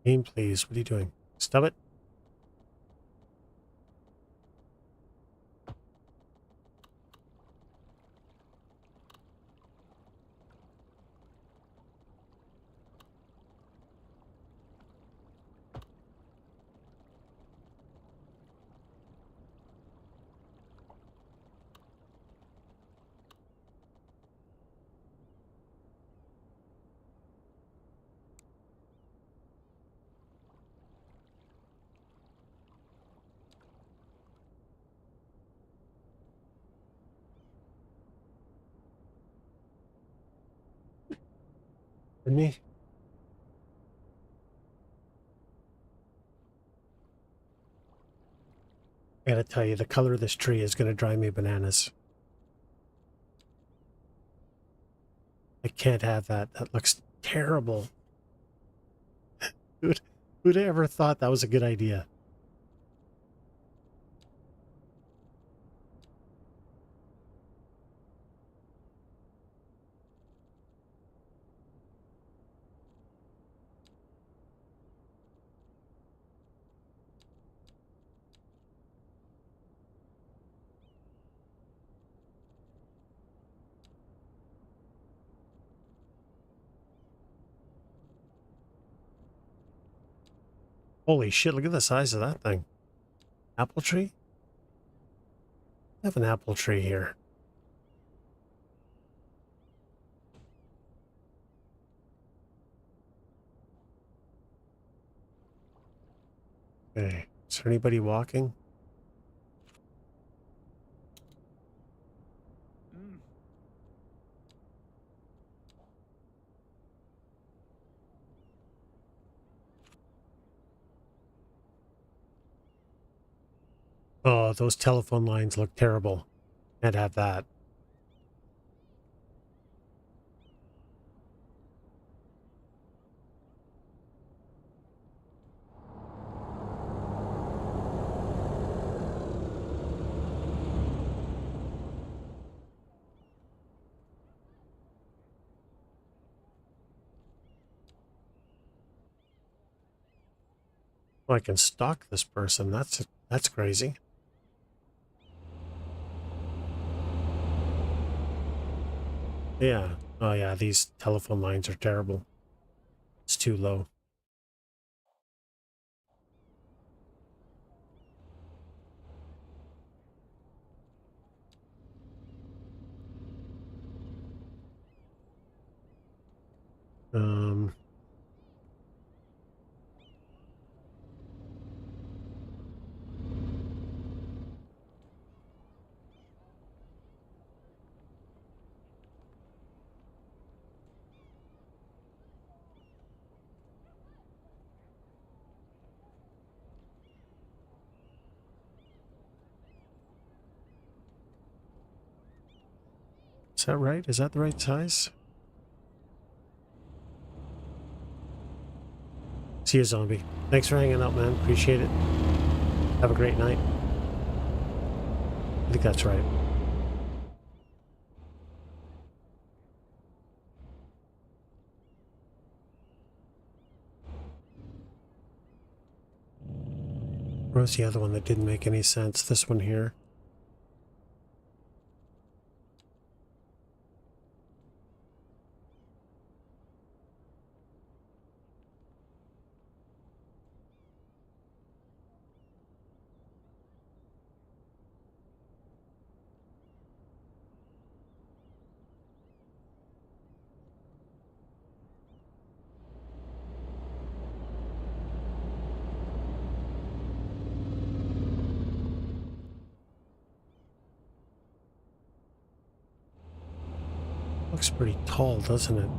Game, please. What are you doing? Stop it. For me. I gotta tell you, the color of this tree is gonna drive me bananas. I can't have that. That looks terrible. Who'd, who'd ever thought that was a good idea? Holy shit, look at the size of that thing. Apple tree? I have an apple tree here. Okay, is there anybody walking? Oh, those telephone lines look terrible. Can't have that. Oh, I can stalk this person. That's crazy. Yeah. Oh yeah, these telephone lines are terrible. It's too low. Um, is that right? Is that the right size? See you, zombie. Thanks for hanging out, man. Appreciate it. Have a great night. I think that's right. Where's the other one that didn't make any sense? This one here. Looks pretty tall, doesn't it?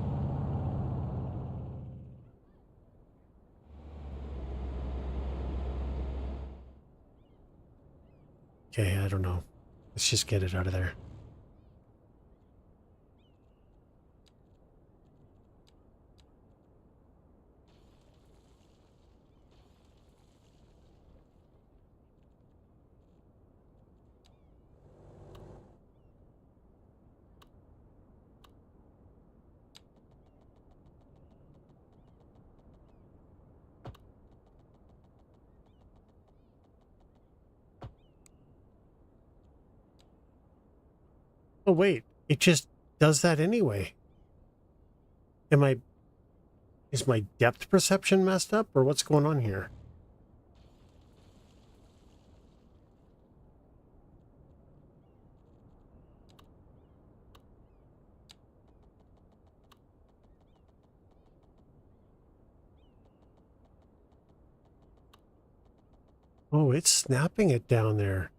Okay, I don't know. Let's just get it out of there. Oh, wait. It just does that anyway. Am I... Is my depth perception messed up, or what's going on here? Oh, it's snapping it down there.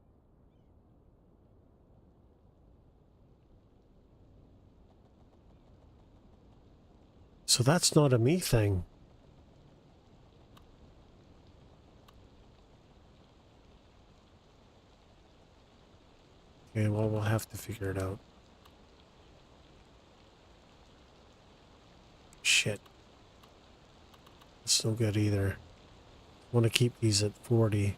So that's not a me thing. Okay, well, we'll have to figure it out. Shit. That's no good either. Want to keep these at 40.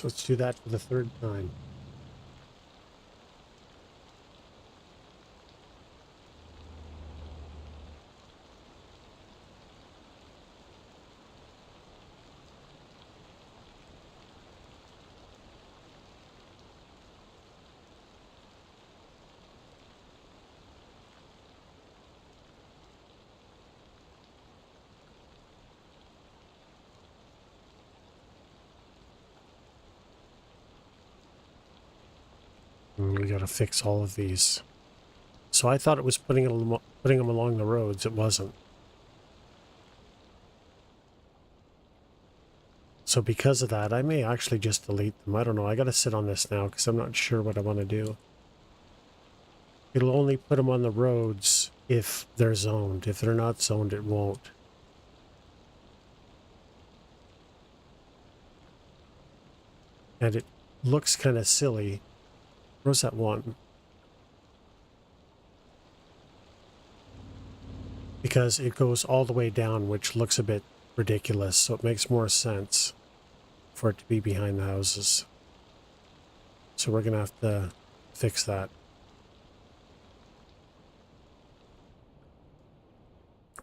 So let's do that for the third time. We got to fix all of these. So I thought it was putting them along the roads. It wasn't. So because of that, I may actually just delete them. I don't know. I got to sit on this now because I'm not sure what I want to do. It'll only put them on the roads if they're zoned. If they're not zoned, it won't. And it looks kind of silly. Where's that one? Because it goes all the way down, which looks a bit ridiculous. So it makes more sense for it to be behind the houses. So we're going to have to fix that.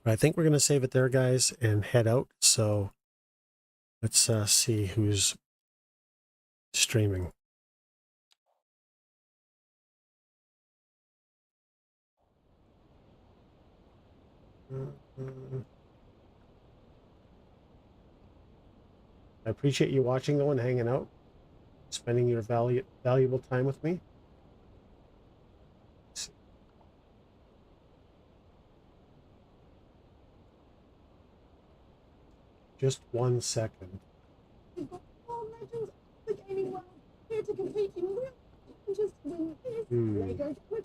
But I think we're going to save it there, guys, and head out. So let's see who's streaming. I appreciate you watching, though, and hanging out, spending your valuable time with me. Just 1 second. We've got 4 legends of the gaming world here to compete in real challenges to win this Lego Twitch.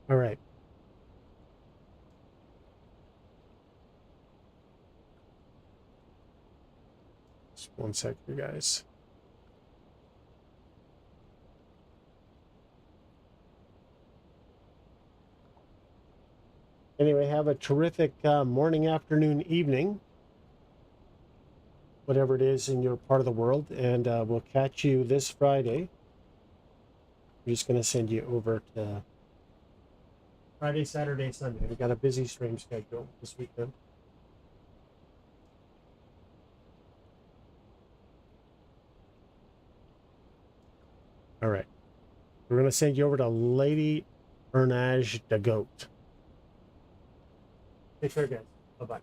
All right. Just 1 second, you guys. Anyway, have a terrific morning, afternoon, evening, whatever it is in your part of the world, and we'll catch you this Friday. I'm just going to send you over to Friday, Saturday, Sunday. We've got a busy stream schedule this weekend. All right. We're going to send you over to Lady Ernage the Goat. Take care, guys. Bye-bye.